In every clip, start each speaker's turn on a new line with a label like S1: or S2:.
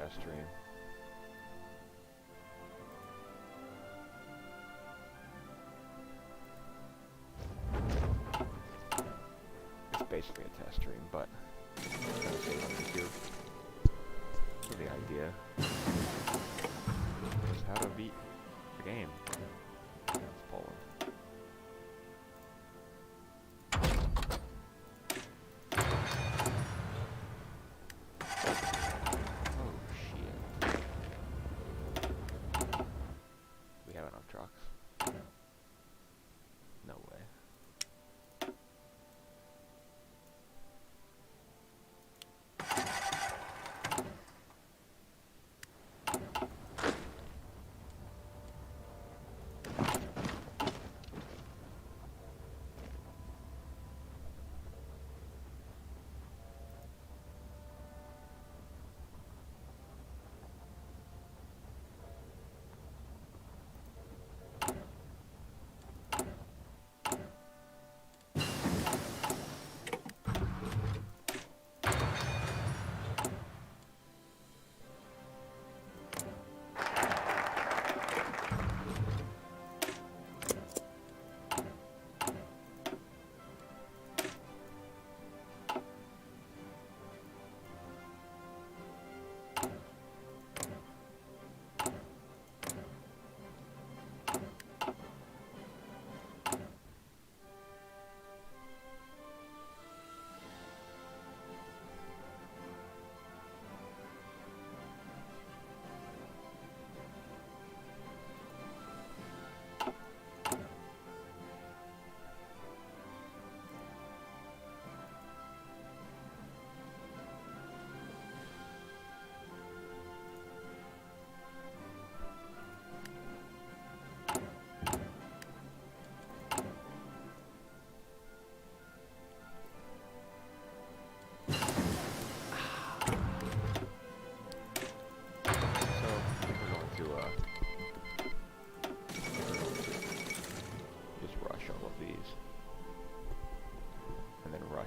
S1: test stream. It's basically a test stream, but I'm gonna say on YouTube. So the idea is how to beat the game. It's Poland. Oh shit. We have enough trucks. No way.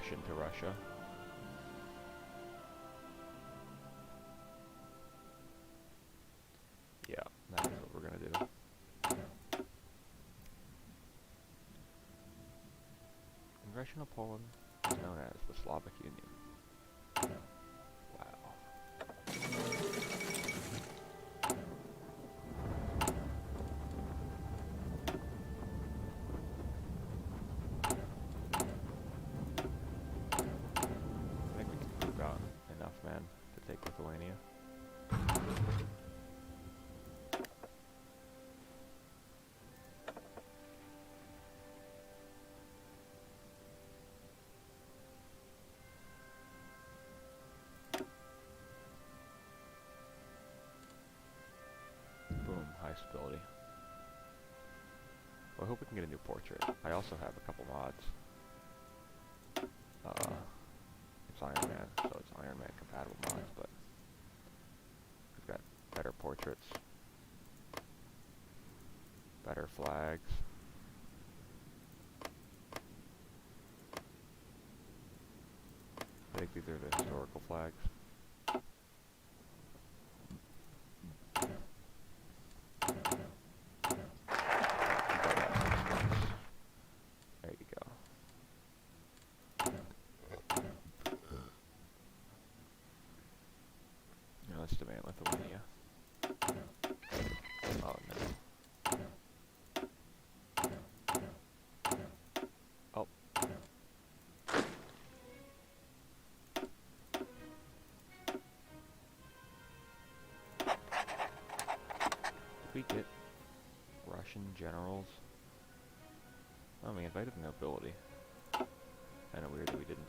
S1: Into Russia. Yeah, that is what we're gonna do. Congressional Poland is known as the Slavic Union. Wow. To take Lithuania. Boom, high stability. Well, I hope we can get a new portrait. I also have a couple mods. It's Iron Man, so it's Iron Man compatible mods, but we've got better portraits, better flags. I think these are the historical flags. There you go. Now let's demand Lithuania. Oh no. Oh. Did we get Russian generals? Oh, we invited the nobility. Kinda weird that we didn't.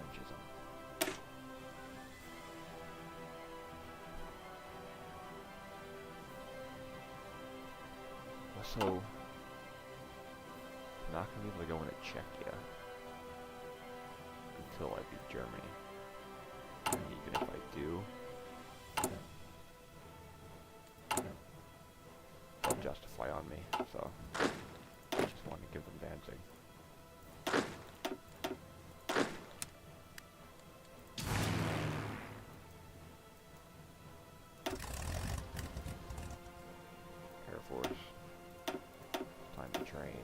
S1: revanchism. Also, I'm not gonna be able to go into Czechia until I beat Germany. And even if I do, they'll justify on me, so I just want to give them Danzig. Air Force. Time to train.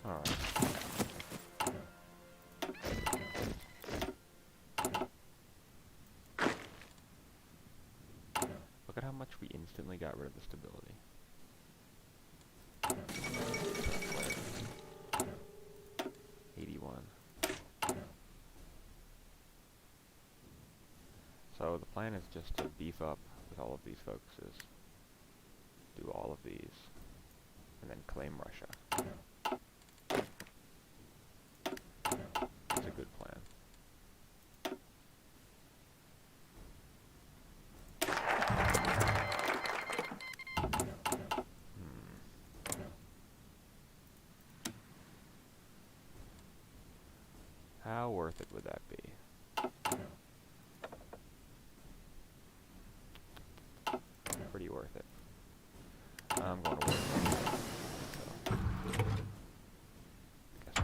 S1: Alright. Look at how much we instantly got rid of the stability. 81. So the plan is just to beef up with all of these focuses, do all of these, and then claim Russia. It's a good plan. How worth it would that be? Pretty worth it. I'm going to work. So, I guess I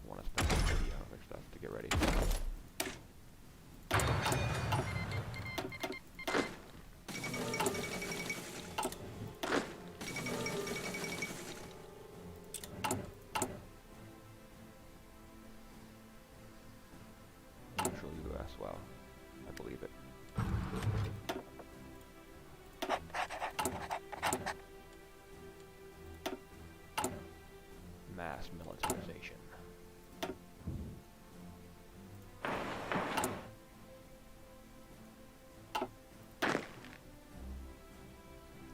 S1: want to spend some money on other stuff to get ready. Neutral US, well, I believe it. Mass militarization.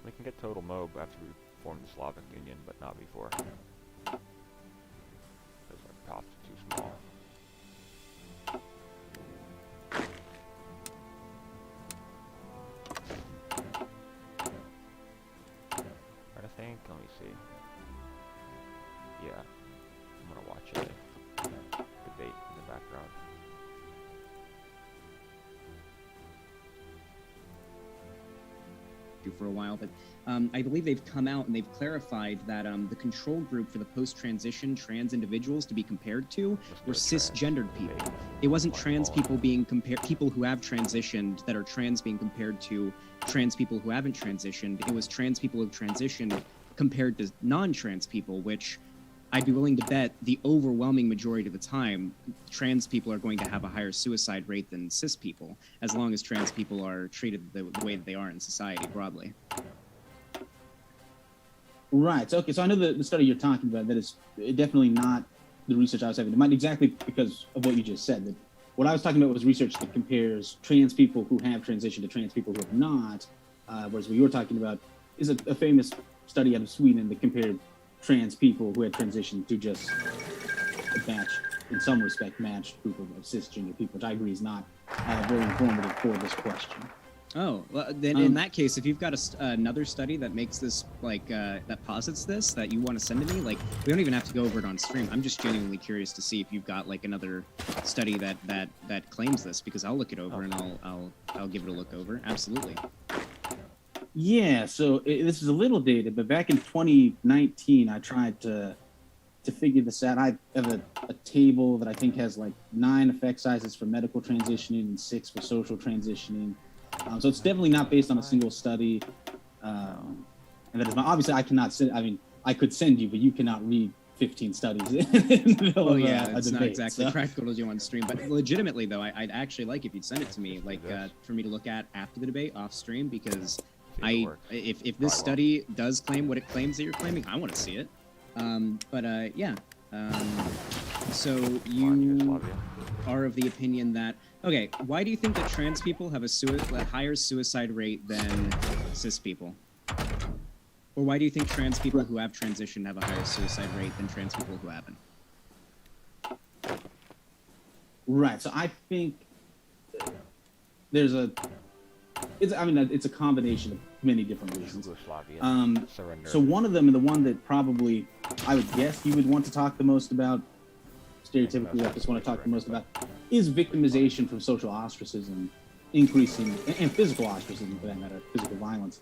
S1: We can get total MOB after we form the Slavic Union, but not before. Because our costs are too small. I think, let me see. Yeah, I'm gonna watch a debate in the background.
S2: For a while, but I believe they've come out and they've clarified that the control group for the post-transition trans individuals to be compared to were cisgendered people. It wasn't trans people being compared, people who have transitioned that are trans being compared to trans people who haven't transitioned. It was trans people who've transitioned compared to non-trans people, which I'd be willing to bet the overwhelming majority of the time, trans people are going to have a higher suicide rate than cis people, as long as trans people are treated the way that they are in society broadly.
S3: Right. So, okay. So I know the study you're talking about, that is definitely not the research I was having in mind, exactly because of what you just said. That what I was talking about was research that compares trans people who have transitioned to trans people who have not, whereas what you were talking about is a famous study out of Sweden that compared trans people who had transitioned to just a match, in some respect, matched group of cisgender people, which I agree is not very informative for this question.
S2: Oh, well, then in that case, if you've got another study that makes this, like, that posits this, that you want to send to me, like, we don't even have to go over it on stream. I'm just genuinely curious to see if you've got, like, another study that claims this, because I'll look it over and I'll give it a look over. Absolutely.
S3: Yeah, so this is a little dated, but back in 2019, I tried to figure this out. I have a table that I think has like 9 effect sizes for medical transitioning and 6 for social transitioning. So it's definitely not based on a single study. And that is not, obviously I cannot send, I mean, I could send you, but you cannot read 15 studies in the middle of
S2: it's
S3: a
S2: not
S3: debate,
S2: exactly
S3: so.
S2: practical to do on stream, but legitimately though, I'd actually like if you'd send it to me, like for me to look at after the debate off stream, because if this study does claim what it claims that you're claiming, I want to see it. Yeah. So
S1: Come on,
S2: you
S1: Yugoslavia.
S2: are of the opinion that, okay, why do you think that trans people have a higher suicide rate than cis people? Or why do you think trans people who have transitioned have a higher suicide rate than trans people who haven't?
S3: Right. So I think there's it's a combination of many different reasons.
S1: Yugoslavia. Surrender.
S3: So one of them, and the one that probably I would guess you would want to talk the most about, stereotypically leftists want to talk the most about, is victimization from social ostracism increasing, and physical ostracism for that matter, physical violence,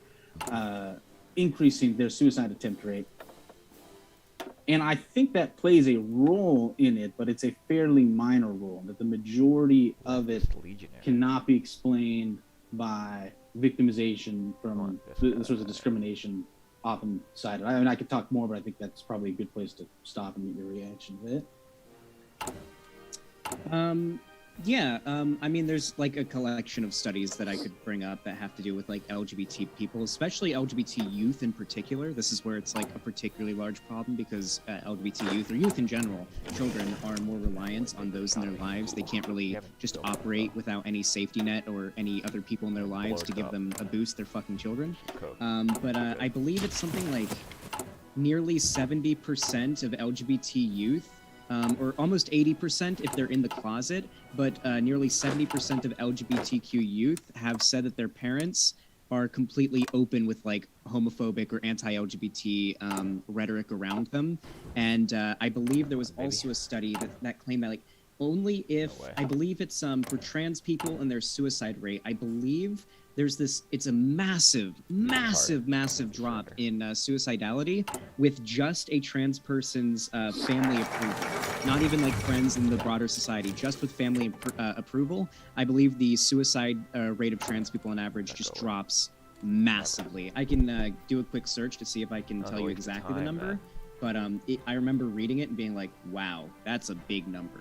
S3: increasing their suicide attempt rate. And I think that plays a role in it, but it's a fairly minor role, that the majority of it cannot be explained by victimization from the sorts of discrimination often cited. I mean, I could talk more, but I think that's probably a good place to stop and get your reaction to it.
S2: I mean, there's like a collection of studies that I could bring up that have to do with like LGBT people, especially LGBT youth in particular. This is where it's like a particularly large problem because LGBT youth, or youth in general, children, are more reliant on those in their lives. They can't really just operate without any safety net or any other people in their lives to give them a boost. They're fucking children. I believe it's something like nearly 70% of LGBT youth, or almost 80% if they're in the closet, but nearly 70% of LGBTQ youth have said that their parents are completely open with like homophobic or anti-LGBT rhetoric around them. And I believe there was also a study that claimed that like only if, I believe it's for trans people and their suicide rate, I believe there's this, it's a massive drop in suicidality with just a trans person's family approval. Not even like friends in the broader society, just with family approval. I believe the suicide rate of trans people on average just drops massively. I can do a quick search to see if I can tell you exactly the number, but I remember reading it and being like, wow, that's a big number.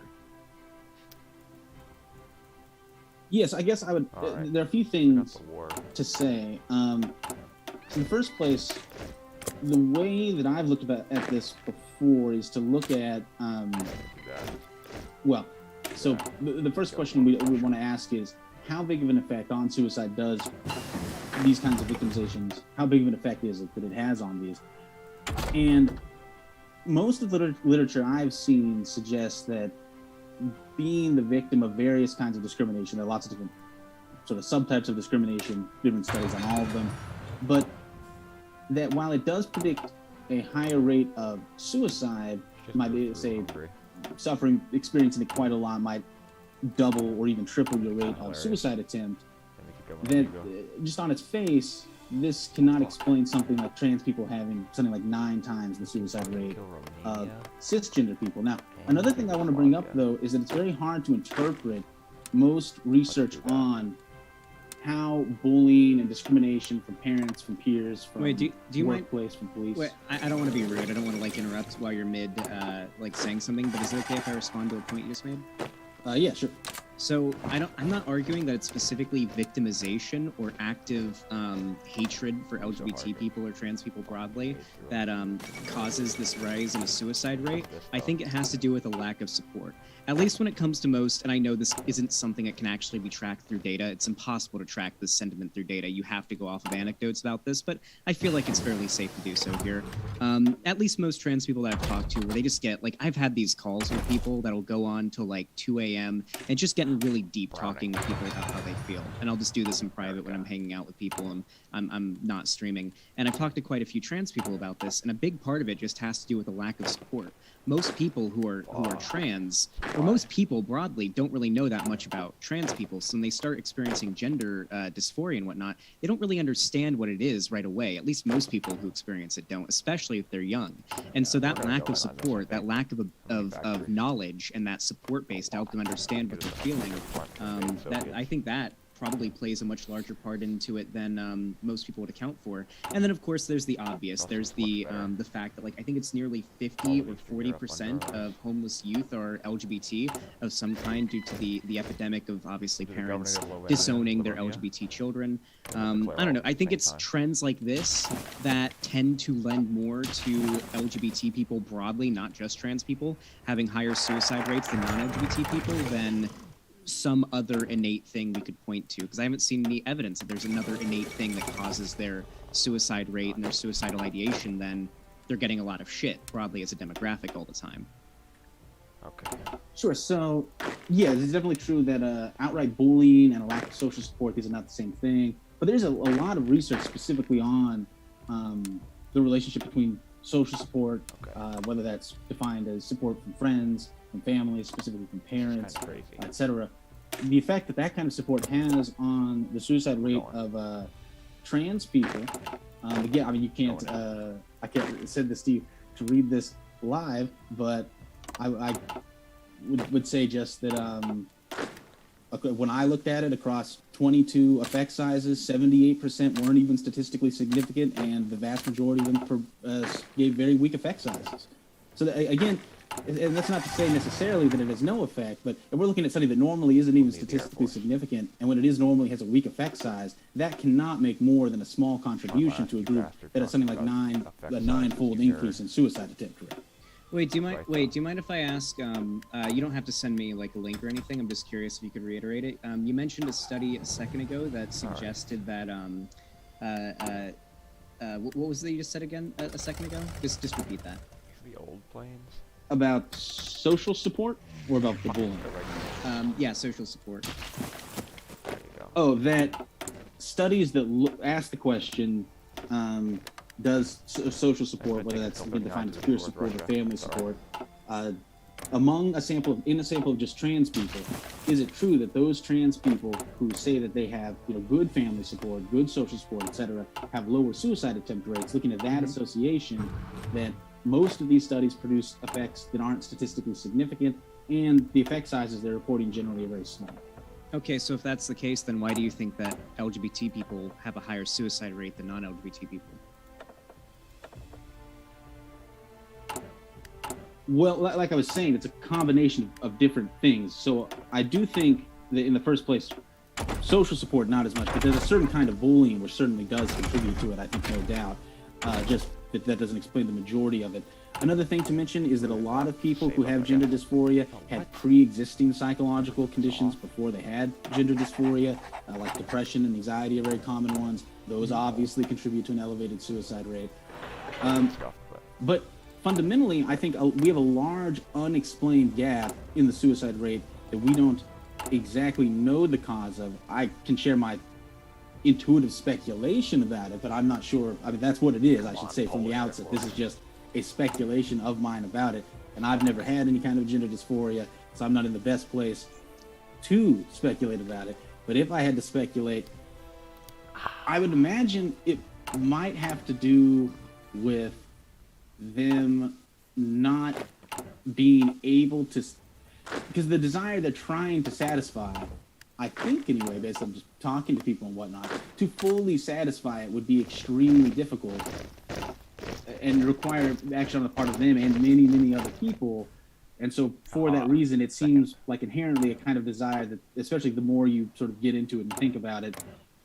S3: Yes, I guess I would. There are a few things to say. In the first place, the way that I've looked at this before is to look at, the first question we want to ask is, how big of an effect on suicide does these kinds of victimizations, how big of an effect is it that it has on these? And most of the literature I've seen suggests that being the victim of various kinds of discrimination, there are lots of different sort of subtypes of discrimination, different studies on all of them, but that while it does predict a higher rate of suicide, might be, say, experiencing it quite a lot might double or even triple your rate of suicide attempt, that just on its face, this cannot explain something like trans people having something like 9 times the suicide rate of cisgender people. Now, another thing I want to bring up, though, is that it's very hard to interpret most research on how bullying and discrimination from parents, from peers, from
S2: do you
S3: workplace, from police.
S2: Wait, I don't want to be rude. I don't want to like interrupt while you're mid like saying something, but is it okay if I respond to a point you just made?
S3: Yeah, sure.
S2: So I'm not arguing that it's specifically victimization or active hatred for LGBT people or trans people broadly that causes this rise in a suicide rate. I think it has to do with a lack of support. At least when it comes to most, and I know this isn't something that can actually be tracked through data. It's impossible to track this sentiment through data. You have to go off of anecdotes about this, but I feel like it's fairly safe to do so here. At least most trans people that I've talked to, where they just get, like, I've had these calls with people that'll go on till like 2 a.m. and just getting really deep talking with people about how they feel. And I'll just do this in private when I'm hanging out with people and I'm not streaming. And I've talked to quite a few trans people about this, and a big part of it just has to do with a lack of support. Most people who are trans, or most people broadly, don't really know that much about trans people. So when they start experiencing gender dysphoria and whatnot, they don't really understand what it is right away. At least most people who experience it don't, especially if they're young. And so that lack of support, that lack of knowledge, and that support base to help them understand what they're feeling, I think that probably plays a much larger part into it than most people would account for. And then, of course, there's the obvious. There's the fact that, like, I think it's nearly 50 or 40% of homeless youth are LGBT of some kind due to the epidemic of obviously parents disowning their LGBT children. I don't know. I think it's trends like this that tend to lend more to LGBT people broadly, not just trans people, having higher suicide rates than non-LGBT people than some other innate thing we could point to, because I haven't seen any evidence that there's another innate thing that causes their suicide rate and their suicidal ideation. Then they're getting a lot of shit broadly as a demographic all the time.
S1: Okay.
S3: Sure. So, yeah, it's definitely true that outright bullying and a lack of social support, these are not the same thing. But there's a lot of research specifically on the relationship between social support, whether that's defined as support from friends, from families, specifically from parents, etc. The effect that that kind of support has on the suicide rate of trans people. Again, I mean, you can't. I can't send this to you to read this live, but I would say just that when I looked at it across 22 effect sizes, 78% weren't even statistically significant, and the vast majority of them gave very weak effect sizes. So that, again, and that's not to say necessarily that it has no effect, but if we're looking at something that normally isn't even statistically significant, and when it is normally has a weak effect size, that cannot make more than a small contribution to a group that has something like a nine-fold increase in suicide attempt rate.
S2: Wait, do you mind? Wait, do you mind if I ask? You don't have to send me like a link or anything. I'm just curious if you could reiterate it. You mentioned a study a second ago that suggested that what was it you just said again a second ago? Just repeat that.
S1: The old planes.
S3: About social support or about the bullying?
S2: Yeah, social support.
S1: There you go.
S3: Oh, that studies that ask the question, does social support, whether that's been defined as peer support or family support, in a sample of just trans people, is it true that those trans people who say that they have, good family support, good social support, etc., have lower suicide attempt rates? Looking at that association, that most of these studies produce effects that aren't statistically significant, and the effect sizes they're reporting generally are very small.
S2: Okay, so if that's the case, then why do you think that LGBT people have a higher suicide rate than non-LGBT people?
S3: Well, like I was saying, it's a combination of different things. So I do think that in the first place, social support, not as much, but there's a certain kind of bullying which certainly does contribute to it, I think, no doubt. Just that doesn't explain the majority of it. Another thing to mention is that a lot of people who have gender dysphoria had pre-existing psychological conditions before they had gender dysphoria, like depression and anxiety are very common ones. Those obviously contribute to an elevated suicide rate. But fundamentally, I think we have a large unexplained gap in the suicide rate that we don't exactly know the cause of. I can share my intuitive speculation about it, but I'm not sure. I mean, that's what it is, I should say from the outset. This is just a speculation of mine about it, and I've never had any kind of gender dysphoria, so I'm not in the best place to speculate about it. But if I had to speculate, I would imagine it might have to do with them not being able to, because the desire they're trying to satisfy, I think anyway, based on just talking to people and whatnot, to fully satisfy it would be extremely difficult and require action on the part of them and many, many other people. And so for that reason, it seems like inherently a kind of desire that, especially the more you sort of get into it and think about it,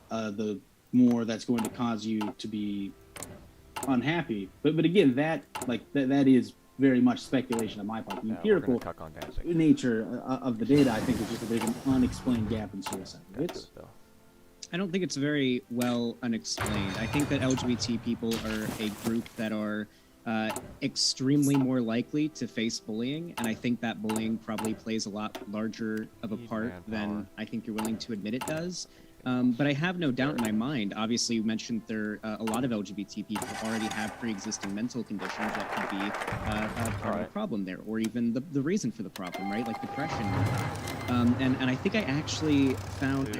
S3: the more that's going to cause you to be unhappy. But again, that is very much speculation on my part. The empirical nature of the data, I think, is just that there's an unexplained gap in suicide rates.
S2: I don't think it's very well unexplained. I think that LGBT people are a group that are extremely more likely to face bullying, and I think that bullying probably plays a lot larger of a part than I think you're willing to admit it does. But I have no doubt in my mind, obviously you mentioned there a lot of LGBT people already have pre-existing mental conditions that could be part of the problem there, or even the reason for the problem, right? Like depression. And I think I actually found,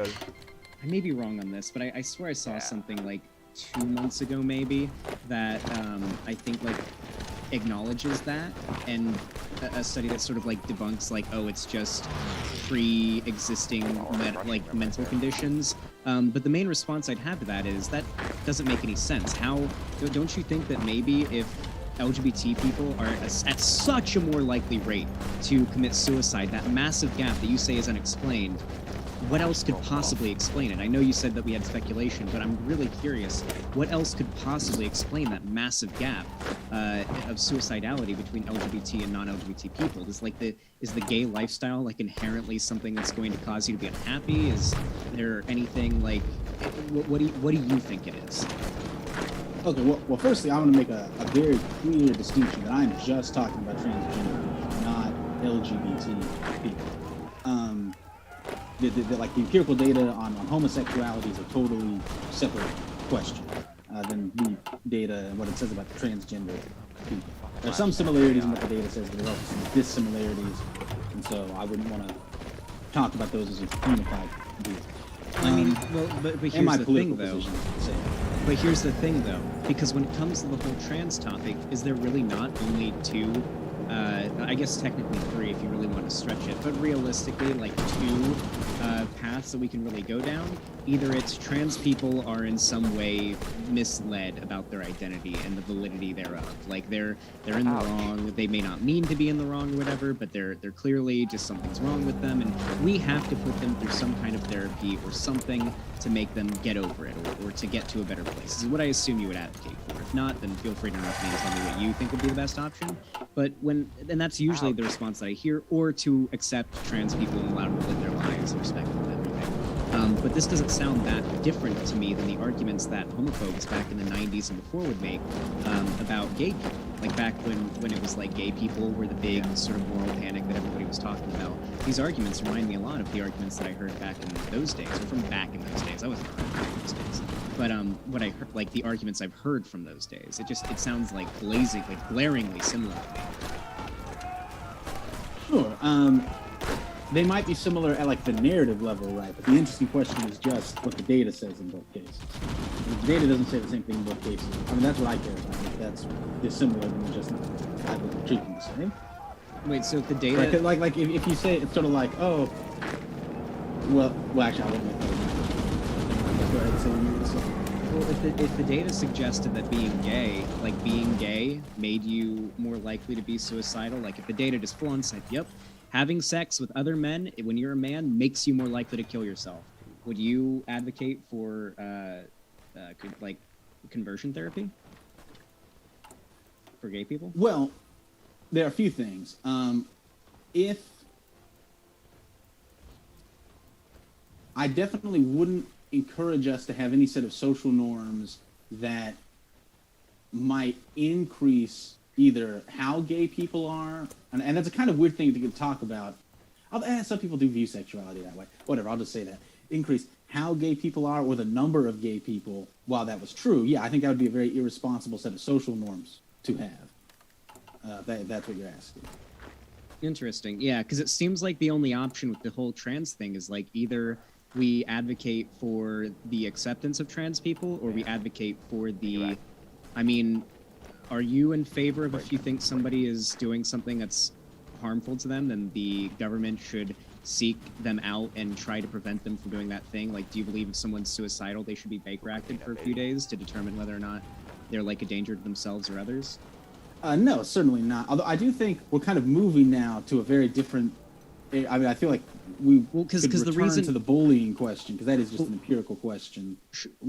S2: I may be wrong on this, but I swear I saw something like 2 months ago maybe that I think like acknowledges that, and a study that sort of like debunks like, oh, it's just pre-existing mental conditions. But the main response I'd have to that is that doesn't make any sense. How don't you think that maybe if LGBT people are at such a more likely rate to commit suicide, that massive gap that you say is unexplained, what else could possibly explain it? I know you said that we had speculation, but I'm really curious. What else could possibly explain that massive gap of suicidality between LGBT and non-LGBT people? Is the gay lifestyle like inherently something that's going to cause you to be unhappy? Is there anything like what do you think it is?
S3: Okay, well, firstly, I want to make a very clear distinction that I'm just talking about transgender people, not LGBT people. The empirical data on homosexuality is a totally separate question than the data and what it says about transgender people. There are some similarities in what the data says, but there are also some dissimilarities, and so I wouldn't want to talk about those as a unified view.
S2: I mean, well, but here's the thing, though. But here's the thing, though, because when it comes to the whole trans topic, is there really not only two? I guess technically three if you really want to stretch it, but realistically, like two paths that we can really go down. Either it's trans people are in some way misled about their identity and the validity thereof. Like they're in the wrong. They may not mean to be in the wrong or whatever, but they're clearly just something's wrong with them, and we have to put them through some kind of therapy or something to make them get over it or to get to a better place. This is what I assume you would advocate for. If not, then feel free to interrupt me and tell me what you think would be the best option. But and that's usually the response that I hear, or to accept trans people and allow them to live their lives and respect them and everything. But this doesn't sound that different to me than the arguments that homophobes back in the 90s and before would make about gay people. Like back when it was like gay people were the big sort of moral panic that everybody was talking about. These arguments remind me a lot of the arguments that I heard back in those days, or from back in those days. I wasn't around back in those days. But what I heard, like the arguments I've heard from those days, it sounds like glaringly similar to me.
S3: Sure. They might be similar at like the narrative level, right? But the interesting question is just what the data says in both cases. If the data doesn't say the same thing in both cases, I mean, that's what I care about. If that's dissimilar, then just not treating the same.
S2: Wait, so if the data...
S3: Right, like if you say it's sort of like, oh, well, actually, I won't make that. Go ahead and say what you were saying.
S2: Well, if the data suggested that being gay made you more likely to be suicidal, like if the data just full on said, yep, having sex with other men when you're a man makes you more likely to kill yourself, would you advocate for conversion therapy for gay people?
S3: Well, there are a few things. If I definitely wouldn't encourage us to have any set of social norms that might increase either how gay people are, and that's a kind of weird thing to talk about. Some people do view sexuality that way. Whatever, I'll just say that. Increase how gay people are or the number of gay people. While that was true, yeah, I think that would be a very irresponsible set of social norms to have. That's what you're asking.
S2: Interesting. Yeah, because it seems like the only option with the whole trans thing is like either we advocate for the acceptance of trans people or we advocate for the... I mean, are you in favor of if you think somebody is doing something that's harmful to them, then the government should seek them out and try to prevent them from doing that thing? Like, do you believe if someone's suicidal, they should be bake-racked for a few days to determine whether or not they're like a danger to themselves or others?
S3: No, certainly not. Although I do think we're kind of moving now to a very different... I mean, I feel like we could return to the bullying question, because that is just an empirical question.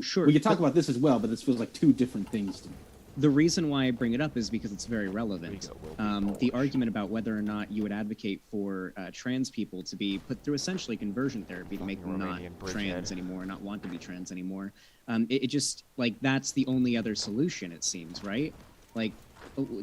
S2: Sure.
S3: We could talk about this as well, but this feels like two different things to me.
S2: The reason why I bring it up is because it's very relevant. The argument about whether or not you would advocate for trans people to be put through essentially conversion therapy to make them not trans anymore, not want to be trans anymore. It just, like, that's the only other solution, it seems, right? Like,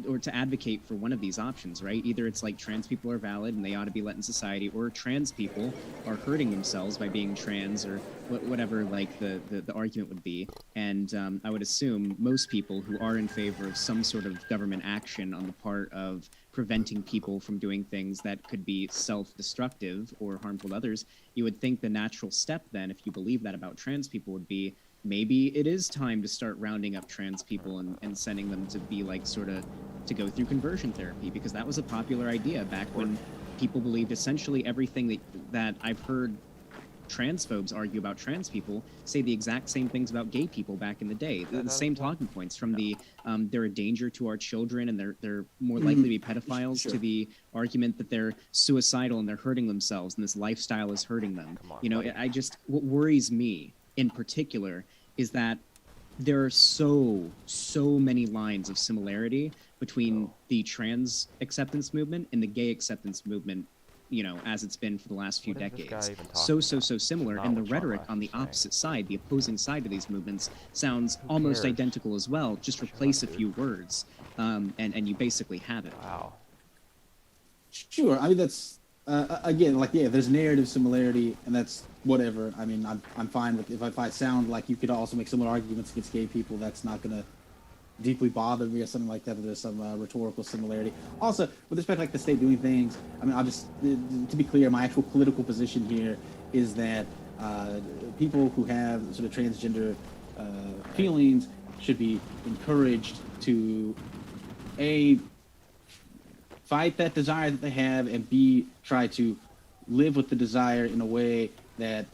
S2: or to advocate for one of these options, right? Either it's like trans people are valid and they ought to be let in society, or trans people are hurting themselves by being trans, or whatever like the argument would be. And I would assume most people who are in favor of some sort of government action on the part of preventing people from doing things that could be self-destructive or harmful to others, you would think the natural step then, if you believe that about trans people, would be maybe it is time to start rounding up trans people and sending them to be like sort of to go through conversion therapy, because that was a popular idea back when people believed essentially everything that I've heard transphobes argue about trans people, say the exact same things about gay people back in the day. The same talking points, from the they're a danger to our children and they're more likely to be pedophiles, to the argument that they're suicidal and they're hurting themselves and this lifestyle is hurting them. You know, what worries me in particular is that there are so many lines of similarity between the trans acceptance movement and the gay acceptance movement, you know, as it's been for the last few decades. So similar, and the rhetoric on the opposite side, the opposing side of these movements, sounds almost identical as well. Just replace a few words, and you basically have it.
S1: Wow.
S3: Sure. I mean, that's again, like, yeah, there's narrative similarity, and that's whatever. I mean, I'm fine with if I sound like you could also make similar arguments against gay people. That's not gonna deeply bother me or something like that. There's some rhetorical similarity. Also, with respect to like the state doing things, I mean, I'll just to be clear, my actual political position here is that people who have sort of transgender feelings should be encouraged to fight that desire that they have, and B, try to live with the desire in a way that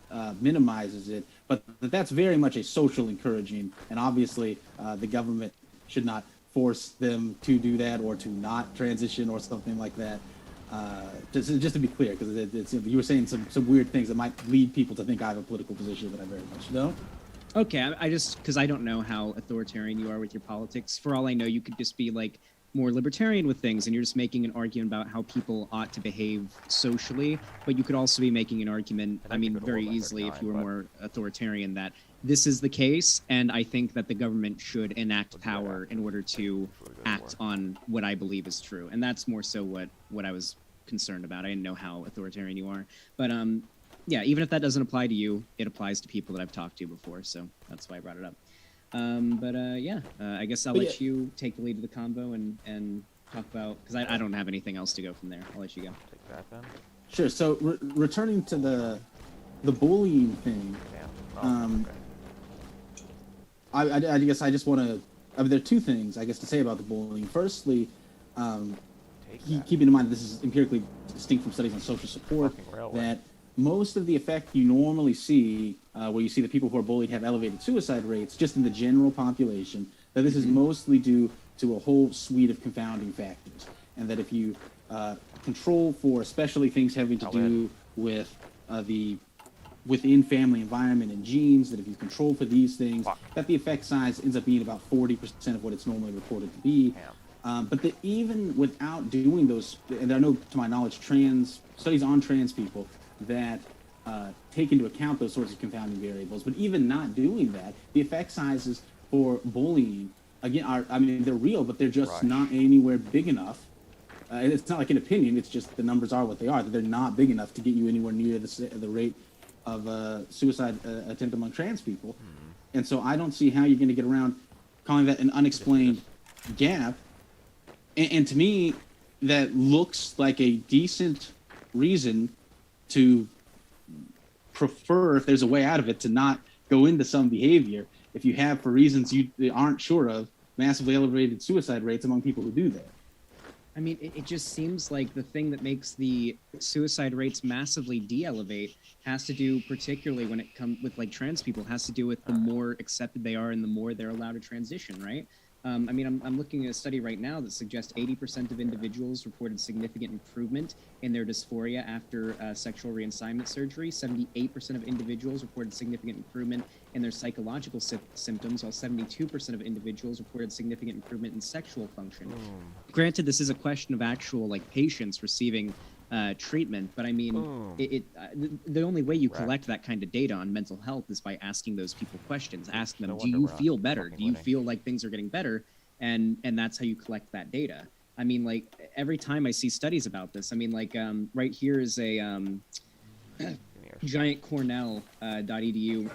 S3: minimizes it. But that's very much a social encouraging, and obviously the government should not force them to do that or to not transition or something like that. Just to be clear, because you were saying some weird things that might lead people to think I have a political position that I very much don't.
S2: Okay, I just, because I don't know how authoritarian you are with your politics. For all I know, you could just be like more libertarian with things, and you're just making an argument about how people ought to behave socially. But you could also be making an argument, I mean, very easily, if you were more authoritarian, that this is the case, and I think that the government should enact power in order to act on what I believe is true. And that's more so what I was concerned about. I didn't know how authoritarian you are. But yeah, even if that doesn't apply to you, it applies to people that I've talked to before. So that's why I brought it up. Yeah, I guess I'll let you take the lead of the convo and talk about, because I don't have anything else to go from there. I'll let you go.
S1: Take that then.
S3: Sure. So returning to the bullying thing,
S1: Okay.
S3: I guess I just want to. I mean, there are two things I guess to say about the bullying. Firstly, keeping in mind that this is empirically distinct from studies on social support, that most of the effect you normally see, where you see that people who are bullied have elevated suicide rates, just in the general population, that this is mostly due to a whole suite of confounding factors, and that if you control for especially things having to do with the within family environment and genes, that if you control for these things, that the effect size ends up being about 40% of what it's normally reported to be. But that even without doing those, and there are no, to my knowledge, studies on trans people that take into account those sorts of confounding variables, but even not doing that, the effect sizes for bullying, again, I mean, they're real, but they're just not anywhere big enough. It's not like an opinion, it's just the numbers are what they are, that they're not big enough to get you anywhere near the rate of suicide attempt among trans people. And so I don't see how you're going to get around calling that an unexplained gap. And to me, that looks like a decent reason to prefer, if there's a way out of it, to not go into some behavior if you have, for reasons you aren't sure of, massively elevated suicide rates among people who do that.
S2: I mean, it just seems like the thing that makes the suicide rates massively de-elevate has to do, particularly when it comes with like trans people, has to do with the more accepted they are and the more they're allowed to transition, right? I mean, I'm looking at a study right now that suggests 80% of individuals reported significant improvement in their dysphoria after sexual reassignment surgery. 78% of individuals reported significant improvement in their psychological symptoms, while 72% of individuals reported significant improvement in sexual function. Granted, this is a question of actual like patients receiving treatment, but I mean, the only way you collect that kind of data on mental health is by asking those people questions. Ask them, do you feel better? Do you feel like things are getting better? And that's how you collect that data. I mean, like every time I see studies about this, I mean, like right here is a giant Cornell.edu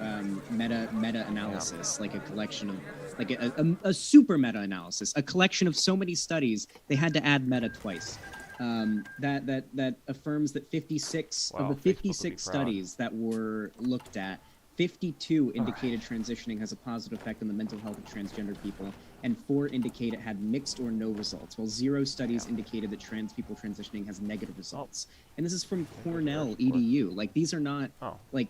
S2: meta-analysis, like a collection of, like a super meta-analysis, a collection of so many studies, they had to add meta twice. That affirms that 56 of the 56 studies that were looked at 52 indicated transitioning has a positive effect on the mental health of transgender people, and 4 indicate it had mixed or no results, while 0 studies indicated that trans people transitioning has negative results. And this is from Cornell EDU. Like, these are not, like,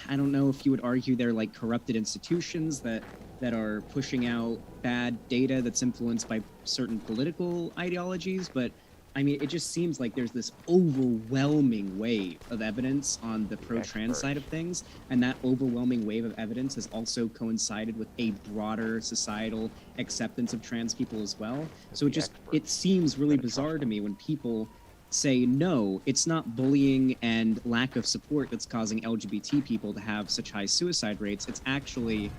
S2: I don't know if you would argue they're like corrupted institutions that are pushing out bad data that's influenced by certain political ideologies, but I mean, it just seems like there's this overwhelming wave of evidence on the pro-trans side of things, and that overwhelming wave of evidence has also coincided with a broader societal acceptance of trans people as well. So it seems really bizarre to me when people say, no, it's not bullying and lack of support that's causing LGBT people to have such high suicide rates. It's actually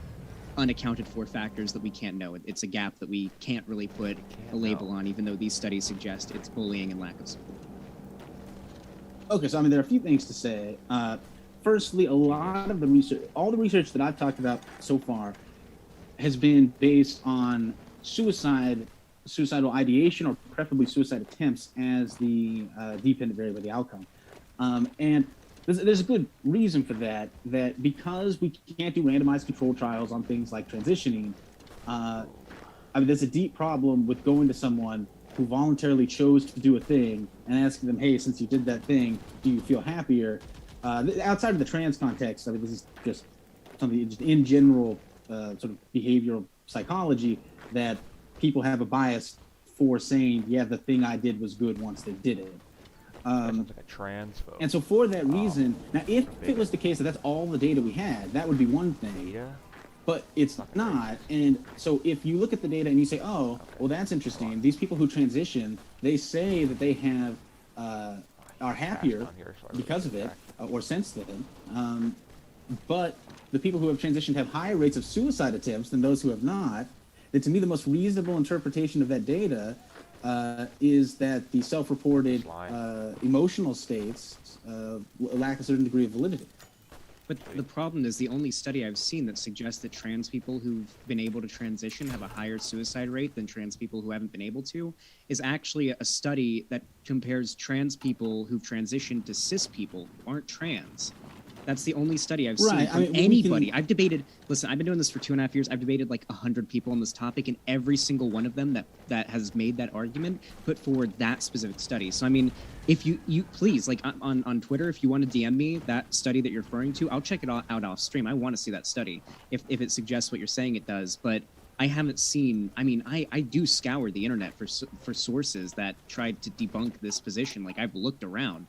S2: unaccounted for factors that we can't know. It's a gap that we can't really put a label on, even though these studies suggest it's bullying and lack of support.
S3: Okay, so I mean, there are a few things to say. Firstly, a lot of the research, all the research that I've talked about so far has been based on suicidal ideation, or preferably suicide attempts, as the dependent variable of the outcome. And there's a good reason for that, because we can't do randomized control trials on things like transitioning, I mean, there's a deep problem with going to someone who voluntarily chose to do a thing and asking them, hey, since you did that thing, do you feel happier? Outside of the trans context, I mean, this is just something just in general, sort of behavioral psychology, that people have a bias for saying, yeah, the thing I did was good once they did it.
S1: Sounds like a trans vote.
S3: And so for that reason, now if it was the case that that's all the data we had, that would be one thing. But it's not. And so if you look at the data and you say, oh, well, that's interesting. These people who transition, they say that they have are happier because of it, or since then. But the people who have transitioned have higher rates of suicide attempts than those who have not. That, to me, the most reasonable interpretation of that data is that the self-reported emotional states lack a certain degree of validity.
S2: But the problem is, the only study I've seen that suggests that trans people who've been able to transition have a higher suicide rate than trans people who haven't been able to is actually a study that compares trans people who've transitioned to cis people who aren't trans. That's the only study I've seen from anybody. I've debated, listen, I've been doing this for 2.5 years. I've debated like 100 people on this topic, and every single one of them that has made that argument put forward that specific study. So, I mean, if you please, like on Twitter, if you want to DM me that study that you're referring to, I'll check it out off stream. I want to see that study if it suggests what you're saying it does. But I haven't seen, I mean, I do scour the internet for sources that tried to debunk this position. Like, I've looked around.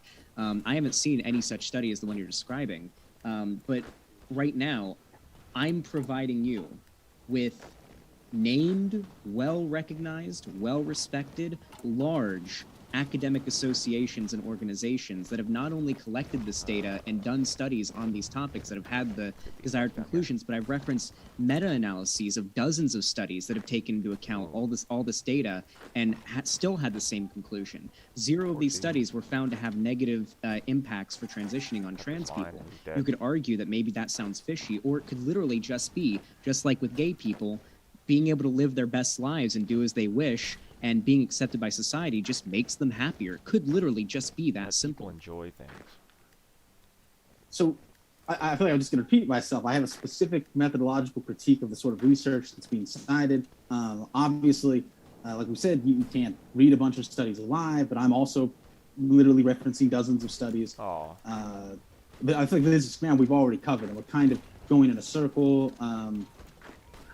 S2: I haven't seen any such study as the one you're describing. But right now, I'm providing you with named, well-recognized, well-respected, large academic associations and organizations that have not only collected this data and done studies on these topics that have had the desired conclusions, but I've referenced meta-analyses of dozens of studies that have taken into account all this data and still had the same conclusion. 0 of these studies were found to have negative impacts for transitioning on trans people. You could argue that maybe that sounds fishy, or it could literally just be, just like with gay people, being able to live their best lives and do as they wish, and being accepted by society just makes them happier. It could literally just be that simple.
S1: People enjoy things.
S3: So I feel like I'm just going to repeat myself. I have a specific methodological critique of the sort of research that's being cited. Obviously, like we said, you can't read a bunch of studies live, but I'm also literally referencing dozens of studies. But I think this is ground we've already covered, and we're kind of going in a circle.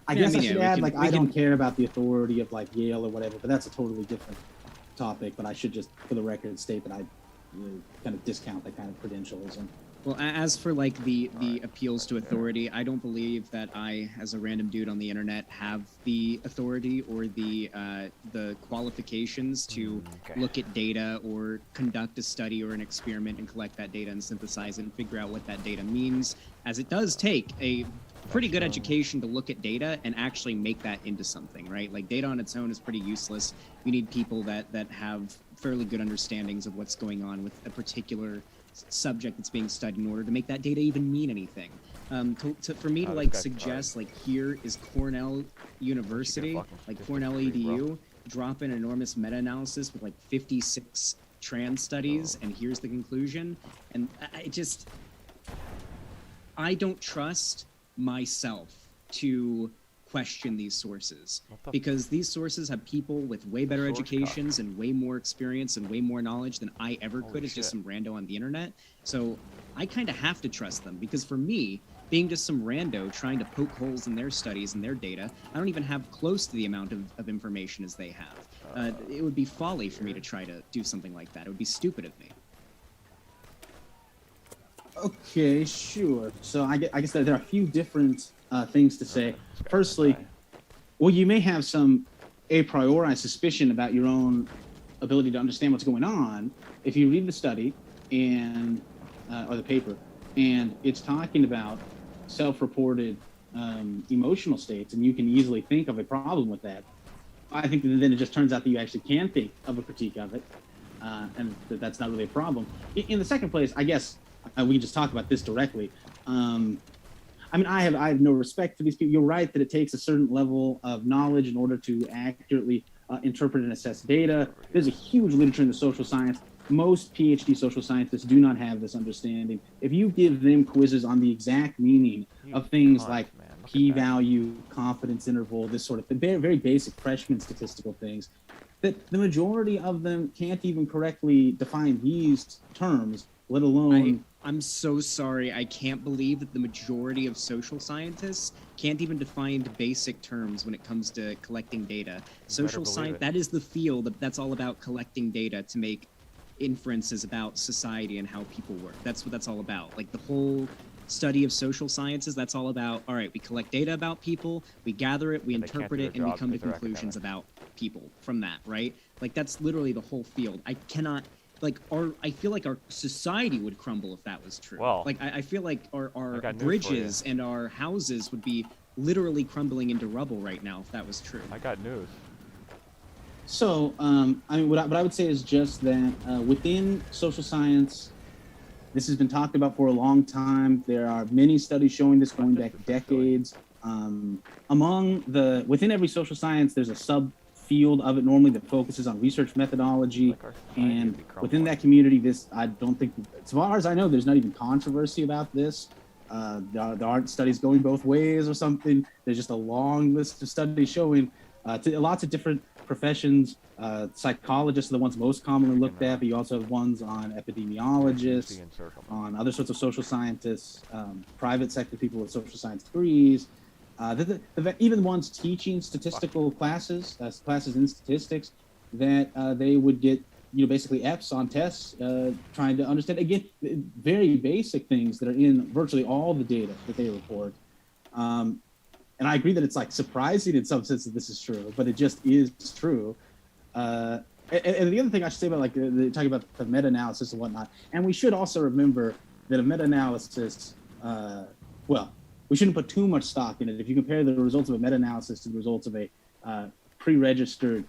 S3: I guess I should add, like, I don't care about the authority of, like, Yale or whatever, but that's a totally different topic. But I should just, for the record, state that I kind of discount that kind of credentialism.
S2: Well, as for, like, the appeals to authority, I don't believe that I, as a random dude on the internet, have the authority or the qualifications to look at data or conduct a study or an experiment and collect that data and synthesize it and figure out what that data means, as it does take a pretty good education to look at data and actually make that into something, right? Like, data on its own is pretty useless. You need people that have fairly good understandings of what's going on with a particular subject that's being studied in order to make that data even mean anything. For me to like suggest like here is Cornell University, like Cornell EDU, drop an enormous meta-analysis with like 56 trans studies, and here's the conclusion, and I just I don't trust myself to question these sources because these sources have people with way better educations and way more experience and way more knowledge than I ever could as just some rando on the internet. So I kind of have to trust them because for me, being just some rando trying to poke holes in their studies and their data, I don't even have close to the amount of information as they have. It would be folly for me to try to do something like that. It would be stupid of me.
S3: Okay, sure. So I guess there are a few different things to say. Firstly, well, you may have some a priori suspicion about your own ability to understand what's going on if you read the study and or the paper, and it's talking about self-reported emotional states, and you can easily think of a problem with that. I think that then it just turns out that you actually can think of a critique of it, and that's not really a problem. In the second place, I guess we can just talk about this directly. I mean, I have no respect for these people. You're right that it takes a certain level of knowledge in order to accurately interpret and assess data. There's a huge literature in the social science. Most PhD social scientists do not have this understanding. If you give them quizzes on the exact meaning of things like p-value, confidence interval, this sort of thing, very, very basic freshman statistical things, that the majority of them can't even correctly define these terms, let alone...
S2: I'm so sorry. I can't believe that the majority of social scientists can't even define basic terms when it comes to collecting data. Social science, that is the field that's all about collecting data to make inferences about society and how people work. That's what that's all about. Like the whole study of social sciences, that's all about, all right, we collect data about people, we gather it, we interpret it, and we come to conclusions about people from that, right? Like that's literally the whole field. I cannot... Like I feel like our society would crumble if that was true.
S1: Well,
S2: like I feel like our bridges and our houses would be literally crumbling into rubble right now if that was true.
S1: I got news.
S3: So, I mean, what I would say is just that within social science, this has been talked about for a long time. There are many studies showing this going back decades. Within every social science, there's a subfield of it normally that focuses on research methodology, and within that community, I don't think, as far as I know, there's not even controversy about this. There aren't studies going both ways or something. There's just a long list of studies showing lots of different professions. Psychologists are the ones most commonly looked at, but you also have ones on epidemiologists, on other sorts of social scientists, private sector people with social science degrees, even ones teaching statistical classes, classes in statistics, that they would get, basically F's on tests, trying to understand, again, very basic things that are in virtually all the data that they report. And I agree that it's like surprising in some sense that this is true, but it just is true. And the other thing I should say about talking about the meta-analysis and whatnot, and we should also remember that a meta-analysis, we shouldn't put too much stock in it. If you compare the results of a meta-analysis to the results of a pre-registered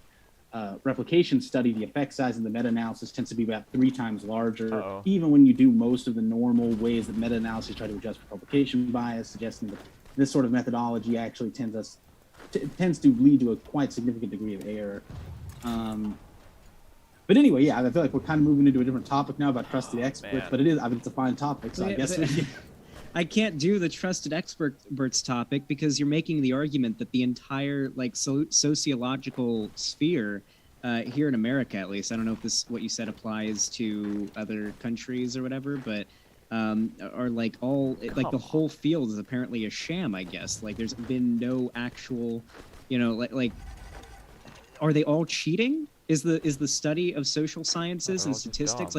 S3: replication study, the effect size in the meta-analysis tends to be about 3 times larger, even when you do most of the normal ways that meta-analysis try to adjust for publication bias, suggesting that this sort of methodology actually tends to lead to a quite significant degree of error. But anyway, yeah, I feel like we're kind of moving into a different topic now about trusted experts, but it's a fine topic, so I guess
S2: I can't do the trusted experts topic because you're making the argument that the entire sociological sphere here in America, at least, I don't know if what you said applies to other countries or whatever, but are the whole field is apparently a sham, I guess. Like there's been no actual, are they all cheating? Is the study of social sciences and statistics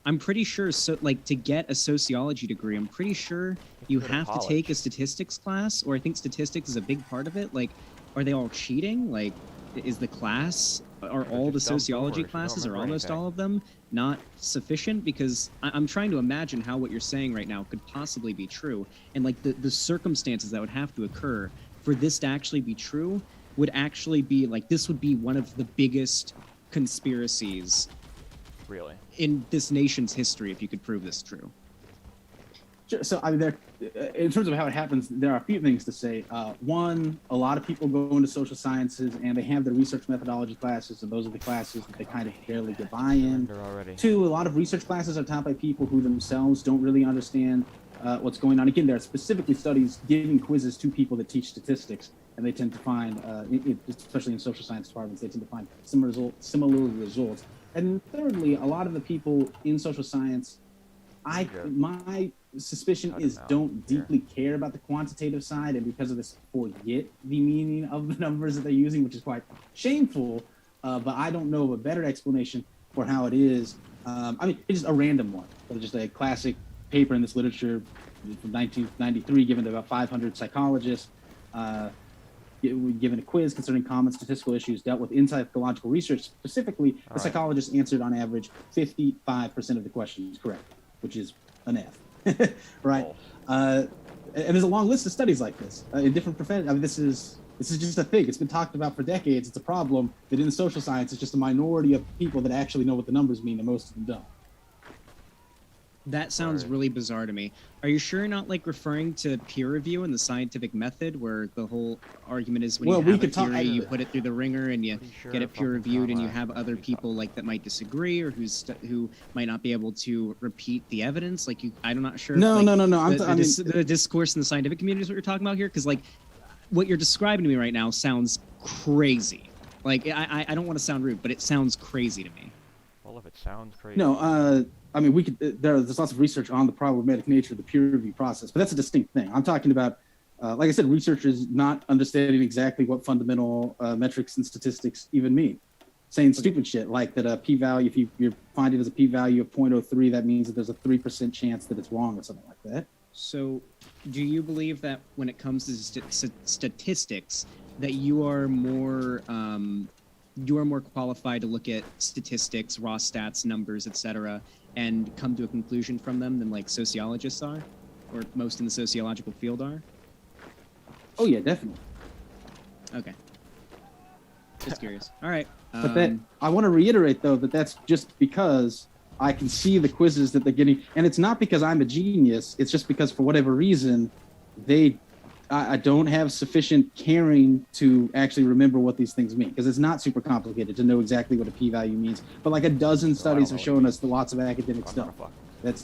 S2: I'm pretty sure to get a sociology degree, I'm pretty sure you have to take a statistics class, or I think statistics is a big part of it. Like, are they all cheating? Like, is the class, are all the sociology classes, or almost all of them, not sufficient? Because I'm trying to imagine how what you're saying right now could possibly be true. And like the circumstances that would have to occur for this to actually be true would actually be like, this would be one of the biggest conspiracies
S1: really
S2: in this nation's history if you could prove this true.
S3: Sure. So I mean, in terms of how it happens, there are a few things to say. One, a lot of people go into social sciences and they have the research methodology classes, and those are the classes that they kind of barely get buy-in. Two, a lot of research classes are taught by people who themselves don't really understand what's going on. Again, there are specifically studies giving quizzes to people that teach statistics, and they tend to find, especially in social science departments, they tend to find similar results. And thirdly, a lot of the people in social science, my suspicion is don't deeply care about the quantitative side, and because of this, forget the meaning of the numbers that they're using, which is quite shameful. But I don't know of a better explanation for how it is. I mean, it's just a random one, but just a classic paper in this literature from 1993 given to about 500 psychologists, given a quiz concerning common statistical issues dealt with in psychological research. Specifically, the psychologists answered on average 55% of the questions correct, which is an F, right? And there's a long list of studies like this in different professions. I mean, this is just a thing. It's been talked about for decades. It's a problem that in social science, it's just a minority of people that actually know what the numbers mean, and most of them don't.
S2: That sounds really bizarre to me. Are you sure you're not like referring to peer review and the scientific method, where the whole argument is when you have a theory, you put it through the ringer and you get it peer reviewed, and you have other people like that might disagree or who might not be able to repeat the evidence? Like I'm not sure.
S3: No.
S2: The discourse in the scientific community is what you're talking about here, because like what you're describing to me right now sounds crazy. Like I don't want to sound rude, but it sounds crazy to me.
S1: Well, if it sounds crazy.
S3: No, I mean, we could. There's lots of research on the problematic nature of the peer review process, but that's a distinct thing. I'm talking about, like I said, researchers not understanding exactly what fundamental metrics and statistics even mean, saying stupid shit like that a p-value. If you're finding as a p-value of 0.03, that means that there's a 3% chance that it's wrong or something like that.
S2: So, do you believe that when it comes to statistics, that you are more qualified to look at statistics, raw stats, numbers, etc., and come to a conclusion from them than like sociologists are, or most in the sociological field are?
S3: Oh yeah, definitely.
S2: Okay. Just curious. All right.
S3: But I want to reiterate though that that's just because I can see the quizzes that they're getting, and it's not because I'm a genius. It's just because for whatever reason, I don't have sufficient caring to actually remember what these things mean, because it's not super complicated to know exactly what a p-value means. But like a dozen studies have shown us lots of academic stuff. That's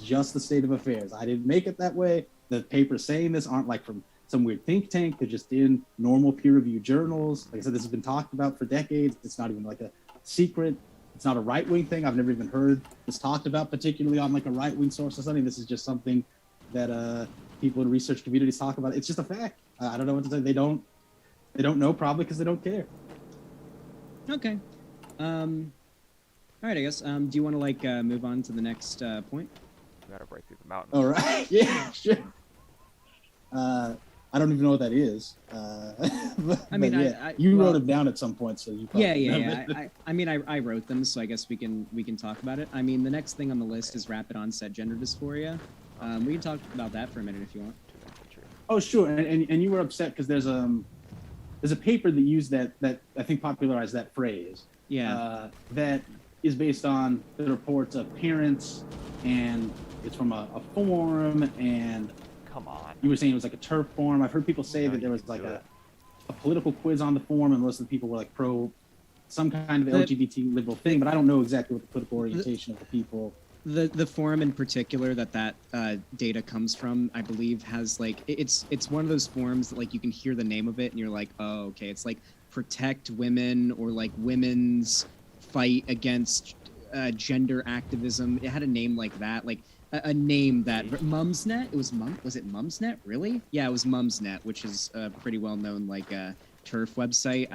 S3: just the state of affairs. I didn't make it that way. The papers saying this aren't like from some weird think tank. They're just in normal peer-reviewed journals. Like I said, this has been talked about for decades. It's not even like a secret. It's not a right-wing thing. I've never even heard this talked about particularly on like a right-wing source or something. This is just something that people in research communities talk about. It's just a fact. I don't know what to say. They don't know, probably because they don't care.
S2: Okay. All right, I guess. Do you want to like move on to the next point?
S1: We gotta break through the mountains.
S3: All right. Yeah, sure. I don't even know what that is.
S2: I mean,
S3: yeah. You wrote them down at some point, so you probably
S2: yeah. I mean, I wrote them, so I guess we can talk about it. I mean, the next thing on the list is rapid onset gender dysphoria. We can talk about that for a minute if you want.
S3: Oh, sure. And you were upset because there's a paper that used that I think popularized that phrase.
S2: Yeah.
S3: That is based on the reports of parents, and it's from a forum. And
S1: come on,
S3: you were saying it was like a turf forum. I've heard people say that there was like a political quiz on the forum, and most of the people were like pro some kind of LGBT liberal thing, but I don't know exactly what the political orientation of the people.
S2: The forum in particular that data comes from, I believe, has like it's one of those forums that like you can hear the name of it and you're like, oh, okay, it's like protect women or like women's fight against gender activism. It had a name like that, like a name that Mumsnet. Was it Mumsnet? Really? Yeah, it was Mumsnet, which is a pretty well known like turf website.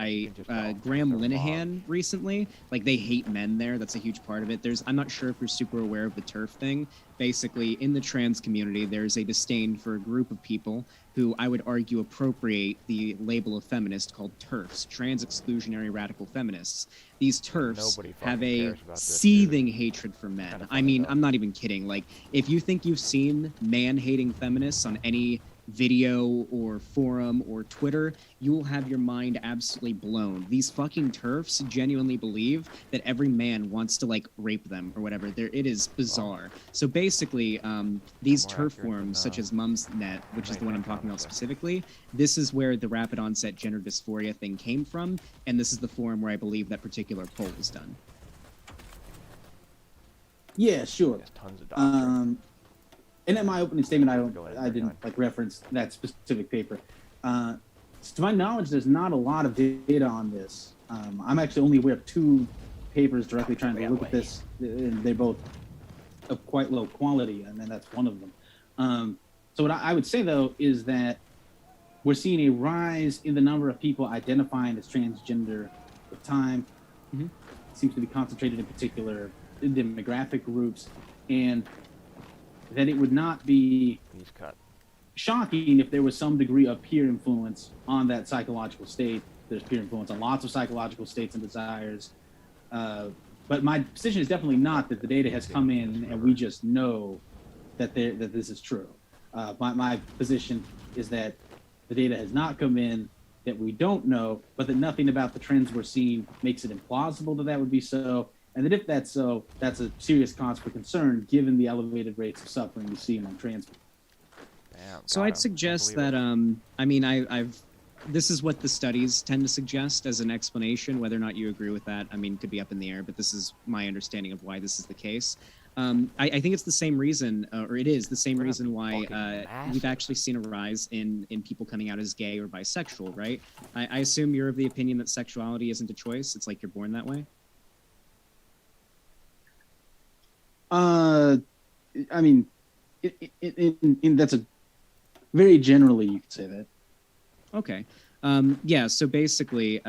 S2: Graham Linehan recently, like they hate men there. That's a huge part of it. I'm not sure if you're super aware of the turf thing. Basically, in the trans community, there's a disdain for a group of people who I would argue appropriate the label of feminist called TERFs, trans exclusionary radical feminists. These TERFs have a seething hatred for men. I mean, I'm not even kidding. Like, if you think you've seen man-hating feminists on any video or forum or Twitter, you will have your mind absolutely blown. These fucking TERFs genuinely believe that every man wants to like rape them or whatever. It is bizarre. So basically, these TERF forums such as Mumsnet, which is the one I'm talking about specifically, this is where the rapid onset gender dysphoria thing came from, and this is the forum where I believe that particular poll was done.
S3: Yeah, sure.
S1: Tons of doctrine.
S3: And in my opening statement,
S1: Go ahead,
S3: I
S1: keep
S3: didn't
S1: going.
S3: like reference that specific paper. To my knowledge, there's not a lot of data on this. I'm actually only aware of 2 papers directly trying to look at this, and they're both of quite low quality, and then that's one of them. So what I would say though is that we're seeing a rise in the number of people identifying as transgender with time.
S2: Mhm.
S3: It seems to be concentrated in particular demographic groups, and that it would not be
S1: He's cut.
S3: shocking if there was some degree of peer influence on that psychological state. There's peer influence on lots of psychological states and desires. But my position is definitely not that the data has come in and we just know that this is true. My position is that the data has not come in, that we don't know, but that nothing about the trends we're seeing makes it implausible that that would be so. And that if that's so, that's a serious cause for concern given the elevated rates of suffering we see among trans people.
S1: Damn,
S2: So
S1: got
S2: I'd
S1: him.
S2: suggest
S1: Can't
S2: that
S1: believe
S2: I mean I've this is what the studies tend to suggest as an explanation. Whether or not you agree with that, I mean, could be up in the air, but this is my understanding of why this is the case. I think it's the same reason, or it is the same
S1: We're gonna
S2: reason
S1: be
S2: why
S1: fucking
S2: we've
S1: massive.
S2: actually seen a rise in people coming out as gay or bisexual, right? I assume you're of the opinion that sexuality isn't a choice; it's like you're born that way.
S3: I mean, that's a very generally you could say that.
S2: Okay. Yeah, so basically,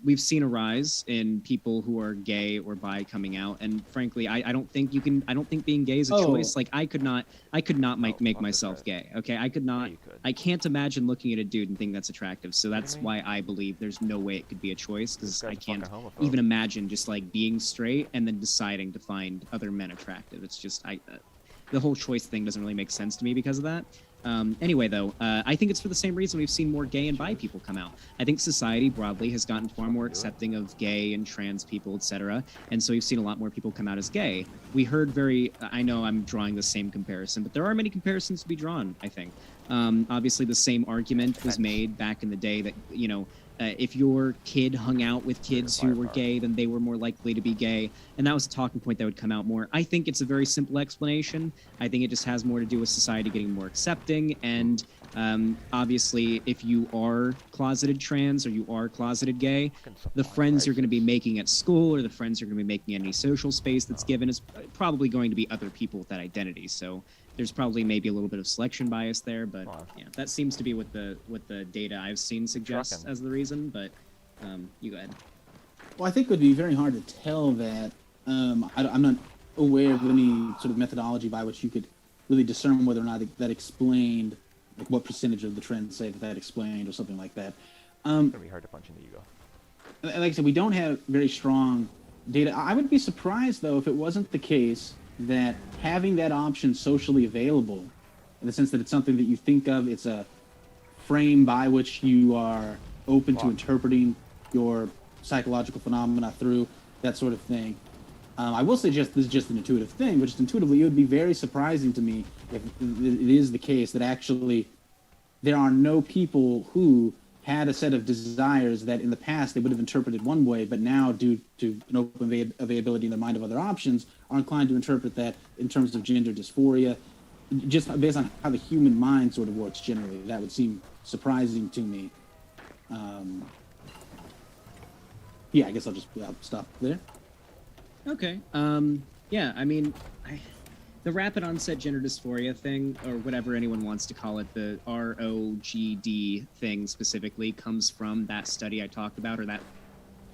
S2: we've seen a rise in people who are gay or bi coming out, and frankly, I don't think you can. I don't think being gay is a choice. Like, I could not make
S1: fuck this
S2: myself
S1: guy.
S2: gay. Okay, I could not.
S1: you could.
S2: I can't imagine looking at a dude and think that's attractive. So that's
S1: me?
S2: why I believe there's no way it could be a choice,
S1: This
S2: because
S1: guy's
S2: I
S1: a
S2: can't
S1: fucking homophobe.
S2: even imagine just like being straight and then deciding to find other men attractive. It's just the whole choice thing doesn't really make sense to me because of that. Anyway, though, I think it's for the same reason we've seen more gay and bi people come out. I think society broadly has gotten far more accepting of gay and trans people, etc. And so we've seen a lot more people come out as gay. We heard I know I'm drawing the same comparison, but there are many comparisons to be drawn, I think. Obviously, the same argument was made back in the day that, you know, if your kid hung out with kids who were gay, then they were more likely to be gay. And that was a talking point that would come out more. I think it's a very simple explanation. I think it just has more to do with society getting more accepting. And obviously, if you are closeted trans or you are closeted gay, the friends you're going to be making at school or the friends you're going to be making in any social space that's given is probably going to be other people with that identity. So there's probably maybe a little bit of selection bias there, but yeah, that seems to be what the data I've seen suggests
S1: Trucking.
S2: as the reason. But you go ahead.
S3: Well, I think it would be very hard to tell that. I'm not aware of any sort of methodology by which you could really discern whether or not that explained, like what percentage of the trends say that explained or something like that.
S1: It's gonna be hard to punch in the ego.
S3: And like I said, we don't have very strong data. I would be surprised, though, if it wasn't the case that having that option socially available, in the sense that it's something that you think of, it's a frame by which you are open to interpreting your psychological phenomena through, that sort of thing. I will say this is just an intuitive thing, but just intuitively, it would be very surprising to me if it is the case that actually there are no people who had a set of desires that in the past they would have interpreted one way, but now, due to an open availability in their mind of other options, are inclined to interpret that in terms of gender dysphoria, just based on how the human mind sort of works generally. That would seem surprising to me. Yeah, I guess I'll stop there.
S2: Okay. Yeah, I mean, the rapid onset gender dysphoria thing, or whatever anyone wants to call it, the ROGD thing specifically, comes from that study I talked about, or that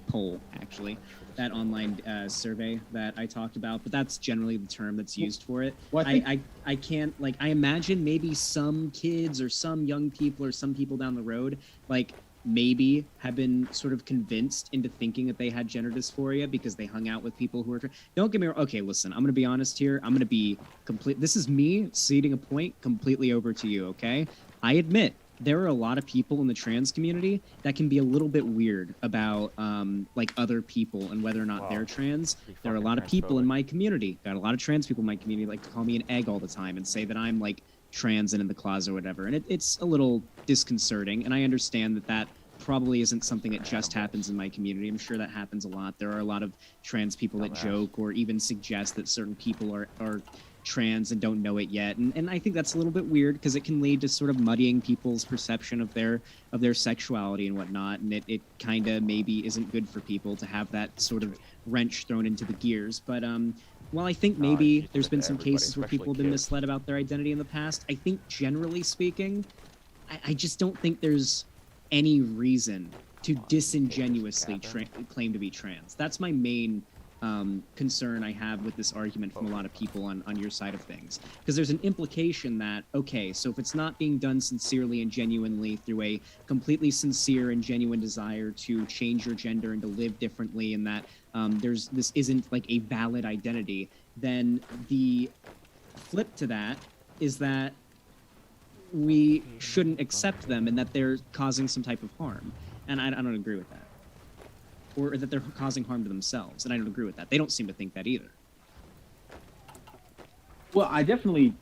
S2: poll, actually, that online survey that I talked about. But that's generally the term that's used for it.
S3: Well,
S2: I can't, like, I imagine maybe some kids or some young people or some people down the road, like, maybe have been sort of convinced into thinking that they had gender dysphoria because they hung out with people who are don't get me wrong. Okay, listen, I'm going to be honest here. I'm going to be this is me ceding a point completely over to you. Okay, I admit there are a lot of people in the trans community that can be a little bit weird about like other people and whether or not they're trans. There are a lot of people in my community, got a lot of trans people in my community, like to call me an egg all the time and say that I'm like trans and in the closet or whatever. And it's a little disconcerting. And I understand that probably isn't something that just happens in my community. I'm sure that happens a lot. There are a lot of trans people that joke or even suggest that certain people are trans and don't know it yet. And I think that's a little bit weird because it can lead to sort of muddying people's perception of their sexuality and whatnot. And it kind of maybe isn't good for people to have that sort of wrench thrown into the gears. But while I think maybe there's been some cases where people have been misled about their identity in the past, I think generally speaking, I just don't think there's any reason to disingenuously claim to be trans. That's my main concern I have with this argument from a lot of people on your side of things. Because there's an implication that, okay, so if it's not being done sincerely and genuinely through a completely sincere and genuine desire to change your gender and to live differently, and that this isn't like a valid identity, then the flip to that is that we shouldn't accept them and that they're causing some type of harm. And I don't agree with that. Or that they're causing harm to themselves, and I don't agree with that. They don't seem to think that either.
S3: Well, I definitely,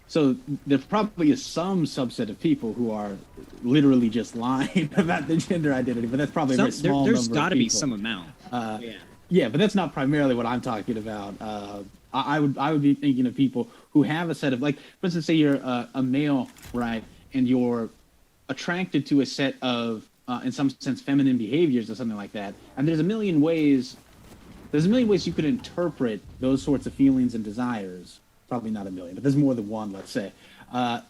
S3: so there probably is some subset of people who are literally just lying about their gender identity, but that's probably a very small number of people.
S2: There's got to be some amount.
S3: Yeah, but that's not primarily what I'm talking about. I would be thinking of people who have a set of, like, for instance, say you're a male, right, and you're attracted to a set of in some sense feminine behaviors or something like that, and there's a million ways you could interpret those sorts of feelings and desires. Probably not a million, but there's more than one, let's say,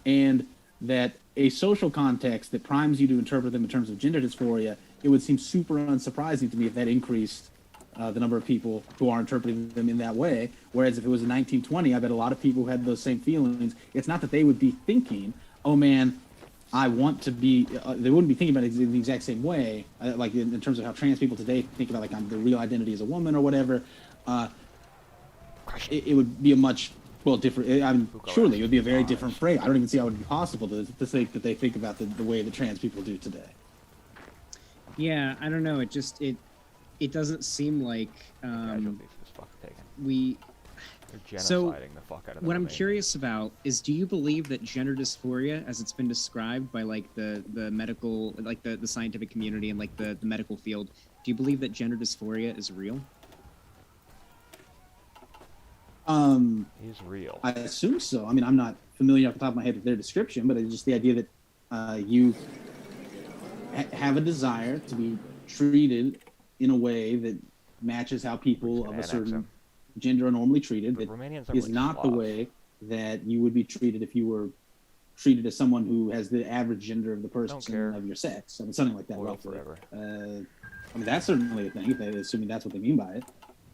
S3: and that a social context that primes you to interpret them in terms of gender dysphoria, it would seem super unsurprising to me if that increased the number of people who are interpreting them in that way. Whereas if it was in 1920, I bet a lot of people who had those same feelings, it's not that they would be thinking, oh man, I want to be, they wouldn't be thinking about it in the exact same way, like in terms of how trans people today think about, like, the real identity as a woman or whatever. It would be a much, different, I mean, surely it would be a very different phrase. I don't even see how it would be possible to think that they think about the way that trans people do today.
S2: Yeah, I don't know. It just, it doesn't seem like
S1: They're genociding the fuck out of them.
S2: What I'm curious about is, do you believe that gender dysphoria, as it's been described by like the medical, like the scientific community and like the medical field, do you believe that gender dysphoria is real?
S1: Is real.
S3: I assume so. I mean, I'm not familiar off the top of my head with their description, but it's just the idea that you have a desire to be treated in a way that matches how people of a certain gender are normally treated. That is not the way that you would be treated if you were treated as someone who has the average gender of the person of your sex. I mean, something like that.
S1: Forever.
S3: I mean, that's certainly a thing, assuming that's what they mean by it.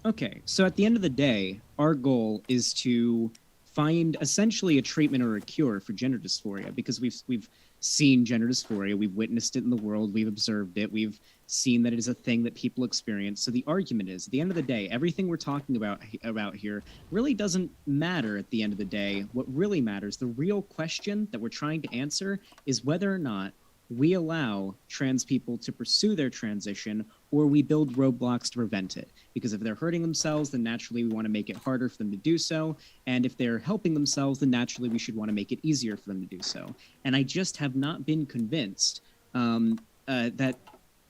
S2: Okay, so at the end of the day, our goal is to find essentially a treatment or a cure for gender dysphoria, because we've seen gender dysphoria, we've witnessed it in the world, we've observed it, we've seen that it is a thing that people experience. So the argument is, at the end of the day, everything we're talking about here really doesn't matter at the end of the day. What really matters, the real question that we're trying to answer, is whether or not we allow trans people to pursue their transition, or we build roadblocks to prevent it. Because if they're hurting themselves, then naturally we want to make it harder for them to do so. And if they're helping themselves, then naturally we should want to make it easier for them to do so. And I just have not been convinced that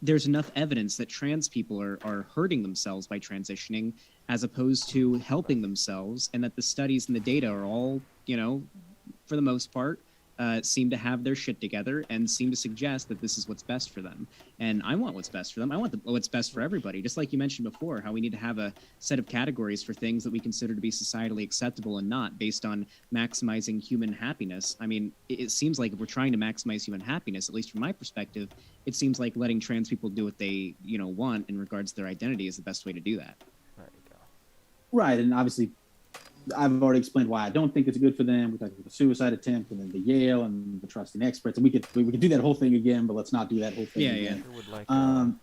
S2: there's enough evidence that trans people are hurting themselves by transitioning as opposed to helping themselves, and that the studies and the data are all, for the most part, seem to have their shit together and seem to suggest that this is what's best for them. And I want what's best for them. I want what's best for everybody. Just like you mentioned before, how we need to have a set of categories for things that we consider to be societally acceptable and not, based on maximizing human happiness. I mean, it seems like if we're trying to maximize human happiness, at least from my perspective, it seems like letting trans people do what they, want in regards to their identity is the best way to do that.
S1: There you go.
S3: Right, and obviously I've already explained why I don't think it's good for them. We're talking about the suicide attempt, and then the Yale, and the trusting experts, and we could do that whole thing again, but let's not do that whole thing again.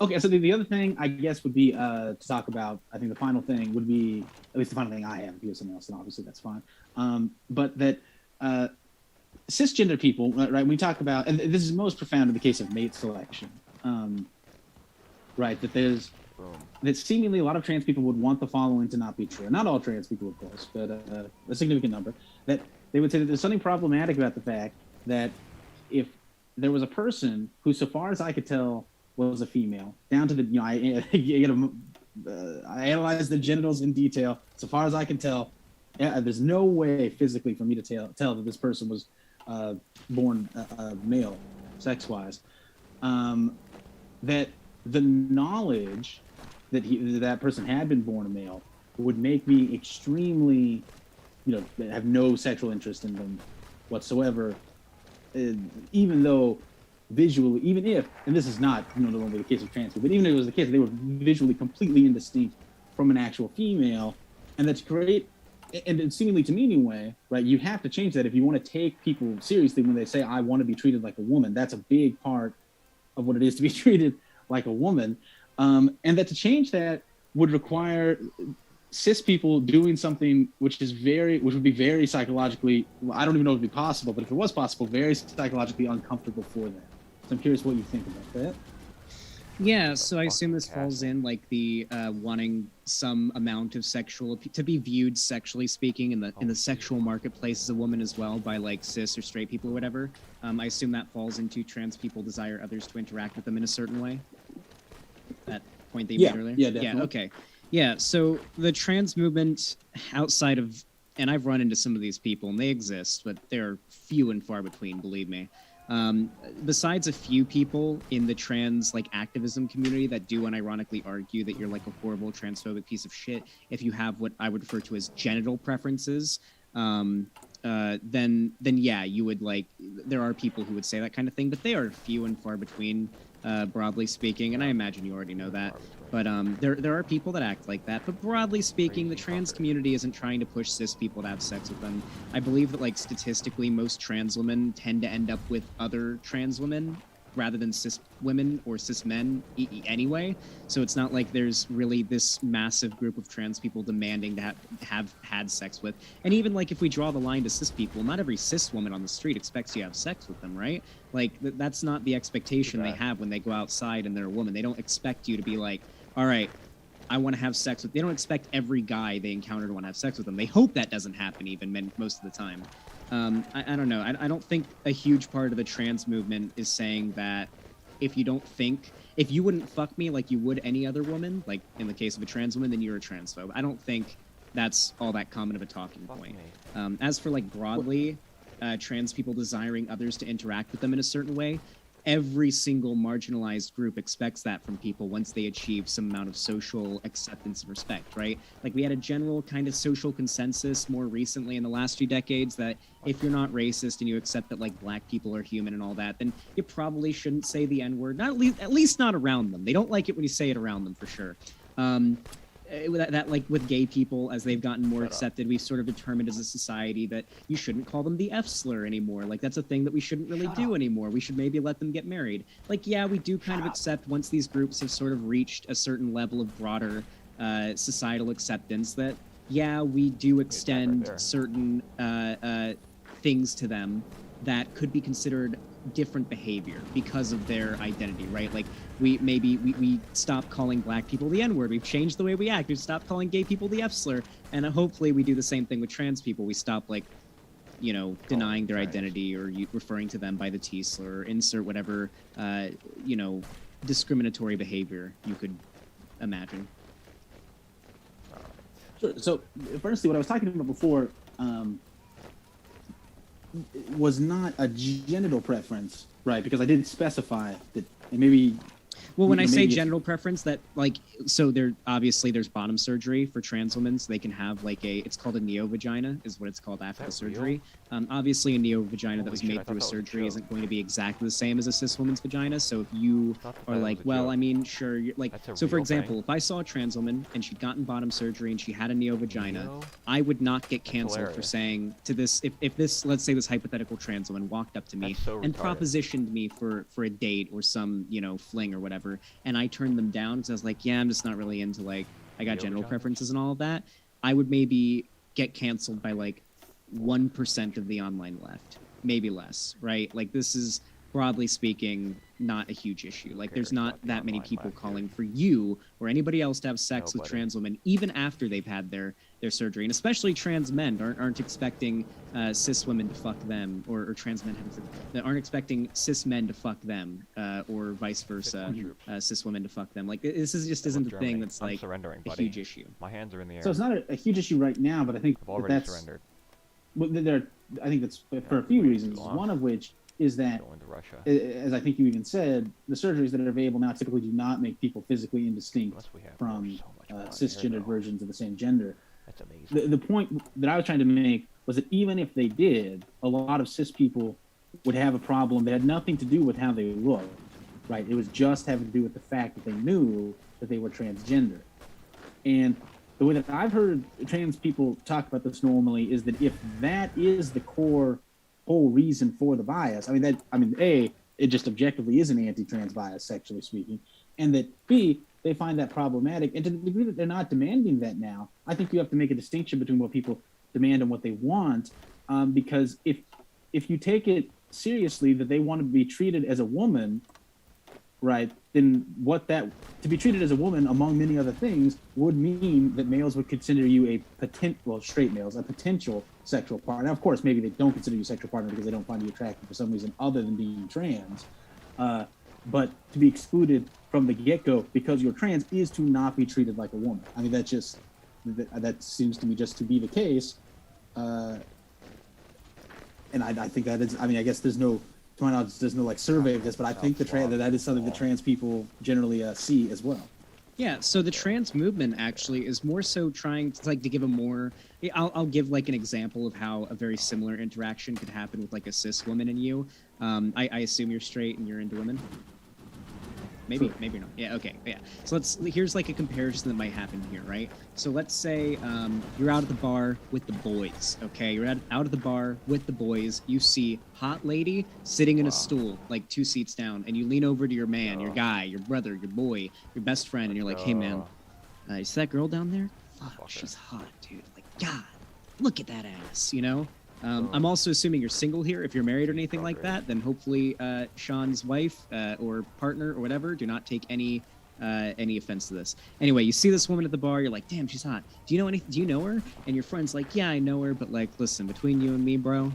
S3: Okay, so the other thing I guess would be to talk about. I think the final thing would be, at least the final thing I have. If you have something else, then obviously that's fine. But that cisgender people, right? When we talk about, and this is most profound in the case of mate selection, right? That seemingly a lot of trans people would want the following to not be true. Not all trans people, of course, but a significant number. That they would say that there's something problematic about the fact that if there was a person who, so far as I could tell, was a female, down to the, I get a I analyzed the genitals in detail. So far as I can tell, there's no way physically for me to tell that this person was born male, sex-wise. That the knowledge that person had been born a male would make me extremely, have no sexual interest in them whatsoever. Even though visually, even if, and this is not no longer the case of trans people, but even if it was the case, they were visually completely indistinct from an actual female, and that's great. And seemingly to me anyway, right? You have to change that if you want to take people seriously when they say, "I want to be treated like a woman." That's a big part of what it is to be treated like a woman, and that to change that would require cis people doing something which would be very psychologically, I don't even know if it would be possible, but if it was possible, very psychologically uncomfortable for them. So I'm curious what you think about that.
S2: Yeah, so I assume this falls in like the wanting some amount of to be viewed sexually speaking in the sexual marketplace as a woman as well by like cis or straight people or whatever. I assume that falls into trans people desire others to interact with them in a certain way. That point that you made earlier?
S3: Yeah, definitely.
S2: Yeah, okay. Yeah, so the trans movement outside of, and I've run into some of these people and they exist, but they're few and far between, believe me. Besides a few people in the trans like activism community that do unironically argue that you're like a horrible transphobic piece of shit if you have what I would refer to as genital preferences, then yeah, you would like, there are people who would say that kind of thing, but they are few and far between, broadly speaking, and I imagine you already know that. But there are people that act like that. But broadly speaking, the trans community isn't trying to push cis people to have sex with them. I believe that, like, statistically, most trans women tend to end up with other trans women rather than cis women or cis men anyway. So it's not like there's really this massive group of trans people demanding to have had sex with. And even like if we draw the line to cis people, not every cis woman on the street expects you to have sex with them, right? Like that's not the expectation they have when they go outside and they're a woman. They don't expect you to be like, all right, I want to have sex with. They don't expect every guy they encounter to want to have sex with them. They hope that doesn't happen even most of the time. I don't know. I don't think a huge part of the trans movement is saying that if you wouldn't fuck me like you would any other woman, like in the case of a trans woman, then you're a transphobe. I don't think that's all that common of a talking point. As for like broadly, trans people desiring others to interact with them in a certain way, every single marginalized group expects that from people once they achieve some amount of social acceptance and respect, right? Like we had a general kind of social consensus more recently in the last few decades that if you're not racist and you accept that like black people are human and all that, then you probably shouldn't say the N-word, at least not around them. They don't like it when you say it around them for sure. That like with gay people, as they've gotten more accepted, we've sort of determined as a society that you shouldn't call them the F slur anymore. Like that's a thing that we shouldn't really do anymore. We should maybe let them get married. Like, yeah, we do kind of accept once these groups have sort of reached a certain level of broader societal acceptance that, yeah, we do extend certain things to them that could be considered different behavior because of their identity, right? Like we stop calling black people the N-word. We've changed the way we act. We've stopped calling gay people the F slur. And hopefully we do the same thing with trans people. We stop like, denying their identity or referring to them by the T slur or insert whatever, discriminatory behavior you could imagine.
S3: Sure. So firstly, what I was talking about before, was not a genital preference, right? Because I didn't specify that, and maybe.
S2: Well, when I say genital preference, that like, so there's bottom surgery for trans women, so they can have like it's called a neo-vagina, is what it's called after the surgery. Obviously, a neo-vagina that was made through a surgery isn't going to be exactly the same as a cis woman's vagina. So if you are like, well, I mean, sure, you're like, so for example, if I saw a trans woman and she'd gotten bottom surgery and she had a neo-vagina, I would not get canceled for saying to this, if this, let's say this hypothetical trans woman walked up to me and propositioned me for a date or some, fling or whatever, and I turned them down because I was like, yeah, I'm just not really into like, I got genital preferences and all of that, I would maybe get canceled by like 1% of the online left, maybe less, right? Like this is, broadly speaking, not a huge issue. Like there's not that many people calling for you or anybody else to have sex with trans women, even after they've had their their surgery, and especially trans men aren't expecting cis women to fuck them, or trans men that aren't expecting cis men to fuck them, or vice versa, cis women to fuck them. Like this is just isn't a thing that's like a huge issue.
S1: My hands are in the air.
S3: So it's not a huge issue right now, but I think
S1: I've already surrendered.
S3: Well, I think that's for a few reasons. One of which is that, as I think you even said, the surgeries that are available now typically do not make people physically indistinct from cisgendered versions of the same gender.
S1: That's amazing.
S3: The point that I was trying to make was that even if they did, a lot of cis people would have a problem that had nothing to do with how they looked, right? It was just having to do with the fact that they knew that they were transgender. And the way that I've heard trans people talk about this normally is that if that is the whole reason for the bias, A, it just objectively is an anti-trans bias, sexually speaking, and that B, they find that problematic. And to the degree that they're not demanding that now, I think you have to make a distinction between what people demand and what they want, because if you take it seriously that they want to be treated as a woman, right, then to be treated as a woman, among many other things, would mean that males would consider you straight males, a potential sexual partner. Now, of course, maybe they don't consider you a sexual partner because they don't find you attractive for some reason other than being trans. But to be excluded from the get-go because you're trans is to not be treated like a woman. I mean, that seems to me just to be the case. And I think that is, I guess there's no, to my knowledge, there's no like survey of this, but I think that is something that trans people generally see as well.
S2: Yeah, so the trans movement actually is more so trying to give a more. I'll give like an example of how a very similar interaction could happen with like a cis woman and you. I assume you're straight and you're into women. Maybe not. Yeah, okay, yeah. So here's like a comparison that might happen here, right? So let's say you're out at the bar with the boys, okay? You're out at the bar with the boys. You see hot lady sitting in a stool, like 2 seats down, and you lean over to your man, your guy, your brother, your boy, your best friend, and you're like, hey, man, you see that girl down there? Fuck, she's hot, dude. Like, God, look at that ass, you know? I'm also assuming you're single here. If you're married or anything like that, then hopefully Sean's wife or partner or whatever do not take any offense to this. Anyway, you see this woman at the bar. You're like, damn, she's hot. Do you know anything? Do you know her? And your friend's like, yeah, I know her. But like, listen, between you and me, bro,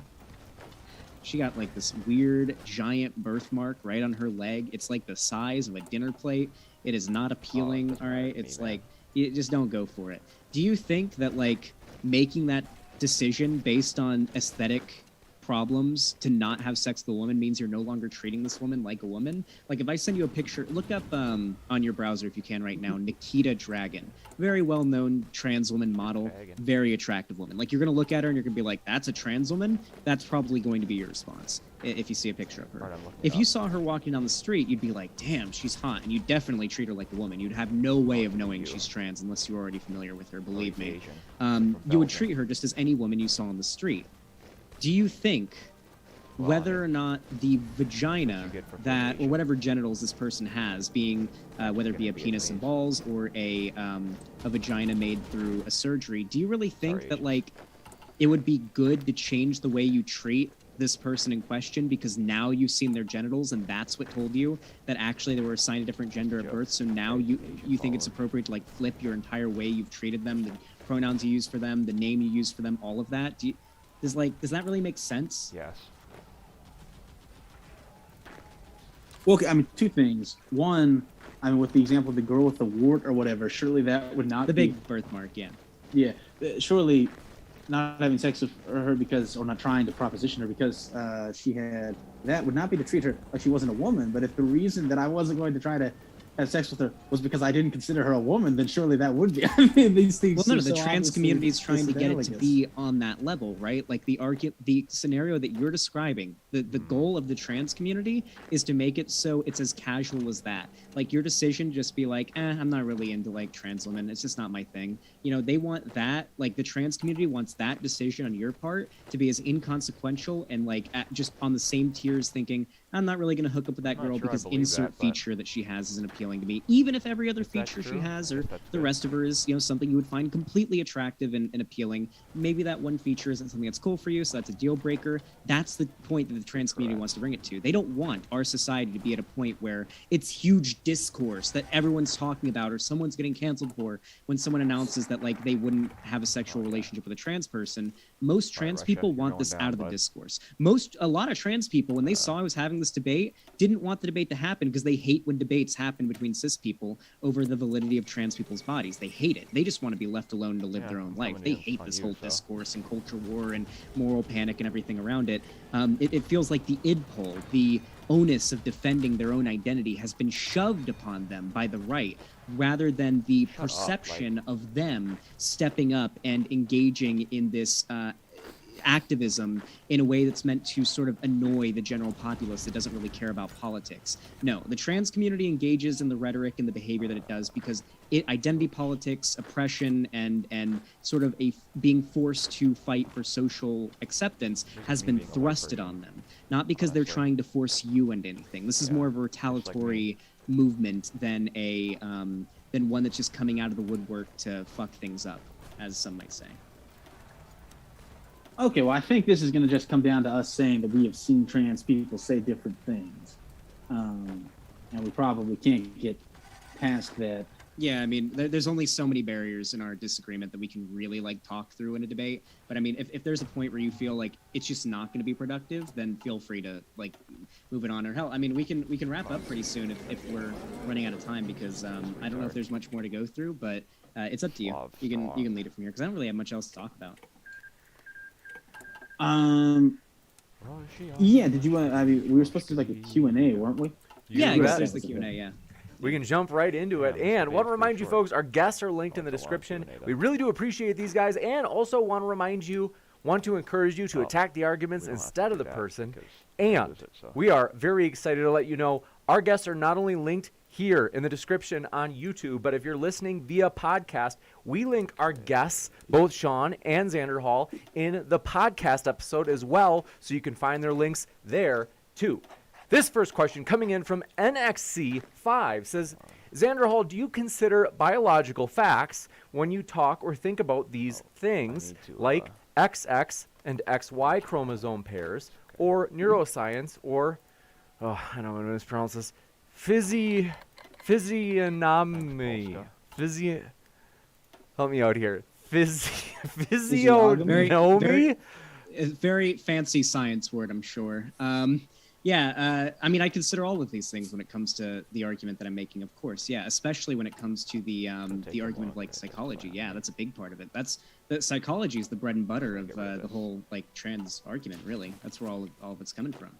S2: she got like this weird giant birthmark right on her leg. It's like the size of a dinner plate. It is not appealing. All right. It's like, you just don't go for it. Do you think that like making that decision based on aesthetic problems to not have sex with a woman means you're no longer treating this woman like a woman? Like if I send you a picture, look up on your browser if you can right now, Nikita Dragon, very well-known trans woman model, very attractive woman. Like you're gonna look at her and you're gonna be like, that's a trans woman? That's probably going to be your response if you see a picture of her. Right, if you saw her walking down the street, you'd be like, damn, she's hot, and you'd definitely treat her like a woman. You'd have no way of knowing she's trans unless you're already familiar with her, believe me. You would treat her just as any woman you saw on the street. Do you think whether or not the vagina or whatever genitals this person has, being whether it be a penis and balls or a vagina made through a surgery, do you really think that like it would be good to change the way you treat this person in question because now you've seen their genitals and that's what told you that actually they were assigned a different gender at birth, so now you think it's appropriate to like flip your entire way you've treated them, the pronouns you use for them, the name you use for them, all of that? Does that really make sense?
S1: Yes.
S3: Well, I mean, 2 things. One, I mean, with the example of the girl with the wart or whatever, surely that would not
S2: be...
S3: The
S2: big birthmark, yeah.
S3: Yeah. Surely not having sex with her or not trying to proposition her because she had... That would not be to treat her like she wasn't a woman, but if the reason that I wasn't going to try to have sex with her was because I didn't consider her a woman, then surely that would be. I mean, these things.
S2: Well, no, the trans community is trying to get it to be on that level, right? Like the scenario that you're describing, the goal of the trans community is to make it so it's as casual as that. Like your decision, just be like, I'm not really into like trans women. It's just not my thing. You know, they want that. Like the trans community wants that decision on your part to be as inconsequential and like just on the same tier as thinking I'm not really going to hook up with that
S1: I'm not
S2: girl
S1: sure I
S2: because
S1: believe
S2: insert
S1: that, but-
S2: feature that she has isn't appealing to me. Even if every other
S1: Is that
S2: feature she
S1: true?
S2: has
S1: I
S2: or
S1: guess that's
S2: the
S1: good.
S2: rest of her is, something you would find completely attractive and appealing. Maybe that one feature isn't something that's cool for you, so that's a deal breaker. That's the point that the trans community wants to bring it to. They don't want our society to be at a point where it's huge discourse that everyone's talking about or someone's getting canceled for when someone announces that like they wouldn't have a sexual relationship with a trans person. Most trans
S1: Russia,
S2: people
S1: you're
S2: want
S1: going
S2: this
S1: down,
S2: out of the
S1: bud.
S2: discourse. A lot of trans people, when they saw I was having this debate, didn't want the debate to happen because they hate when debates happen between cis people over the validity of trans people's bodies. They hate it. They just want to be left alone to live
S1: Yeah,
S2: their own
S1: I'm
S2: life.
S1: coming
S2: They
S1: in
S2: hate
S1: on
S2: this
S1: you,
S2: whole
S1: so.
S2: discourse and culture war and moral panic and everything around it. It feels like the id pole, the onus of defending their own identity has been shoved upon them by the right rather than the
S1: Shut up,
S2: perception of them stepping up and engaging in this activism in a way that's meant to sort of annoy the general populace that doesn't really care about politics. No, the trans community engages in the rhetoric and the behavior that it does because identity politics, oppression, and sort of being forced to fight for social acceptance has
S1: me
S2: been
S1: being a white
S2: thrusted
S1: person.
S2: on them. Not because they're
S1: Honestly.
S2: trying to force you into anything. This is
S1: Yeah,
S2: more of a
S1: just like me.
S2: retaliatory movement than than one that's just coming out of the woodwork to fuck things up, as some might say.
S3: Okay, well, I think this is going to just come down to us saying that we have seen trans people say different things. And we probably can't get past that.
S2: Yeah, I mean, there's only so many barriers in our disagreement that we can really like talk through in a debate. But I mean, if there's a point where you feel like it's just not going to be productive, then feel free to like move it on. Or hell, I mean, we can wrap up pretty soon if we're running out of time because I don't know if there's much more to go through, but it's up to you. You can lead it from here because I don't really have much else to talk about.
S3: Yeah. Did you want? I mean, we were supposed to do like a Q&A, weren't we?
S2: Yeah, I
S3: bet.
S2: guess there's the Q&A. Yeah.
S4: We can jump right into it.
S1: Yeah,
S4: And
S1: this
S4: want to
S1: is
S4: remind you
S1: pretty short.
S4: folks, our guests are linked in the
S1: That's a long
S4: description.
S1: Q&A though.
S4: We really do appreciate these guys and also want to remind you, want to encourage you to
S1: Oh,
S4: attack the arguments
S1: we don't have to
S4: instead of
S1: do
S4: the
S1: that
S4: person.
S1: because
S4: And
S1: lose it, so.
S4: we are very excited to let you know our guests are not only linked here in the description on YouTube, but if you're listening via podcast, we link our guests, both Sean and Xander Hall, in the podcast episode as well, so you can find their links there too. This first question coming in from NXC5 says, Xander Hall, do you consider biological facts when you talk or think about these things
S1: need to,
S4: like XX and XY chromosome pairs or neuroscience or, I don't know how to mispronounce this, physiognomy. Help me out here. Physiognomy?
S2: A very fancy science word, I'm sure. I mean, I consider all of these things when it comes to the argument that I'm making, of course. Yeah, especially when it comes to the argument of like psychology. Yeah, that's a big part of it. Psychology is the bread and butter of the whole like trans argument. Really, that's where all of it's coming from.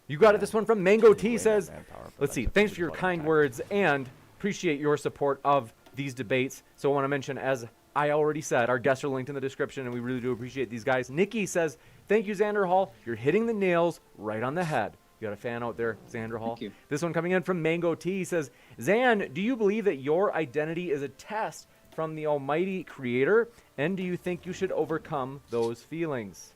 S4: You got it. This one from Mango T
S1: Way
S4: says,
S1: manpower, but
S4: let's see,
S1: that's
S4: thanks
S1: just
S4: for your
S1: like
S4: kind
S1: attack.
S4: words and appreciate your support of these debates. So I want to mention, as I already said, our guests are linked in the description, and we really do appreciate these guys. Nikki says, thank you, Xander Hall. You're hitting the nails right on the head. You got a fan out there, Xander Hall?
S2: Thank you.
S4: This one coming in from Mango T says, Xan, do you believe that your identity is a test from the almighty creator, and do you think you should overcome those feelings?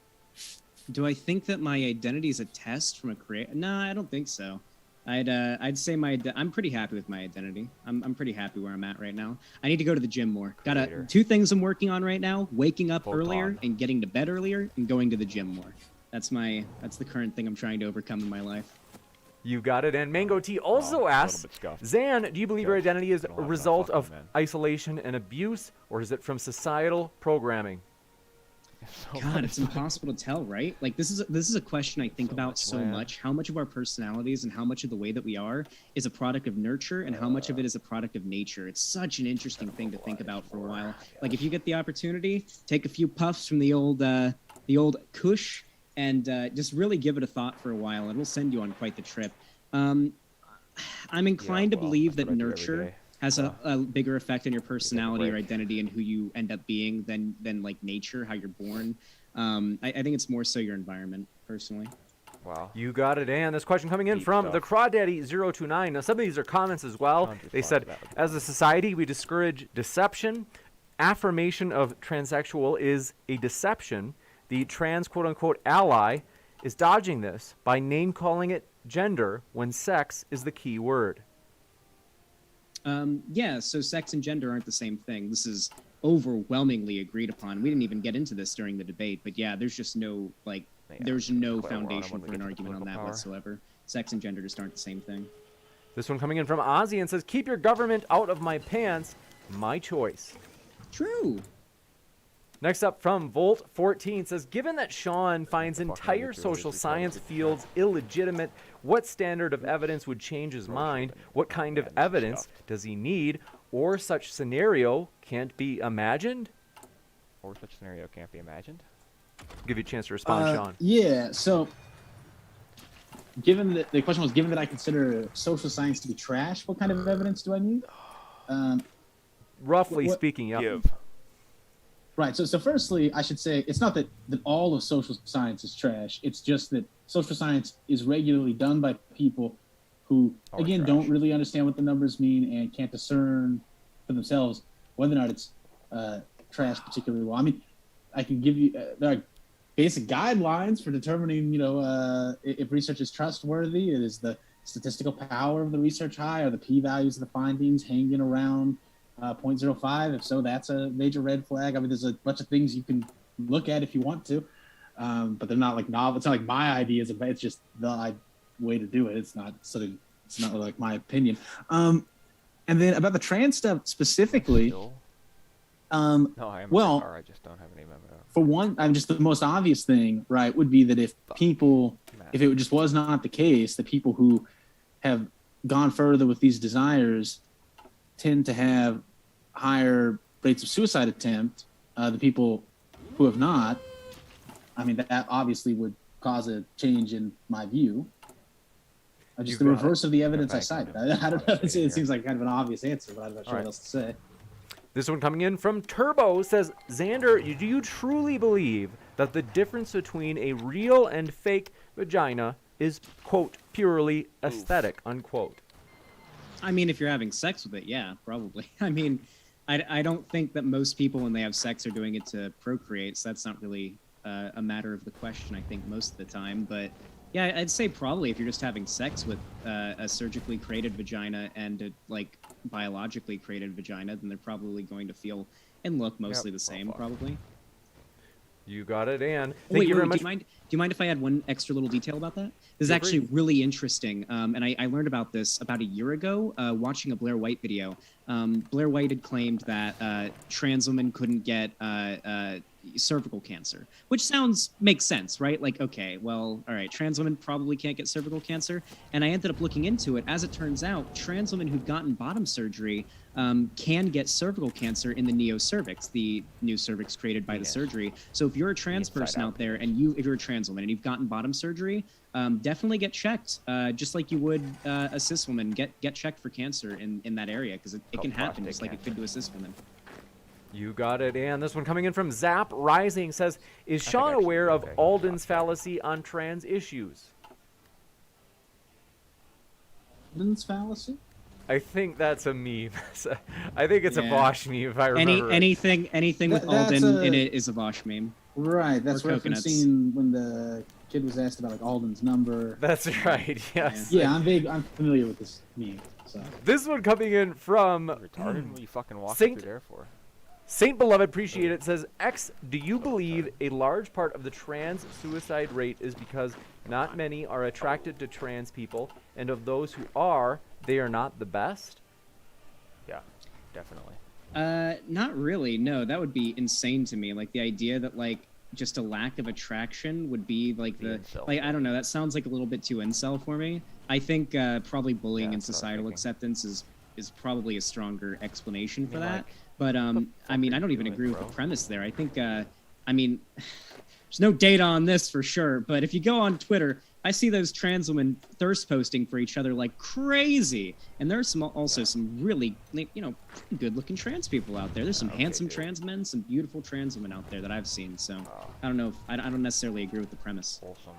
S2: Do I think that my identity is a test from a creator? No, I don't think so. I'd say I'm pretty happy with my identity. I'm pretty happy where I'm at right now. I need to go to the gym more.
S1: Creator.
S2: Two things I'm working on right now: waking up earlier
S1: Photon.
S2: and getting to bed earlier, and going to the gym more. That's the current thing I'm trying to overcome in my life.
S4: You got it. And Mango T also
S1: a little
S4: asks,
S1: bit scuffed.
S4: Xan, do you believe your
S1: Because
S4: identity is
S1: I don't
S4: a
S1: have
S4: result
S1: enough
S4: of
S1: fucking men.
S4: isolation and abuse, or is it from societal programming?
S1: So
S2: God,
S1: much
S2: it's
S1: fun.
S2: impossible to tell, right? Like this is a question I think
S1: So
S2: about
S1: much
S2: so
S1: land.
S2: much. How much of our personalities and how much of the way that we are is a product of nurture, and how much of it is a product of nature? It's such an interesting thing to think about for a while. Like if you get the opportunity, take a few puffs from the old Kush, and just really give it a thought for a while, and it'll send you on quite the trip. I'm inclined to
S1: well,
S2: believe
S1: that's
S2: that
S1: what I do every
S2: nurture
S1: day.
S2: has a bigger effect on your personality or
S1: break.
S2: identity and who you end up being than like nature, how you're born. I think it's more so your environment, personally.
S1: Wow.
S4: You got it. And this question coming in
S1: Deep
S4: from
S1: stuff.
S4: the Crawdaddy029. Now, some of these are comments as well.
S1: I'm just
S4: They
S1: fine
S4: said,
S1: with that.
S4: as a society, we discourage deception. Affirmation of transsexual is a deception. The trans quote-unquote ally is dodging this by name-calling it gender when sex is the key word.
S2: Yeah, so sex and gender aren't the same thing. This is overwhelmingly agreed upon. We didn't even get into this during the debate, but yeah, there's just no, like, there's no foundation for an argument on that whatsoever. Sex and gender just aren't the same thing.
S4: This one coming in from Ozzy and says, keep your government out of my pants. My choice.
S2: True.
S4: Next up from Volt14 says, given that Sean finds entire social science fields illegitimate, what standard of evidence would change his mind? What kind of evidence does he need? Or such scenario can't be imagined?
S1: Or such scenario can't be imagined?
S4: I'll give you a chance to respond, Sean.
S3: Yeah, so given that the question was, given that I consider social science to be trash, what kind of evidence do I need?
S4: Roughly speaking, yeah.
S1: Give.
S3: Right. So firstly, I should say it's not that all of social science is trash. It's just that social science is regularly done by people who, again, don't really understand what the numbers mean and can't discern for themselves whether or not it's trash particularly well. I mean, I can give you there are basic guidelines for determining, if research is trustworthy. It is the statistical power of the research high, or the p-values of the findings hanging around 0.05. If so, that's a major red flag. I mean, there's a bunch of things you can look at if you want to, but they're not like novel. It's not like my ideas. It's just the way to do it. It's not something. It's not like my opinion. And then about the trans stuff specifically.
S1: No, I am.
S3: Well,
S1: I just don't have any memo.
S3: For one, just the most obvious thing, right, would be that if it just was not the case, that people who have gone further with these desires tend to have higher rates of suicide attempt. The people who have not, I mean, that obviously would cause a change in my view. Just the reverse of the evidence I cite. I don't know. It seems like kind of an obvious answer, but I'm not sure what else to say.
S4: This one coming in from Turbo says, Xander, do you truly believe that the difference between a real and fake vagina is, quote, purely aesthetic, unquote?
S2: I mean, if you're having sex with it, yeah, probably. I mean, I don't think that most people, when they have sex, are doing it to procreate, so that's not really a matter of the question, I think, most of the time. But yeah, I'd say probably if you're just having sex with a surgically created vagina and a, biologically created vagina, then they're probably going to feel and look mostly the same, probably.
S4: You got it, Ann.
S2: Thank you very much. Do you mind if I add one extra little detail about that? This is actually really interesting, and I learned about this about a year ago watching a Blair White video. Blair White had claimed that trans women couldn't get cervical cancer, which makes sense, right? Like, okay, well, all right, trans women probably can't get cervical cancer. And I ended up looking into it. As it turns out, trans women who've gotten bottom surgery can get cervical cancer in the neocervix, the new cervix created by the surgery. So if you're a trans person out there, and if you're a trans woman and you've gotten bottom surgery, definitely get checked, just like you would a cis woman. Get checked for cancer in that area, because it can happen just like it could to a cis woman.
S4: You got it, and this one coming in from Zap Rising says, is Sean aware of Alden's fallacy on trans issues?
S3: Alden's fallacy?
S4: I think that's a meme. I think it's a Bosch meme, if I remember.
S2: Anything with Alden in it is a Bosch meme.
S3: Right, that's referencing when the kid was asked about Alden's number.
S4: That's right, yes.
S3: Yeah, I'm familiar with this meme. So.
S4: This one coming in from
S1: retarded. What are you fucking walking through there for?
S4: Saint Beloved Appreciate It says, X, do you believe a large part of the trans suicide rate is because not many are attracted to trans people, and of those who are, they are not the best?
S1: Yeah, definitely.
S2: Not really. No, that would be insane to me. Like the idea that just a lack of attraction would be I don't know. That sounds like a little bit too incel for me. I think probably bullying and societal acceptance is probably a stronger explanation for that. But I mean, I don't even agree with the premise there. I think there's no data on this for sure. But if you go on Twitter, I see those trans women thirst posting for each other like crazy. And there's also some really, pretty good-looking trans people out there. There's some handsome trans men, some beautiful trans women out there that I've seen. So I don't know. I don't necessarily agree with the premise.
S1: Wholesome.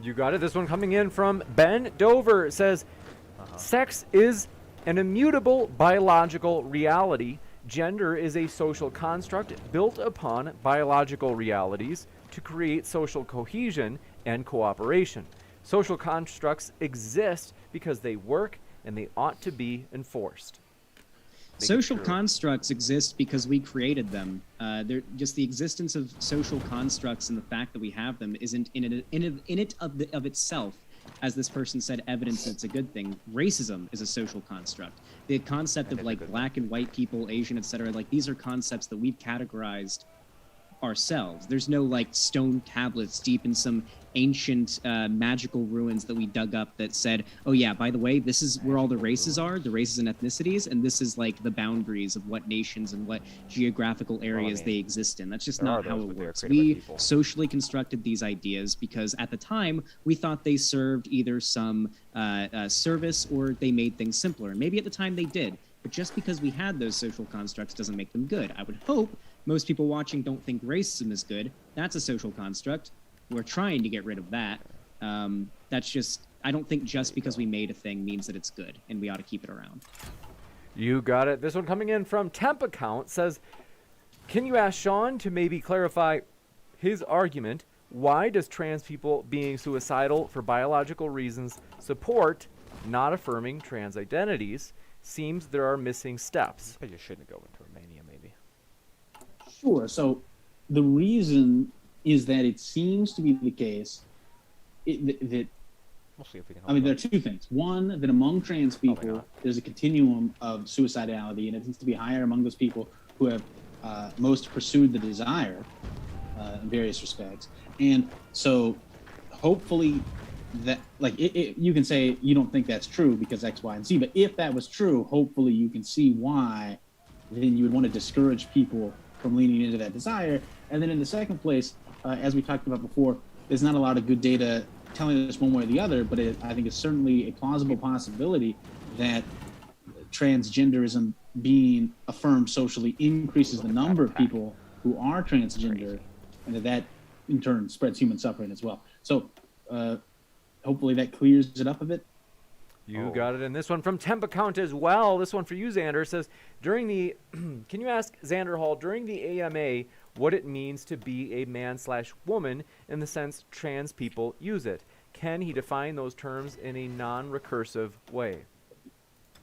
S4: You got it. This one coming in from Ben Dover says, sex is an immutable biological reality. Gender is a social construct built upon biological realities. to create social cohesion and cooperation. Social constructs exist because they work and they ought to be enforced.
S2: Social constructs exist because we created them. They're just the existence of social constructs and the fact that we have them isn't in it of itself, as this person said, evidence that it's a good thing. Racism is a social construct. The concept of like black and white people, Asian, etc., like these are concepts that we've categorized ourselves. There's no like stone tablets deep in some ancient magical ruins that we dug up that said, oh yeah, by the way, this is where all the races are, the races and ethnicities, and this is like the boundaries of what nations and what geographical areas they exist in. That's just not how it works. We socially constructed these ideas because at the time we thought they served either some service or they made things simpler. And maybe at the time they did, but just because we had those social constructs doesn't make them good. I would hope most people watching don't think racism is good. That's a social construct. We're trying to get rid of that. That's just, I don't think just because we made a thing means that it's good, and we ought to keep it around.
S4: You got it. This one coming in from Temp Account says, can you ask Sean to maybe clarify his argument? Why does trans people being suicidal for biological reasons support not affirming trans identities? Seems there are missing steps.
S1: I just shouldn't go into Romania, maybe.
S3: Sure. So the reason is that it seems to be the case that
S1: We'll see if we can
S3: I mean, there are two things. One, that among trans people, there's a continuum of suicidality, and it tends to be higher among those people who have most pursued the desire in various respects. And so hopefully that, like, you can say you don't think that's true because X, Y, and Z, but if that was true, hopefully you can see why then you would want to discourage people from leaning into that desire. And then in the second place, as we talked about before, there's not a lot of good data telling us one way or the other, but I think it's certainly a plausible possibility that transgenderism being affirmed socially increases the number of people who are transgender, and that in turn spreads human suffering as well. So hopefully that clears it up a bit.
S4: You got it. And this one from Temp Account as well. This one for you, Xander, says, during the, can you ask Xander Hall, during the AMA, what it means to be a man/woman in the sense trans people use it? Can he define those terms in a non-recursive way?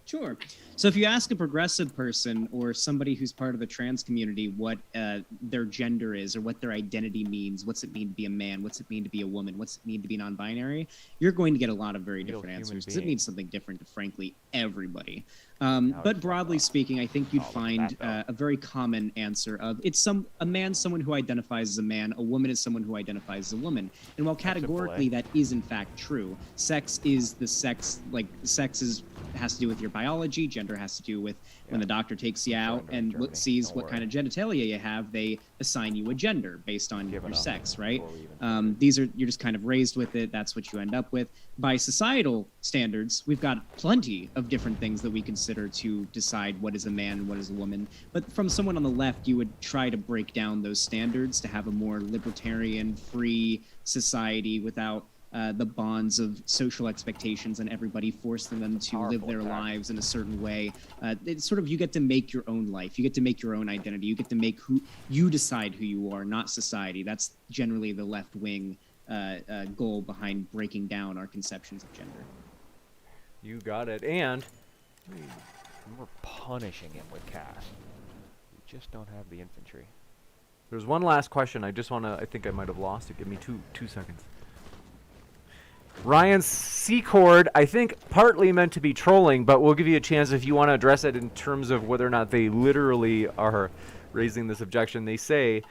S2: Sure. So if you ask a progressive person or somebody who's part of the trans community what their gender is or what their identity means, what's it mean to be a man, what's it mean to be a woman, what's it mean to be non-binary, you're going to get a lot of very different answers because it means something different to, frankly, everybody. But broadly speaking, I think you'd find a very common answer of it's a man, someone who identifies as a man, a woman is someone who identifies as a woman. And while categorically that is in fact true, sex is the sex, like sex has to do with your biology, gender has to do with when the doctor takes you out and sees what kind of genitalia you have, they assign you a gender based on your sex, right? You're just kind of raised with it, that's what you end up with. By societal standards, we've got plenty of different things that we consider to decide what is a man and what is a woman. But from someone on the left, you would try to break down those standards to have a more libertarian, free society without the bonds of social expectations and everybody forcing them to live their lives in a certain way. It's sort of, you get to make your own life. You get to make your own identity. You get to make you decide who you are, not society. That's generally the left-wing goal behind breaking down our conceptions of gender.
S4: You got it. And
S1: we're punishing him with cast. We just don't have the infantry.
S4: There's one last question. I just want to, I think I might have lost it. Give me two seconds. Ryan Secord, I think partly meant to be trolling, but we'll give you a chance if you want to address it in terms of whether or not they literally are raising this objection. They say,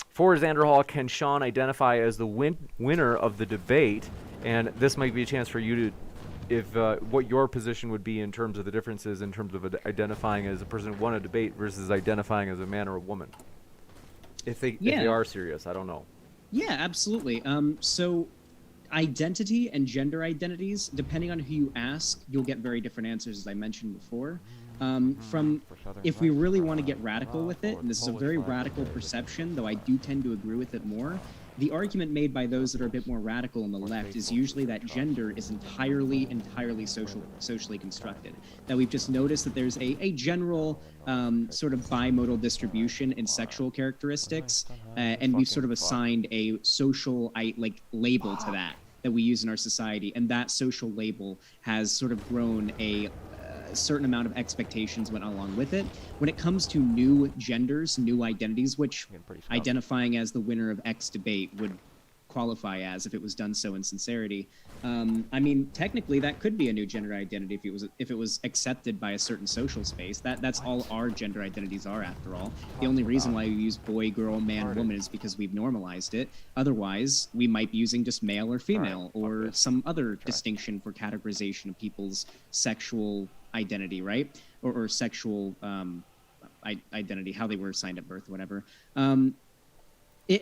S4: for Xander Hall, can Sean identify as the winner of the debate? And this might be a chance for you to, if what your position would be in terms of the differences in terms of identifying as a person who won a debate versus identifying as a man or a woman. If they are serious, I don't know.
S2: Yeah, absolutely. So identity and gender identities, depending on who you ask, you'll get very different answers, as I mentioned before. If we really want to get radical with it, and this is a very radical perception, though I do tend to agree with it more, the argument made by those that are a bit more radical on the left is usually that gender is entirely socially constructed. That we've just noticed that there's a general sort of bimodal distribution in sexual characteristics, and we've sort of assigned a social label to that we use in our society, and that social label has sort of grown a certain amount of expectations went along with it. When it comes to new genders, new identities, which identifying as the winner of X debate would qualify as if it was done so in sincerity. I mean, technically that could be a new gender identity if it was accepted by a certain social space. That's all our gender identities are, after all. The only reason why we use boy, girl, man, woman is because we've normalized it. Otherwise, we might be using just male or female or some other distinction for categorization of people's sexual identity, right? Or sexual identity, how they were assigned at birth, or whatever.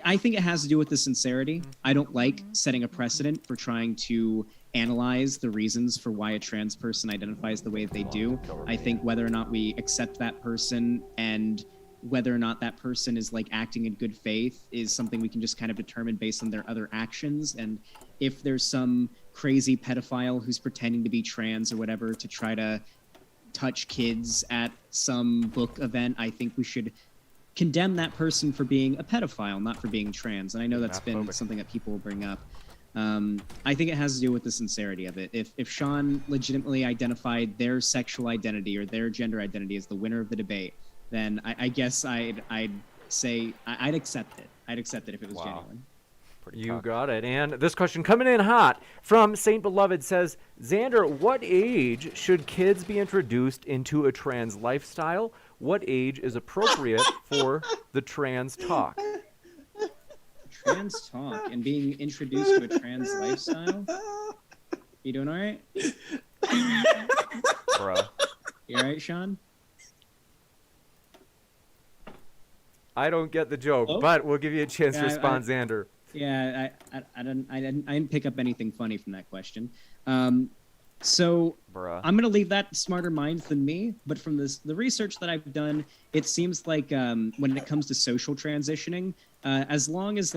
S2: I think it has to do with the sincerity. I don't like setting a precedent for trying to analyze the reasons for why a trans person identifies the way that they do. I think whether or not we accept that person and whether or not that person is like acting in good faith is something we can just kind of determine based on their other actions. And if there's some crazy pedophile who's pretending to be trans or whatever to try to touch kids at some book event, I think we should condemn that person for being a pedophile, not for being trans. And I know that's been something that people will bring up. I think it has to do with the sincerity of it. If Sean legitimately identified their sexual identity or their gender identity as the winner of the debate, then I guess I'd say I'd accept it. I'd accept it if it was genuine.
S4: You got it. And this question coming in hot from Saint Beloved says, Xander, what age should kids be introduced into a trans lifestyle? What age is appropriate for the trans talk?
S2: Trans talk and being introduced to a trans lifestyle? You doing all right?
S1: Bruh.
S2: You all right, Sean?
S4: I don't get the joke, but we'll give you a chance to respond, Xander.
S2: Yeah, I didn't pick up anything funny from that question. So I'm gonna leave that smarter minds than me. But from the research that I've done, it seems like when it comes to social transitioning, as long as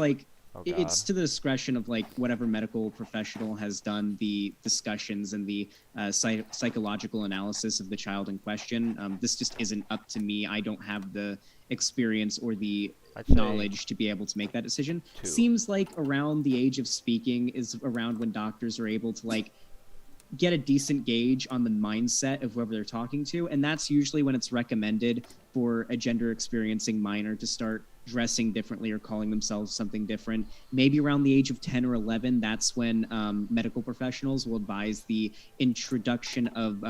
S2: it's to the discretion of whatever medical professional has done the discussions and the psychological analysis of the child in question. This just isn't up to me. I don't have the experience or the knowledge to be able to make that decision. Seems like around the age of speaking is around when doctors are able to get a decent gauge on the mindset of whoever they're talking to, and that's usually when it's recommended for a gender experiencing minor to start dressing differently or calling themselves something different. Maybe around the age of 10 or 11, that's when medical professionals will advise the introduction of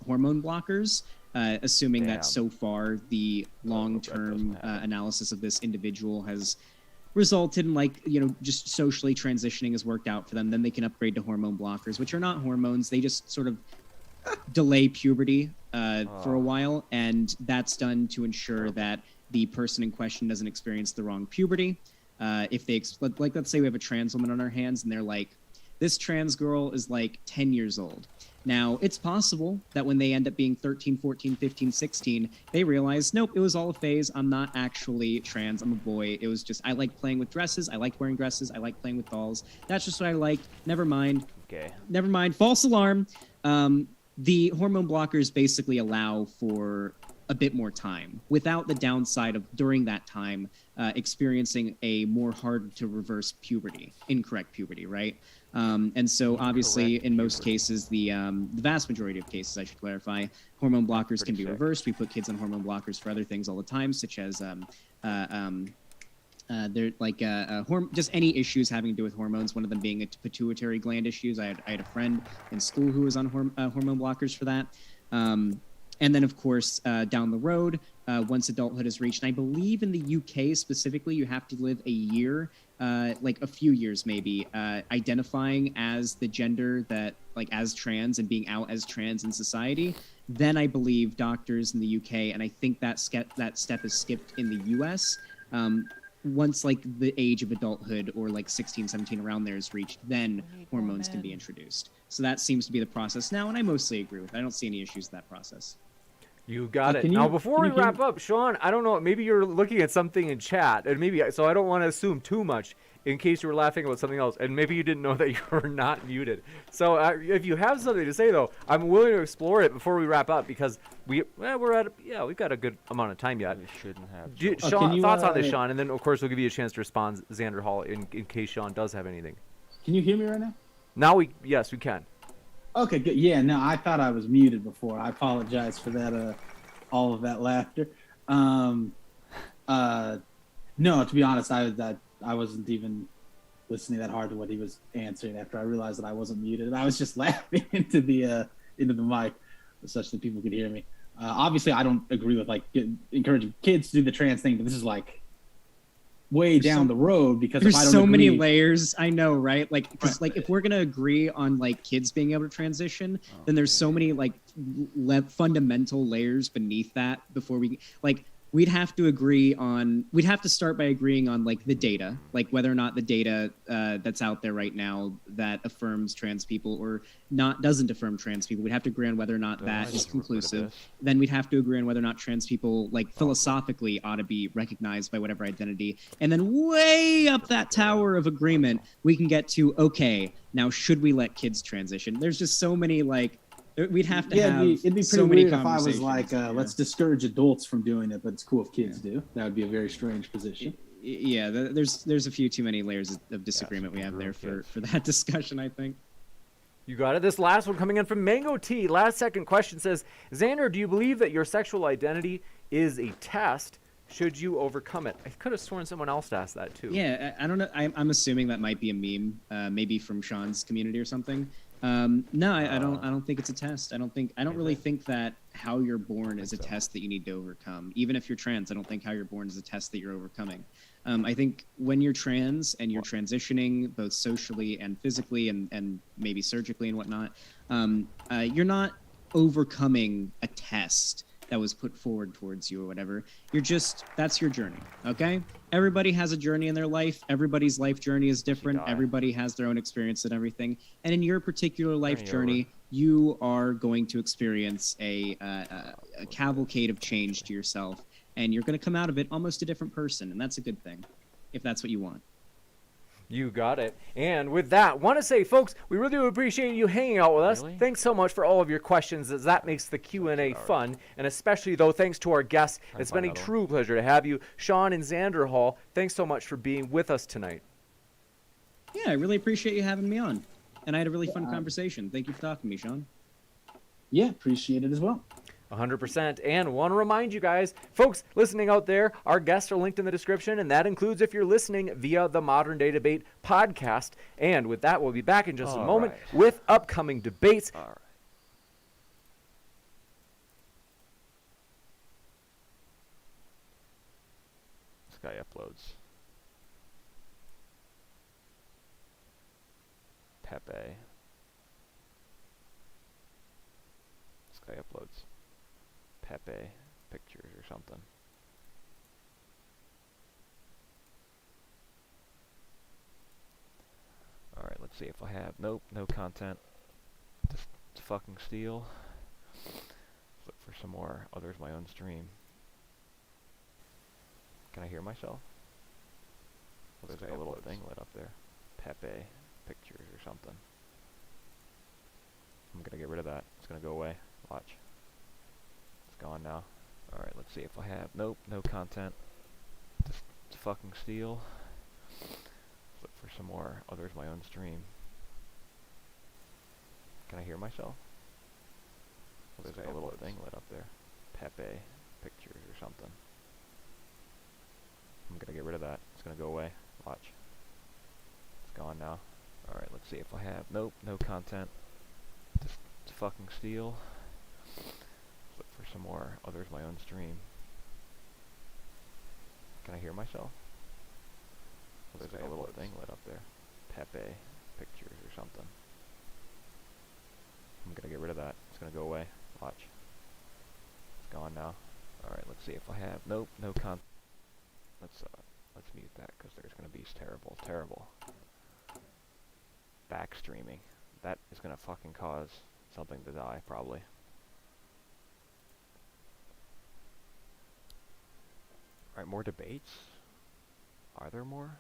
S2: hormone blockers, assuming that so far the long-term analysis of this individual has resulted in just socially transitioning has worked out for them. Then they can upgrade to hormone blockers, which are not hormones. They just sort of delay puberty for a while, and that's done to ensure that the person in question doesn't experience the wrong puberty. If they let's say we have a trans woman on our hands and they're like, this trans girl is 10 years old. Now, it's possible that when they end up being 13, 14, 15, 16, they realize, nope, it was all a phase. I'm not actually trans. I'm a boy. It was just, I like playing with dresses. I like wearing dresses. I like playing with dolls. That's just what I like. Never mind.
S1: Okay.
S2: Never mind. False alarm. The hormone blockers basically allow for a bit more time without the downside of during that time experiencing a more hard to reverse puberty, incorrect puberty, right? And so obviously in most cases, the vast majority of cases, I should clarify, hormone blockers can be reversed. We put kids on hormone blockers for other things all the time, such as just any issues having to do with hormones, one of them being pituitary gland issues. I had a friend in school who was on hormone blockers for that. And then, of course, down the road, once adulthood is reached, and I believe in the UK specifically, you have to live a year, a few years maybe, identifying as the gender that, as trans and being out as trans in society. Then I believe doctors in the UK, and I think that step is skipped in the US. Once the age of adulthood or 16, 17 around there is reached, then hormones can be introduced. So that seems to be the process now, and I mostly agree with it. I don't see any issues with that process.
S4: You got it.
S3: Can
S4: Now,
S3: you-
S4: before
S3: can
S4: we
S3: you hear
S4: wrap
S3: me?
S4: up, Sean, I don't know. Maybe you're looking at something in chat, and maybe so. I don't want to assume too much in case you were laughing about something else, and maybe you didn't know that you were not muted. So, if you have something to say, though, I'm willing to explore it before we wrap up because we've got a good amount of time yet.
S1: We shouldn't have.
S4: Sean,
S3: can you,
S4: thoughts on this, Sean, and then of course we'll give you a chance to respond, Xander Hall, in case Sean does have anything.
S3: Can you hear me right now?
S4: Now yes, we can.
S3: Okay, good. Yeah, no, I thought I was muted before. I apologize for that. All of that laughter. No, to be honest, I wasn't even listening that hard to what he was answering after I realized that I wasn't muted. I was just laughing into the mic such that people could hear me. Obviously, I don't agree with encouraging kids to do the trans thing, but this is way down the road because if I
S2: There's
S3: don't
S2: so many
S3: agree-
S2: layers. I know, right? Because
S3: Right.
S2: if we're gonna agree on kids being able to transition, then there's so many fundamental layers beneath that before we'd have to agree on. We'd have to start by agreeing on the data, whether or not the data that's out there right now that affirms trans people or not doesn't affirm trans people. We'd have to agree on whether or not that is conclusive. Then we'd have to agree on whether or not trans people philosophically ought to be recognized by whatever identity. And then way up that tower of agreement, we can get to, okay, now should we let kids transition? There's just so many we'd have to have
S3: it'd be pretty
S2: so many
S3: weird if I was
S2: conversations.
S3: let's discourage adults from doing it, but it's cool if kids do. That would be a very strange position.
S2: Yeah, there's a few too many layers of disagreement we have there for that discussion, I think.
S4: You got it. This last one coming in from Mango T. Last second question says, Xander, do you believe that your sexual identity is a test? Should you overcome it? I could have sworn someone else asked that too.
S2: Yeah, I don't know. I'm assuming that might be a meme, maybe from Sean's community or something. No, I don't think it's a test. I don't really think that how you're born is a test that you need to overcome. Even if you're trans, I don't think how you're born is a test that you're overcoming. I think when you're trans and you're transitioning both socially and physically and maybe surgically and whatnot, you're not overcoming a test that was put forward towards you or whatever. That's your journey, okay? Everybody has a journey in their life. Everybody's life journey is different. Everybody has their own experience and everything. And in your particular life journey, you are going to experience a cavalcade of change to yourself, and you're going to come out of it almost a different person, and that's a good thing, if that's what you want.
S4: You got it. And with that, want to say, folks, we really do appreciate you hanging out with us.
S1: Really?
S4: Thanks so much for all of your questions, as that makes the Q&A fun. And especially, though, thanks to our guests. It's been a true pleasure to have you, Sean and Xander Hall. Thanks so much for being with us tonight.
S2: Yeah, I really appreciate you having me on. And I had a really fun conversation. Thank you for talking to me, Sean.
S3: Yeah, appreciate it as well.
S4: 100%. And want to remind you guys, folks listening out there, our guests are linked in the description, and that includes if you're listening via the Modern Day Debate podcast. And with that, we'll be back in just a moment with upcoming debates.
S1: All right. This guy uploads. Pepe. This guy uploads Pepe pictures or something. Alright, let's see if I have. Nope, no content. Just fucking steal. Look for some more. Oh, there's my own stream. Can I hear myself? Oh, there's like a little thing lit up there. Pepe pictures or something. I'm gonna get rid of that. It's gonna go away. Watch. It's gone now. Alright, let's see if I have. Nope, no content. Just fucking steal. Look for some more. Oh, there's my own stream. Can I hear myself? Oh, there's like a little thing lit up there. Pepe pictures or something. I'm gonna get rid of that. It's gonna go away. Watch. It's gone now. Alright, let's see if I have. Nope, no content. Just fucking steal. Look for some more. Oh, there's my own stream. Can I hear myself? Oh, there's like a little thing lit up there. Pepe pictures or something. I'm gonna get rid of that. It's gonna go away. Watch. It's gone now. Alright, let's see if I have. Nope, no content. Let's mute that because there's gonna be terrible back streaming. That is gonna fucking cause something to die probably. Alright, more debates? Are there more?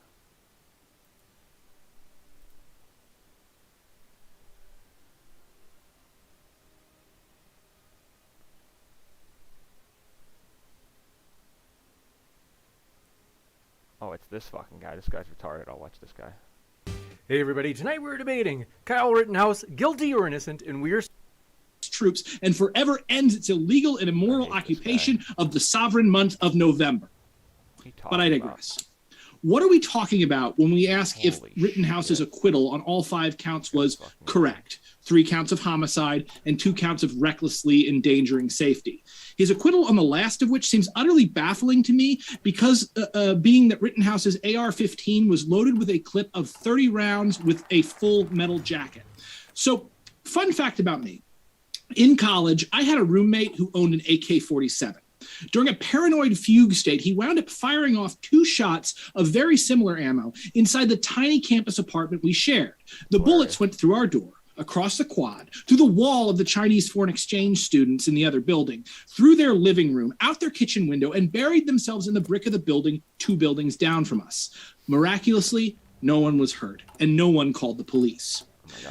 S1: Oh, it's this fucking guy. This guy's retarded. I'll watch this guy.
S4: Hey everybody, tonight we're debating Kyle Rittenhouse, guilty or innocent, and we're
S5: troops and forever ends its illegal and immoral occupation of the sovereign month of November. But I digress. What are we talking about when we ask if Rittenhouse's acquittal on all 5 counts was correct? 3 counts of homicide and 2 counts of recklessly endangering safety. His acquittal on the last of which seems utterly baffling to me because being that Rittenhouse's AR-15 was loaded with a clip of 30 rounds with a full metal jacket. So, fun fact about me. In college, I had a roommate who owned an AK-47. During a paranoid fugue state, he wound up firing off 2 shots of very similar ammo inside the tiny campus apartment we shared. The bullets went through our door, across the quad, through the wall of the Chinese foreign exchange students in the other building, through their living room, out their kitchen window, and buried themselves in the brick of the building 2 buildings down from us. Miraculously, no one was hurt, and no one called the police.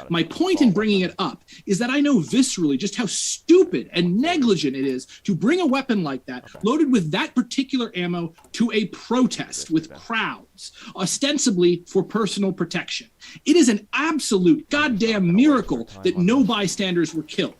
S5: My point in bringing it up is that I know viscerally just how stupid and negligent it is to bring a weapon like that, loaded with that particular ammo, to a protest with crowds, ostensibly for personal protection. It is an absolute goddamn miracle that no bystanders were killed.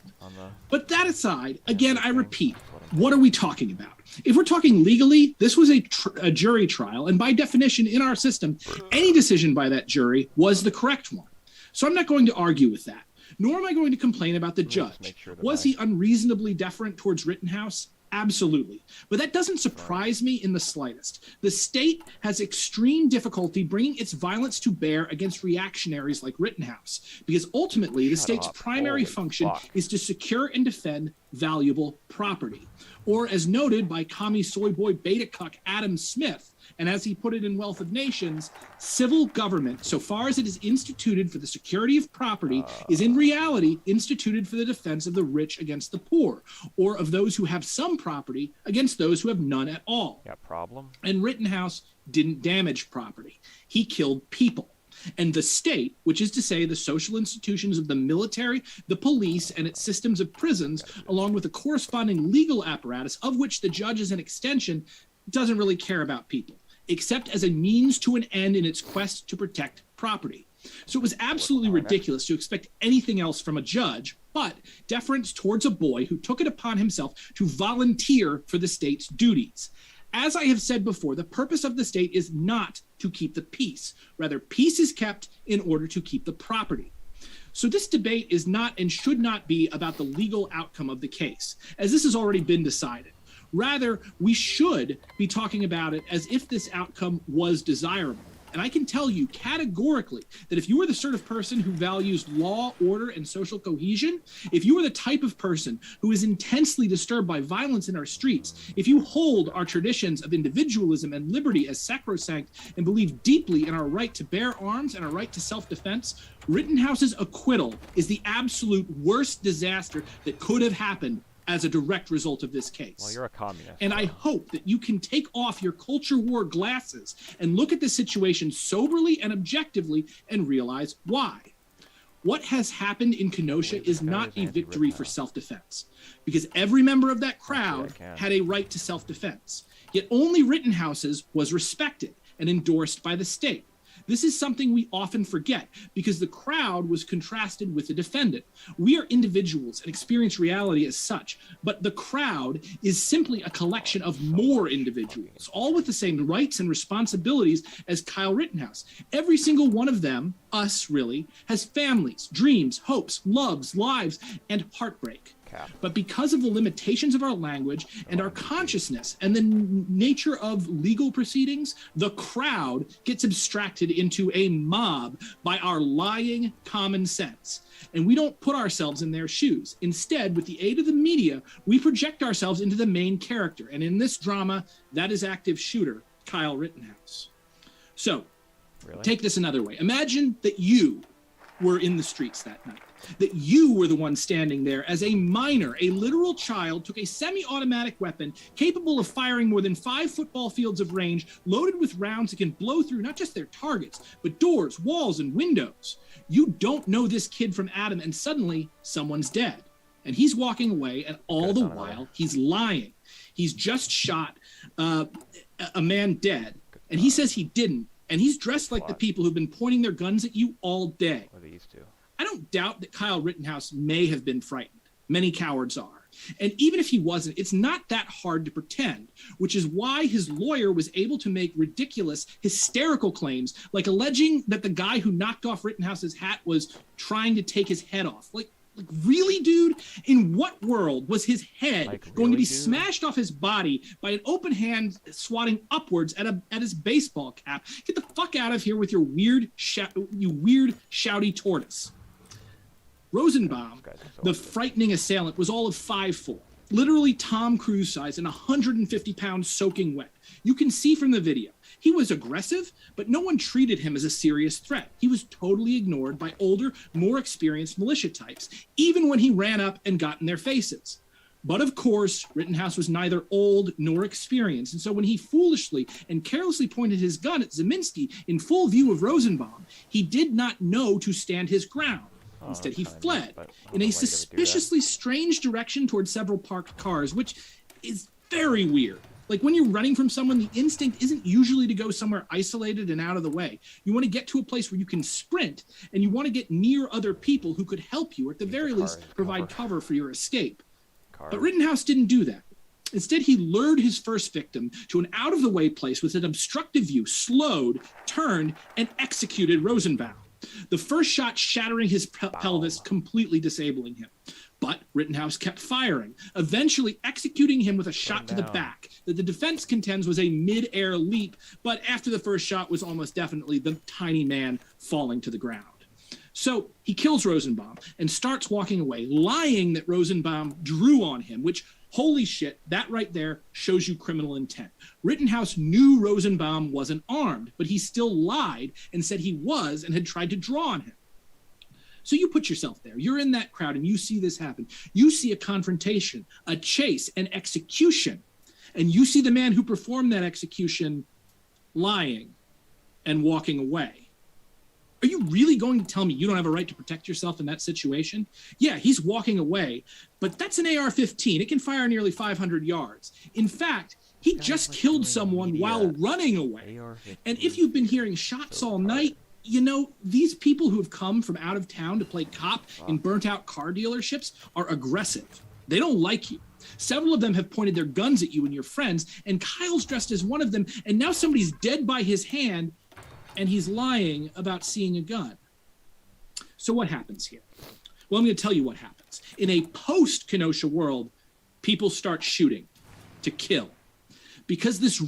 S5: But that aside, again, I repeat, what are we talking about? If we're talking legally, this was a jury trial, and by definition in our system, any decision by that jury was the correct one. So I'm not going to argue with that, nor am I going to complain about the judge. Was he unreasonably deferent towards Rittenhouse? Absolutely. But that doesn't surprise me in the slightest. The state has extreme difficulty bringing its violence to bear against reactionaries like Rittenhouse, because ultimately the state's primary function is to secure and defend valuable property. Or as noted by commie soy boy beta cuck Adam Smith, and as he put it in Wealth of Nations, civil government, so far as it is instituted for the security of property, is in reality instituted for the defense of the rich against the poor, or of those who have some property against those who have none at all.
S1: Got problem?
S5: And Rittenhouse didn't damage property. He killed people. And the state, which is to say the social institutions of the military, the police, and its systems of prisons, along with the corresponding legal apparatus, of which the judge is an extension, doesn't really care about people, except as a means to an end in its quest to protect property. So it was absolutely ridiculous to expect anything else from a judge, but deference towards a boy who took it upon himself to volunteer for the state's duties. As I have said before, the purpose of the state is not to keep the peace. Rather, peace is kept in order to keep the property. So this debate is not and should not be about the legal outcome of the case, as this has already been decided. Rather, we should be talking about it as if this outcome was desirable. And I can tell you categorically that if you are the sort of person who values law, order, and social cohesion, if you are the type of person who is intensely disturbed by violence in our streets, if you hold our traditions of individualism and liberty as sacrosanct and believe deeply in our right to bear arms and our right to self-defense, Rittenhouse's acquittal is the absolute worst disaster that could have happened as a direct result of this case.
S1: Well, you're a communist.
S5: And I hope that you can take off your culture war glasses and look at the situation soberly and objectively and realize why. What has happened in Kenosha is not a victory for self-defense, because every member of that crowd had a right to self-defense. Yet only Rittenhouse's was respected and endorsed by the state. This is something we often forget because the crowd was contrasted with the defendant. We are individuals and experience reality as such, but the crowd is simply a collection of more individuals, all with the same rights and responsibilities as Kyle Rittenhouse. Every single one of them, us really, has families, dreams, hopes, loves, lives, and heartbreak. But because of the limitations of our language and our consciousness and the nature of legal proceedings, the crowd gets abstracted into a mob by our lying common sense. And we don't put ourselves in their shoes. Instead, with the aid of the media, we project ourselves into the main character. And in this drama, that is active shooter Kyle Rittenhouse. So, take this another way. Imagine that you were in the streets that night. That you were the one standing there as a minor, a literal child, took a semi-automatic weapon capable of firing more than 5 football fields of range, loaded with rounds that can blow through not just their targets, but doors, walls, and windows. You don't know this kid from Adam, and suddenly someone's dead. And he's walking away, and all the while he's lying. He's just shot a man dead, and he says he didn't. And he's dressed like the people who've been pointing their guns at you all day.
S1: Or these two.
S5: I don't doubt that Kyle Rittenhouse may have been frightened. Many cowards are. And even if he wasn't, it's not that hard to pretend, which is why his lawyer was able to make ridiculous, hysterical claims, like alleging that the guy who knocked off Rittenhouse's hat was trying to take his head off. Like really, dude? In what world was his head going to be smashed off his body by an open hand swatting upwards at his baseball cap? Get the fuck out of here with your weird, shouty tortoise. Rosenbaum, the frightening assailant, was all of 5'4", literally Tom Cruise size and 150 pounds soaking wet. You can see from the video, he was aggressive, but no one treated him as a serious threat. He was totally ignored by older, more experienced militia types, even when he ran up and got in their faces. But of course, Rittenhouse was neither old nor experienced, and so when he foolishly and carelessly pointed his gun at Zeminski in full view of Rosenbaum, he did not know to stand his ground. Instead, he fled in a suspiciously strange direction towards several parked cars, which is very weird. Like when you're running from someone, the instinct isn't usually to go somewhere isolated and out of the way. You want to get to a place where you can sprint, and you want to get near other people who could help you, or at the very least provide cover for your escape. But Rittenhouse didn't do that. Instead, he lured his first victim to an out-of-the-way place with an obstructive view, slowed, turned, and executed Rosenbaum. The first shot shattering his pelvis, completely disabling him. But Rittenhouse kept firing, eventually executing him with a shot to the back that the defense contends was a mid-air leap, but after the first shot was almost definitely the tiny man falling to the ground. So he kills Rosenbaum and starts walking away, lying that Rosenbaum drew on him, which, holy shit, that right there shows you criminal intent. Rittenhouse knew Rosenbaum wasn't armed, but he still lied and said he was and had tried to draw on him. So you put yourself there. You're in that crowd and you see this happen. You see a confrontation, a chase, an execution, and you see the man who performed that execution lying and walking away. Are you really going to tell me you don't have a right to protect yourself in that situation? Yeah, he's walking away, but that's an AR-15. It can fire nearly 500 yards. In fact, he just killed someone while running away. And if you've been hearing shots all night, you know, these people who have come from out of town to play cop in burnt-out car dealerships are aggressive. They don't like you. Several of them have pointed their guns at you and your friends, and Kyle's dressed as one of them, and now somebody's dead by his hand, and he's lying about seeing a gun. So what happens here? Well, I'm going to tell you what happens. In a post-Kenosha world, people start shooting to kill. Because of this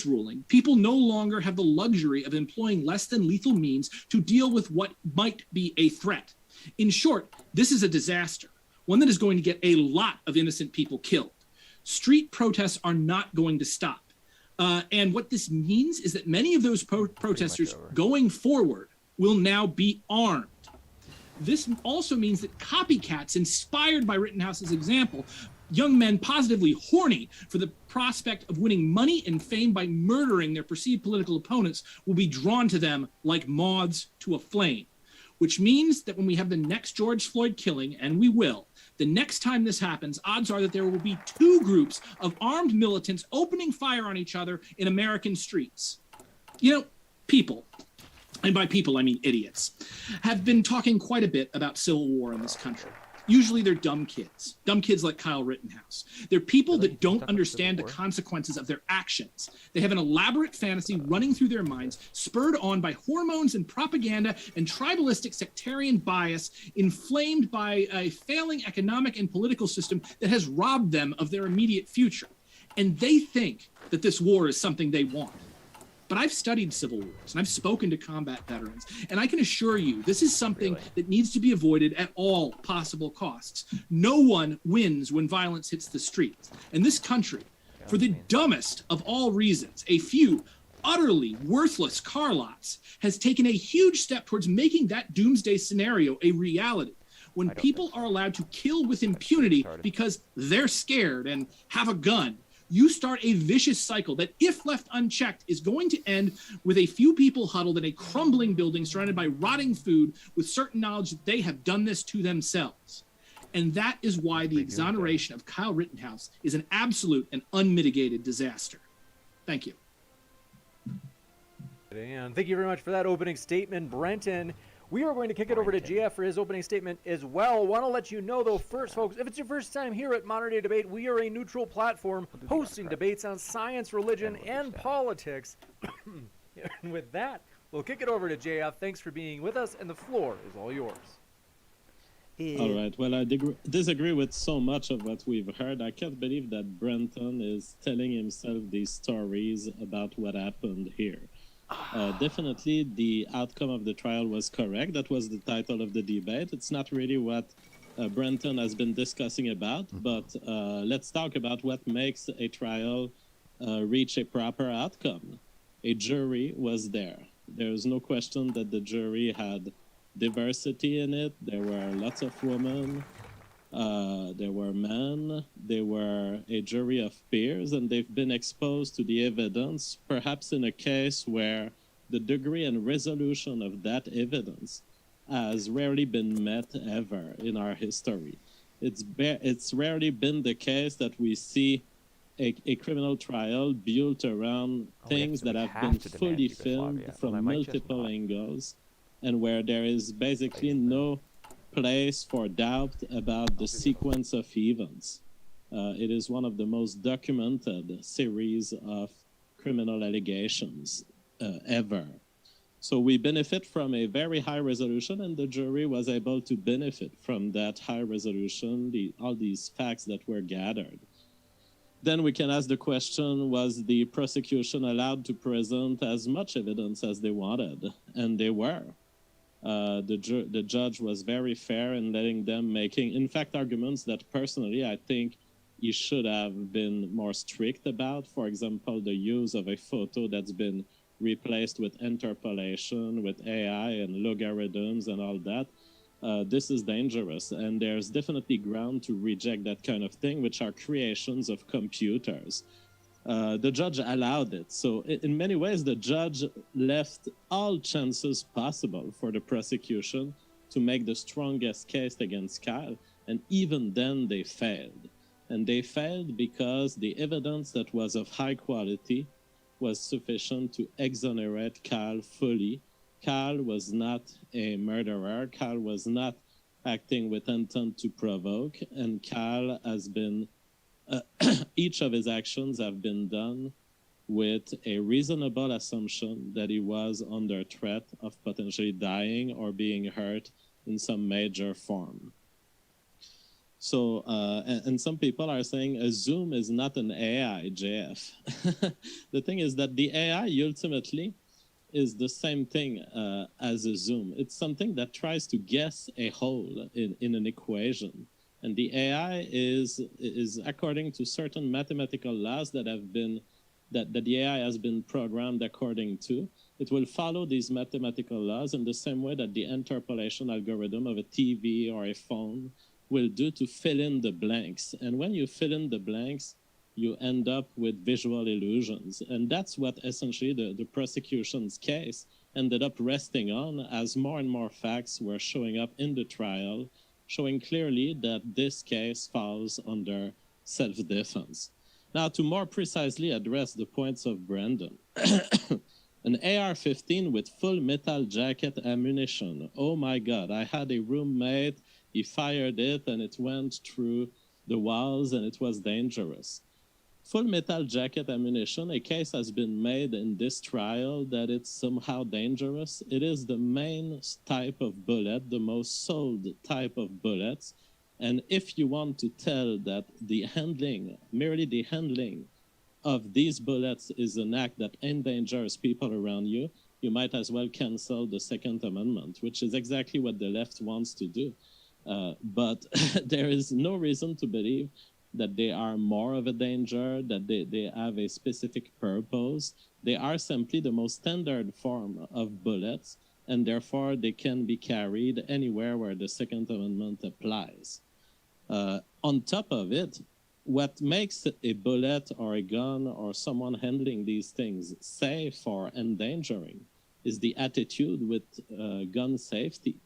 S5: ruling, people no longer have the luxury of employing less than lethal means to deal with what might be a threat. In short, this is a disaster, one that is going to get a lot of innocent people killed. Street protests are not going to stop. And what this means is that many of those protesters going forward will now be armed. This also means that copycats inspired by Rittenhouse's example, young men positively horny for the prospect of winning money and fame by murdering their perceived political opponents, will be drawn to them like moths to a flame. Which means that when we have the next George Floyd killing, and we will, the next time this happens, odds are that there will be 2 groups of armed militants opening fire on each other in American streets. You know, people, and by people I mean idiots, have been talking quite a bit about civil war in this country. Usually they're dumb kids like Kyle Rittenhouse. They're people that don't understand the consequences of their actions. They have an elaborate fantasy running through their minds, spurred on by hormones and propaganda and tribalistic sectarian bias, inflamed by a failing economic and political system that has robbed them of their immediate future. And they think that this war is something they want. But I've studied civil wars and I've spoken to combat veterans, and I can assure you this is something that needs to be avoided at all possible costs. No one wins when violence hits the streets. And this country, for the dumbest of all reasons, a few utterly worthless car lots has taken a huge step towards making that doomsday scenario a reality. When people are allowed to kill with impunity because they're scared and have a gun, you start a vicious cycle that, if left unchecked, is going to end with a few people huddled in a crumbling building surrounded by rotting food with certain knowledge that they have done this to themselves. And that is why the exoneration of Kyle Rittenhouse is an absolute and unmitigated disaster. Thank you.
S4: And thank you very much for that opening statement, Brenton. We are going to kick it over to JF for his opening statement as well. Want to let you know, though, first, folks, if it's your first time here at Modern Day Debate, we are a neutral platform hosting debates on science, religion, and politics. And with that, we'll kick it over to JF. Thanks for being with us, and the floor is all yours.
S6: All right. Well, I disagree with so much of what we've heard. I can't believe that Brenton is telling himself these stories about what happened here. Definitely, the outcome of the trial was correct. That was the title of the debate. It's not really what Brenton has been discussing about, but let's talk about what makes a trial reach a proper outcome. A jury was there. There's no question that the jury had diversity in it. There were lots of women. There were men. They were a jury of peers, and they've been exposed to the evidence, perhaps in a case where the degree and resolution of that evidence has rarely been met ever in our history. It's rarely been the case that we see a criminal trial built around things that have been fully filmed from multiple angles, and where there is basically no place for doubt about the sequence of events. It is one of the most documented series of criminal allegations ever. So we benefit from a very high resolution, and the jury was able to benefit from that high resolution, all these facts that were gathered. Then we can ask the question, was the prosecution allowed to present as much evidence as they wanted? And they were. The judge was very fair in letting them making, in fact, arguments that personally I think he should have been more strict about. For example, the use of a photo that's been replaced with interpolation, with AI and logarithms and all that. This is dangerous, and there's definitely ground to reject that kind of thing, which are creations of computers. The judge allowed it. So in many ways, the judge left all chances possible for the prosecution to make the strongest case against Kyle. And even then they failed. And they failed because the evidence that was of high quality was sufficient to exonerate Kyle fully. Kyle was not a murderer. Kyle was not acting with intent to provoke. And Kyle has been each of his actions have been done with a reasonable assumption that he was under threat of potentially dying or being hurt in some major form. So, and some people are saying a Zoom is not an AI, JF. The thing is that the AI ultimately is the same thing as a Zoom. It's something that tries to guess a hole in an equation. And the AI is according to certain mathematical laws that have been, that the AI has been programmed according to. It will follow these mathematical laws in the same way that the interpolation algorithm of a TV or a phone will do to fill in the blanks. And when you fill in the blanks, you end up with visual illusions. And that's what essentially the prosecution's case ended up resting on, as more and more facts were showing up in the trial, showing clearly that this case falls under self-defense. Now, to more precisely address the points of Brandon, an AR-15 with full metal jacket ammunition. Oh my God, I had a roommate, he fired it and it went through the walls and it was dangerous. Full metal jacket ammunition, a case has been made in this trial that it's somehow dangerous. It is the main type of bullet, the most sold type of bullets. And if you want to tell that the handling, merely the handling of these bullets is an act that endangers people around you, you might as well cancel the Second Amendment, which is exactly what the left wants to do. But there is no reason to believe that they are more of a danger, that they have a specific purpose. They are simply the most standard form of bullets, and therefore they can be carried anywhere where the Second Amendment applies. On top of it, what makes a bullet or a gun or someone handling these things safe or endangering is the attitude with gun safety.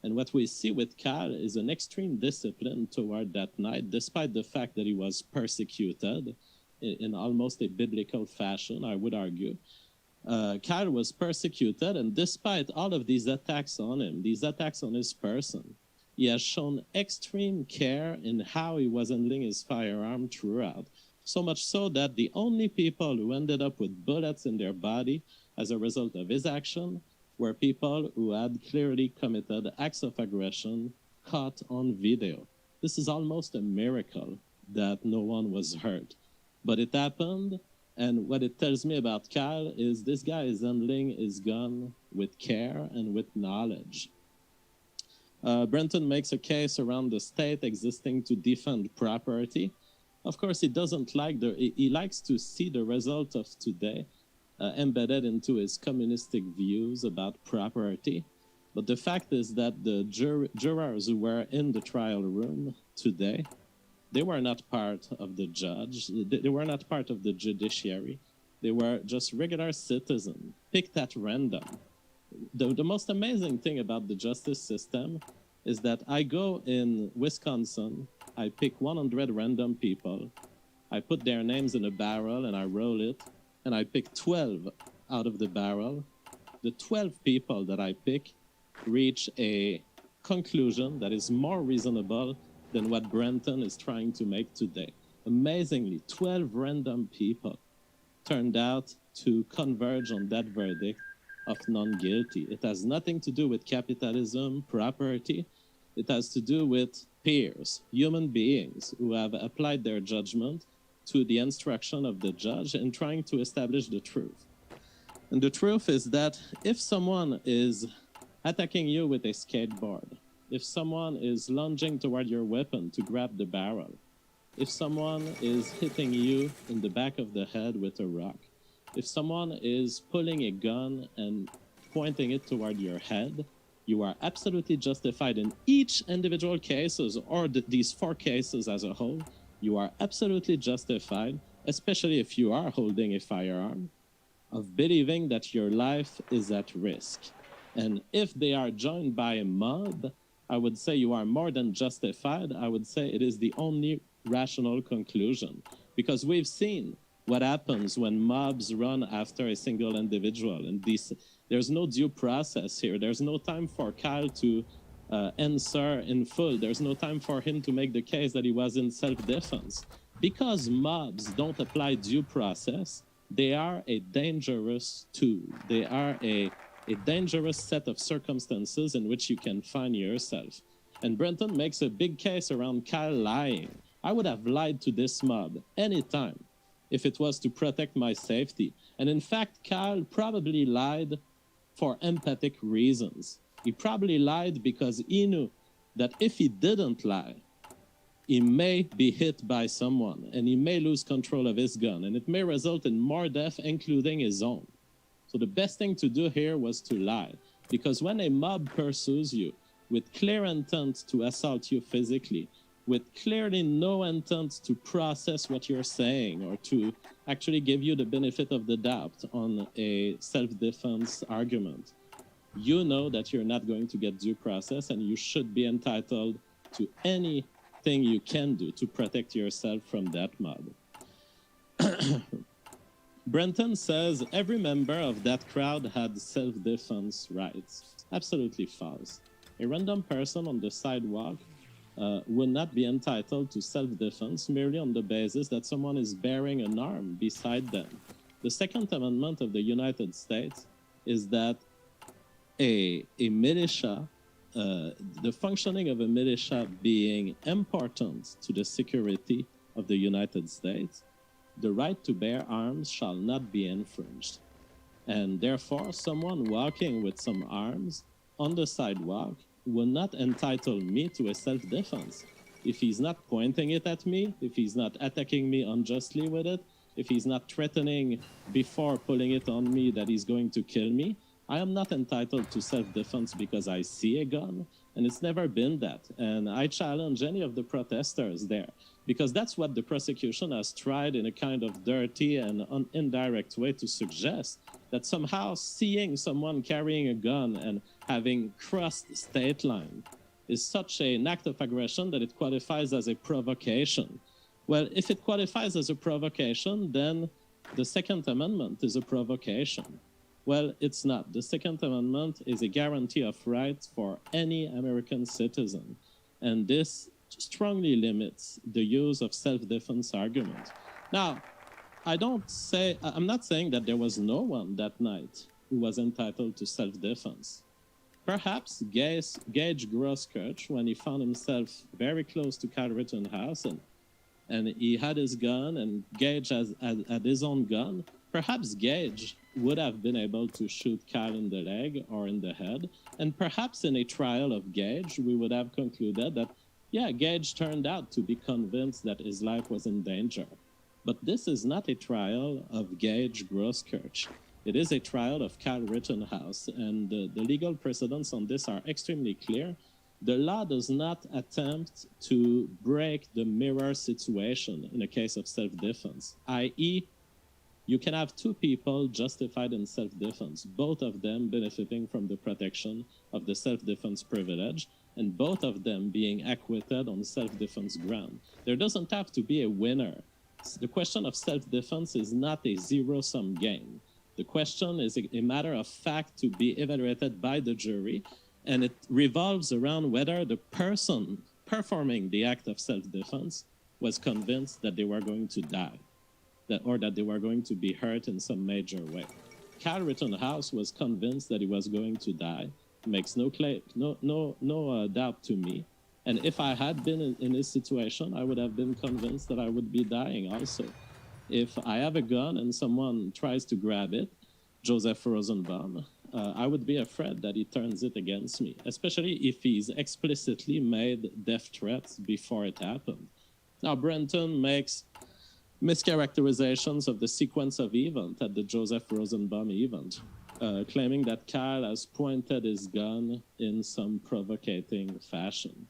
S6: And what we see with Kyle is an extreme discipline toward that night, despite the fact that he was persecuted in almost a biblical fashion, I would argue. Kyle was persecuted, and despite all of these attacks on him, these attacks on his person, he has shown extreme care in how he was handling his firearm throughout. So much so that the only people who ended up with bullets in their body as a result of his action were people who had clearly committed acts of aggression caught on video. This is almost a miracle that no one was hurt. But it happened, and what it tells me about Kyle is this guy is handling his gun with care and with knowledge. Brenton makes a case around the state existing to defend property. Of course, he doesn't like he likes to see the result of today embedded into his communistic views about property. But the fact is that the jurors who were in the trial room today, they were not part of the judge. They were not part of the judiciary. They were just regular citizens, picked at random. The most amazing thing about the justice system is that I go in Wisconsin, I pick 100 random people, I put their names in a barrel and I roll it, and I pick 12 out of the barrel. The 12 people that I pick reach a conclusion that is more reasonable than what Brenton is trying to make today. Amazingly, 12 random people turned out to converge on that verdict of non-guilty. It has nothing to do with capitalism, property. It has to do with peers, human beings who have applied their judgment to the instruction of the judge and trying to establish the truth. And the truth is that if someone is attacking you with a skateboard, if someone is lunging toward your weapon to grab the barrel, if someone is hitting you in the back of the head with a rock, if someone is pulling a gun and pointing it toward your head, you are absolutely justified in each individual cases, or these 4 cases as a whole. You are absolutely justified, especially if you are holding a firearm, of believing that your life is at risk. And if they are joined by a mob, I would say you are more than justified. I would say it is the only rational conclusion, because we've seen what happens when mobs run after a single individual, and there's no due process here. There's no time for Kyle to answer in full. There's no time for him to make the case that he was in self-defense. Because mobs don't apply due process, they are a dangerous tool. They are a dangerous set of circumstances in which you can find yourself. And Brenton makes a big case around Kyle lying. I would have lied to this mob anytime if it was to protect my safety. And in fact, Kyle probably lied for empathic reasons. He probably lied because he knew that if he didn't lie, he may be hit by someone and he may lose control of his gun, and it may result in more death, including his own. So the best thing to do here was to lie, because when a mob pursues you with clear intent to assault you physically, with clearly no intent to process what you're saying or to actually give you the benefit of the doubt on a self-defense argument, you know that you're not going to get due process, and you should be entitled to anything you can do to protect yourself from that mob. Brenton says every member of that crowd had self-defense rights. Absolutely false. A random person on the sidewalk would not be entitled to self-defense merely on the basis that someone is bearing an arm beside them. The Second Amendment of the United States is that a militia, the functioning of a militia being important to the security of the United States, the right to bear arms shall not be infringed. And therefore, someone walking with some arms on the sidewalk will not entitle me to a self-defense. if he's not pointing it at me, if he's not attacking me unjustly with it, if he's not threatening before pulling it on me that he's going to kill me, I am not entitled to self-defense because I see a gun, and it's never been that. And I challenge any of the protesters there, because that's what the prosecution has tried in a kind of dirty and indirect way to suggest, that somehow seeing someone carrying a gun and having crossed state line is such an act of aggression that it qualifies as a provocation. Well, if it qualifies as a provocation, then the Second Amendment is a provocation. Well, it's not. The Second Amendment is a guarantee of rights for any American citizen. And this strongly limits the use of self-defense arguments. Now, I'm not saying that there was no one that night who was entitled to self-defense. Perhaps Gage Grosskirch, when he found himself very close to Kyle Rittenhouse and he had his gun and Gage had his own gun, perhaps Gage would have been able to shoot Kyle in the leg or in the head. And perhaps in a trial of Gage, we would have concluded that, yeah, Gage turned out to be convinced that his life was in danger. But this is not a trial of Gage Grosskirch. It is a trial of Kyle Rittenhouse, and the legal precedents on this are extremely clear. The law does not attempt to break the mirror situation in a case of self-defense, i.e., you can have two people justified in self-defense, both of them benefiting from the protection of the self-defense privilege, and both of them being acquitted on self-defense ground. There doesn't have to be a winner. The question of self-defense is not a zero-sum game. The question is a matter of fact to be evaluated by the jury, and it revolves around whether the person performing the act of self-defense was convinced that they were going to die, or that they were going to be hurt in some major way. Kyle Rittenhouse was convinced that he was going to die. It makes no doubt to me. And if I had been in this situation, I would have been convinced that I would be dying also. If I have a gun and someone tries to grab it, Joseph Rosenbaum, I would be afraid that he turns it against me, especially if he's explicitly made death threats before it happened. Now, Brenton makes mischaracterizations of the sequence of events at the Joseph Rosenbaum event, claiming that Kyle has pointed his gun in some provocating fashion.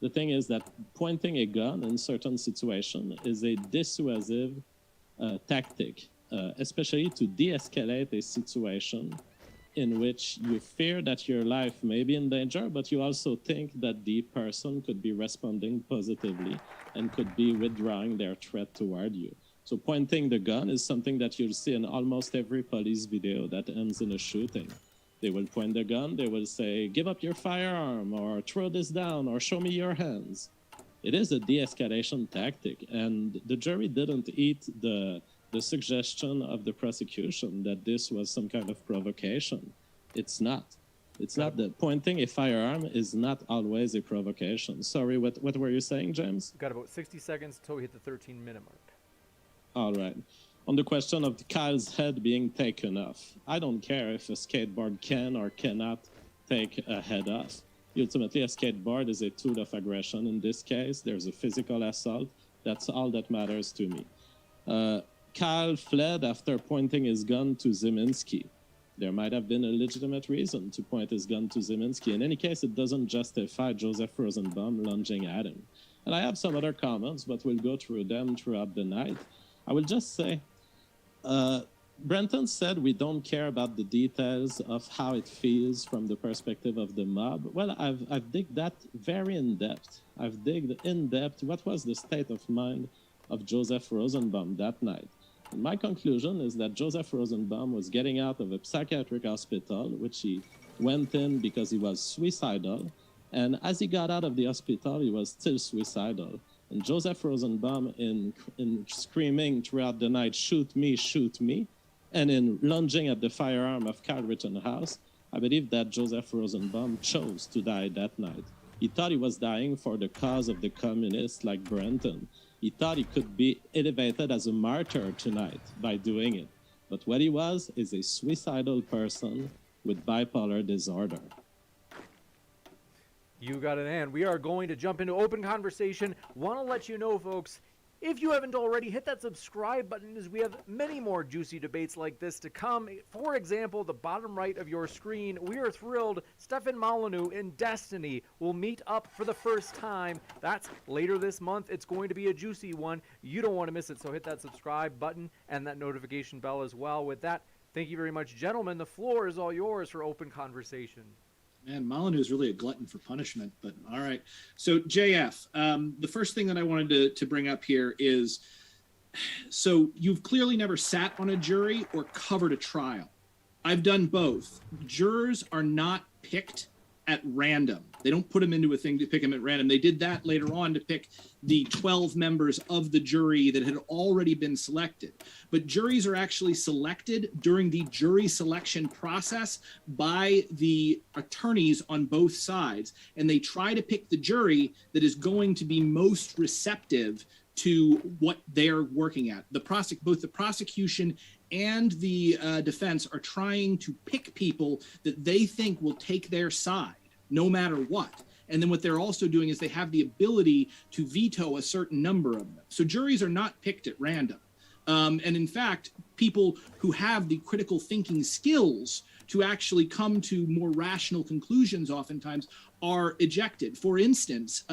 S6: The thing is that pointing a gun in certain situations is a dissuasive tactic, especially to de-escalate a situation in which you fear that your life may be in danger, but you also think that the person could be responding positively and could be withdrawing their threat toward you. So pointing the gun is something that you'll see in almost every police video that ends in a shooting. They will point the gun, they will say, give up your firearm, or throw this down, or show me your hands. It is a de-escalation tactic, and the jury didn't eat the suggestion of the prosecution that this was some kind of provocation. It's not. It's not that pointing a firearm is not always a provocation. Sorry, what were you saying, James?
S4: Got about 60 seconds until we hit the 13-minute mark.
S6: All right. On the question of Kyle's head being taken off, I don't care if a skateboard can or cannot take a head off. Ultimately, a skateboard is a tool of aggression. In this case, there's a physical assault. That's all that matters to me. Kyle fled after pointing his gun to Zeminski. There might have been a legitimate reason to point his gun to Zeminski. In any case, it doesn't justify Joseph Rosenbaum lunging at him. And I have some other comments, but we'll go through them throughout the night. I will just say, Brenton said we don't care about the details of how it feels from the perspective of the mob. Well, I've digged that very in depth. I've digged in depth what was the state of mind of Joseph Rosenbaum that night. And my conclusion is that Joseph Rosenbaum was getting out of a psychiatric hospital, which he went in because he was suicidal. And as he got out of the hospital, he was still suicidal. And Joseph Rosenbaum, in screaming throughout the night, shoot me, and in lunging at the firearm of Kyle Rittenhouse, I believe that Joseph Rosenbaum chose to die that night. He thought he was dying for the cause of the communists like Brenton. He thought he could be elevated as a martyr tonight by doing it. But what he was is a suicidal person with bipolar disorder.
S4: You got it, and we are going to jump into open conversation. Want to let you know, folks, if you haven't already, hit that subscribe button as we have many more juicy debates like this to come. For example, the bottom right of your screen, we are thrilled Stefan Molyneux in Destiny will meet up for the first time. That's later this month. It's going to be a juicy one. You don't want to miss it, so hit that subscribe button and that notification bell as well. With that, thank you very much, gentlemen. The floor is all yours for open conversation.
S5: Man, Molyneux is really a glutton for punishment, but all right. So, JF, the first thing that I wanted to bring up here is, so you've clearly never sat on a jury or covered a trial. I've done both. Jurors are not picked at random. They don't put them into a thing to pick them at random. They did that later on to pick the 12 members of the jury that had already been selected. But juries are actually selected during the jury selection process by the attorneys on both sides. And they try to pick the jury that is going to be most receptive to what they're working at. Both the prosecution and the defense are trying to pick people that they think will take their side, no matter what. And then what they're also doing is they have the ability to veto a certain number of them. So juries are not picked at random. And in fact, people who have the critical thinking skills to actually come to more rational conclusions oftentimes are ejected. For instance,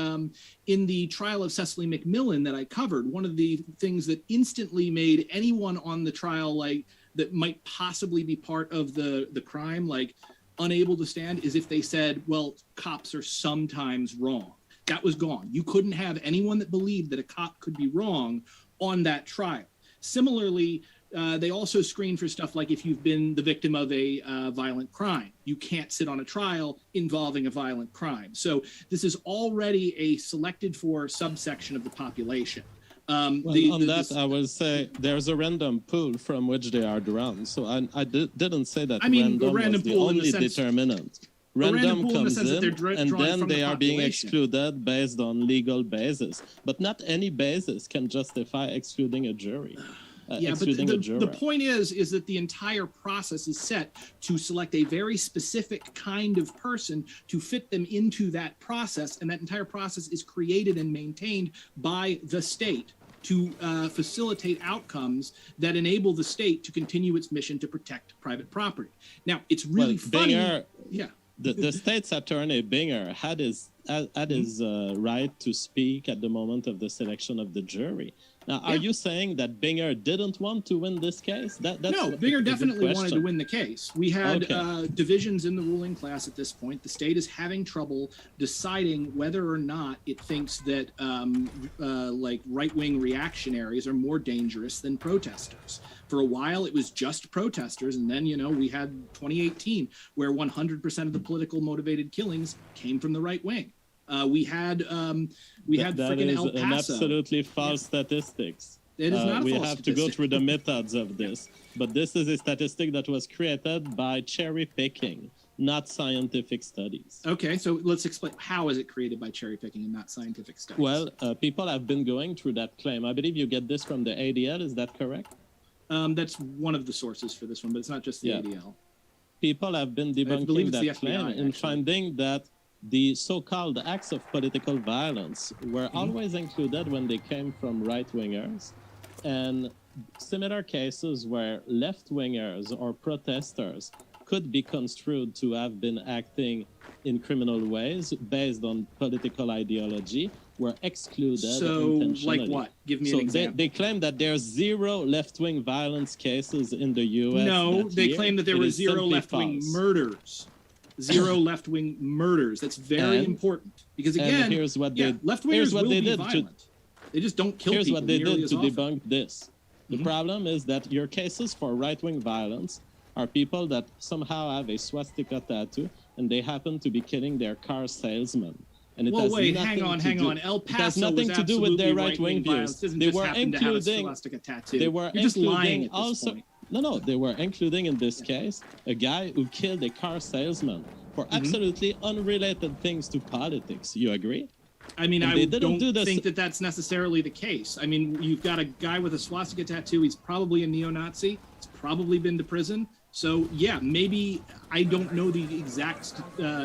S5: in the trial of Cecily McMillan that I covered, one of the things that instantly made anyone on the trial that might possibly be part of the crime, unable to stand, is if they said, well, cops are sometimes wrong. That was gone. You couldn't have anyone that believed that a cop could be wrong on that trial. Similarly, they also screen for stuff like if you've been the victim of a violent crime. You can't sit on a trial involving a violent crime. So this is already a selected for subsection of the population.
S6: I will say there's a random pool from which they are drawn. So I didn't say that random was the only determinant. Random comes in, and then they are being excluded based on legal basis. But not any basis can justify excluding a jury.
S5: Yeah, but the point is that the entire process is set to select a very specific kind of person to fit them into that process, and that entire process is created and maintained by the state to facilitate outcomes that enable the state to continue its mission to protect private property. Now, it's really funny.
S6: Binger, the state's attorney, Binger, had his right to speak at the moment of the selection of the jury. Now, are you saying that Binger didn't want to win this case? No,
S5: Binger definitely wanted to win the case. We had divisions in the ruling class at this point. The state is having trouble deciding whether or not it thinks that right-wing reactionaries are more dangerous than protesters. For a while, it was just protesters, and then, we had 2018, where 100% of the political motivated killings came from the right wing. We had freaking El Paso.
S6: An absolutely false statistics.
S5: It is not a
S6: we
S5: false
S6: have
S5: statistic.
S6: to go through the methods of this, but this is a statistic that was created by cherry picking, not scientific studies.
S5: Okay, so let's explain. How is it created by cherry picking and not scientific studies?
S6: Well, people have been going through that claim. I believe you get this from the ADL. Is that correct?
S5: That's one of the sources for this one, but it's not just the ADL.
S6: People have been debunking that claim and finding that the so-called acts of political violence were always included when they came from right-wingers, and similar cases where left-wingers or protesters could be construed to have been acting in criminal ways based on political ideology were excluded intentionally.
S5: Like what? Give me an example.
S6: They claim that there's zero left-wing violence cases in the U.S.
S5: No, they claim that there were zero left-wing murders. Zero left-wing murders. That's very important. Because again, left-wingers will be violent. They just don't kill people.
S6: Here's what they did to
S5: often.
S6: debunk this. The problem is that your cases for right-wing violence are people that somehow have a swastika tattoo and they happen to be killing their car salesman. And
S5: hang on. El Paso
S6: has nothing to do with their right-wing views.
S5: They were including. You're just lying at this point.
S6: No, they were including in this case a guy who killed a car salesman for absolutely unrelated things to politics. You agree?
S5: I mean, I don't think that that's necessarily the case. I mean, you've got a guy with a swastika tattoo. He's probably a neo-Nazi. He's probably been to prison. So yeah, maybe I don't know the exact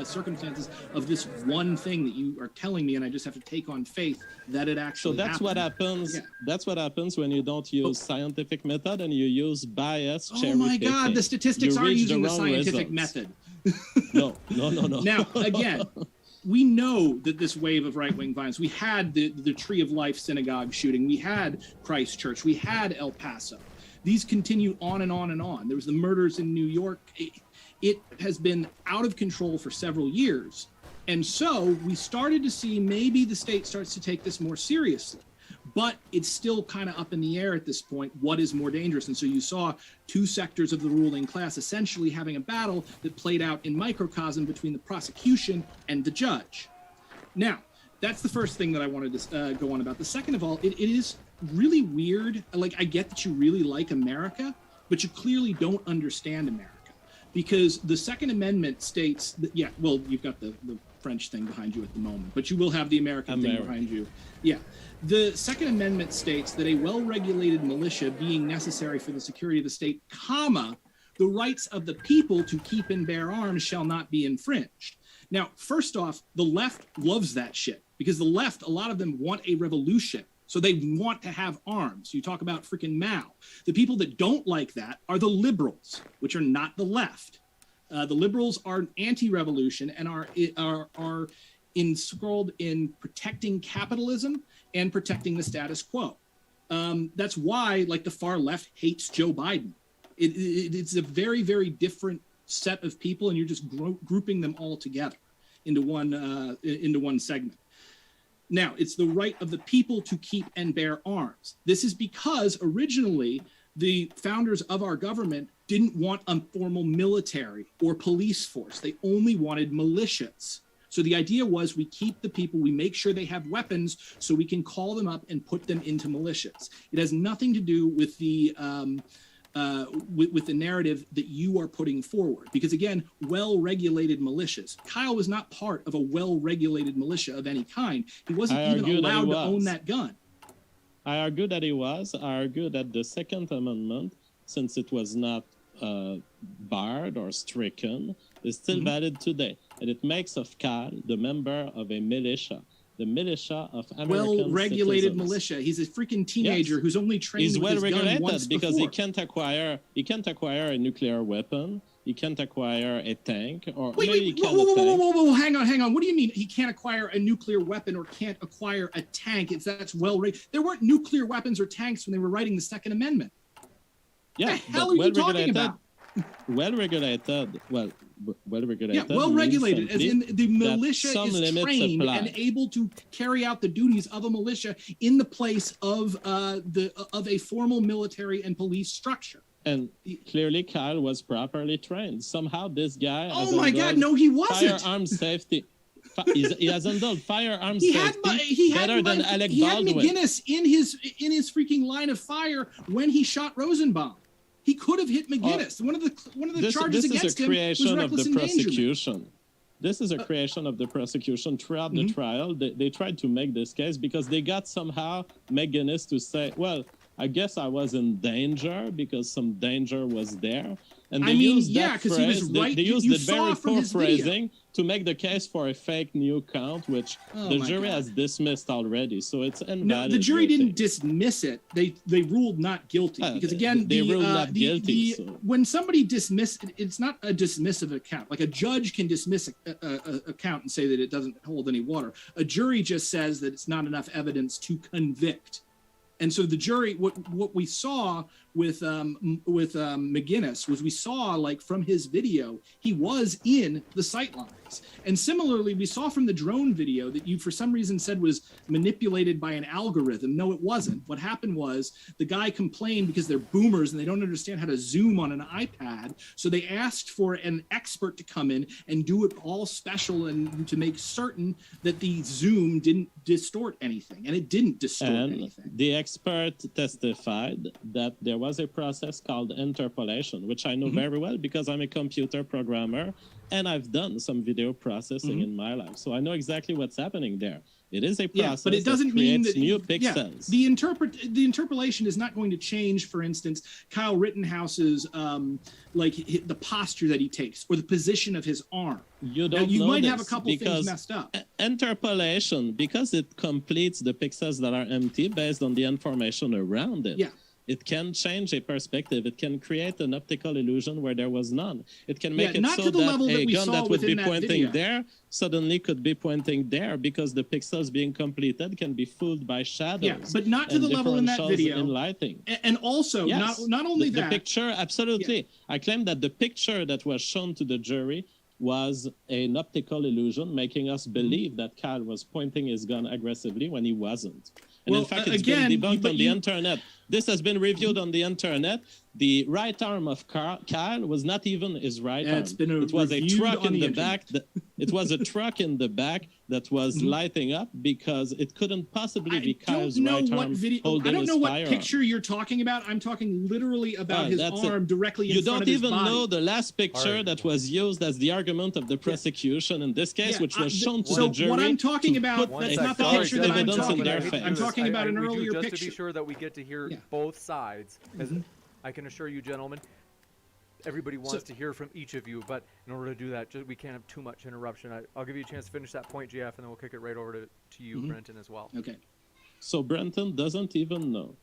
S5: circumstances of this one thing that you are telling me, and I just have to take on faith that it actually.
S6: So that's
S5: happened.
S6: what happens.
S5: Yeah.
S6: That's what happens when you don't use scientific method and you use bias.
S5: Oh my God, the statistics are using the scientific
S6: results.
S5: method.
S6: No.
S5: Now, again, we know that this wave of right-wing violence, we had the Tree of Life synagogue shooting, we had Christchurch, we had El Paso. These continue on and on and on. There was the murders in New York. It has been out of control for several years. And so we started to see maybe the state starts to take this more seriously. But it's still kind of up in the air at this point, what is more dangerous. And so you saw two sectors of the ruling class essentially having a battle that played out in microcosm between the prosecution and the judge. Now, that's the first thing that I wanted to go on about. The second of all, it is really weird. Like, I get that you really like America, but you clearly don't understand America. Because the Second Amendment states that, yeah, well, you've got the French thing behind you at the moment, but you will have the American thing behind you. Yeah. The Second Amendment states that a well-regulated militia being necessary for the security of the state, comma, the rights of the people to keep and bear arms shall not be infringed. Now, first off, the left loves that shit because the left, a lot of them want a revolution. So they want to have arms. You talk about freaking Mao. The people that don't like that are the liberals, which are not the left. The liberals are anti-revolution and are ensconced in protecting capitalism and protecting the status quo. That's why, like, the far left hates Joe Biden. It's a very, very different set of people, and you're just grouping them all together into one segment. Now, it's the right of the people to keep and bear arms. This is because originally the founders of our government didn't want a formal military or police force. They only wanted militias. So the idea was we keep the people, we make sure they have weapons so we can call them up and put them into militias. It has nothing to do with the narrative that you are putting forward. Because again, well-regulated militias. Kyle was not part of a well-regulated militia of any kind. He wasn't even allowed to own that gun.
S6: I argue that he was. I argue that the Second Amendment, since it was not barred or stricken, is still valid today. And it makes of Kyle the member of a militia. The militia of American
S5: well-regulated
S6: citizens.
S5: militia. He's a freaking teenager who's only trained
S6: He's
S5: with his gun once
S6: because
S5: before.
S6: he can't acquire a nuclear weapon. He can't acquire a tank, or
S5: whoa, hang on. What do you mean he can't acquire a nuclear weapon or can't acquire a tank? That's there weren't nuclear weapons or tanks when they were writing the Second Amendment.
S6: Yeah,
S5: what the hell are you talking about?
S6: Well-regulated.
S5: Yeah, well-regulated, as in the militia is trained and able to carry out the duties of a militia in the place of a formal military and police structure.
S6: And clearly, Kyle was properly trained. Somehow, this guy.
S5: Oh my God! No, he wasn't.
S6: Firearm safety. He has handled firearm safety better than Alec Baldwin.
S5: He had McGinnis in his freaking line of fire when he shot Rosenbaum. He could have hit McGinnis. One of the charges against him was reckless endangerment.
S6: This is a creation of the prosecution throughout the trial. They tried to make this case because they got somehow McGinnis to say, well, I guess I was in danger because some danger was there. And they used that phrase, he was right. They used the very poor phrasing to make the case for a fake new count, which the jury has dismissed already. So it's invalid.
S5: No, the jury didn't dismiss it. They ruled not guilty because again,
S6: they ruled not guilty.
S5: When somebody it's not a dismissive account. Like a judge can dismiss a count and say that it doesn't hold any water. A jury just says that it's not enough evidence to convict. And so the jury, what we saw with McGinnis was we saw, like, from his video, he was in the sight lines. And similarly, we saw from the drone video that you for some reason said was manipulated by an algorithm. No, it wasn't. What happened was the guy complained because they're boomers and they don't understand how to zoom on an iPad. So they asked for an expert to come in and do it all special and to make certain that the zoom didn't distort anything. And it didn't distort anything.
S6: The expert testified that there was a process called interpolation, which I know very well because I'm a computer programmer. and I've done some video processing in my life, so I know exactly what's happening there. It is a process
S5: but it doesn't mean that
S6: new pixels.
S5: The interpolation is not going to change, for instance, Kyle Rittenhouse's the posture that he takes or the position of his arm.
S6: You don't
S5: you
S6: know
S5: might
S6: this
S5: have a couple things messed up.
S6: Interpolation, because it completes the pixels that are empty based on the information around it.
S5: Yeah.
S6: It can change a perspective. It can create an optical illusion where there was none. It can make it so that a gun that would be pointing there suddenly could be pointing there because the pixels being completed can be fooled by shadows.
S5: Yeah, but not to the level in that video.
S6: In lighting.
S5: And also,
S6: yes,
S5: not only
S6: the
S5: that.
S6: The picture, absolutely. Yeah. I claim that the picture that was shown to the jury was an optical illusion, making us believe that Kyle was pointing his gun aggressively when he wasn't. And in fact, it's been debunked on the internet. This has been reviewed on the internet. The right arm of Kyle was not even his right arm. It was a truck in the back. It was a truck in the back that was lighting up because it couldn't possibly be Kyle's right arm holding
S5: I don't know what
S6: firearm.
S5: Picture you're talking about. I'm talking literally about his arm directly in front of his body.
S6: You don't even know the last picture that was used as the argument of the prosecution in this case, which was shown to the jury.
S5: So what I'm talking about, that's not the picture that I'm talking about. I'm talking about an earlier picture.
S4: Just to be sure that we get to hear both sides, as I can assure you, gentlemen, everybody wants to hear from each of you, but in order to do that, we can't have too much interruption. I'll give you a chance to finish that point, GF, and then we'll kick it right over to you, Brenton, as well.
S5: Okay.
S6: So Brenton doesn't even know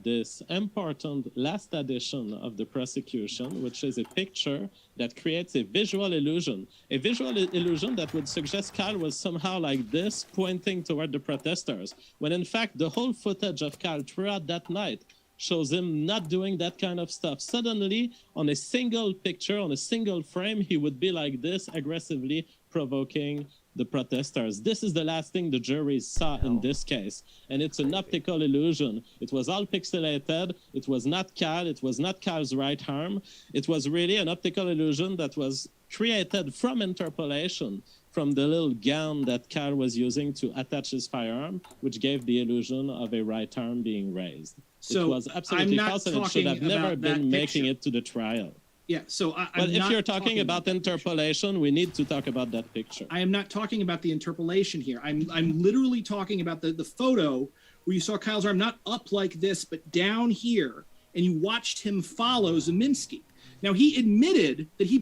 S6: this important last addition of the prosecution, which is a picture that creates a visual illusion that would suggest Kyle was somehow like this, pointing toward the protesters, when in fact the whole footage of Kyle throughout that night shows him not doing that kind of stuff. Suddenly, on a single picture, on a single frame, he would be like this, aggressively provoking the protesters. This is the last thing the jury saw in this case, and it's an optical illusion. It was all pixelated. It was not Kyle. It was not Kyle's right arm. It was really an optical illusion that was created from interpolation, from the little gun that Kyle was using to attach his firearm, which gave the illusion of a right arm being raised.
S5: So
S6: it was absolutely false, and it should have never been making it to the trial.
S5: Yeah, so
S6: but if you're talking about interpolation, we need to talk about that picture.
S5: I am not talking about the interpolation here. I'm literally talking about the photo where you saw Kyle's arm not up like this, but down here, and you watched him follow Zeminski. Now, he admitted that he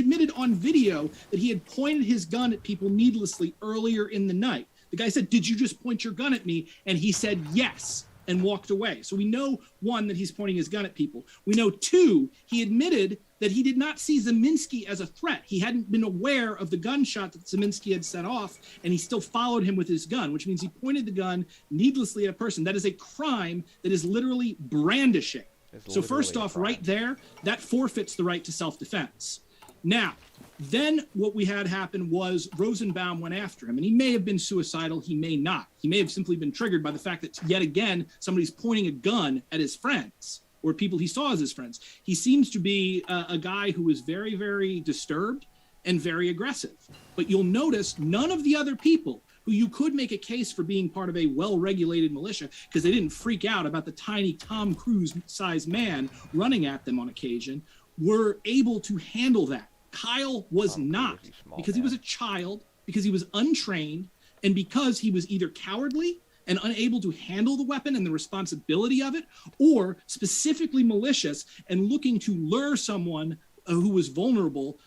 S5: admitted on video that he had pointed his gun at people needlessly earlier in the night. The guy said, "Did you just point your gun at me?" And he said, "Yes," and walked away. So we know, one, that he's pointing his gun at people. We know, two, he admitted that he did not see Zeminski as a threat. He hadn't been aware of the gunshot that Zeminski had set off, and he still followed him with his gun, which means he pointed the gun needlessly at a person. That is a crime that is literally brandishing. So first off, right there, that forfeits the right to self-defense. Now, then what we had happen was Rosenbaum went after him, and he may have been suicidal, he may not. He may have simply been triggered by the fact that, yet again, somebody's pointing a gun at his friends, or people he saw as his friends. He seems to be a guy who is very, very disturbed and very aggressive. But you'll notice none of the other people who you could make a case for being part of a well-regulated militia, because they didn't freak out about the tiny Tom Cruise-sized man running at them on occasion, were able to handle that. Kyle was not, because he was a child, because he was untrained, and because he was either cowardly and unable to handle the weapon and the responsibility of it, or specifically malicious and looking to lure someone who was vulnerable,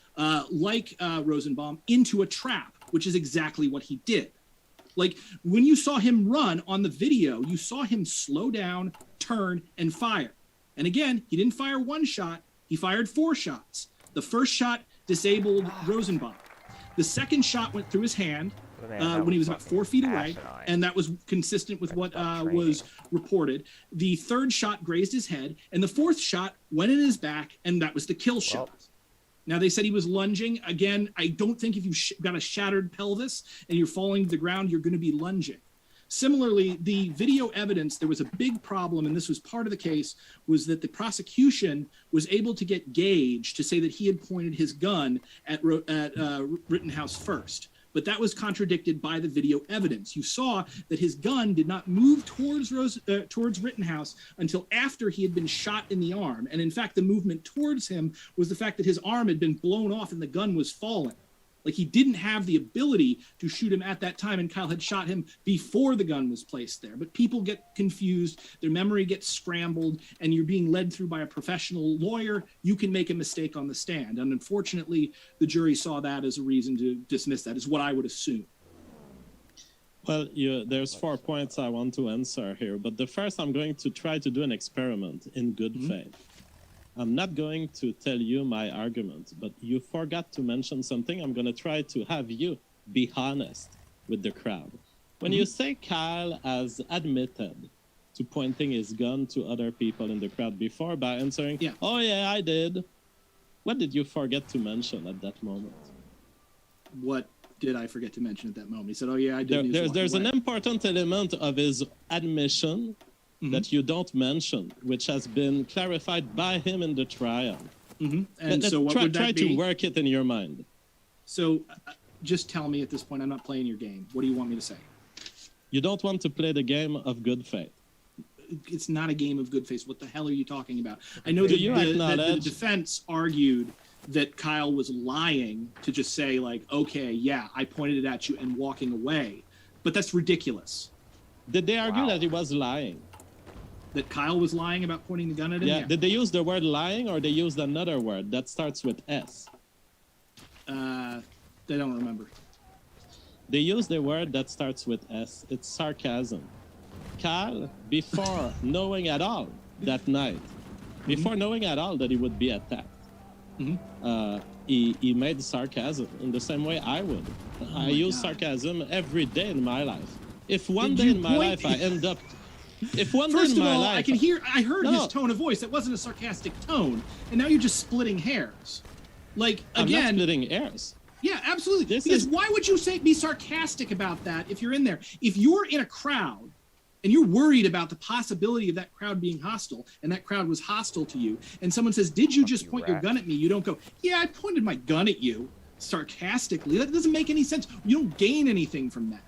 S5: like Rosenbaum, into a trap, which is exactly what he did. Like, when you saw him run on the video, you saw him slow down, turn, and fire. And again, he didn't fire one shot, he fired 4 shots. The first shot disabled Rosenbaum. The second shot went through his hand when he was about 4 feet away, and that was consistent with what was reported. The third shot grazed his head, and the fourth shot went in his back, and that was the kill shot. Now, they said he was lunging. Again, I don't think if you've got a shattered pelvis and you're falling to the ground, you're going to be lunging. Similarly, the video evidence, there was a big problem, and this was part of the case, was that the prosecution was able to get Gage to say that he had pointed his gun at Rittenhouse first. but that was contradicted by the video evidence. You saw that his gun did not move towards Rittenhouse until after he had been shot in the arm. And in fact, the movement towards him was the fact that his arm had been blown off and the gun was falling. Like, he didn't have the ability to shoot him at that time, and Kyle had shot him before the gun was placed there. But people get confused, their memory gets scrambled, and you're being led through by a professional lawyer. You can make a mistake on the stand. And unfortunately, the jury saw that as a reason to dismiss that, is what I would assume.
S6: Well, there's 4 points I want to answer here. But the first, I'm going to try to do an experiment in good faith. I'm not going to tell you my argument, but you forgot to mention something. I'm going to try to have you be honest with the crowd. When you say Kyle has admitted to pointing his gun to other people in the crowd before by answering, oh yeah, I did. What did you forget to mention at that moment?
S5: What did I forget to mention at that moment? He said, oh yeah, I did.
S6: There's an important element of his admission that you don't mention, which has been clarified by him in the trial.
S5: And so what would that
S6: try
S5: be?
S6: to work it in your mind.
S5: So just tell me at this point, I'm not playing your game. What do you want me to say?
S6: You don't want to play the game of good faith.
S5: It's not a game of good faith. What the hell are you talking about? I know that the defense argued that Kyle was lying to just say, like, okay, yeah, I pointed it at you and walking away. But that's ridiculous.
S6: Did they argue that he was lying?
S5: That Kyle was lying about pointing the gun at him?
S6: Yeah. Did they use the word lying, or they used another word that starts with S?
S5: They don't remember.
S6: They used the word that starts with S. It's sarcasm. Kyle, before knowing at all that night, before knowing at all that he would be attacked, he made sarcasm in the same way I would. I use sarcasm every day in my life. If one day in my life I end up... If one
S5: First
S6: day in
S5: of
S6: my
S5: all,
S6: life...
S5: I heard his tone of voice. That wasn't a sarcastic tone. And now you're just splitting hairs. Like, again...
S6: I'm not splitting hairs.
S5: Yeah, absolutely. Because why would you be sarcastic about that if you're in there? If you're in a crowd and you're worried about the possibility of that crowd being hostile, and that crowd was hostile to you, and someone says, did you just point your gun at me? You don't go, yeah, I pointed my gun at you sarcastically. That doesn't make any sense. You don't gain anything from that.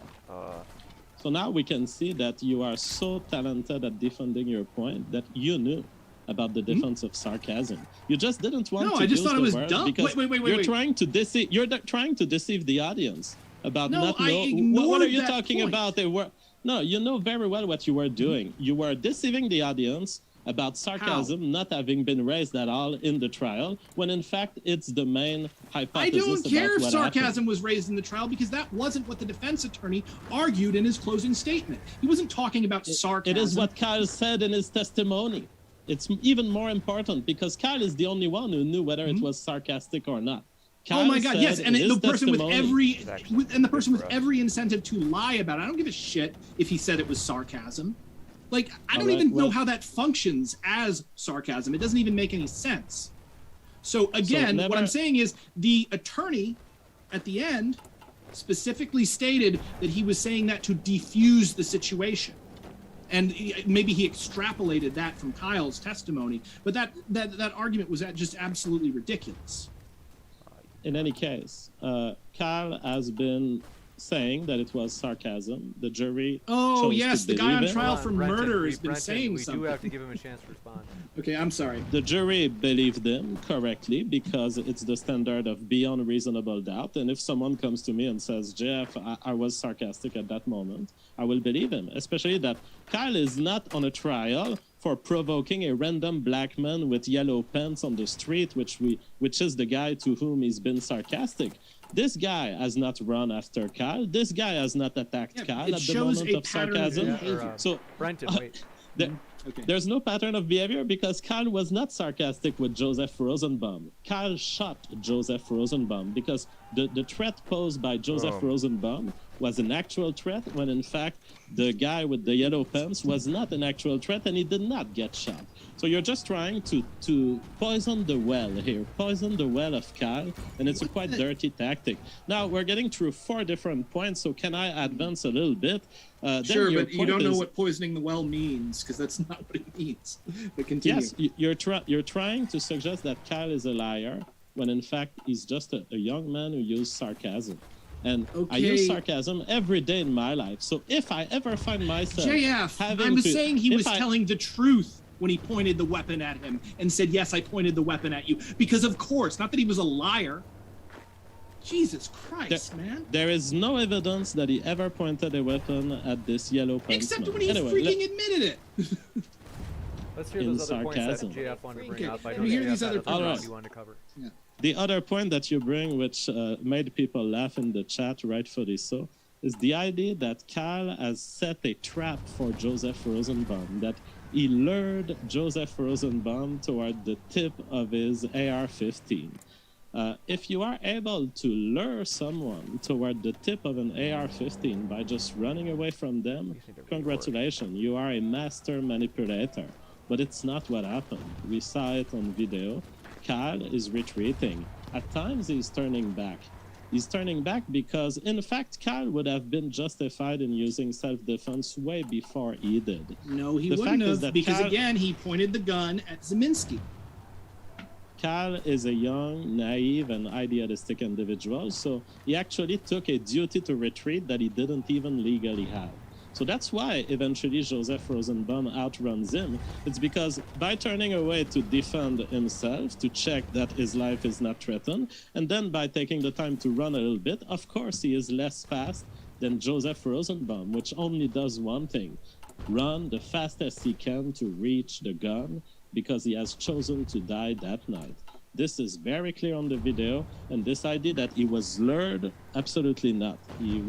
S6: So now we can see that you are so talented at defending your point that you knew about the defense of sarcasm. You just didn't want to
S5: I just
S6: use
S5: thought it was
S6: word
S5: dumb.
S6: because
S5: Wait.
S6: trying to deceive. You're trying to deceive the audience about
S5: No,
S6: not
S5: I
S6: knowing. What are you
S5: ignored that
S6: talking
S5: point.
S6: about? No, you know very well what you were doing. You were deceiving the audience about sarcasm not having been raised at all in the trial, when in fact it's the main hypothesis.
S5: I don't care if
S6: what
S5: sarcasm
S6: happened.
S5: was raised in the trial, because that wasn't what the defense attorney argued in his closing statement. He wasn't talking about sarcasm.
S6: It is what Kyle said in his testimony. It's even more important because Kyle is the only one who knew whether it was sarcastic or not. Kyle
S5: oh my God! Yes, and the person with every incentive to lie about it. I don't give a shit if he said it was sarcasm. Like, I don't even know how that functions as sarcasm. It doesn't even make any sense. So again, what I'm saying is the attorney at the end specifically stated that he was saying that to defuse the situation. And maybe he extrapolated that from Kyle's testimony, but that argument was just absolutely ridiculous.
S6: In any case, Kyle has been saying that it was sarcasm. The jury chose
S5: yes,
S6: to
S5: the guy on
S6: believe it.
S5: trial for murder has been saying something.
S4: We do have to give him a chance to respond.
S5: Okay, I'm sorry.
S6: The jury believed him correctly because it's the standard of beyond reasonable doubt. And if someone comes to me and says, Jeff, I was sarcastic at that moment, I will believe him. Especially that Kyle is not on a trial for provoking a random black man with yellow pants on the street, which is the guy to whom he's been sarcastic. This guy has not run after Kyle. This guy has not attacked Kyle at the moment of sarcasm. So,
S4: Brenton, wait.
S6: There's no pattern of behavior because Kyle was not sarcastic with Joseph Rosenbaum. Kyle shot Joseph Rosenbaum because the threat posed by Joseph Rosenbaum was an actual threat, when in fact the guy with the yellow pants was not an actual threat and he did not get shot. So you're just trying to poison the well here, poison the well of Kyle, and it's a quite dirty tactic. Now, we're getting through 4 different points, so can I advance a little bit?
S5: Sure, but you don't know what poisoning the well means, because that's not what it means. But continue.
S6: Yes, you're trying to suggest that Kyle is a liar, when in fact he's just a young man who used sarcasm. And I use sarcasm every day in my life. So if I ever find myself
S5: JF, I was saying he was telling the truth when he pointed the weapon at him and said, yes, I pointed the weapon at you. Because of course, not that he was a liar. Jesus Christ, man.
S6: There is no evidence that he ever pointed a weapon at this yellow pants
S5: Except
S6: man.
S5: when he freaking admitted it.
S4: Let's hear those other points that JF wanted to bring up. I know JF had other points you wanted to cover.
S5: Yeah.
S6: The other point that you bring, which made people laugh in the chat, rightfully so, is the idea that Cal has set a trap for Joseph Rosenbaum, that he lured Joseph Rosenbaum toward the tip of his AR-15. If you are able to lure someone toward the tip of an AR-15 by just running away from them, congratulations, you are a master manipulator. But it's not what happened. We saw it on video. Cal is retreating. At times, he's turning back. He's turning back because, in fact, Cal would have been justified in using self-defense way before he did.
S5: No, he wouldn't have, because again, he pointed the gun at Zeminski.
S6: Cal is a young, naive, and idealistic individual, so he actually took a duty to retreat that he didn't even legally have. So that's why eventually Joseph Rosenbaum outruns him. It's because by turning away to defend himself, to check that his life is not threatened, and then by taking the time to run a little bit, of course he is less fast than Joseph Rosenbaum, which only does one thing: run the fastest he can to reach the gun, because he has chosen to die that night. This is very clear on the video, and this idea that he was lured, absolutely not. He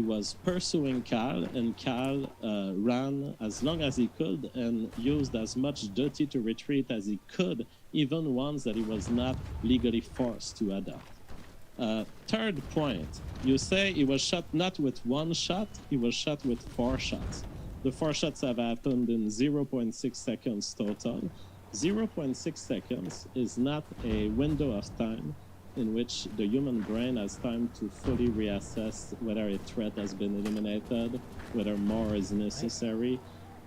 S6: was pursuing Cal, and Cal ran as long as he could and used as much duty to retreat as he could, even ones that he was not legally forced to adopt. Third point, you say he was shot not with one shot, he was shot with 4 shots. The 4 shots have happened in 0.6 seconds total. 0.6 seconds is not a window of time in which the human brain has time to fully reassess whether a threat has been eliminated, whether more is necessary,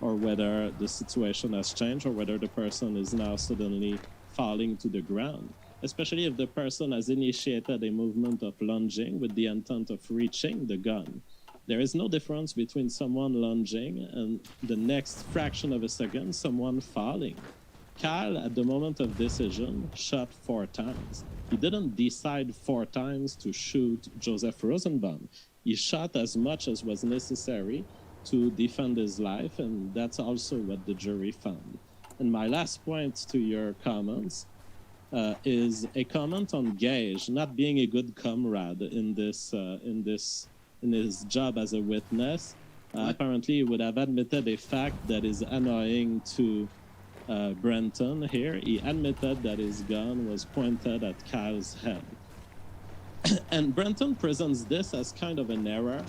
S6: or whether the situation has changed, or whether the person is now suddenly falling to the ground. Especially if the person has initiated a movement of lunging with the intent of reaching the gun. There is no difference between someone lunging and the next fraction of a second, someone falling. Cal, at the moment of decision, shot 4 times. He didn't decide 4 times to shoot Joseph Rosenbaum. He shot as much as was necessary to defend his life, and that's also what the jury found. And my last point to your comments is a comment on Gage not being a good comrade in his job as a witness. Apparently, he would have admitted a fact that is annoying to Brenton here. He admitted that his gun was pointed at Cal's head. And Brenton presents this as kind of an error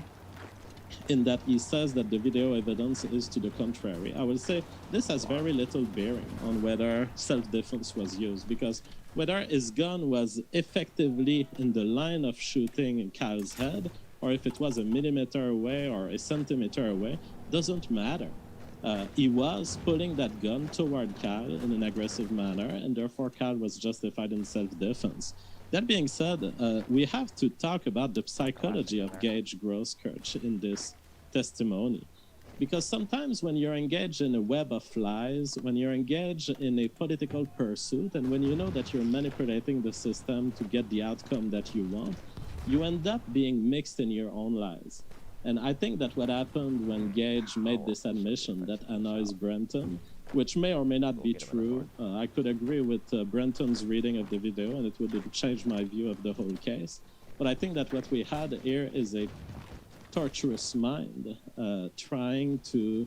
S6: in that he says that the video evidence is to the contrary. I will say this has very little bearing on whether self-defense was used, because whether his gun was effectively in the line of shooting Cal's head, or if it was a millimeter away or a centimeter away, doesn't matter. He was pulling that gun toward Cal in an aggressive manner, and therefore Cal was justified in self-defense. That being said, we have to talk about the psychology of Gage Grosskirch in this testimony. Because sometimes when you're engaged in a web of lies, when you're engaged in a political pursuit, and when you know that you're manipulating the system to get the outcome that you want, you end up being mixed in your own lies. And I think that what happened when Gage made this admission that annoys Brenton, which may or may not be true, I could agree with Brenton's reading of the video, and it would have changed my view of the whole case. But I think that what we had here is a torturous mind trying to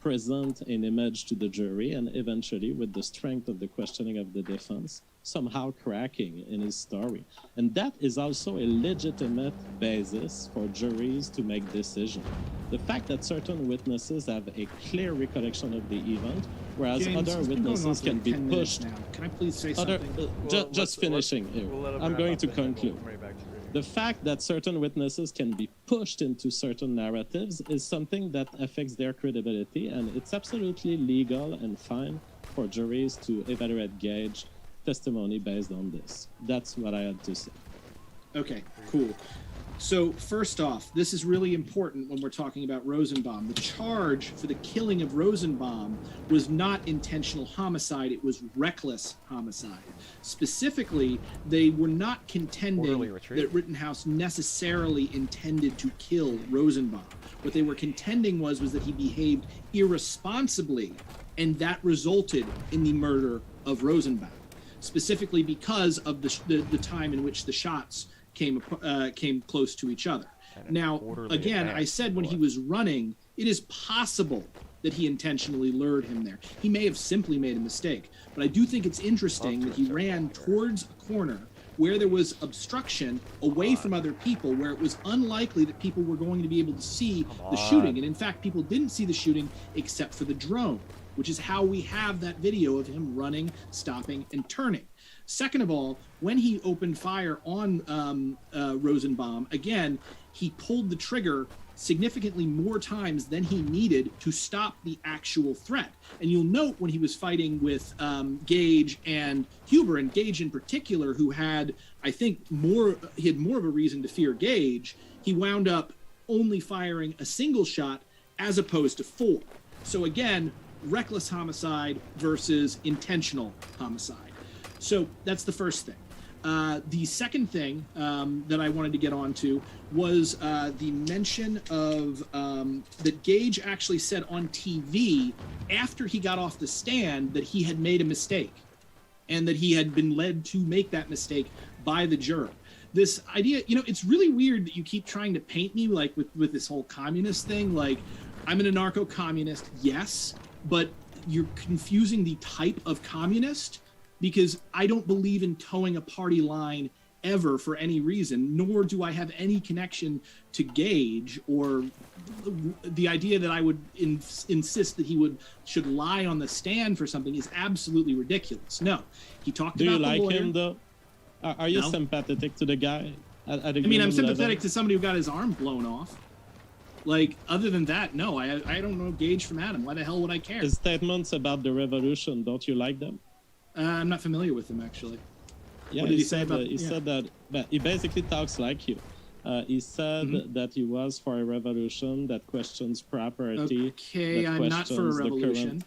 S6: present an image to the jury, and eventually, with the strength of the questioning of the defense, somehow cracking in his story. And that is also a legitimate basis for juries to make decisions. The fact that certain witnesses have a clear recollection of the event, whereas
S5: James,
S6: other witnesses can be
S5: 10 minutes
S6: pushed.
S5: now. Can I please say something?
S6: Just finishing here. I'm going to conclude. The fact that certain witnesses can be pushed into certain narratives is something that affects their credibility, and it's absolutely legal and fine for juries to evaluate Gage testimony based on this. That's what I had to say.
S5: Okay, cool. So first off, this is really important when we're talking about Rosenbaum. The charge for the killing of Rosenbaum was not intentional homicide, it was reckless homicide. Specifically, they were not contending that Rittenhouse necessarily intended to kill Rosenbaum. What they were contending was that he behaved irresponsibly, and that resulted in the murder of Rosenbaum, specifically because of the time in which the shots came close to each other. Now, again, I said when he was running, it is possible that he intentionally lured him there. He may have simply made a mistake, but I do think it's interesting that he ran towards a corner where there was obstruction away from other people, where it was unlikely that people were going to be able to see the shooting. And in fact, people didn't see the shooting except for the drone, which is how we have that video of him running, stopping, and turning. Second of all, when he opened fire on Rosenbaum, again, he pulled the trigger significantly more times than he needed to stop the actual threat. And you'll note when he was fighting with Gage and Huber, and Gage in particular, who had, I think, more of a reason to fear Gage, he wound up only firing a single shot as opposed to 4. So again, reckless homicide versus intentional homicide. So that's the first thing. The second thing that I wanted to get onto was the mention of that Gage actually said on TV after he got off the stand that he had made a mistake and that he had been led to make that mistake by the juror. This idea, it's really weird that you keep trying to paint me like with this whole communist thing. Like, I'm an anarcho-communist, yes, but you're confusing the type of communist, because I don't believe in towing a party line ever for any reason, nor do I have any connection to Gage, or the idea that I would insist that he should lie on the stand for something is absolutely ridiculous. No, he talked about the lawyer. Do you like him, though?
S6: Are you sympathetic to the guy?
S5: I mean, I'm sympathetic to somebody who got his arm blown off. Like, other than that, no, I don't know Gage from Adam. Why the hell would I care?
S6: His statements about the revolution, don't you like them?
S5: I'm not familiar with him, actually.
S6: Yeah,
S5: what did he say about
S6: He said that he basically talks like you. He said that he was for a revolution that questions property.
S5: Okay, I'm not for a revolution.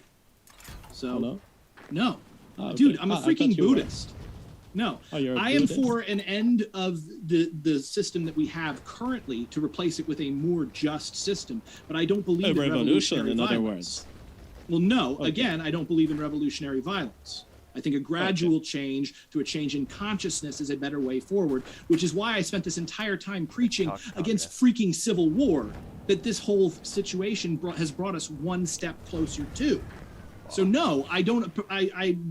S5: So,
S6: no?
S5: No.
S6: Okay.
S5: Dude, I'm a freaking Buddhist. No, I am for an end of the system that we have currently to replace it with a more just system. But I don't believe in revolutionary violence.
S6: In other words.
S5: Well, no. Okay. Again, I don't believe in revolutionary violence. I think a gradual change to a change in consciousness is a better way forward, which is why I spent this entire time preaching against freaking civil war, that this whole situation has brought us one step closer to. So no, I'm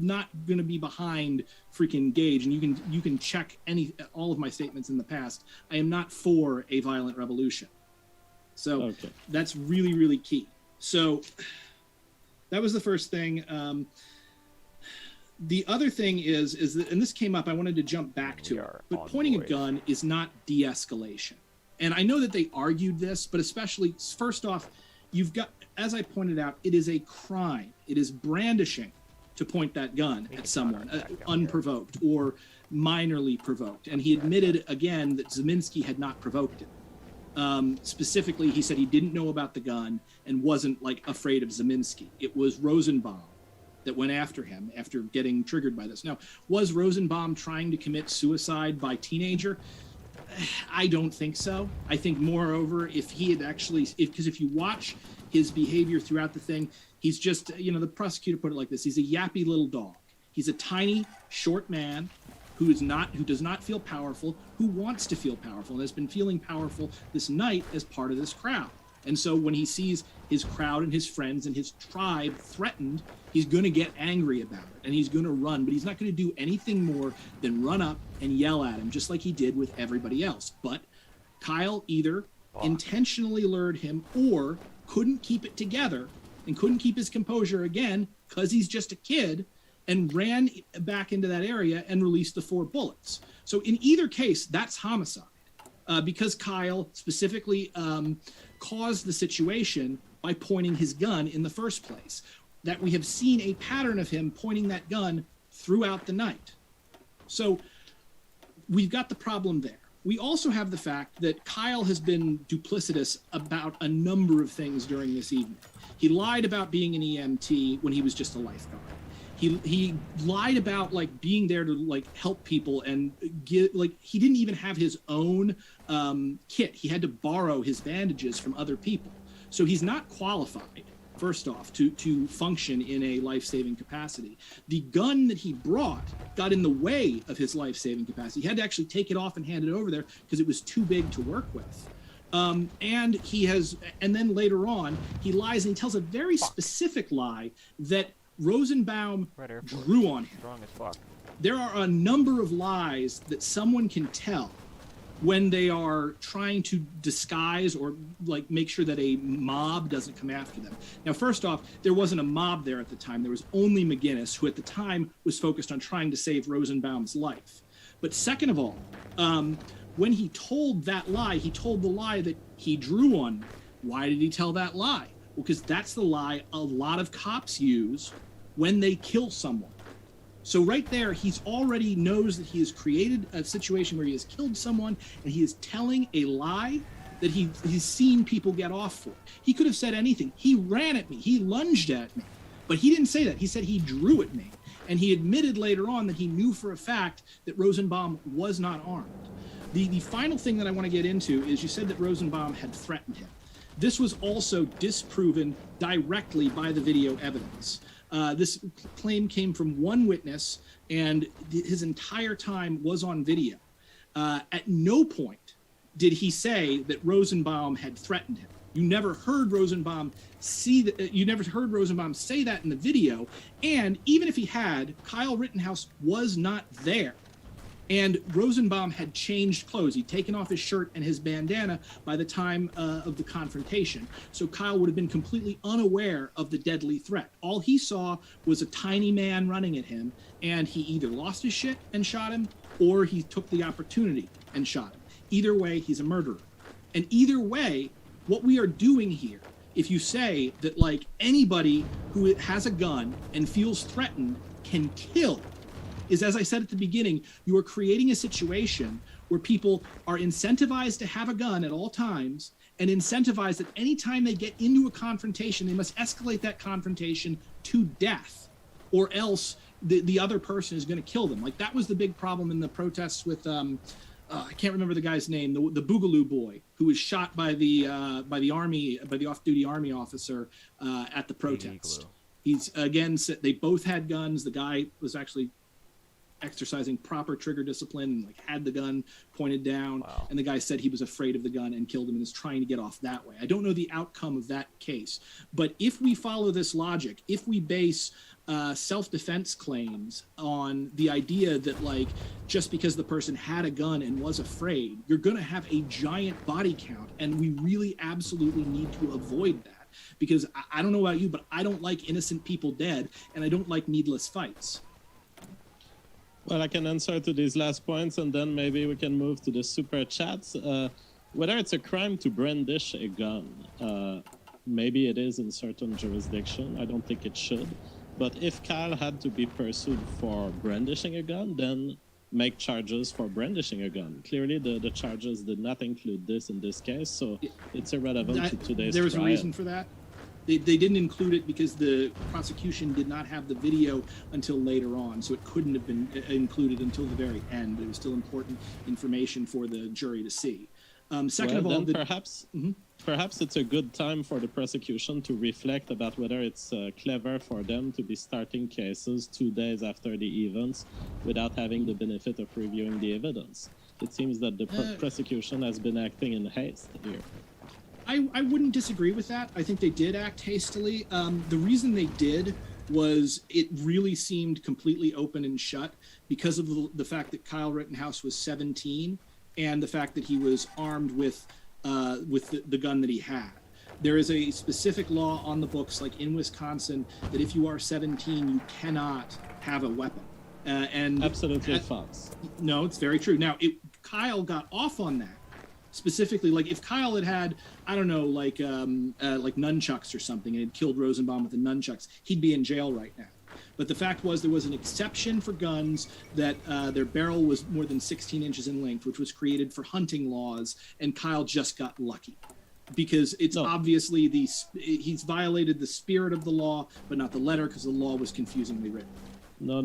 S5: not going to be behind freaking Gage, and you can check all of my statements in the past. I am not for a violent revolution. So that's really, really key. So that was the first thing. The other thing is that, and this came up, I wanted to jump back to it, but pointing a gun is not de-escalation. And I know that they argued this, but especially, first off, you've got, as I pointed out, it is a crime. It is brandishing to point that gun at someone, unprovoked or minorly provoked. And he admitted again that Zeminski had not provoked him. Specifically, he said he didn't know about the gun and wasn't afraid of Zeminski. It was Rosenbaum that went after him after getting triggered by this. Now, was Rosenbaum trying to commit suicide by teenager? I don't think so. I think, moreover, if he had actually, because if you watch his behavior throughout the thing, he's just, the prosecutor put it like this: he's a yappy little dog. He's a tiny, short man who does not feel powerful, who wants to feel powerful, and has been feeling powerful this night as part of this crowd. And so when he sees his crowd and his friends and his tribe threatened, he's going to get angry about it, and he's going to run, but he's not going to do anything more than run up and yell at him, just like he did with everybody else. But Kyle either intentionally lured him or couldn't keep it together and couldn't keep his composure again because he's just a kid, and ran back into that area and released the 4 bullets. So in either case, that's homicide, because Kyle specifically caused the situation by pointing his gun in the first place. That we have seen a pattern of him pointing that gun throughout the night. So we've got the problem there. we also have the fact that Kyle has been duplicitous about a number of things during this evening. He lied about being an EMT when he was just a lifeguard. He lied about like being there to like help people and get like he didn't even have his own kit. He had to borrow his bandages from other people. So he's not qualified, first off, to function in a life-saving capacity. The gun that he brought got in the way of his life-saving capacity. He had to actually take it off and hand it over there because it was too big to work with. And then later on, he lies and he tells a very specific lie that Rosenbaum drew on him.
S1: Strong as fuck.
S5: There are a number of lies that someone can tell when they are trying to disguise or like make sure that a mob doesn't come after them. Now, first off, there wasn't a mob there at the time. There was only McGinnis, who at the time was focused on trying to save Rosenbaum's life. But second of all, when he told that lie, he told the lie that he drew on. Why did he tell that lie? Well, because that's the lie a lot of cops use when they kill someone. So right there, he's already knows that he has created a situation where he has killed someone, and he is telling a lie that he's seen people get off for. He could have said anything. He ran at me. He lunged at me. But he didn't say that. He said he drew at me. And he admitted later on that he knew for a fact that Rosenbaum was not armed. The final thing that I want to get into is you said that Rosenbaum had threatened him. This was also disproven directly by the video evidence. This claim came from one witness, and his entire time was on video. At no point did he say that Rosenbaum had threatened him. You never heard Rosenbaum say that in the video. And even if he had, Kyle Rittenhouse was not there. And Rosenbaum had changed clothes. He'd taken off his shirt and his bandana by the time of the confrontation. So Kyle would have been completely unaware of the deadly threat. All he saw was a tiny man running at him, and he either lost his shit and shot him, or he took the opportunity and shot him. Either way, he's a murderer. And either way, what we are doing here, if you say that like anybody who has a gun and feels threatened can kill, is, as I said at the beginning, you are creating a situation where people are incentivized to have a gun at all times and incentivized that anytime they get into a confrontation, they must escalate that confrontation to death, or else the other person is going to kill them. Like that was the big problem in the protests with, I can't remember the guy's name, the Boogaloo boy who was shot by the off-duty army officer at the protest. He's again, they both had guns. The guy was actually exercising proper trigger discipline and like had the gun pointed down. Wow. And the guy said he was afraid of the gun and killed him and is trying to get off that way. I don't know the outcome of that case, but if we follow this logic, if we base self-defense claims on the idea that like just because the person had a gun and was afraid, you're going to have a giant body count, and we really absolutely need to avoid that, because I don't know about you, but I don't like innocent people dead, and I don't like needless fights.
S6: Well, I can answer to these last points, and then maybe we can move to the super chats. Whether it's a crime to brandish a gun, maybe it is in certain jurisdiction. I don't think it should. But if Kyle had to be pursued for brandishing a gun, then make charges for brandishing a gun. Clearly, the charges did not include this in this case, so it's irrelevant to today's trial.
S5: There was a reason for that. They didn't include it because the prosecution did not have the video until later on, so it couldn't have been included until the very end. It was still important information for the jury to see. Second of all,
S6: perhaps it's a good time for the prosecution to reflect about whether it's clever for them to be starting cases 2 days after the events without having the benefit of reviewing the evidence. It seems that the prosecution has been acting in haste here.
S5: I wouldn't disagree with that. I think they did act hastily. The reason they did was it really seemed completely open and shut because of the fact that Kyle Rittenhouse was 17 and the fact that he was armed with the gun that he had. There is a specific law on the books, like in Wisconsin, that if you are 17, you cannot have a weapon. And
S6: absolutely false.
S5: No, it's very true. Now, Kyle got off on that. Specifically, like if Kyle had I don't know, like nunchucks or something, and had killed Rosenbaum with the nunchucks, he'd be in jail right now. But the fact was there was an exception for guns that their barrel was more than 16 inches in length, which was created for hunting laws, and Kyle just got lucky. Because it's obviously he's violated the spirit of the law, but not the letter, because the law was confusingly written.
S6: No.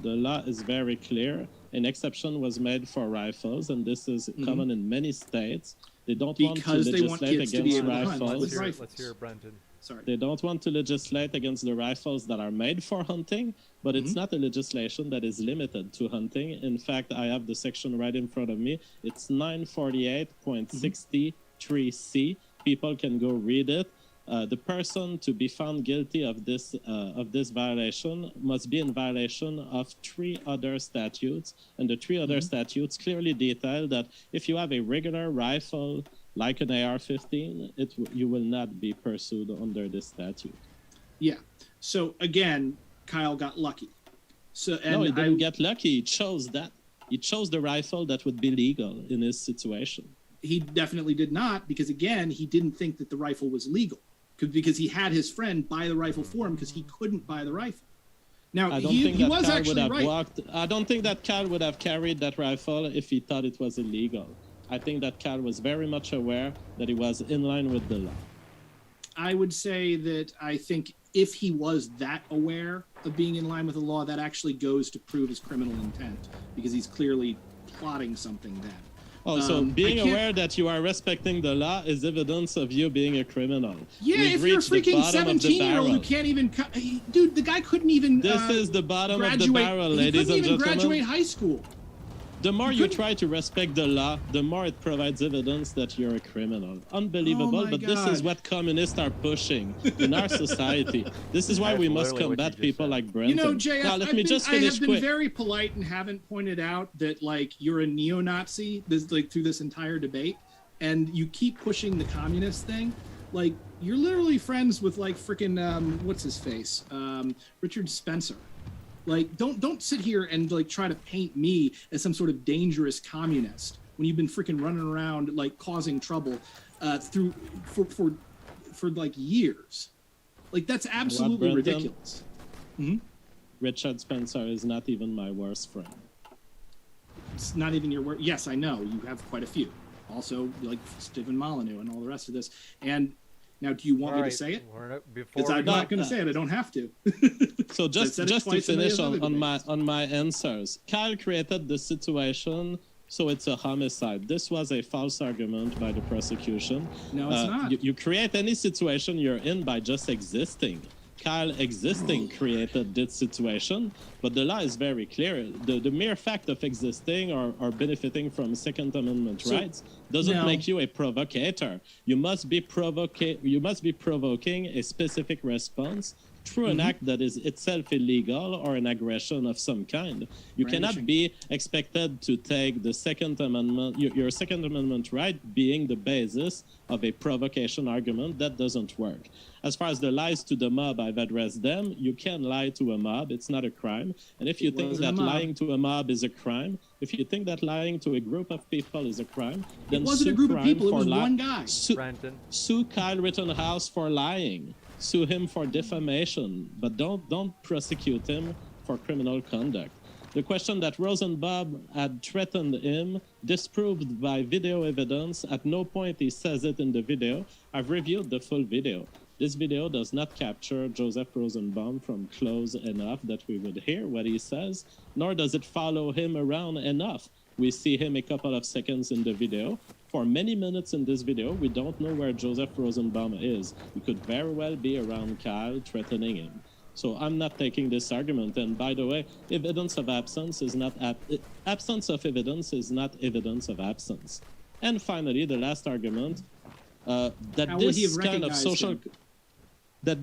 S6: The law is very clear. An exception was made for rifles, and this is common in many states. They don't want to legislate against rifles.
S4: Let's hear Brenton.
S5: Sorry.
S6: They don't want to legislate against the rifles that are made for hunting, but it's not a legislation that is limited to hunting. In fact, I have the section right in front of me. It's 948.63C. People can go read it. The person to be found guilty of this violation must be in violation of 3 other statutes, and the 3 other statutes clearly detail that if you have a regular rifle like an AR-15, you will not be pursued under this statute.
S5: Yeah. So again, Kyle got lucky.
S6: No, he didn't get lucky. He chose that. He chose the rifle that would be legal in his situation.
S5: He definitely did not, because again, he didn't think that the rifle was legal, because he had his friend buy the rifle for him because he couldn't buy the rifle. Now, I don't think that Kyle would have carried that rifle if he thought it was illegal. I think that Kyle was very much aware that he was in line with the law. I would say that I think if he was that aware of being in line with the law, that actually goes to prove his criminal intent, because he's clearly plotting something then.
S6: Oh, so being aware that you are respecting the law is evidence of you being a criminal.
S5: Yeah, if you're a freaking 17-year-old who can't even... Dude, the guy couldn't even
S6: This is the bottom of the barrel, ladies and gentlemen.
S5: He couldn't even graduate high school.
S6: The more you try to respect the law, the more it provides evidence that you're a criminal. Unbelievable, but this is what communists are pushing in our society. This is why we must combat people like Brenton.
S5: You know, Jay, I have been very polite and haven't pointed out that, like, you're a neo-Nazi through this entire debate, and you keep pushing the communist thing. Like, you're literally friends with, like, freaking, what's his face? Richard Spencer. Like, don't sit here and like try to paint me as some sort of dangerous communist when you've been freaking running around like causing trouble for like years. Like, that's absolutely ridiculous.
S6: Richard Spencer is not even my worst friend.
S5: It's not even your worst. Yes, I know you have quite a few. Also, like Stephen Molyneux and all the rest of this. And now, do you want me to say it? Because I'm not going to say it. I don't have to.
S6: So just to finish on my answers, Kyle created the situation, so it's a homicide. This was a false argument by the prosecution.
S5: No, it's not.
S6: You create any situation you're in by just existing. Kyle existing created this situation, but the law is very clear. The mere fact of existing or benefiting from Second Amendment rights doesn't make you a provocateur. You must be provoking a specific response through an act that is itself illegal or an aggression of some kind. You cannot be expected to take the Second Amendment, your Second Amendment right being the basis of a provocation argument. That doesn't work. As far as the lies to the mob, I've addressed them. You can lie to a mob. It's not a crime. And if you think that lying to a mob is a crime, if you think that lying to a group of people is a crime, then
S5: it wasn't a group of people. It was one guy.
S6: Sue Kyle Rittenhouse for lying. Sue him for defamation, but don't prosecute him for criminal conduct. The question that Rosenbaum had threatened him, disproved by video evidence. At no point he says it in the video. I've reviewed the full video. This video does not capture Joseph Rosenbaum from close enough that we would hear what he says, nor does it follow him around enough. We see him a couple of seconds in the video. For many minutes in this video, we don't know where Joseph Rosenbaum is. He could very well be around Kyle, threatening him. So I'm not taking this argument. And by the way, evidence of absence is not absence of evidence is not evidence of absence. And finally, the last argument that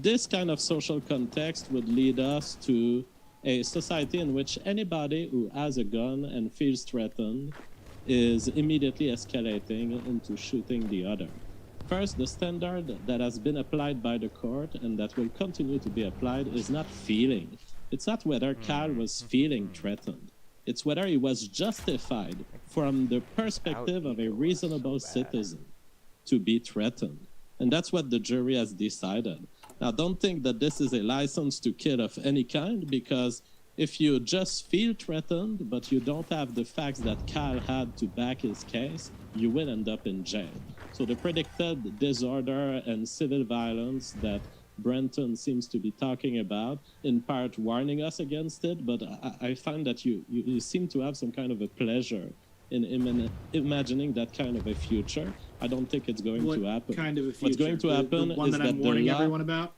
S6: this kind of social context would lead us to a society in which anybody who has a gun and feels threatened is immediately escalating into shooting the other. First, the standard that has been applied by the court and that will continue to be applied is not feeling. It's not whether Kyle was feeling threatened. It's whether he was justified from the perspective of a reasonable citizen to be threatened. And that's what the jury has decided. Now, don't think that this is a license to kill of any kind, because if you just feel threatened, but you don't have the facts that Kyle had to back his case, you will end up in jail. So the predicted disorder and civil violence that Brenton seems to be talking about, in part warning us against it, but I find that you seem to have some kind of a pleasure in imagining that kind of a future. I don't think it's going to happen.
S5: What kind of a future?
S6: What's going to happen
S5: the one
S6: is
S5: that I'm warning everyone about?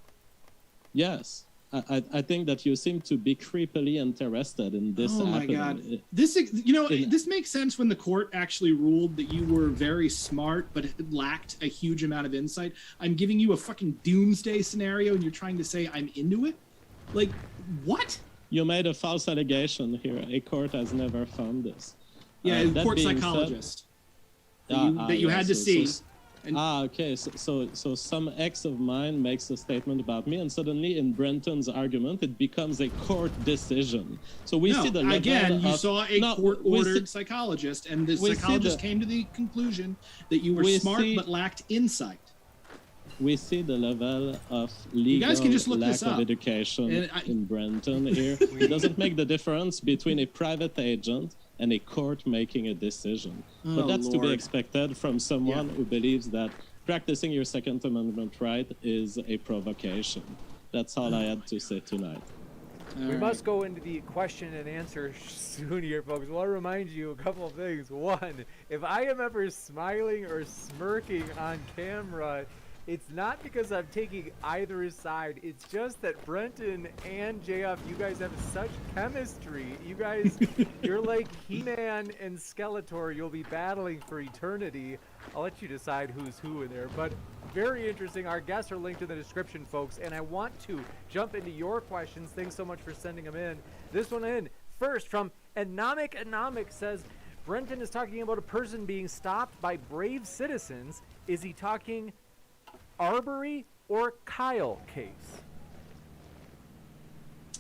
S6: Yes. I think that you seem to be creepily interested in this happening.
S5: My God. This makes sense when the court actually ruled that you were very smart but lacked a huge amount of insight. I'm giving you a fucking doomsday scenario and you're trying to say I'm into it? Like, what?
S6: You made a false allegation here. A court has never found this.
S5: Yeah, a court psychologist that you had to see.
S6: Okay. So some ex of mine makes a statement about me, and suddenly in Brenton's argument, it becomes a court decision. So we see the level
S5: again, you
S6: of,
S5: saw a court-ordered psychologist, and the psychologist came to the conclusion that you were smart but lacked insight.
S6: We see the level of legal
S5: you guys can just look
S6: lack
S5: this up.
S6: of education in Brenton here. It doesn't make the difference between a private agent and a court making a decision. But that's to be expected from someone who believes that practicing your Second Amendment right is a provocation. That's all I had to say tonight.
S4: We must go into the question and answer soon here, folks. I want to remind you a couple of things. One, if I am ever smiling or smirking on camera, it's not because I'm taking either side. It's just that Brenton and JF, you guys have such chemistry. You guys, you're like He-Man and Skeletor. You'll be battling for eternity. I'll let you decide who's who in there. But very interesting. Our guests are linked in the description, folks. And I want to jump into your questions. Thanks so much for sending them in. This one in first from Anomic says, Brenton is talking about a person being stopped by brave citizens. Is he talking Arbery or Kyle case?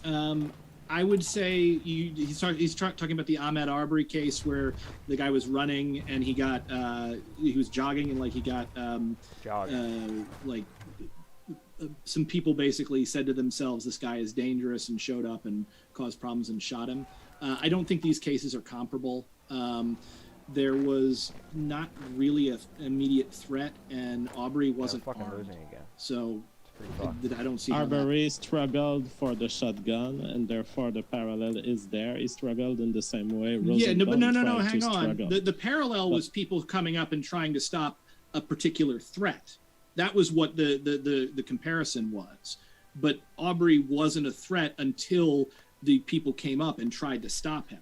S5: I would say he's talking about the Ahmaud Arbery case where the guy was running and he was jogging and he got some people basically said to themselves, this guy is dangerous, and showed up and caused problems and shot him. I don't think these cases are comparable. There was not really an immediate threat, and Aubrey wasn't armed. So I don't see
S6: Arbery struggled for the shotgun, and therefore the parallel is there. He struggled in the same way.
S5: But no, hang on. The parallel was people coming up and trying to stop a particular threat. That was what the comparison was. But Aubrey wasn't a threat until the people came up and tried to stop him.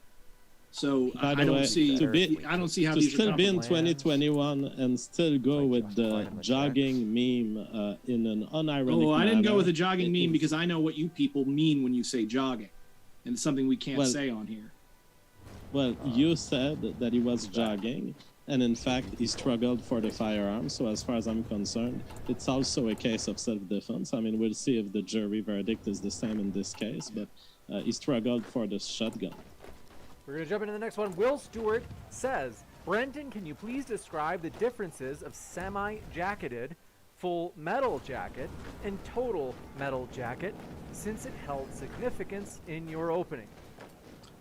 S5: So I don't see how these
S6: still be in 2021 and still go with the jogging meme in an unironic
S5: I didn't
S6: manner.
S5: go with the jogging meme because I know what you people mean when you say jogging, and it's something we can't say on here.
S6: Well, you said that he was jogging, and in fact he struggled for the firearm. So as far as I'm concerned, it's also a case of self-defense. I mean, we'll see if the jury verdict is the same in this case, but he struggled for the shotgun.
S4: We're going to jump into the next one. Will Stewart says, Brenton, can you please describe the differences of semi-jacketed, full metal jacket, and total metal jacket, since it held significance in your opening?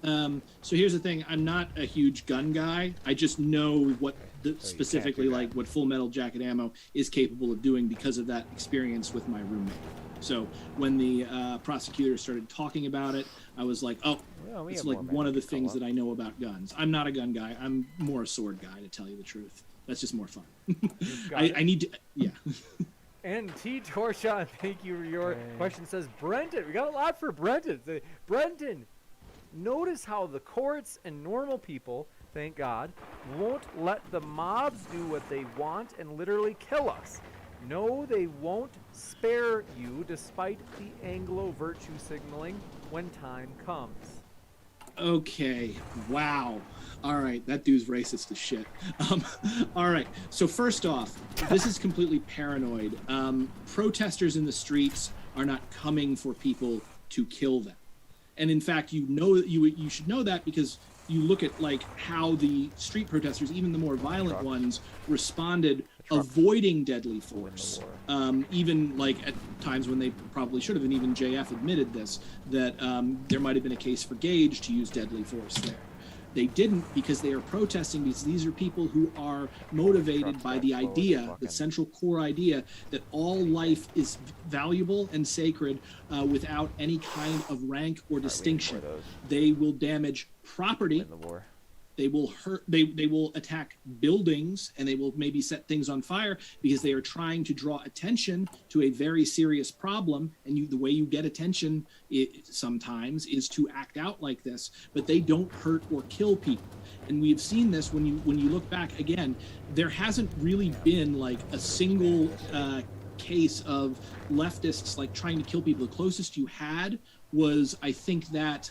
S5: So here's the thing. I'm not a huge gun guy. I just know what specifically what full metal jacket ammo is capable of doing because of that experience with my roommate. So when the prosecutor started talking about it, I was like, it's like one of the things that I know about guns. I'm not a gun guy. I'm more a sword guy, to tell you the truth. That's just more fun. I need to, yeah.
S4: And T. Torshaw, thank you for your question, says, Brenton, we got a lot for Brenton. Brenton, notice how the courts and normal people, thank God, won't let the mobs do what they want and literally kill us. No, they won't spare you despite the Anglo virtue signaling when time comes.
S5: Okay, wow. All right, that dude's racist as shit. All right, so first off, this is completely paranoid. Protesters in the streets are not coming for people to kill them. And in fact, you should know that because you look at how the street protesters, even the more violent ones, responded avoiding deadly force, even like at times when they probably should have, and even JF admitted this, that there might have been a case for Gage to use deadly force there. They didn't because they are protesting because these are people who are motivated by the idea, the central core idea, that all life is valuable and sacred without any kind of rank or distinction. They will damage property. They will hurt. They will attack buildings, and they will maybe set things on fire because they are trying to draw attention to a very serious problem. And the way you get attention sometimes is to act out like this. But they don't hurt or kill people. And we've seen this when you look back again. There hasn't really been like a single case of leftists like trying to kill people. The closest you had was, I think, that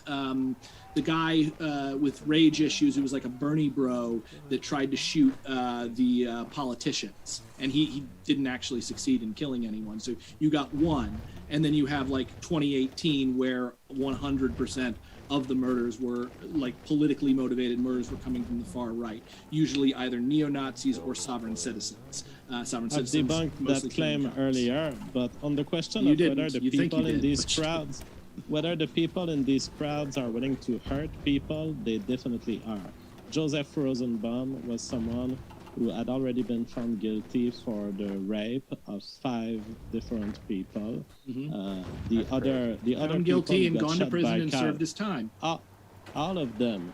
S5: the guy with rage issues who was like a Bernie bro that tried to shoot the politicians, and he didn't actually succeed in killing anyone. So you got one, and then you have like 2018 where 100% of the murders were like politically motivated murders were coming from the far right, usually either neo-Nazis or sovereign citizens.
S6: I've debunked that claim earlier, but on the question of whether the people in these crowds whether the people in these crowds are willing to hurt people, they definitely are. Joseph Rosenbaum was someone who had already been found guilty for the rape of 5 different people. The other
S5: found guilty and gone to prison and served his time.
S6: All of them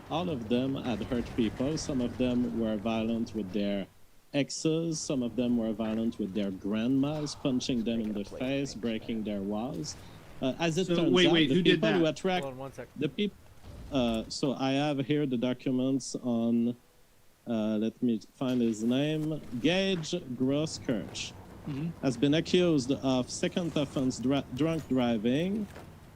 S6: had hurt people. Some of them were violent with their exes. Some of them were violent with their grandmas, punching them in the face, breaking their walls. As it turns out, the people who attract the people. So I have here the documents on. Let me find his name. Gage Grosskirch has been accused of second offense drunk driving.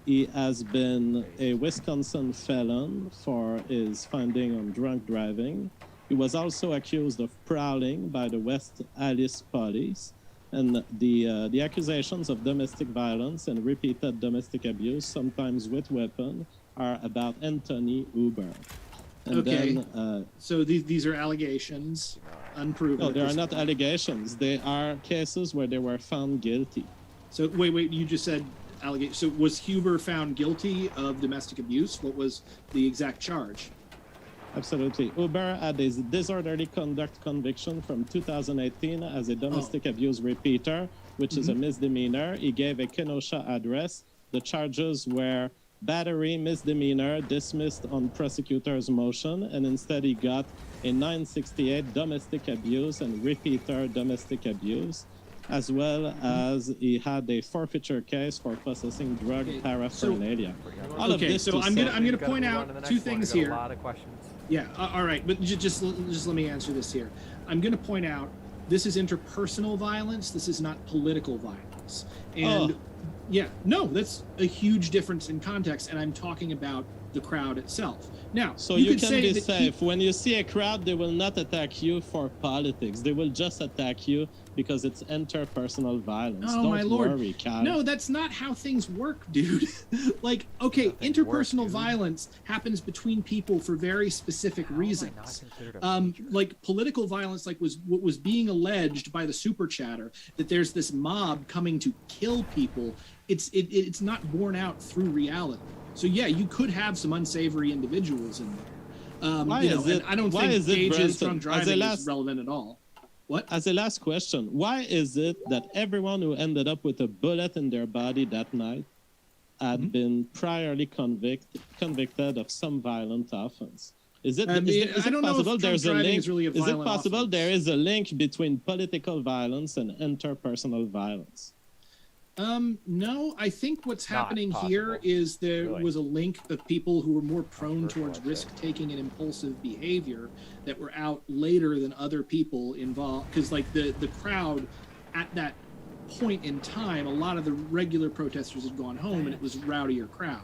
S6: He has been a Wisconsin felon for his finding on drunk driving. He was also accused of prowling by the West Alice police. And the accusations of domestic violence and repeated domestic abuse, sometimes with weapon, are about Anthony Huber. And then,
S5: so these are allegations, unproven.
S6: No, they are not allegations. They are cases where they were found guilty.
S5: So wait, you just said allegation. So was Huber found guilty of domestic abuse? What was the exact charge?
S6: Absolutely. Huber had a disorderly conduct conviction from 2018 as a domestic abuse repeater, which is a misdemeanor. He gave a Kenosha address. The charges were battery, misdemeanor, dismissed on prosecutor's motion, and instead he got a 968 domestic abuse and repeater domestic abuse, as well as he had a forfeiture case for possessing drug paraphernalia.
S5: So I'm gonna point out 2 things here.
S4: A lot of questions.
S5: Yeah, all right, but just let me answer this here. I'm going to point out this is interpersonal violence. This is not political violence. And that's a huge difference in context. And I'm talking about the crowd itself. Now,
S6: so you can be safe. When you see a crowd, they will not attack you for politics. They will just attack you because it's interpersonal violence.
S5: Oh,
S6: Don't
S5: my Lord.
S6: worry, Kyle.
S5: No, that's not how things work, dude. Like, okay, interpersonal violence happens between people for very specific reasons. Like political violence, like what was being alleged by the super chatter, that there's this mob coming to kill people. It's not borne out through reality. So yeah, you could have some unsavory individuals in there. And I don't think Gage's drunk driving is relevant at all. What?
S6: As a last question, why is it that everyone who ended up with a bullet in their body that night had been priorly convicted of some violent offense? Is it possible there's a link? Is it possible there is a link between political violence and interpersonal violence?
S5: No, I think what's happening here is there was a link of people who were more prone towards risk-taking and impulsive behavior that were out later than other people involved. Because like the crowd at that point in time, a lot of the regular protesters had gone home and it was a rowdier crowd.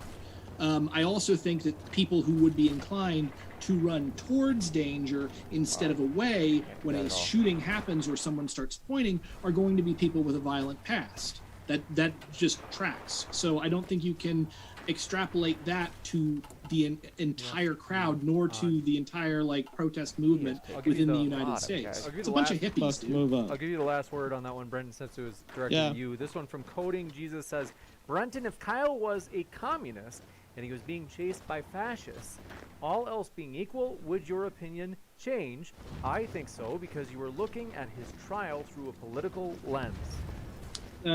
S5: I also think that people who would be inclined to run towards danger instead of away when a shooting happens or someone starts pointing are going to be people with a violent past. That just tracks. So I don't think you can extrapolate that to the entire crowd, nor to the entire like protest movement within the United States. It's a bunch of hippies, dude.
S6: Move on.
S4: I'll give you the last word on that one, Brendan, since it was directed to you. This one from Coding Jesus says, Brenton, if Kyle was a communist and he was being chased by fascists, all else being equal, would your opinion change? I think so, because you were looking at his trial through a political lens.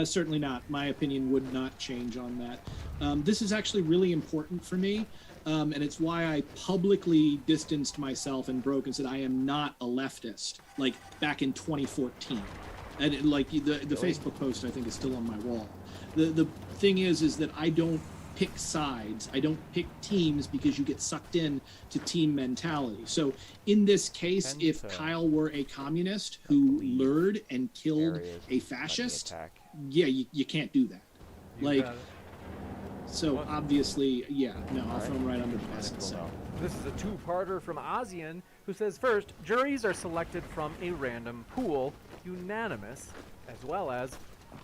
S5: Certainly not. My opinion would not change on that. This is actually really important for me, and it's why I publicly distanced myself and broke and said I am not a leftist, like back in 2014. And the Facebook post, I think, is still on my wall. The thing is that I don't pick sides. I don't pick teams because you get sucked in to team mentality. So in this case, if Kyle were a communist who lured and killed a fascist, yeah, you can't do that. So obviously, I'll throw him right under the bus and say.
S4: This is a two-parter from Ozian, who says, first, juries are selected from a random pool, unanimous, as well as,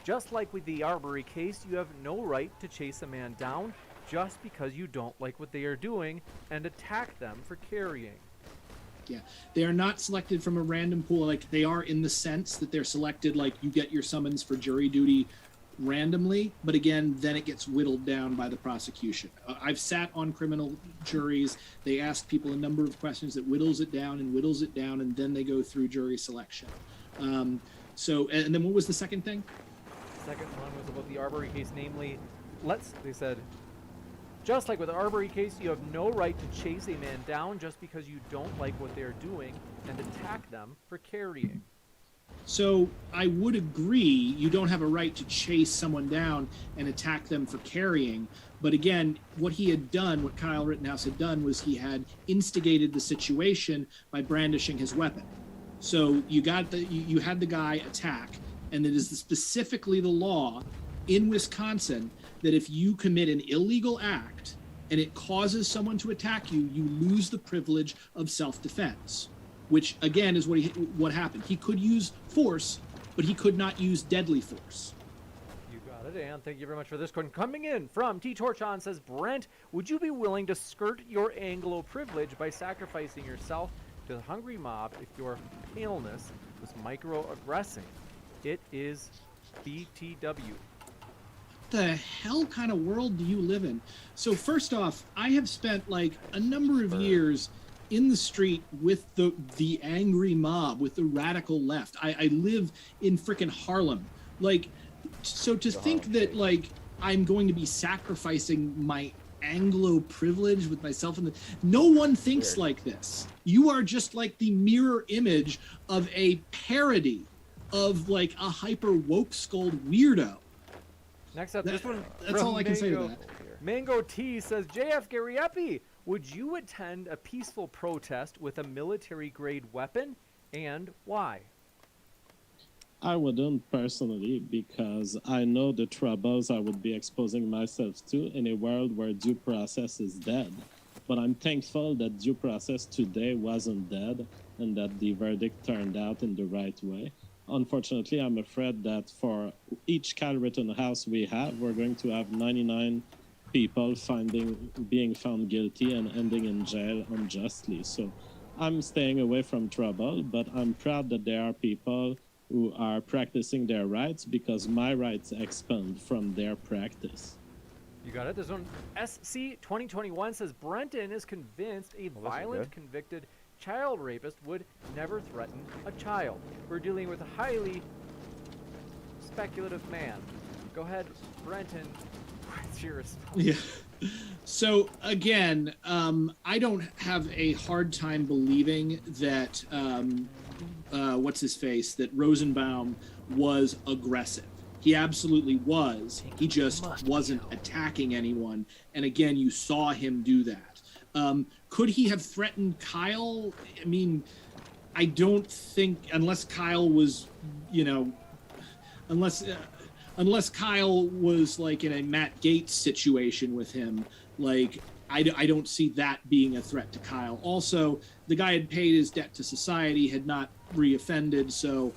S4: just like with the Arbery case, you have no right to chase a man down just because you don't like what they are doing and attack them for carrying.
S5: Yeah, they are not selected from a random pool. Like, they are in the sense that they're selected, like you get your summons for jury duty randomly, but again, then it gets whittled down by the prosecution. I've sat on criminal juries. They ask people a number of questions that whittles it down, and then they go through jury selection. And then what was the second thing?
S4: The second one was about the Arbery case, namely, they said, just like with the Arbery case, you have no right to chase a man down just because you don't like what they are doing and attack them for carrying.
S5: So I would agree you don't have a right to chase someone down and attack them for carrying. But again, what Kyle Rittenhouse had done was he had instigated the situation by brandishing his weapon. So you had the guy attack, and it is specifically the law in Wisconsin that if you commit an illegal act and it causes someone to attack you, you lose the privilege of self-defense. Which, again, is what happened. He could use force, but he could not use deadly force.
S4: You got it, and thank you very much for this one. Coming in from T. Torchon says, Brent, would you be willing to skirt your Anglo privilege by sacrificing yourself to the hungry mob if your paleness was microaggressing? It is BTW.
S5: What the hell kind of world do you live in? So first off, I have spent like a number of years in the street with the angry mob, with the radical left. I live in frickin' Harlem. Like, so to think that like I'm going to be sacrificing my Anglo privilege with myself no one thinks like this. You are just like the mirror image of a parody of like a hyper woke skulled weirdo.
S4: Next up, this one.
S5: That's all I can say to that.
S4: Mango T says, JF Gariepi, would you attend a peaceful protest with a military-grade weapon, and why?
S6: I wouldn't personally, because I know the troubles I would be exposing myself to in a world where due process is dead. But I'm thankful that due process today wasn't dead and that the verdict turned out in the right way. Unfortunately, I'm afraid that for each Kyle Rittenhouse we have, we're going to have 99 people being found guilty and ending in jail unjustly. So I'm staying away from trouble, but I'm proud that there are people who are practicing their rights because my rights expand from their practice.
S4: You got it. This one, SC 2021 says, Brenton is convinced a violent convicted child rapist would never threaten a child. We're dealing with a highly speculative man. Go ahead, Brenton. What's your response?
S5: Yeah. So again, I don't have a hard time believing that that Rosenbaum was aggressive. He absolutely was. He just wasn't attacking anyone. And again, you saw him do that. Could he have threatened Kyle? I mean, I don't think, unless Kyle was, unless Kyle was like in a Matt Gaetz situation with him, like I don't see that being a threat to Kyle. Also, the guy had paid his debt to society, had not reoffended, so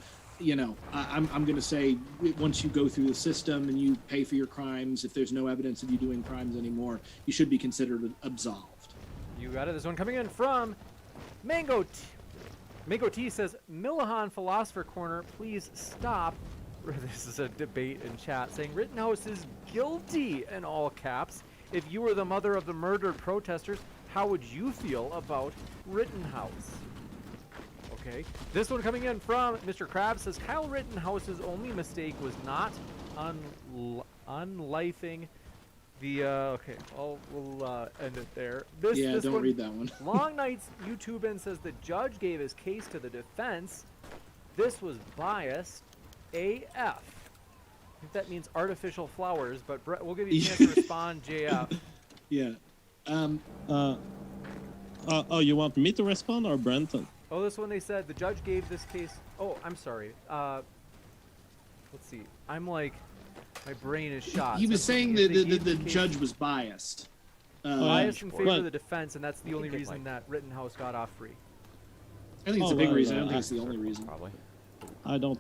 S5: I'm going to say once you go through the system and you pay for your crimes, if there's no evidence of you doing crimes anymore, you should be considered absolved.
S4: You got it. This one coming in from Mango T. Mango T says, Milahan Philosopher Corner, please stop. This is a debate in chat saying Rittenhouse is guilty in all caps. If you were the mother of the murdered protesters, how would you feel about Rittenhouse? Okay. This one coming in from Mr. Krabs says Kyle Rittenhouse's only mistake was not unlifing the okay, we'll end it there. This
S5: don't
S4: one,
S5: read that one.
S4: Long Night's YouTubing says the judge gave his case to the defense. This was biased AF. I think that means artificial flowers, but Brett, we'll give you a chance to respond, JF.
S5: Yeah.
S6: You want me to respond or Brenton?
S4: Oh, this one they said the judge gave this case. Oh, I'm sorry. Let's see. I'm like, my brain is shot.
S5: He was saying that the judge was biased.
S4: Biased in favor of the defense, and that's the only reason that Rittenhouse got off free.
S5: I think it's a big reason. I don't think it's the only reason.
S1: Probably.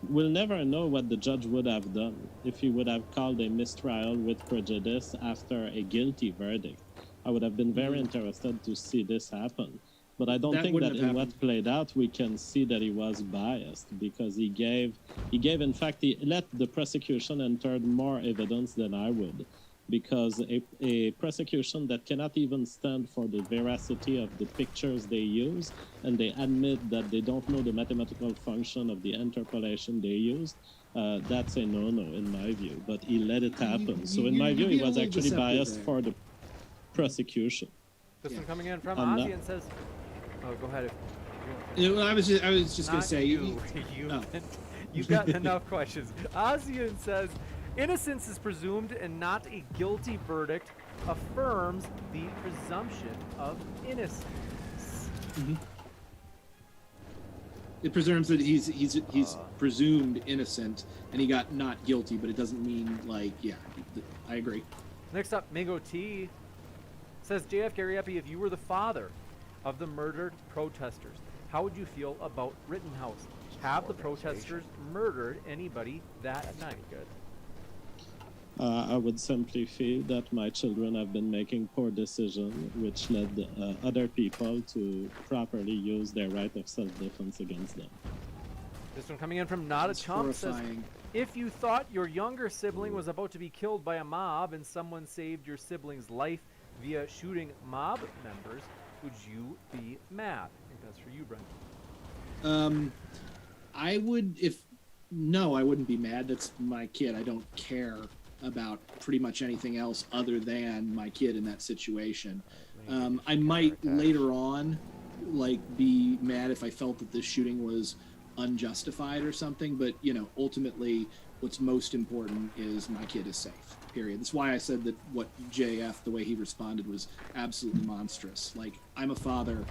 S6: We'll never know what the judge would have done if he would have called a mistrial with prejudice after a guilty verdict. I would have been very interested to see this happen. But I don't think that in what played out, we can see that he was biased because he gave, in fact, he let the prosecution enter more evidence than I would. Because a prosecution that cannot even stand for the veracity of the pictures they use, and they admit that they don't know the mathematical function of the interpolation they used, that's a no-no in my view. But he let it happen. So in my view, he was actually biased for the prosecution.
S4: This one coming in from Ozzy and says, "Oh, go ahead."
S5: I was just going to say
S4: You've got enough questions. Ozian says, innocence is presumed and not a guilty verdict affirms the presumption of innocence.
S5: Mm-hmm. It presumes that he's presumed innocent and he got not guilty, but it doesn't mean I agree.
S4: Next up, Mingo T says, JF Gary Epi, if you were the father of the murdered protesters, how would you feel about Rittenhouse? Have the protesters murdered anybody that night? Good.
S6: I would simply feel that my children have been making poor decisions, which led other people to properly use their right of self-defense against them.
S4: This one coming in from Not a Chump says, if you thought your younger sibling was about to be killed by a mob and someone saved your sibling's life via shooting mob members, would you be mad? I think that's for you, Brendan.
S5: I would, I wouldn't be mad. That's my kid. I don't care about pretty much anything else other than my kid in that situation. I might later on be mad if I felt that this shooting was unjustified or something, but ultimately what's most important is my kid is safe, period. That's why I said that what JF, the way he responded, was absolutely monstrous. I'm a father.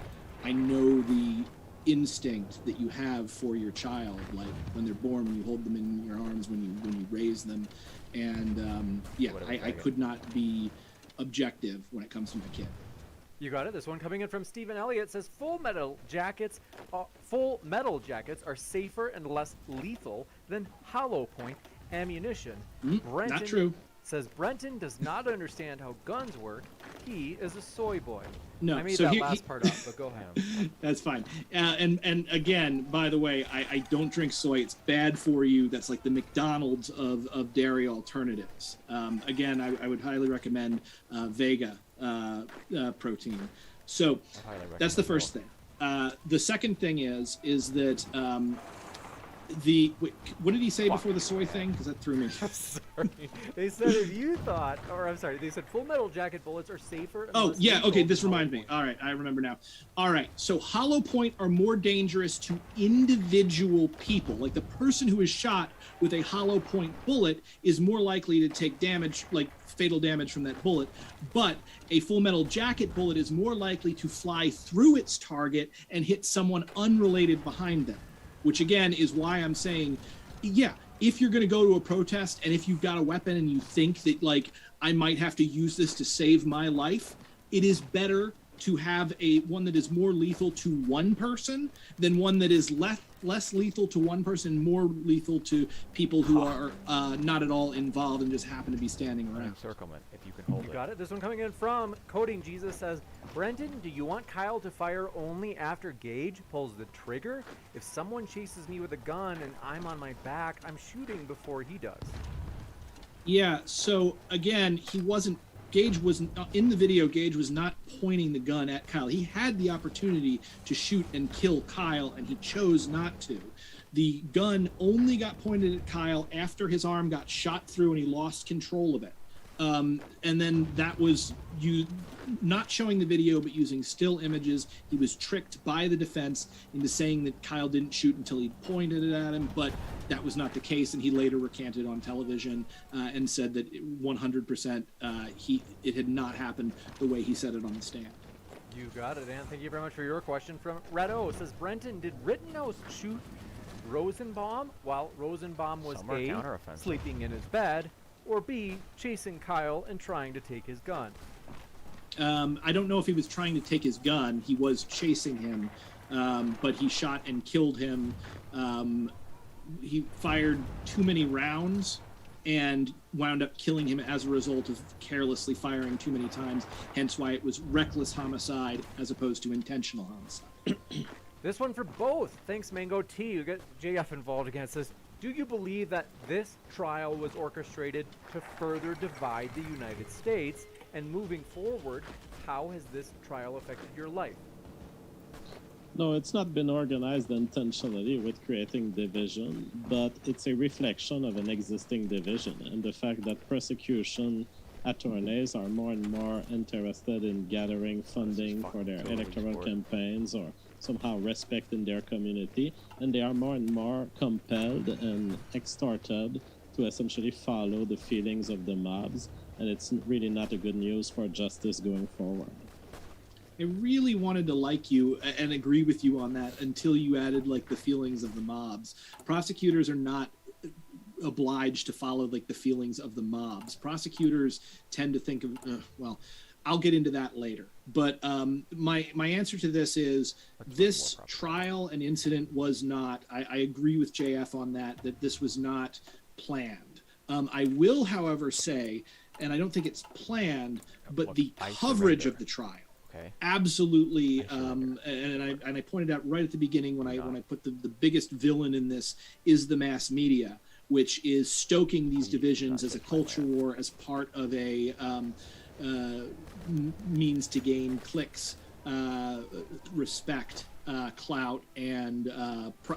S5: I know the instinct that you have for your child, when they're born, when you hold them in your arms, when you raise them, and I could not be objective when it comes to my kid.
S4: You got it. This one coming in from Stephen Elliott says full metal jackets are safer and less lethal than hollow point ammunition. Brenton
S5: not true.
S4: Says Brenton does not understand how guns work. He is a soy boy.
S5: No,
S4: I made that last part up, but go ahead.
S5: That's fine. And again, by the way, I don't drink soy. It's bad for you. That's like the McDonald's of dairy alternatives. Again, I would highly recommend Vega protein. So that's the first thing. The second thing is that what did he say before the soy thing? Because that threw me.
S4: I'm sorry. They said if you thought, they said full metal jacket bullets are safer.
S5: Okay, this reminds me. All right, I remember now. All right, so hollow point are more dangerous to individual people. Like the person who is shot with a hollow point bullet is more likely to take damage, like fatal damage from that bullet. But a full metal jacket bullet is more likely to fly through its target and hit someone unrelated behind them. Which again is why I'm saying, if you're going to go to a protest and if you've got a weapon and you think that I might have to use this to save my life, it is better to have one that is more lethal to one person than one that is less lethal to one person, more lethal to people who are not at all involved and just happen to be standing around.
S1: Encirclement, if you can hold it.
S4: You got it. This one coming in from Coding Jesus says, Brenton, do you want Kyle to fire only after Gage pulls the trigger? If someone chases me with a gun and I'm on my back, I'm shooting before he does.
S5: Yeah, so again, Gage was in the video. Gage was not pointing the gun at Kyle. He had the opportunity to shoot and kill Kyle, and he chose not to. The gun only got pointed at Kyle after his arm got shot through and he lost control of it. And then that was you not showing the video, but using still images. He was tricked by the defense into saying that Kyle didn't shoot until he pointed it at him, but that was not the case. And he later recanted on television and said that 100% it had not happened the way he said it on the stand.
S4: You got it, and thank you very much for your question. From Red O says, Brenton, did Rittenhouse shoot Rosenbaum while Rosenbaum was A, sleeping in his bed, or B, chasing Kyle and trying to take his gun?
S5: I don't know if he was trying to take his gun. He was chasing him, but he shot and killed him. He fired too many rounds and wound up killing him as a result of carelessly firing too many times, hence why it was reckless homicide as opposed to intentional homicide.
S4: This one for both. Thanks, Mango T. You get JF involved again. It says, do you believe that this trial was orchestrated to further divide the United States? And moving forward, how has this trial affected your life?
S6: No, it's not been organized intentionally with creating division, but it's a reflection of an existing division and the fact that prosecution attorneys are more and more interested in gathering funding for their electoral campaigns or somehow respect in their community, and they are more and more compelled and extorted to essentially follow the feelings of the mobs, and it's really not a good news for justice going forward.
S5: I really wanted to like you and agree with you on that until you added like the feelings of the mobs. Prosecutors are not obliged to follow like the feelings of the mobs. Prosecutors tend to think of, well, I'll get into that later. But my answer to this is this trial and incident was not, I agree with JF on that this was not planned. I will, however, say, and I don't think it's planned, but the coverage of the trial, absolutely, and I pointed out right at the beginning when I put the biggest villain in this is the mass media, which is stoking these divisions as a culture war, as part of a means to gain clicks, respect, clout, and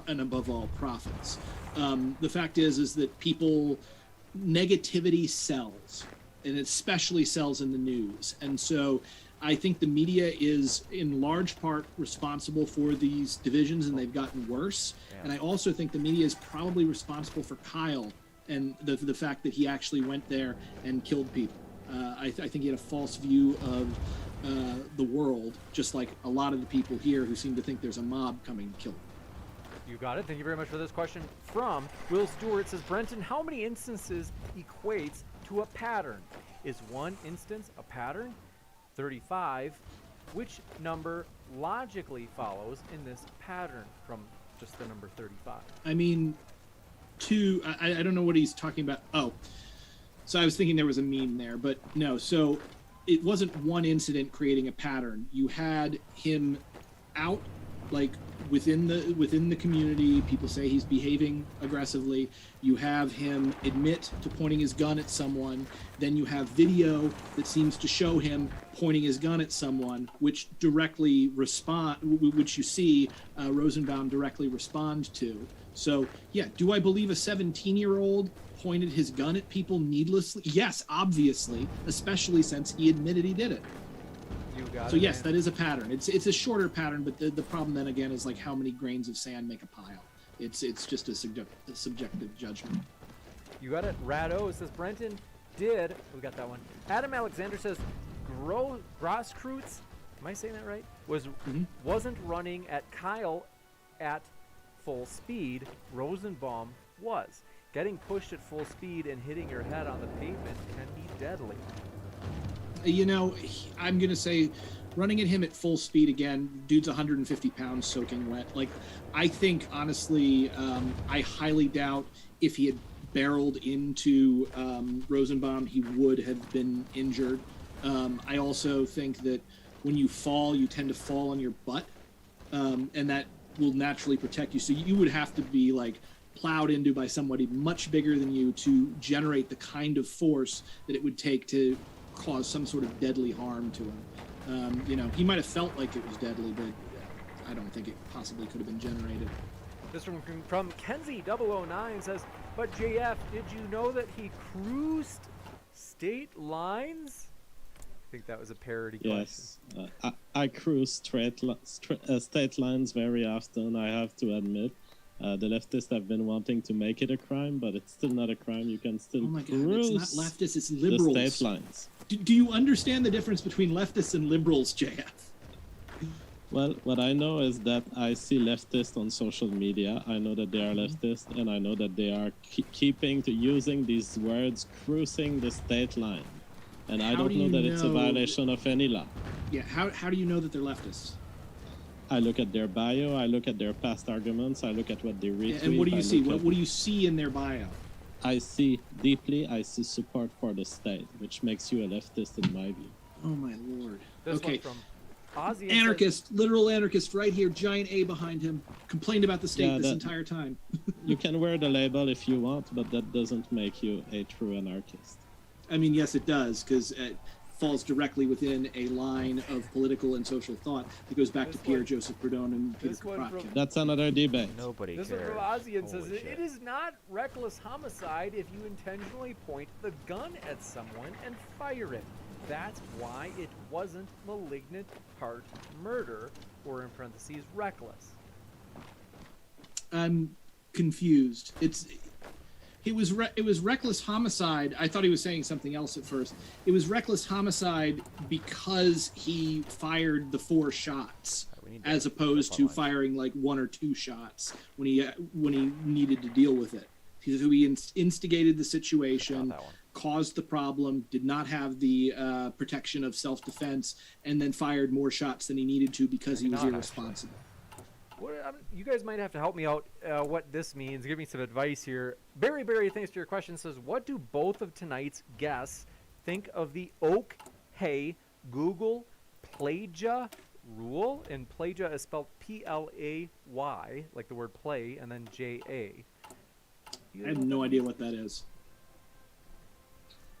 S5: above all, profits. The fact is that negativity sells, and it especially sells in the news. And so I think the media is in large part responsible for these divisions, and they've gotten worse. Yeah. And I also think the media is probably responsible for Kyle and the fact that he actually went there and killed people. I think he had a false view of the world, just like a lot of the people here who seem to think there's a mob coming to kill him.
S4: You got it. Thank you very much for this question. From Will Stewart says, Brenton, how many instances equates to a pattern? Is one instance a pattern? 35. Which number logically follows in this pattern from just the number 35?
S5: I mean, I don't know what he's talking about. Oh, so I was thinking there was a meme there, but no. So it wasn't one incident creating a pattern. You had him out, like, within the community. People say he's behaving aggressively. You have him admit to pointing his gun at someone. Then you have video that seems to show him pointing his gun at someone, which you see Rosenbaum directly respond to. So yeah, do I believe a 17-year-old pointed his gun at people needlessly? Yes, obviously, especially since he admitted he did it. So yes, that is a pattern. It's a shorter pattern, but the problem then again is like how many grains of sand make a pile. It's just a subjective judgment.
S4: You got it. Rado says Brenton did. We got that one. Adam Alexander says Grosskreutz, am I saying that right? Wasn't running at Kyle at full speed. Rosenbaum was. Getting pushed at full speed and hitting your head on the pavement can be deadly.
S5: You know, I'm going to say running at him at full speed again. Dude's 150 pounds soaking wet. Like, I think, honestly, I highly doubt if he had barreled into Rosenbaum, he would have been injured. I also think that when you fall, you tend to fall on your butt, and that will naturally protect you. So you would have to be, like, plowed into by somebody much bigger than you to generate the kind of force that it would take to cause some sort of deadly harm to him. You know, he might have felt like it was deadly, but I don't think it possibly could have been generated.
S4: This from Kenzie009 says, but JF, did you know that he cruised state lines? I think that was a parody
S6: Yes, I cruise state lines very often, I have to admit. The leftists have been wanting to make it a crime, but it's still not a crime. You can still cruise
S5: it's not leftists, it's liberals.
S6: the state lines.
S5: Do you understand the difference between leftists and liberals, JF?
S6: Well, what I know is that I see leftists on social media. I know that they are leftists, and I know that they are keeping to using these words, cruising the state line. And I don't know that it's a violation of any law.
S5: Yeah, how do you know that they're leftists?
S6: I look at their bio, I look at their past arguments, I look at what they retweet.
S5: And what do you see? What do you see in their bio?
S6: I see support for the state, which makes you a leftist in my view.
S5: Oh my lord.
S4: This
S5: okay.
S4: one from Ozzy
S5: Anarchist, literal anarchist right here, giant A behind him, complained about the state this entire time.
S6: You can wear the label if you want, but that doesn't make you a true anarchist.
S5: I mean, yes, it does, because it falls directly within a line of political and social thought that goes back to Pierre-Joseph Proudhon and Peter Kropotkin.
S6: That's another debate.
S1: Nobody
S4: This
S1: cares.
S4: one from Ozzy says,
S1: Holy shit.
S4: it is not reckless homicide if you intentionally point the gun at someone and fire it. That's why it wasn't malignant heart murder, or in parentheses, reckless.
S5: I'm confused. It was reckless homicide. I thought he was saying something else at first. It was reckless homicide because he fired the 4 shots, as opposed to firing like 1 or 2 shots when he needed to deal with it. So he instigated the situation, caused the problem, did not have the protection of self-defense, and then fired more shots than he needed to because he was irresponsible.
S4: You guys might have to help me out what this means. Give me some advice here. Barry, thanks for your question, says, what do both of tonight's guests think of the Oak Hay Google Plagia rule? And Plagia is spelled Play, like the word play, and then JA.
S5: I have no idea what that is.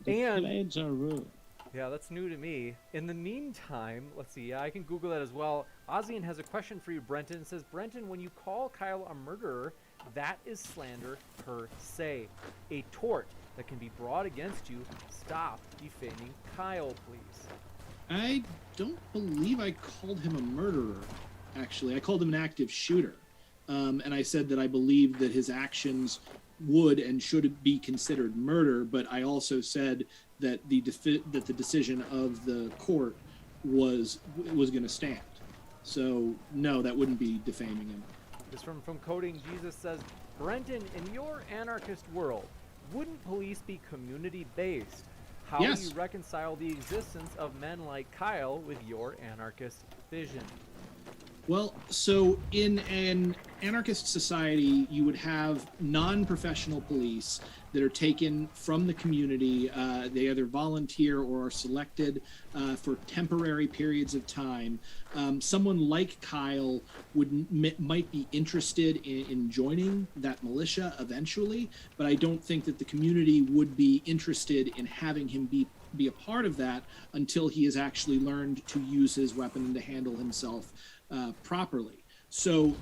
S4: And
S6: Plagia rule.
S4: yeah, that's new to me. In the meantime, let's see. Yeah, I can Google that as well. Ozian has a question for you, Brenton. It says, Brenton, when you call Kyle a murderer, that is slander per se. A tort that can be brought against you. Stop defaming Kyle, please.
S5: I don't believe I called him a murderer, actually. I called him an active shooter. And I said that I believed that his actions would and should be considered murder, but I also said that the decision of the court was going to stand. So no, that wouldn't be defaming him.
S4: This from Coding Jesus says, Brenton, in your anarchist world, wouldn't police be community-based? How do you reconcile the existence of men like Kyle with your anarchist vision?
S5: Well, so in an anarchist society, you would have non-professional police that are taken from the community. They either volunteer or are selected for temporary periods of time. Someone like Kyle might be interested in joining that militia eventually, but I don't think that the community would be interested in having him be a part of that until he has actually learned to use his weapon and to handle himself properly. So,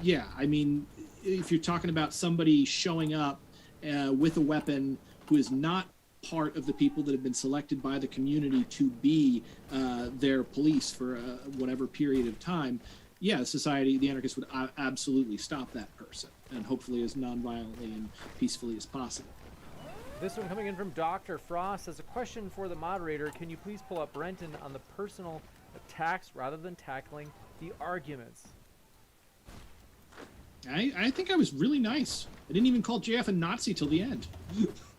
S5: yeah, I mean, if you're talking about somebody showing up with a weapon who is not part of the people that have been selected by the community to be their police for whatever period of time, yeah, society, the anarchists would absolutely stop that person, and hopefully as non-violently and peacefully as possible.
S4: This one coming in from Dr. Frost as a question for the moderator. Can you please pull up Brenton on the personal attacks rather than tackling the arguments?
S5: I think I was really nice. I didn't even call JF a Nazi till the end.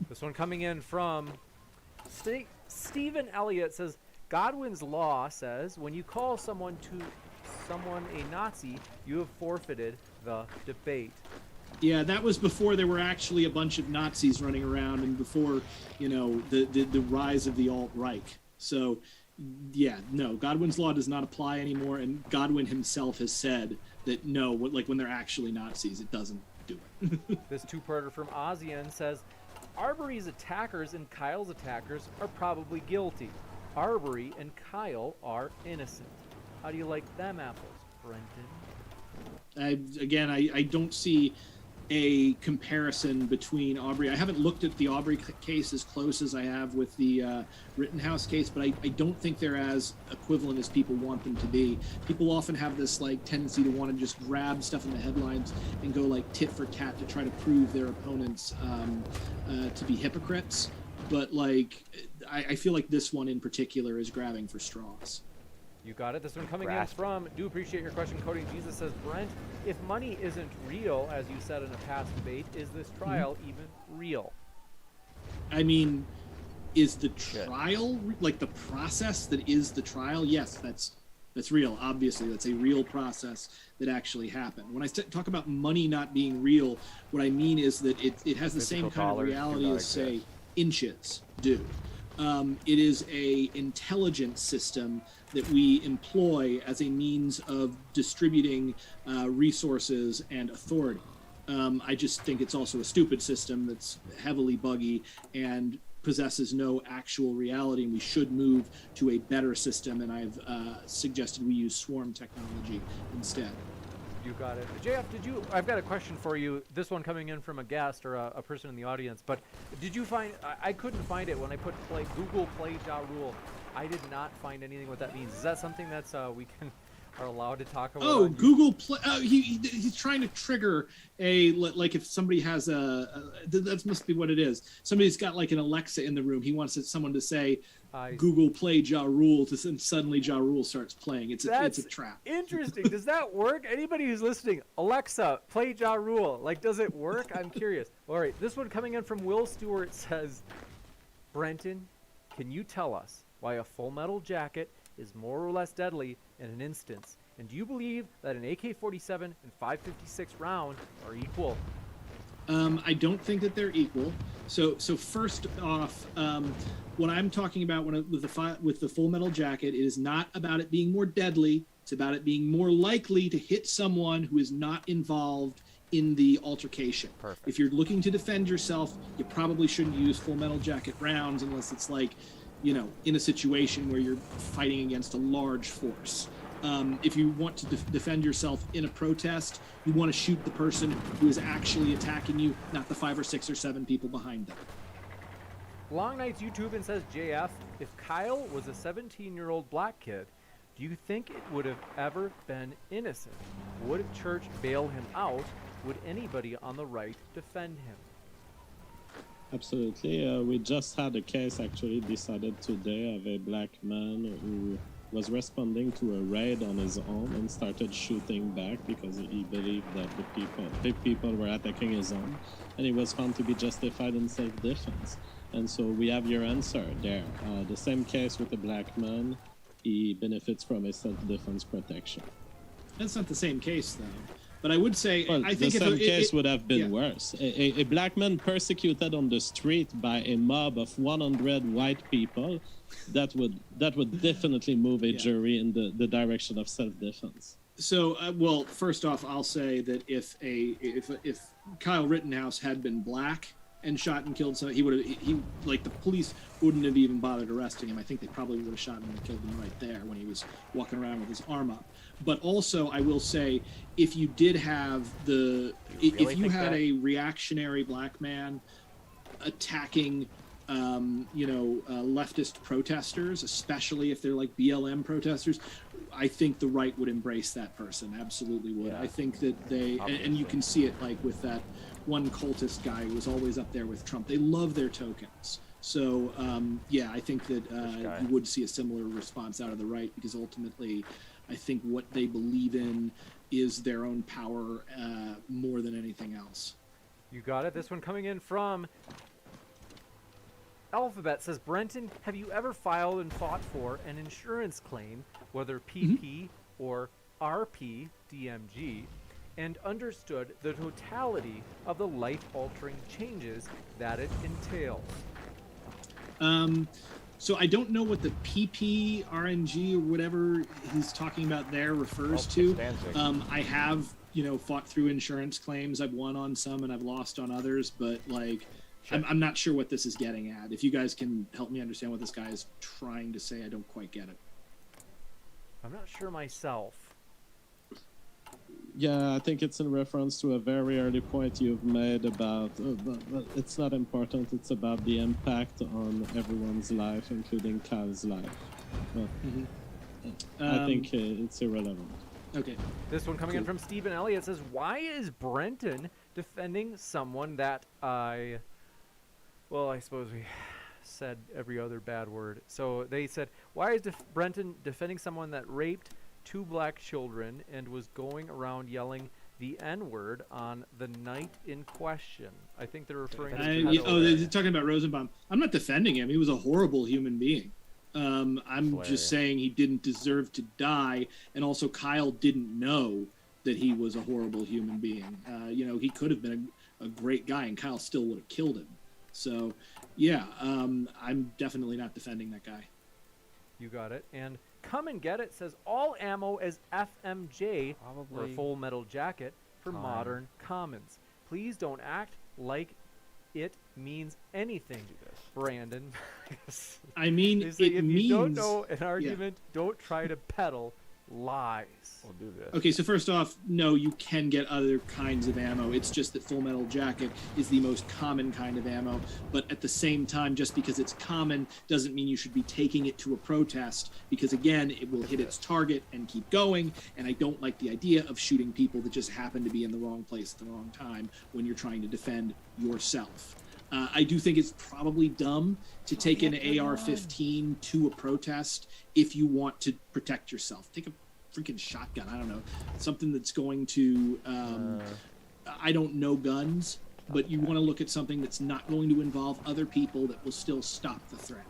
S4: This one coming in from Stephen Elliott says, Godwin's law says when you call someone a Nazi, you have forfeited the debate.
S5: Yeah, that was before there were actually a bunch of Nazis running around, and before, you know, the rise of the alt-Reich. So, yeah, no, Godwin's law does not apply anymore, and Godwin himself has said that no, like when they're actually Nazis, it doesn't do it.
S4: This two-parter from Ozian says, Arbery's attackers and Kyle's attackers are probably guilty. Arbery and Kyle are innocent. How do you like them apples, Brenton?
S5: I don't see a comparison between Aubrey. I haven't looked at the Aubrey case as close as I have with the Rittenhouse case, but I don't think they're as equivalent as people want them to be. People often have this like tendency to want to just grab stuff in the headlines and go like tit for tat to try to prove their opponents to be hypocrites. But like, I feel like this one in particular is grabbing for straws.
S4: You got it. This one coming in from, do appreciate your question, Coding Jesus says, Brent, if money isn't real, as you said in a past debate, is this trial even real?
S5: I mean, is the trial, like the process that is the trial? Yes, that's real. Obviously, that's a real process that actually happened. When I talk about money not being real, what I mean is that it has the same kind of reality as, say, inches do. It is a intelligence system that we employ as a means of distributing resources and authority. I just think it's also a stupid system that's heavily buggy and possesses no actual reality, and we should move to a better system, and I've suggested we use swarm technology instead.
S4: You got it. JF, I've got a question for you. This one coming in from a guest or a person in the audience, but did you find, I couldn't find it when I put Google Play Ja Rule. I did not find anything what that means. Is that something that's we are allowed to talk about?
S5: Oh, Google Play. He's trying to trigger like if somebody has that must be what it is. Somebody's got like an Alexa in the room. He wants someone to say Google Play Ja Rule, and suddenly Ja Rule starts playing. It's a trap.
S4: Interesting. Does that work? Anybody who's listening, Alexa, play Ja Rule. Like, does it work? I'm curious. All right, this one coming in from Will Stewart says, Brenton, can you tell us why a full metal jacket is more or less deadly in an instance? And do you believe that an AK-47 and 5.56 round are equal?
S5: I don't think that they're equal. So first off, what I'm talking about with the full metal jacket, it is not about it being more deadly. It's about it being more likely to hit someone who is not involved in the altercation.
S4: Perfect.
S5: If you're looking to defend yourself, you probably shouldn't use full metal jacket rounds unless it's like, you know, in a situation where you're fighting against a large force. If you want to defend yourself in a protest, you want to shoot the person who is actually attacking you, not the 5 or 6 or 7 people behind them.
S4: Long Night's YouTube and says, JF, if Kyle was a 17-year-old black kid, do you think it would have ever been innocent? Would a church bail him out? Would anybody on the right defend him?
S6: Absolutely. We just had a case actually decided today of a black man who was responding to a raid on his own and started shooting back because he believed that the people were attacking his own, and he was found to be justified in self-defense. And so we have your answer there. The same case with the black man, he benefits from a self-defense protection.
S5: That's not the same case, though. But I would say,
S6: well,
S5: I think
S6: the same case would have been worse. A black man persecuted on the street by a mob of 100 white people, that would definitely move a jury in the direction of self-defense.
S5: So, well, first off, I'll say that if Kyle Rittenhouse had been black and shot and killed someone, the police wouldn't have even bothered arresting him. I think they probably would have shot him and killed him right there when he was walking around with his arm up. But also, I will say, if you did have if you had a reactionary black man attacking, leftist protesters, especially if they're like BLM protesters, I think the right would embrace that person. Absolutely would. Yeah. I think that and you can see it like with that one cultist guy who was always up there with Trump. They love their tokens. So, I think that you would see a similar response out of the right, because ultimately, I think what they believe in is their own power more than anything else.
S4: You got it. This one coming in from Alphabet says, Brenton, have you ever filed and fought for an insurance claim, whether PP or RP DMG, and understood the totality of the life-altering changes that it entails?
S5: So I don't know what the PP, RNG, or whatever he's talking about there refers to. I have, fought through insurance claims. I've won on some and I've lost on others, but like, I'm not sure what this is getting at. If you guys can help me understand what this guy is trying to say, I don't quite get it.
S4: I'm not sure myself.
S6: Yeah, I think it's in reference to a very early point you've made about, but it's not important. It's about the impact on everyone's life, including Kyle's life. But I think it's irrelevant.
S5: Okay.
S4: This one coming in from Stephen Elliott says, why is Brenton defending someone that well, I suppose we said every other bad word. So they said, why is Brenton defending someone that raped 2 black children and was going around yelling the N-word on the night in question? I think they're referring to
S5: they're talking about Rosenbaum. I'm not defending him. He was a horrible human being. I'm just saying he didn't deserve to die, and also Kyle didn't know that he was a horrible human being. He could have been a great guy, and Kyle still would have killed him. So, yeah, I'm definitely not defending that guy.
S4: You got it. And Come and Get It says all ammo is FMJ or Full Metal Jacket for modern commons. Please don't act like it means anything, Brandon.
S5: I mean,
S4: if you don't know an argument, don't try to peddle lies.
S1: We'll do this.
S5: Okay, so first off, no, you can get other kinds of ammo. It's just that Full Metal Jacket is the most common kind of ammo. But at the same time, just because it's common doesn't mean you should be taking it to a protest, because again, it will hit its target and keep going. And I don't like the idea of shooting people that just happen to be in the wrong place at the wrong time when you're trying to defend yourself. I do think it's probably dumb to take an AR-15 to a protest if you want to protect yourself. Take a freaking shotgun. I don't know, something that's going to. I don't know guns, but you want to look at something that's not going to involve other people that will still stop the threat.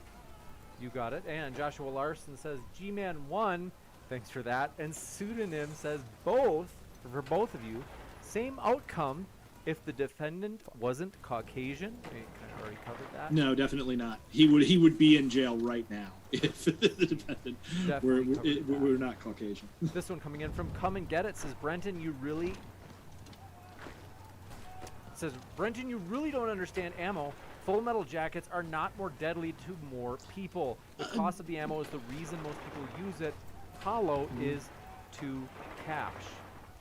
S4: You got it. And Joshua Larson says G-Man 1. Thanks for that. And Pseudonym says for both of you, same outcome. If the defendant wasn't Caucasian, we kind of already covered that.
S5: No, definitely not. He would be in jail right now if the defendant were not Caucasian.
S4: This one coming in from Come and Get It says Brenton, you really don't understand ammo. Full Metal Jackets are not more deadly to more people. The cost of the ammo is the reason most people use it. Hollow is to cash.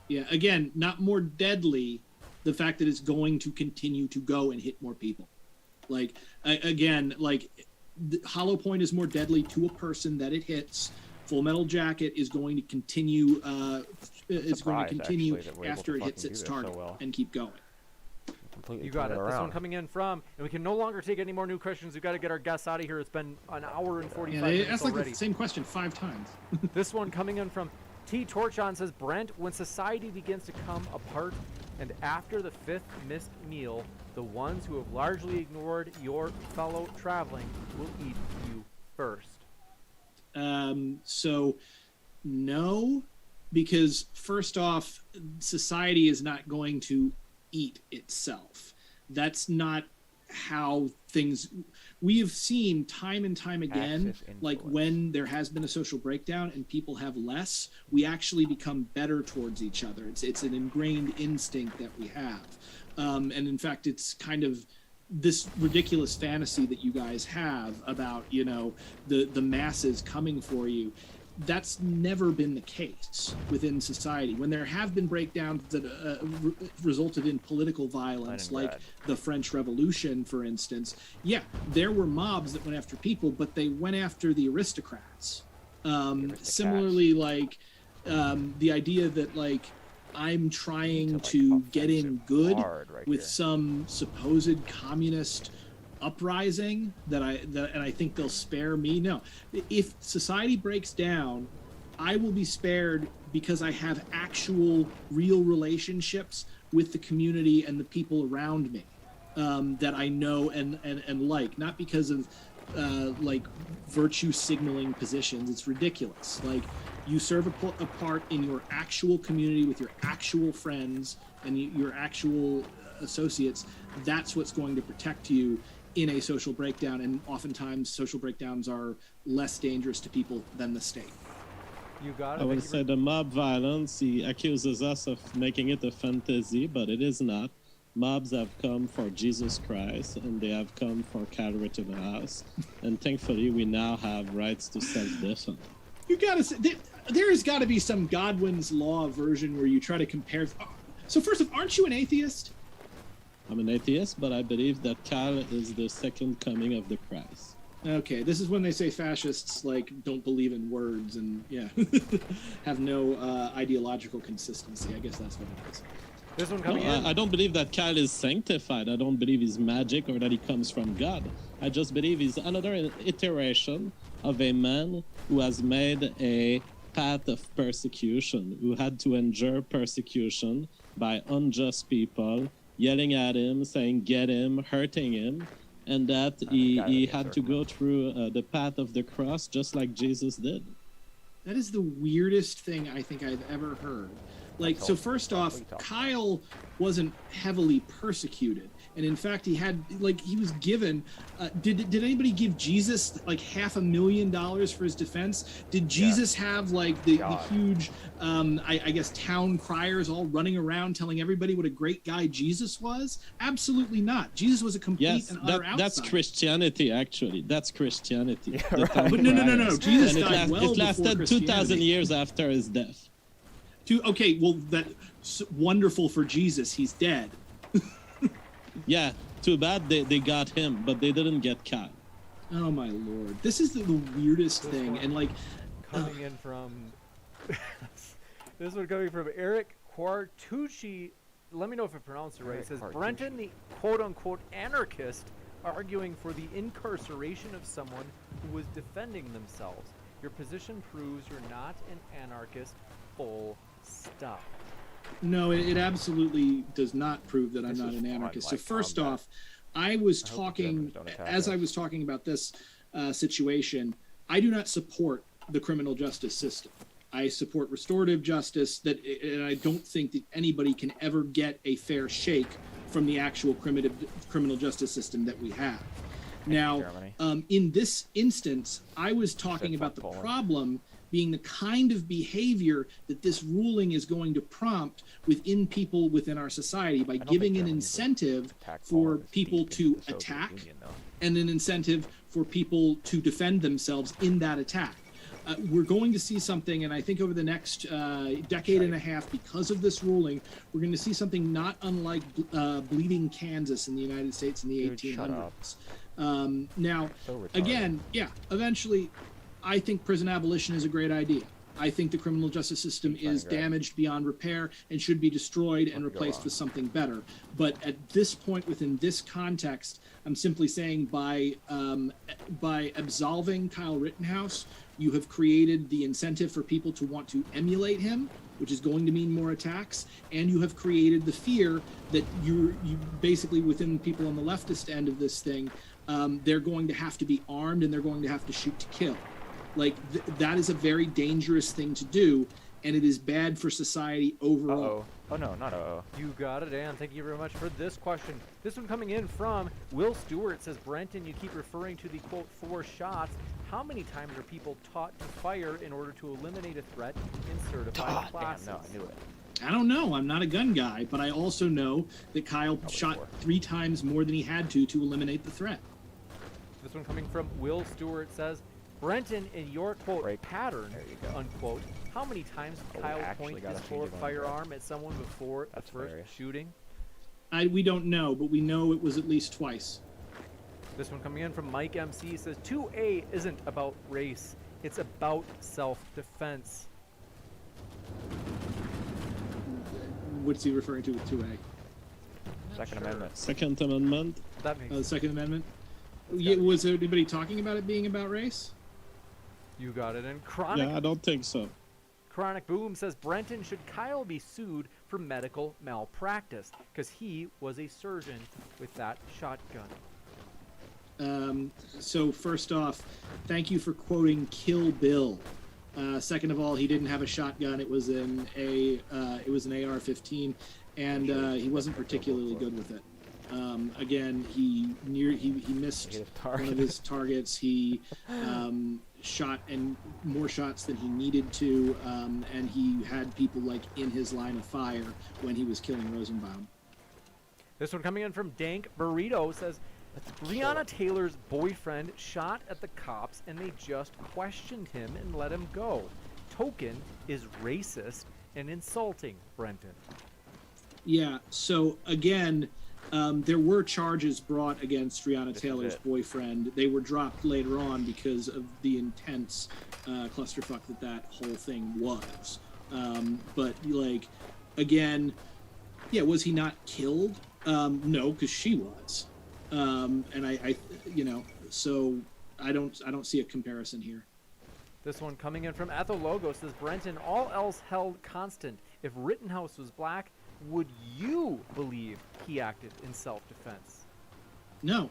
S5: Yeah, again, not more deadly. The fact that it's going to continue to go and hit more people. Like, again, like, Hollow Point is more deadly to a person that it hits. Full Metal Jacket is going to continue. After it hits its target and keep going.
S4: You got it. This one coming in from, and we can no longer take any more new questions. We've got to get our guests out of here. It's been an hour and 45 minutes
S5: asked
S4: already.
S5: The same question 5 times.
S4: This one coming in from T. Torchon says, Brent, when society begins to come apart and after the 5th missed meal, the ones who have largely ignored your fellow traveling will eat you first.
S5: So, no, because first off, society is not going to eat itself. That's not how things. We have seen time and time again, like when there has been a social breakdown and people have less, we actually become better towards each other. It's an ingrained instinct that we have. And in fact, it's kind of this ridiculous fantasy that you guys have about, the masses coming for you. That's never been the case within society. When there have been breakdowns that resulted in political violence, like the French Revolution, for instance, there were mobs that went after people, but they went after the aristocrats. Similarly, like the idea that like I'm trying to get in good with some supposed communist uprising and I think they'll spare me. No, if society breaks down, I will be spared because I have actual real relationships with the community and the people around me. that I know and like, not because of like virtue signaling positions. It's ridiculous. Like, you serve a part in your actual community with your actual friends and your actual associates. That's what's going to protect you in a social breakdown, and oftentimes social breakdowns are less dangerous to people than the state.
S4: You got it.
S6: I would say the mob violence, he accuses us of making it a fantasy, but it is not. Mobs have come for Jesus Christ, and they have come for Kyle Rittenhouse, and thankfully we now have rights to self-defense.
S5: You gotta say, there has got to be some Godwin's Law version where you try to compare. So first off, aren't you an atheist?
S6: I'm an atheist, but I believe that Kyle is the second coming of the Christ.
S5: Okay, this is when they say fascists like don't believe in words and have no ideological consistency. I guess that's what it is.
S4: This one coming in.
S6: I don't believe that Kyle is sanctified. I don't believe he's magic or that he comes from God. I just believe he's another iteration of a man who has made a path of persecution, who had to endure persecution by unjust people, yelling at him, saying, get him, hurting him, and that he had to go through the path of the cross just like Jesus did.
S5: That is the weirdest thing I think I've ever heard. Like, so first off, Kyle wasn't heavily persecuted. And in fact, he was given, did anybody give Jesus like $500,000 for his defense? Did Jesus have like the huge, I guess, town criers all running around telling everybody what a great guy Jesus was? Absolutely not. Jesus was a complete and utter outsider.
S6: That's Christianity, actually. That's Christianity.
S5: But no. Jesus died well before Christianity. It lasted 2,000
S6: years after his death.
S5: Okay, well, that's wonderful for Jesus. He's dead.
S6: Yeah, too bad they got him, but they didn't get Kyle.
S5: Oh my lord, this is the weirdest thing, and like
S4: coming in from this one coming from Eric Quartucci. Let me know if I pronounced it right. It says Brenton, the quote-unquote anarchist, arguing for the incarceration of someone who was defending themselves. Your position proves you're not an anarchist. Full stop.
S5: No, it absolutely does not prove that I'm not an anarchist. So first off, I was talking about this situation. I do not support the criminal justice system. I support restorative justice, and I don't think that anybody can ever get a fair shake from the actual criminal justice system that we have. Now, in this instance, I was talking about the problem being the kind of behavior that this ruling is going to prompt within people within our society by giving an incentive for people to attack and an incentive for people to defend themselves in that attack. We're going to see something, and I think over the next decade and a half, because of this ruling, we're going to see something not unlike Bleeding Kansas in the United States in the 1800s. Now, again, eventually, I think prison abolition is a great idea. I think the criminal justice system is damaged beyond repair and should be destroyed and replaced with something better. But at this point, within this context, I'm simply saying by absolving Kyle Rittenhouse, you have created the incentive for people to want to emulate him, which is going to mean more attacks, and you have created the fear that you basically, within people on the leftist end of this thing, they're going to have to be armed and they're going to have to shoot to kill. Like, that is a very dangerous thing to do, and it is bad for society overall.
S4: Oh, no, not uh-oh. You got it, Ann. Thank you very much for this question. This one coming in from Will Stewart says, Brenton, you keep referring to the, quote, 4 shots. How many times are people taught to fire in order to eliminate a threat in certified classes?
S1: Damn, no, I knew it.
S5: I don't know. I'm not a gun guy, but I also know that Kyle shot 3 times more than he had to eliminate the threat.
S4: This one coming from Will Stewart says, Brenton, in your, quote, pattern, unquote, how many times did Kyle point his firearm at someone before the first shooting?
S5: We don't know, but we know it was at least twice.
S4: This one coming in from Mike MC says, 2A isn't about race. It's about self-defense.
S5: What's he referring to with 2A?
S1: Second Amendment.
S6: Second Amendment?
S4: That makes
S5: the Second Amendment? Was there anybody talking about it being about race?
S4: You got it. And Chronic...
S6: Yeah, I don't think so.
S4: Chronic Boom says, Brenton, should Kyle be sued for medical malpractice because he was a surgeon with that shotgun.
S5: So first off, thank you for quoting Kill Bill. Second of all, he didn't have a shotgun. It was an AR-15, and he wasn't particularly good with it. Again, he missed one of his targets. He shot and more shots than he needed to, and he had people like in his line of fire when he was killing Rosenbaum.
S4: This one coming in from Dank Burrito says, Breonna Taylor's boyfriend shot at the cops and they just questioned him and let him go. Token is racist and insulting, Brenton.
S5: Yeah, so again, there were charges brought against Breonna Taylor's boyfriend. They were dropped later on because of the intense clusterfuck that whole thing was. But, like, again, yeah, was he not killed? No, because she was. And I so I don't see a comparison here.
S4: This one coming in from Ethel Logo says, Brenton, all else held constant. If Rittenhouse was black, would you believe he acted in self-defense?
S5: No.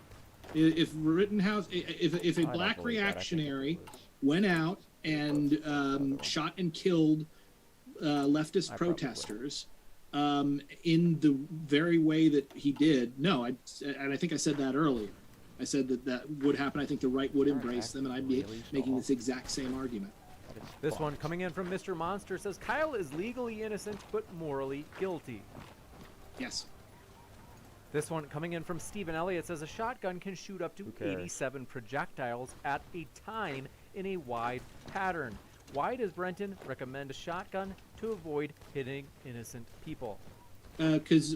S5: If Rittenhouse, if a black reactionary went out and shot and killed leftist protesters in the very way that he did, no, and I think I said that earlier. I said that would happen. I think the right would embrace them, and I'd be making this exact same argument.
S4: This one coming in from Mr. Monster says, Kyle is legally innocent but morally guilty.
S5: Yes.
S4: This one coming in from Stephen Elliott says, a shotgun can shoot up to 87 projectiles at a time in a wide pattern. Why does Brenton recommend a shotgun to avoid hitting innocent people?
S5: Because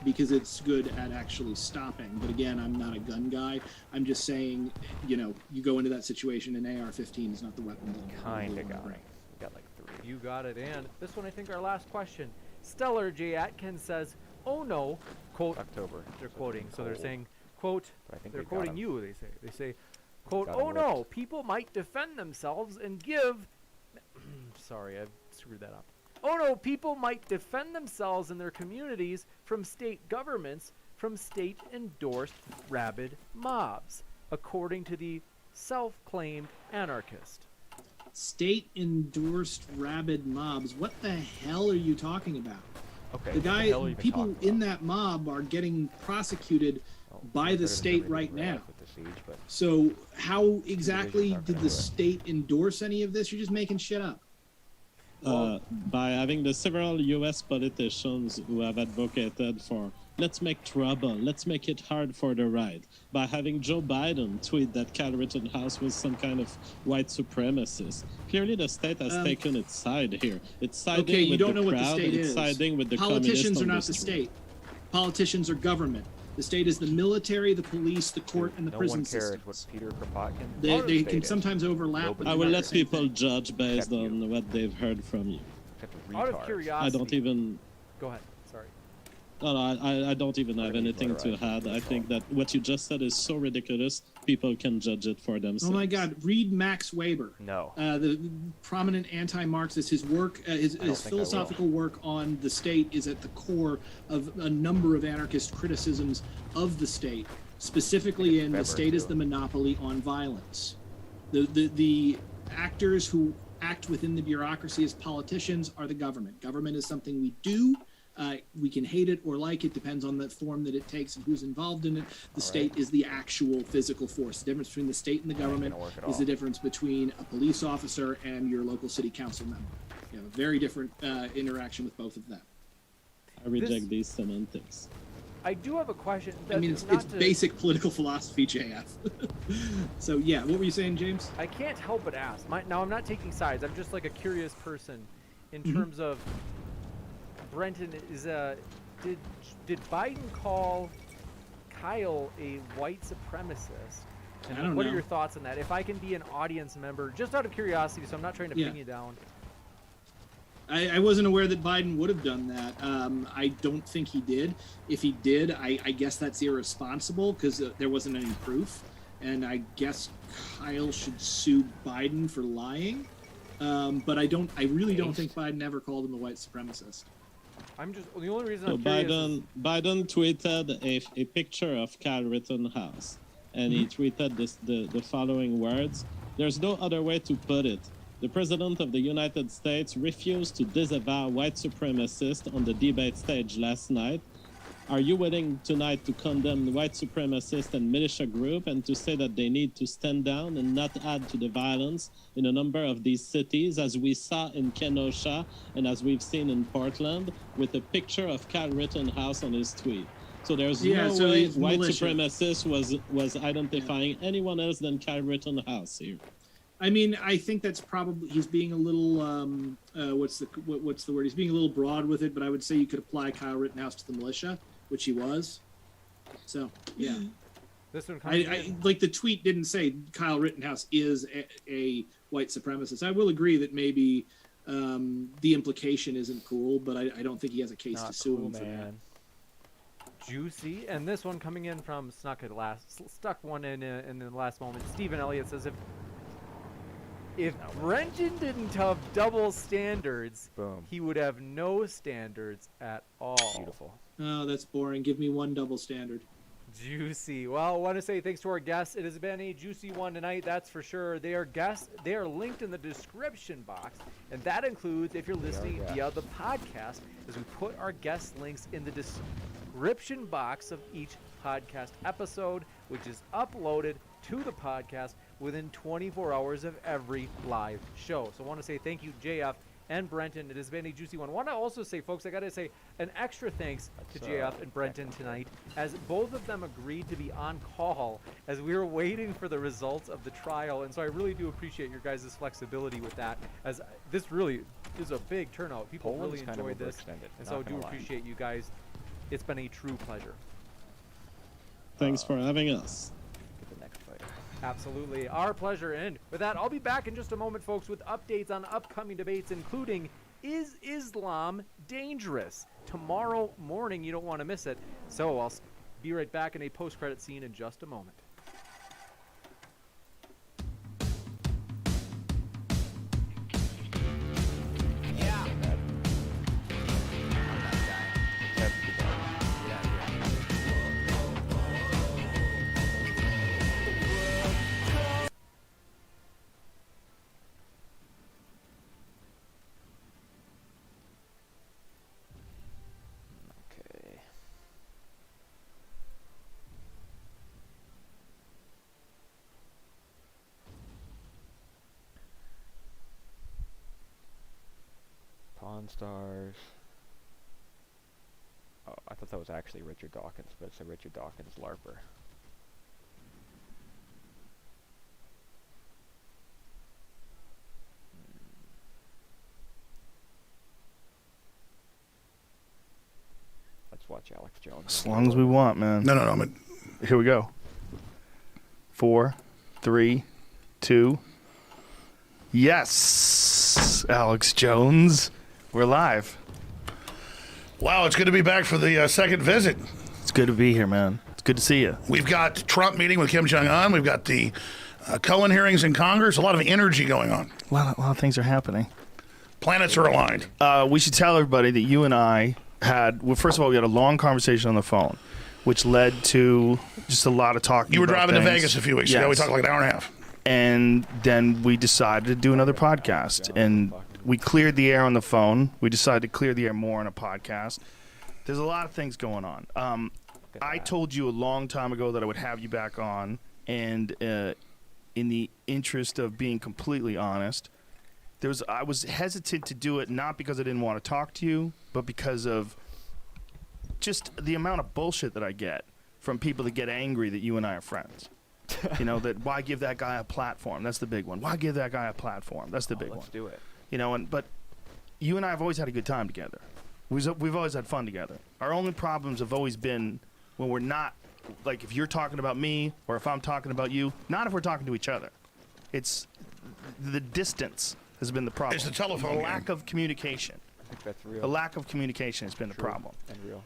S5: because it's good at actually stopping. But again, I'm not a gun guy. I'm just saying, you go into that situation, an AR-15 is not the weapon that you
S1: Kinda got
S5: bring.
S1: it. We got like 3.
S4: You got it. And this one, I think our last question. Stellar J. Atkins says, oh no, quote,
S1: October.
S4: They're quoting. So they're saying, quote, they're quoting you, they say, quote,
S1: Got him
S4: oh no,
S1: whipped.
S4: people might defend themselves and give, sorry, I screwed that up. Oh no, people might defend themselves and their communities from state governments, from state-endorsed rabid mobs, according to the self-claimed anarchist.
S5: State-endorsed rabid mobs. What the hell are you talking about?
S1: Okay.
S5: People in that mob are getting prosecuted by the state right now. So how exactly did the state endorse any of this? You're just making shit up.
S6: By having the several U.S. politicians who have advocated for let's make trouble, let's make it hard for the right. By having Joe Biden tweet that Kyle Rittenhouse was some kind of white supremacist. Clearly the state has taken its side here. It's siding with the crowd, it's siding with the
S5: politicians
S6: communists
S5: are not the state. Politicians are government. The state is the military, the police, the court, and the prison system.
S1: What Peter Kropotkin
S5: They can sometimes overlap.
S6: I will let people judge based on what they've heard from you.
S4: Out of curiosity.
S6: I don't even...
S4: Go ahead. Sorry.
S6: No, I don't even have anything to add. I think that what you just said is so ridiculous, people can judge it for themselves.
S5: Oh my God, read Max Weber.
S1: No.
S5: The prominent anti-Marxist. His work, his philosophical work on the state is at the core of a number of anarchist criticisms of the state, specifically in the state is the monopoly on violence. The actors who act within the bureaucracy as politicians are the government. Government is something we do. We can hate it or like it, depends on the form that it takes and who's involved in it. The state is the actual physical force. The difference between the state and the government is the difference between a police officer and your local city council member. You have a very different interaction with both of them.
S6: I reject these semantics.
S4: I do have a question.
S5: I mean, it's basic political philosophy, JF. So, yeah, what were you saying, James?
S4: I can't help but ask. Now, I'm not taking sides. I'm just like a curious person in terms of Brenton. Did Biden call Kyle a white supremacist? And
S5: I don't know.
S4: What are your thoughts on that? If I can be an audience member, just out of curiosity, so I'm not trying to pin you down.
S5: I wasn't aware that Biden would have done that. I don't think he did. If he did, I guess that's irresponsible because there wasn't any proof. And I guess Kyle should sue Biden for lying. But I really don't think Biden ever called him a white supremacist.
S4: The only reason
S6: So
S4: I'm curious
S6: Biden tweeted a picture of Kyle Rittenhouse, and he tweeted the following words: "There's no other way to put it. The President of the United States refused to disavow white supremacists on the debate stage last night. Are you willing tonight to condemn the white supremacist and militia group and to say that they need to stand down and not add to the violence in a number of these cities, as we saw in Kenosha and as we've seen in Portland, with a picture of Kyle Rittenhouse on his tweet?" So there's no way white supremacist was identifying anyone else than Kyle Rittenhouse here.
S5: I mean, I think that's probably, he's being a little what's the word? He's being a little broad with it, but I would say you could apply Kyle Rittenhouse to the militia, which he was. So yeah,
S4: this one
S5: I like the tweet didn't say Kyle Rittenhouse is a white supremacist. I will agree that maybe the implication isn't cool, but I don't think he has a case to sue him for that.
S4: Juicy. And this one coming in from stuck one in the last moment. Stephen Elliott says, if Brenton didn't have double standards,
S1: Boom.
S4: he would have no standards at all.
S1: Beautiful.
S5: Oh, that's boring. Give me one double standard.
S4: Juicy. Well, I want to say thanks to our guests. It has been a juicy one tonight, that's for sure. They are guests. They are linked in the description box, and that includes if you're listening via the podcast, as we put our guest links in the description box of each podcast episode, which is uploaded to the podcast within 24 hours of every live show. So I want to say thank you, JF and Brenton. It has been a juicy one. I want to also say, folks, I got to say an extra thanks to JF and Brenton tonight, as both of them agreed to be on call as we were waiting for the results of the trial. And so I really do appreciate your guys' flexibility with that, as this really is a big turnout. People really enjoyed this. And so I do appreciate you guys. It's been a true pleasure.
S6: Thanks for having us.
S1: The next fight.
S4: Absolutely. Our pleasure. And with that, I'll be back in just a moment, folks, with updates on upcoming debates, including Is Islam Dangerous? Tomorrow morning. You don't want to miss it. So I'll be right back in a post-credit scene in just a moment.
S1: Pawn Stars. Oh, I thought that was actually Richard Dawkins, but it's a Richard Dawkins LARPer. Let's watch Alex Jones.
S7: As long as we want, man.
S8: No.
S7: Here we go. 4, 3, 2. Yes, Alex Jones. We're live.
S8: Wow, it's good to be back for the second visit.
S7: It's good to be here, man. It's good to see you.
S8: We've got Trump meeting with Kim Jong-un. We've got the Cohen hearings in Congress. A lot of energy going on.
S7: A lot of things are happening.
S8: Planets are aligned.
S7: We should tell everybody that you and I had, well, first of all, we had a long conversation on the phone, which led to just a lot of talking.
S8: You were
S7: about
S8: driving to
S7: things.
S8: Vegas a few weeks ago. We talked like an hour and a half.
S7: And then we decided to do another podcast. And we cleared the air on the phone. We decided to clear the air more on a podcast. There's a lot of things going on. I told you a long time ago that I would have you back on. And in the interest of being completely honest, I was hesitant to do it, not because I didn't want to talk to you, but because of just the amount of bullshit that I get from people that get angry that you and I are friends. You know, that why give that guy a platform? That's the big one. Why give that guy a platform? That's the big one.
S1: Let's do it.
S7: You know, but you and I have always had a good time together. We've always had fun together. Our only problems have always been when we're not, like if you're talking about me or if I'm talking about you, not if we're talking to each other. It's the distance has been the problem.
S8: It's the telephone
S7: The lack of communication.
S1: I think that's real.
S7: The lack of communication has been the problem.
S1: And real.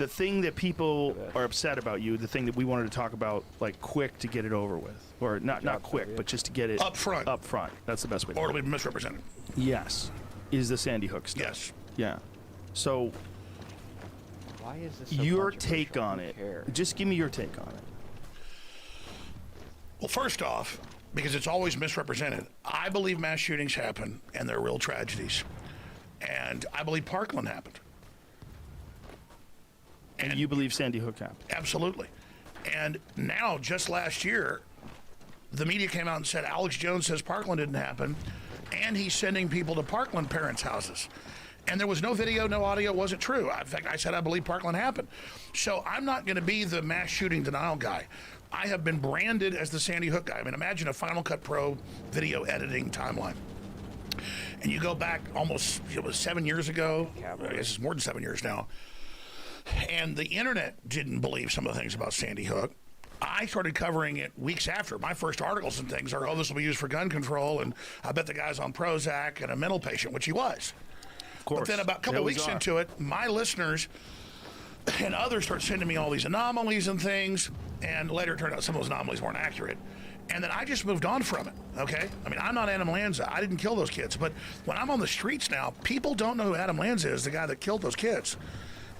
S7: The thing that people are upset about you, the thing that we wanted to talk about, like, quick to get it over with. Or not quick, but just to get it...
S8: Up front.
S7: Up front. That's the best way to
S8: Or
S7: put
S8: to
S7: it.
S8: be misrepresented.
S7: Yes. Is the Sandy Hook stuff.
S8: Yes.
S7: Yeah. So,
S1: Why is this so
S7: your take
S1: controversial?
S7: on
S1: Who
S7: it.
S1: cares?
S7: Just give me your take on it.
S8: Well, first off, because it's always misrepresented, I believe mass shootings happen and they're real tragedies. And I believe Parkland happened.
S7: And you believe Sandy Hook happened?
S8: Absolutely. And now, just last year, the media came out and said Alex Jones says Parkland didn't happen, and he's sending people to Parkland parents' houses. And there was no video, no audio, it wasn't true. In fact, I said I believe Parkland happened. So I'm not going to be the mass shooting denial guy. I have been branded as the Sandy Hook guy. I mean, imagine a Final Cut Pro video editing timeline. And you go back almost, it was 7 years ago. I guess it's more than 7 years now. And the internet didn't believe some of the things about Sandy Hook. I started covering it weeks after. My first articles and things are, oh, this will be used for gun control, and I bet the guy's on Prozac and a mental patient, which he was.
S7: Of course.
S8: But then about a couple of weeks into it, my listeners and others start sending me all these anomalies and things, and later it turned out some of those anomalies weren't accurate. And then I just moved on from it, okay? I mean, I'm not Adam Lanza. I didn't kill those kids. But when I'm on the streets now, people don't know who Adam Lanza is, the guy that killed those kids.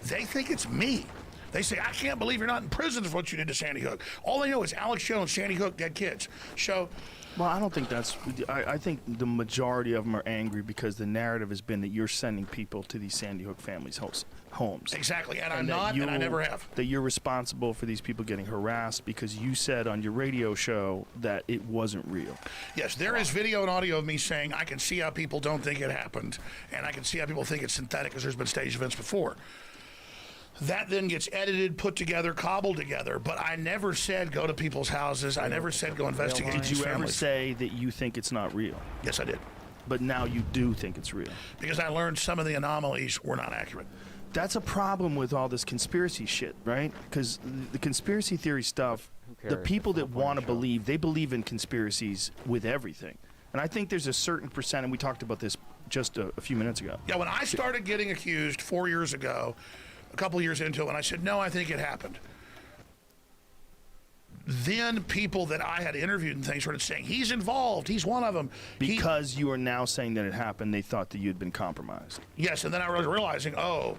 S8: They think it's me. They say, I can't believe you're not in prison for what you did to Sandy Hook. All they know is Alex Jones, Sandy Hook, dead kids. So,
S7: well, I don't think that's... I think the majority of them are angry because the narrative has been that you're sending people to these Sandy Hook families' homes.
S8: Exactly, and I'm not, and I never have.
S7: That you're responsible for these people getting harassed because you said on your radio show that it wasn't real.
S8: Yes, there is video and audio of me saying I can see how people don't think it happened, and I can see how people think it's synthetic because there's been staged events before. That then gets edited, put together, cobbled together, but I never said go to people's houses. I never said go investigate
S7: Did
S8: these
S7: you ever
S8: families.
S7: say that you think it's not real?
S8: Yes, I did.
S7: But now you do think it's real.
S8: Because I learned some of the anomalies were not accurate.
S7: That's a problem with all this conspiracy shit, right? Because the conspiracy theory stuff, the people that want to believe, they believe in conspiracies with everything. And I think there's a certain percent, and we talked about this just a few minutes ago.
S8: Yeah, when I started getting accused 4 years ago, a couple years into it, when I said, no, I think it happened, then people that I had interviewed and things started saying, he's involved, he's one of them.
S7: Because you are now saying that it happened, they thought that you'd been compromised.
S8: Yes, and then I was realizing, oh,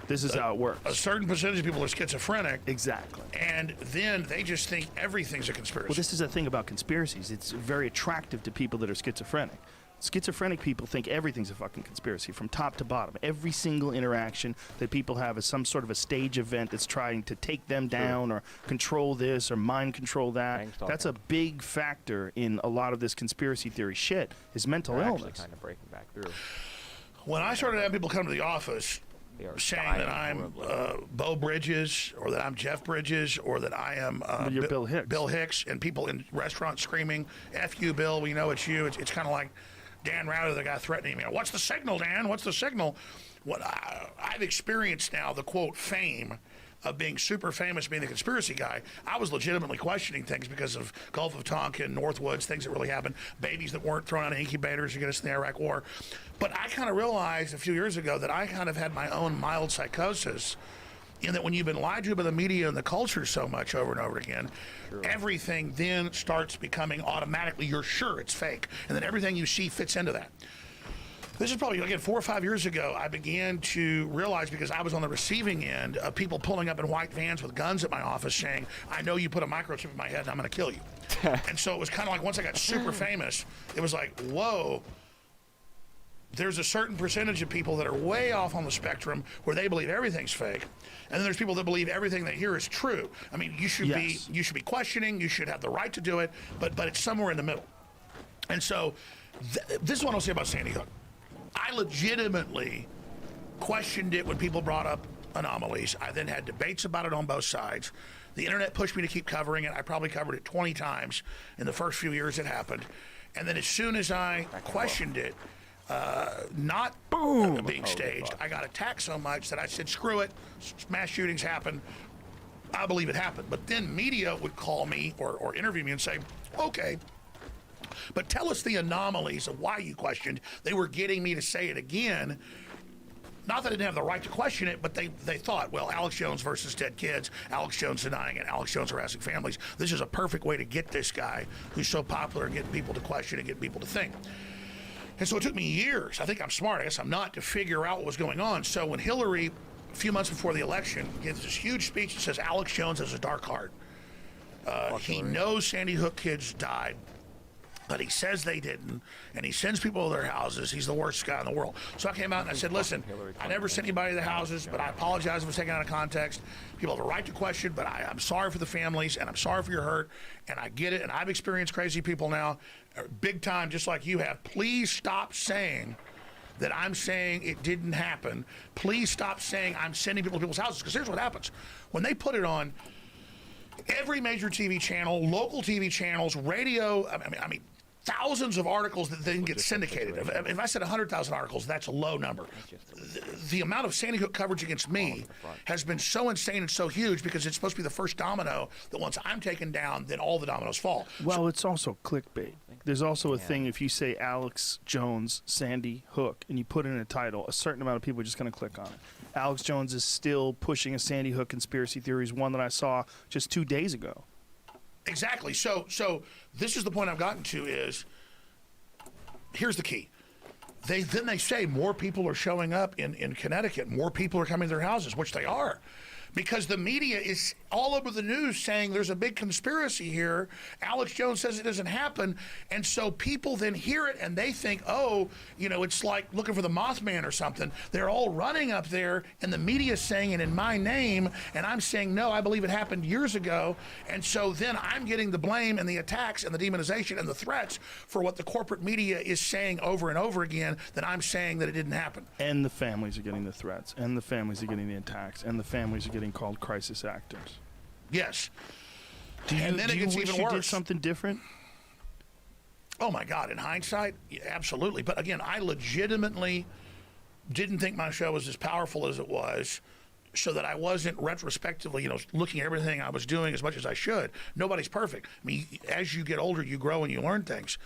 S7: this is how it works.
S8: A certain percentage of people are schizophrenic.
S7: Exactly.
S8: And then they just think everything's a conspiracy.
S7: Well, this is the thing about conspiracies. It's very attractive to people that are schizophrenic. Schizophrenic people think everything's a fucking conspiracy from top to bottom. Every single interaction that people have is some sort of a stage event that's trying to take them down or control this or mind control that. That's a big factor in a lot of this conspiracy theory shit is mental illness.
S1: Actually kind of breaking back through.
S8: When I started having people come to the office saying that I'm Bo Bridges or that I'm Jeff Bridges or that I am
S7: you're Bill Hicks.
S8: Bill Hicks, and people in restaurants screaming, F you, Bill, we know it's you. It's kind of like Dan Rather, the guy threatening me. What's the signal, Dan? What's the signal? What I've experienced now, the quote fame of being super famous, being the conspiracy guy. I was legitimately questioning things because of Gulf of Tonkin, Northwoods, things that really happened, babies that weren't thrown out of incubators to get us in the Iraq War. But I kind of realized a few years ago that I kind of had my own mild psychosis in that when you've been lied to by the media and the culture so much over and over again, everything then starts becoming automatically, you're sure it's fake. And then everything you see fits into that. This is probably, again, 4 or 5 years ago, I began to realize, because I was on the receiving end of people pulling up in white vans with guns at my office saying, I know you put a microchip in my head and I'm going to kill you. And so it was kind of like, once I got super famous, it was like, whoa, there's a certain percentage of people that are way off on the spectrum where they believe everything's fake. And then there's people that believe everything they hear is true. I mean, you should be questioning, you should have the right to do it, but it's somewhere in the middle. And so this is what I'll say about Sandy Hook. I legitimately questioned it when people brought up anomalies. I then had debates about it on both sides. The internet pushed me to keep covering it. I probably covered it 20 times in the first few years it happened. And then as soon as I questioned it, not being staged, I got attacked so much that I said, screw it, mass shootings happen. I believe it happened. But then media would call me or interview me and say, okay, but tell us the anomalies of why you questioned. They were getting me to say it again. not that they didn't have the right to question it, but they thought, well, Alex Jones versus dead kids, Alex Jones denying it, Alex Jones harassing families. This is a perfect way to get this guy who's so popular and get people to question and get people to think. And so it took me years, I think I'm smart, I guess I'm not, to figure out what was going on. So when Hillary, a few months before the election, gives this huge speech that says Alex Jones has a dark heart. He knows Sandy Hook kids died, but he says they didn't, and he sends people to their houses. He's the worst guy in the world. So I came out and I said, listen, I never sent anybody to the houses, but I apologize if it was taken out of context. People have a right to question, but I'm sorry for the families, and I'm sorry for your hurt, and I get it, and I've experienced crazy people now, big time, just like you have. Please stop saying that I'm saying it didn't happen. Please stop saying I'm sending people to people's houses, because here's what happens. When they put it on every major TV channel, local TV channels, radio, I mean, thousands of articles that then get syndicated. If I said 100,000 articles, that's a low number. The amount of Sandy Hook coverage against me has been so insane and so huge because it's supposed to be the first domino that once I'm taken down, then all the dominoes fall.
S7: Well, it's also clickbait. There's also a thing, if you say Alex Jones, Sandy Hook, and you put in a title, a certain amount of people are just going to click on it. Alex Jones is still pushing a Sandy Hook conspiracy theories, one that I saw just 2 days ago.
S8: Exactly. So this is the point I've gotten to is, here's the key. Then they say more people are showing up in Connecticut. More people are coming to their houses, which they are. Because the media is all over the news saying there's a big conspiracy here. Alex Jones says it doesn't happen. And so people then hear it and they think, oh, you know, it's like looking for the Mothman or something. They're all running up there and the media is saying it in my name. And I'm saying, no, I believe it happened years ago. And so then I'm getting the blame and the attacks and the demonization and the threats for what the corporate media is saying over and over again, that I'm saying that it didn't happen.
S7: And the families are getting the threats, and the families are getting the attacks, and the families are getting called crisis actors.
S8: Yes.
S7: And then it gets even worse. You did something different?
S8: Oh my God! In hindsight, yeah, absolutely. But again, I legitimately didn't think my show was as powerful as it was, so that I wasn't retrospectively, you know, looking at everything I was doing as much as I should. Nobody's perfect. I mean, as you get older, you grow and you learn things.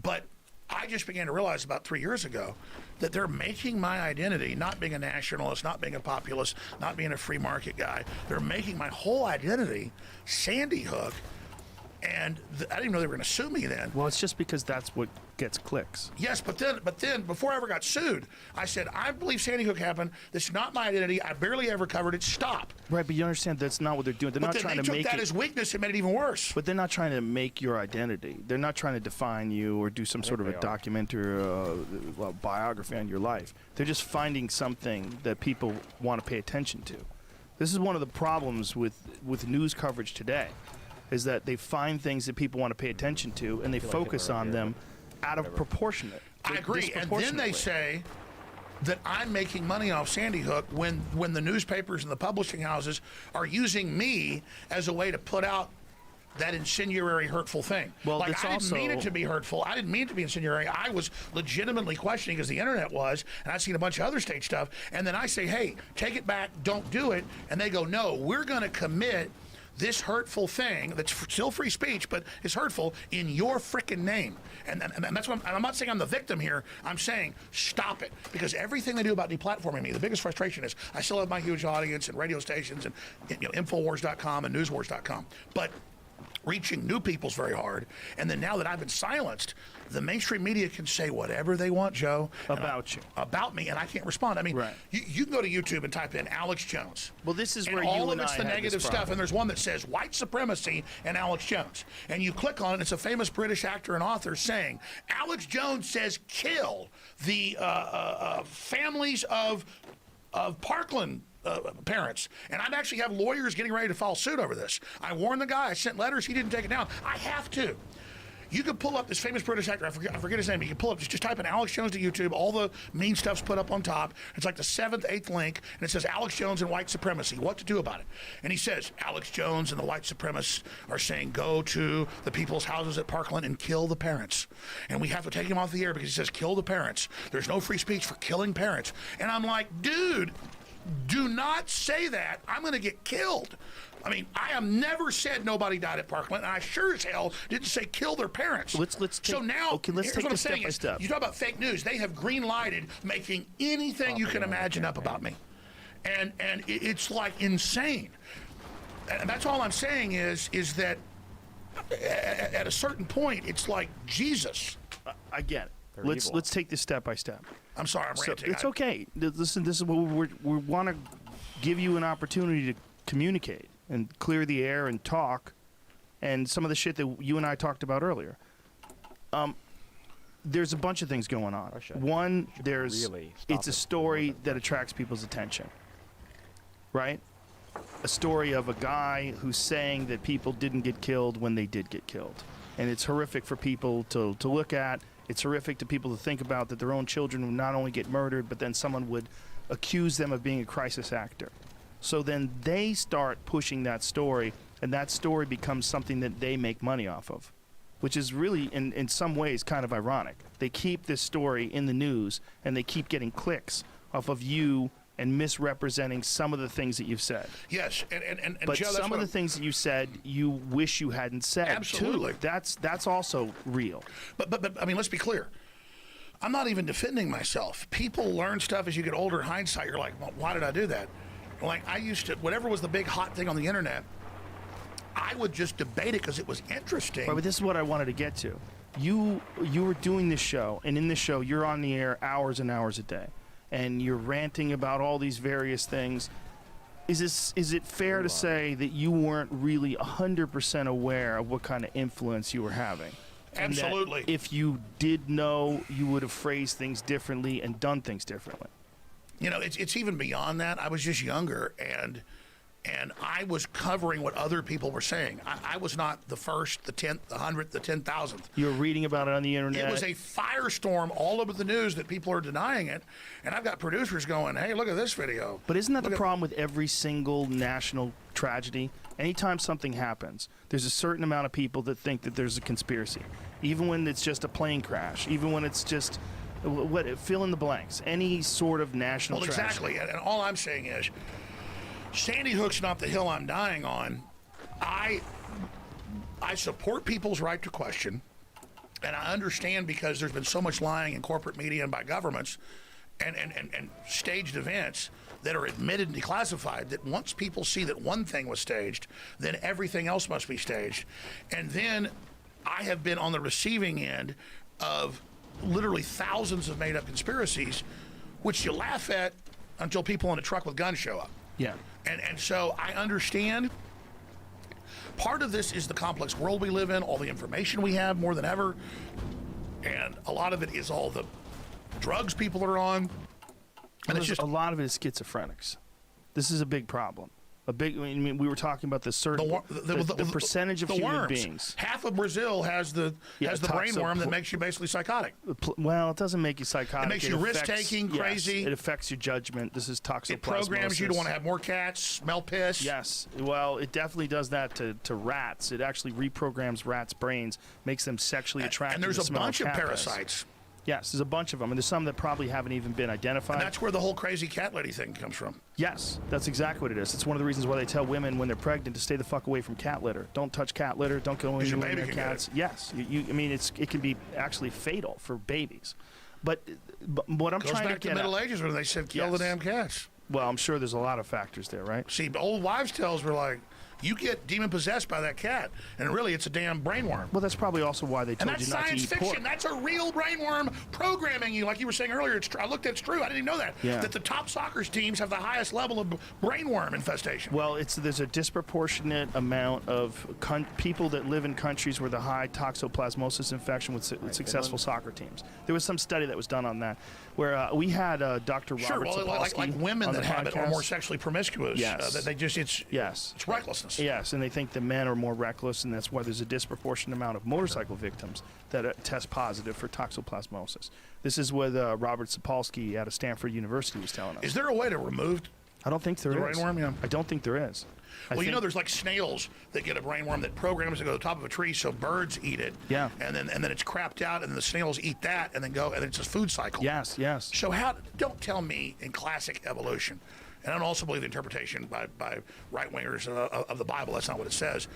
S8: But I just began to realize about 3 years ago that they're making my identity, not being a nationalist, not being a populist, not being a free market guy, they're making my whole identity Sandy Hook. And I didn't even know they were going to sue me then.
S7: Well, it's just because that's what gets clicks.
S8: Yes, but then before I ever got sued, I said, I believe Sandy Hook happened. This is not my identity. I barely ever covered it. Stop.
S7: Right, but you understand that's not what they're doing. They're not trying to make it.
S8: But they took that as weakness and made it even worse.
S7: But they're not trying to make your identity. They're not trying to define you or do some sort of a documentary or biography on your life. They're just finding something that people want to pay attention to. This is one of the problems with news coverage today, is that they find things that people want to pay attention to, and they focus on them out of proportionate.
S8: I agree, and then they say that I'm making money off Sandy Hook when the newspapers and the publishing houses are using me as a way to put out that incendiary, hurtful thing. Well, like, I didn't mean it to be hurtful. I didn't mean it to be incendiary. I was legitimately questioning, as the internet was, and I've seen a bunch of other state stuff, and then I say, hey, take it back, don't do it, and they go, no, we're going to commit this hurtful thing that's still free speech, but is hurtful in your frickin' name. And that's what I'm not saying I'm the victim here. I'm saying stop it. Because everything they do about deplatforming me, the biggest frustration is I still have my huge audience and radio stations and, you know, Infowars.com and Newswars.com. But reaching new people's very hard. And then now that I've been silenced, the mainstream media can say whatever they want, Joe. About me, and I can't respond. I mean, you can go to YouTube and type in Alex Jones.
S7: Well, this is
S8: and
S7: where
S8: all
S7: you
S8: of it's the negative stuff, and there's one that says white supremacy and Alex Jones. And you click on it, it's a famous British actor and author saying, Alex Jones says kill the families of Parkland parents. And I actually have lawyers getting ready to file suit over this. I warned the guy, I sent letters, he didn't take it down. I have to. You can pull up this famous British actor, I forget his name, you can pull up, just type in Alex Jones to YouTube, all the mean stuff's put up on top. It's like the 7th, 8th link, and it says Alex Jones and white supremacy, what to do about it. And he says, Alex Jones and the white supremacists are saying go to the people's houses at Parkland and kill the parents. And we have to take him off the air because he says kill the parents. There's no free speech for killing parents. And I'm like, dude, Do not say that. I'm going to get killed. I mean, I have never said nobody died at Parkland, and I sure as hell didn't say kill their parents.
S7: Let's take,
S8: so now,
S7: let's
S8: here's
S7: take
S8: what I'm
S7: this step
S8: saying
S7: by
S8: is,
S7: step.
S8: you talk about fake news. They have green-lighted making anything you can imagine up about me. And it's like insane. And that's all I'm saying is that at a certain point, it's like Jesus.
S7: I get it. Let's take this step by step.
S8: I'm sorry, I'm ranting.
S7: It's okay. Listen, this is what we want to give you an opportunity to communicate and clear the air and talk, and some of the shit that you and I talked about earlier. There's a bunch of things going on. One, it's a story that attracts people's attention, right? A story of a guy who's saying that people didn't get killed when they did get killed. And it's horrific for people to look at. It's horrific to people to think about that their own children would not only get murdered, but then someone would accuse them of being a crisis actor. So then they start pushing that story, and that story becomes something that they make money off of, which is really, in some ways, kind of ironic. They keep this story in the news, and they keep getting clicks off of you and misrepresenting some of the things that you've said.
S8: Yes, and
S7: but
S8: Joe,
S7: some of the things that you said, you wish you hadn't said.
S8: Absolutely.
S7: Too. That's also real.
S8: But I mean, let's be clear. I'm not even defending myself. People learn stuff as you get older. In hindsight, you're like, well, why did I do that? Like, I used to, whatever was the big hot thing on the internet, I would just debate it because it was interesting.
S7: Right, but this is what I wanted to get to. You were doing this show, and in this show, you're on the air hours and hours a day, and you're ranting about all these various things. Is it fair to say that you weren't really 100% aware of what kind of influence you were having?
S8: Absolutely.
S7: And that if you did know, you would have phrased things differently and done things differently.
S8: You know, it's even beyond that. I was just younger, and I was covering what other people were saying. I was not the first, the 10th, the 100th, the 10,000th.
S7: You were reading about it on the internet.
S8: It was a firestorm all over the news that people are denying it, and I've got producers going, hey, look at this video.
S7: But isn't that the problem with every single national tragedy? Anytime something happens, there's a certain amount of people that think that there's a conspiracy. Even when it's just a plane crash, even when it's just... fill in the blanks. Any sort of national tragedy.
S8: Exactly. And all I'm saying is, Sandy Hook's not the hill I'm dying on. I support people's right to question, and I understand because there's been so much lying in corporate media and by governments and staged events that are admitted and declassified, that once people see that one thing was staged, then everything else must be staged. And then I have been on the receiving end of literally thousands of made-up conspiracies, which you laugh at until people in a truck with guns show up.
S7: Yeah.
S8: And so I understand part of this is the complex world we live in, all the information we have more than ever, and a lot of it is all the drugs people are on. And it's just
S7: a lot of it is schizophrenics. This is a big problem. I mean, we were talking about the certain the percentage of human
S8: worms.
S7: beings.
S8: Half of Brazil has the brain worm that makes you basically psychotic.
S7: Well, it doesn't make you psychotic.
S8: It makes you risk-taking, crazy.
S7: Yes, it affects your judgment. This is toxoplasmosis.
S8: It programs you to want to have more cats, smell piss.
S7: Yes. Well, it definitely does that to rats. It actually reprograms rats' brains, makes them sexually attracted.
S8: And there's
S7: to
S8: a
S7: smell
S8: bunch of
S7: cat
S8: parasites.
S7: piss. Yes, there's a bunch of them, and there's some that probably haven't even been identified.
S8: And that's where the whole crazy cat lady thing comes from.
S7: Yes, that's exactly what it is. It's one of the reasons why they tell women when they're pregnant to stay the fuck away from cat litter. Don't touch cat litter. Don't go anywhere near cats. Yes, I mean it can be actually fatal for babies. But what I'm trying to get at...
S8: Goes back to the Middle Ages when they said kill the damn cats.
S7: Well, I'm sure there's a lot of factors there, right?
S8: See, old wives' tales were like, you get demon-possessed by that cat, and really it's a damn brainworm.
S7: Well, that's probably also why they told you not to eat pork. And that's science fiction. That's a real brainworm programming you, like you were saying earlier. I looked at it's true. I didn't even know that. Yeah.
S8: That the top soccer teams have the highest level of brainworm infestation.
S7: Well, there's a disproportionate amount of people that live in countries where the high toxoplasmosis infection with successful soccer teams. There was some study that was done on that, where we had Dr. Robert Sapolsky
S8: like women that have it are more sexually promiscuous.
S7: Yes.
S8: They just it's recklessness.
S7: Yes, and they think the men are more reckless, and that's why there's a disproportionate amount of motorcycle victims that test positive for toxoplasmosis. This is what Robert Sapolsky out of Stanford University was telling us.
S8: Is there a way to remove
S7: I don't think there is.
S8: The brainworm, yeah.
S7: I don't think there is.
S8: Well, you know, there's like snails that get a brainworm that programs to go to the top of a tree so birds eat it.
S7: Yeah.
S8: And then it's crapped out, and then the snails eat that, and then it's a food cycle.
S7: Yes, yes.
S8: So don't tell me in classic evolution and I don't also believe the interpretation by right-wingers of the Bible. That's not what it says.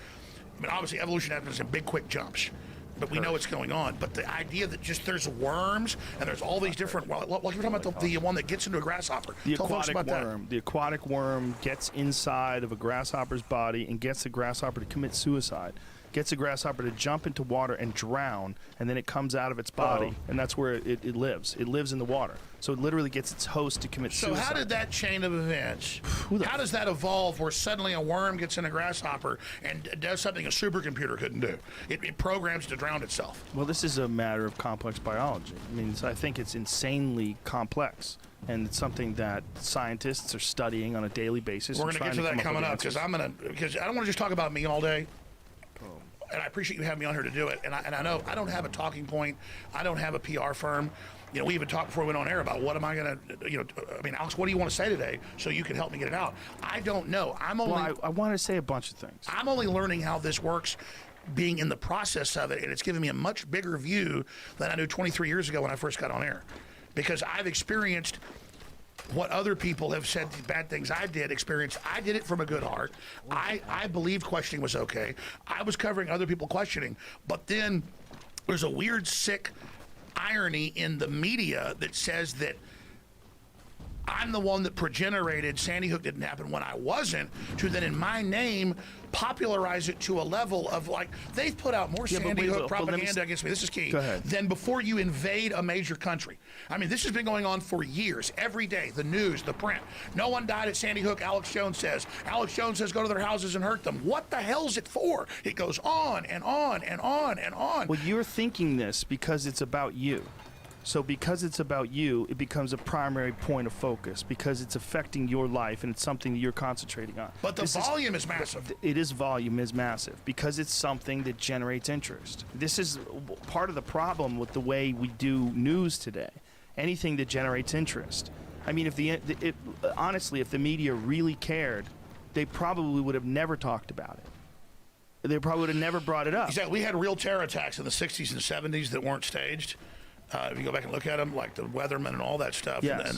S8: I mean, obviously, evolution happens in big, quick jumps, but we know what's going on. But the idea that just there's worms and there's all these different, well, like you're talking about the one that gets into a grasshopper.
S7: The
S8: Tell folks
S7: aquatic
S8: about
S7: worm.
S8: that.
S7: The aquatic worm gets inside of a grasshopper's body and gets the grasshopper to commit suicide. Gets a grasshopper to jump into water and drown, and then it comes out of its body, and that's where it lives. It lives in the water. So it literally gets its host to commit suicide.
S8: So how did that chain of events, how does that evolve where suddenly a worm gets in a grasshopper and does something a supercomputer couldn't do? It programs to drown itself.
S7: Well, this is a matter of complex biology. I mean, I think it's insanely complex, and it's something that scientists are studying on a daily basis.
S8: We're going to get to that coming up because I don't want to just talk about me all day. And I appreciate you having me on here to do it. And I know I don't have a talking point. I don't have a PR firm. You know, we even talked before we went on air about what am I going to, you know, I mean, Alex, what do you want to say today so you can help me get it out? I don't know.
S7: Well, I want to say a bunch of things.
S8: I'm only learning how this works, being in the process of it, and it's given me a much bigger view than I knew 23 years ago when I first got on air. Because I've experienced what other people have said, the bad things I did experience. I did it from a good heart. I believed questioning was okay. I was covering other people questioning. But then there's a weird, sick irony in the media that says that I'm the one that progenerated Sandy Hook didn't happen when I wasn't, to then in my name popularize it to a level of like, they've put out more Sandy Hook propaganda against me, this is key, than before you invade a major country. I mean, this has been going on for years, every day, the news, the print. No one died at Sandy Hook, Alex Jones says. Alex Jones says go to their houses and hurt them. What the hell's it for? It goes on and on and on and on.
S7: Well, you're thinking this because it's about you. So because it's about you, it becomes a primary point of focus because it's affecting your life and it's something that you're concentrating on.
S8: But the volume is massive.
S7: Volume is massive because it's something that generates interest. This is part of the problem with the way we do news today. Anything that generates interest. I mean, honestly, if the media really cared, they probably would have never talked about it. They probably would have never brought it up.
S8: Exactly. We had real terror attacks in the 60s and 70s that weren't staged. If you go back and look at them, like the Weathermen and all that stuff,
S7: yes.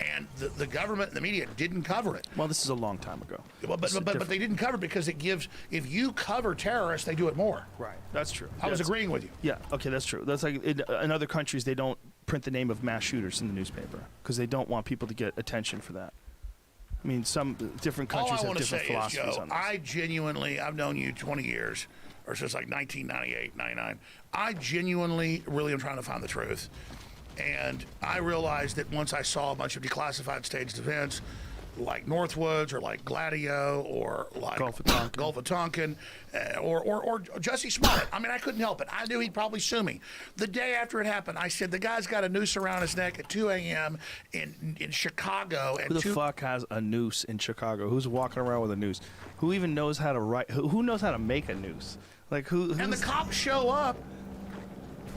S8: and the government and the media didn't cover it.
S7: Well, this is a long time ago.
S8: Well, but they didn't cover it because it gives, if you cover terrorists, they do it more.
S7: Right, that's true.
S8: I was agreeing with you.
S7: Yeah, okay, that's true. That's like in other countries, they don't print the name of mass shooters in the newspaper because they don't want people to get attention for that. I mean, some different countries have different philosophies on this.
S8: I genuinely, I've known you 20 years, or since like 1998, 99. I genuinely really am trying to find the truth. And I realized that once I saw a bunch of declassified staged events, like Northwoods or like Gladio or like
S7: Gulf of
S8: Tonkin or Jussie Smollett. I mean, I couldn't help it. I knew he'd probably sue me. The day after it happened, I said, the guy's got a noose around his neck at 2 a.m. in Chicago. And
S7: who the fuck has a noose in Chicago? Who's walking around with a noose? Who even knows how to write? Who knows how to make a noose? Like who?
S8: And the cops show up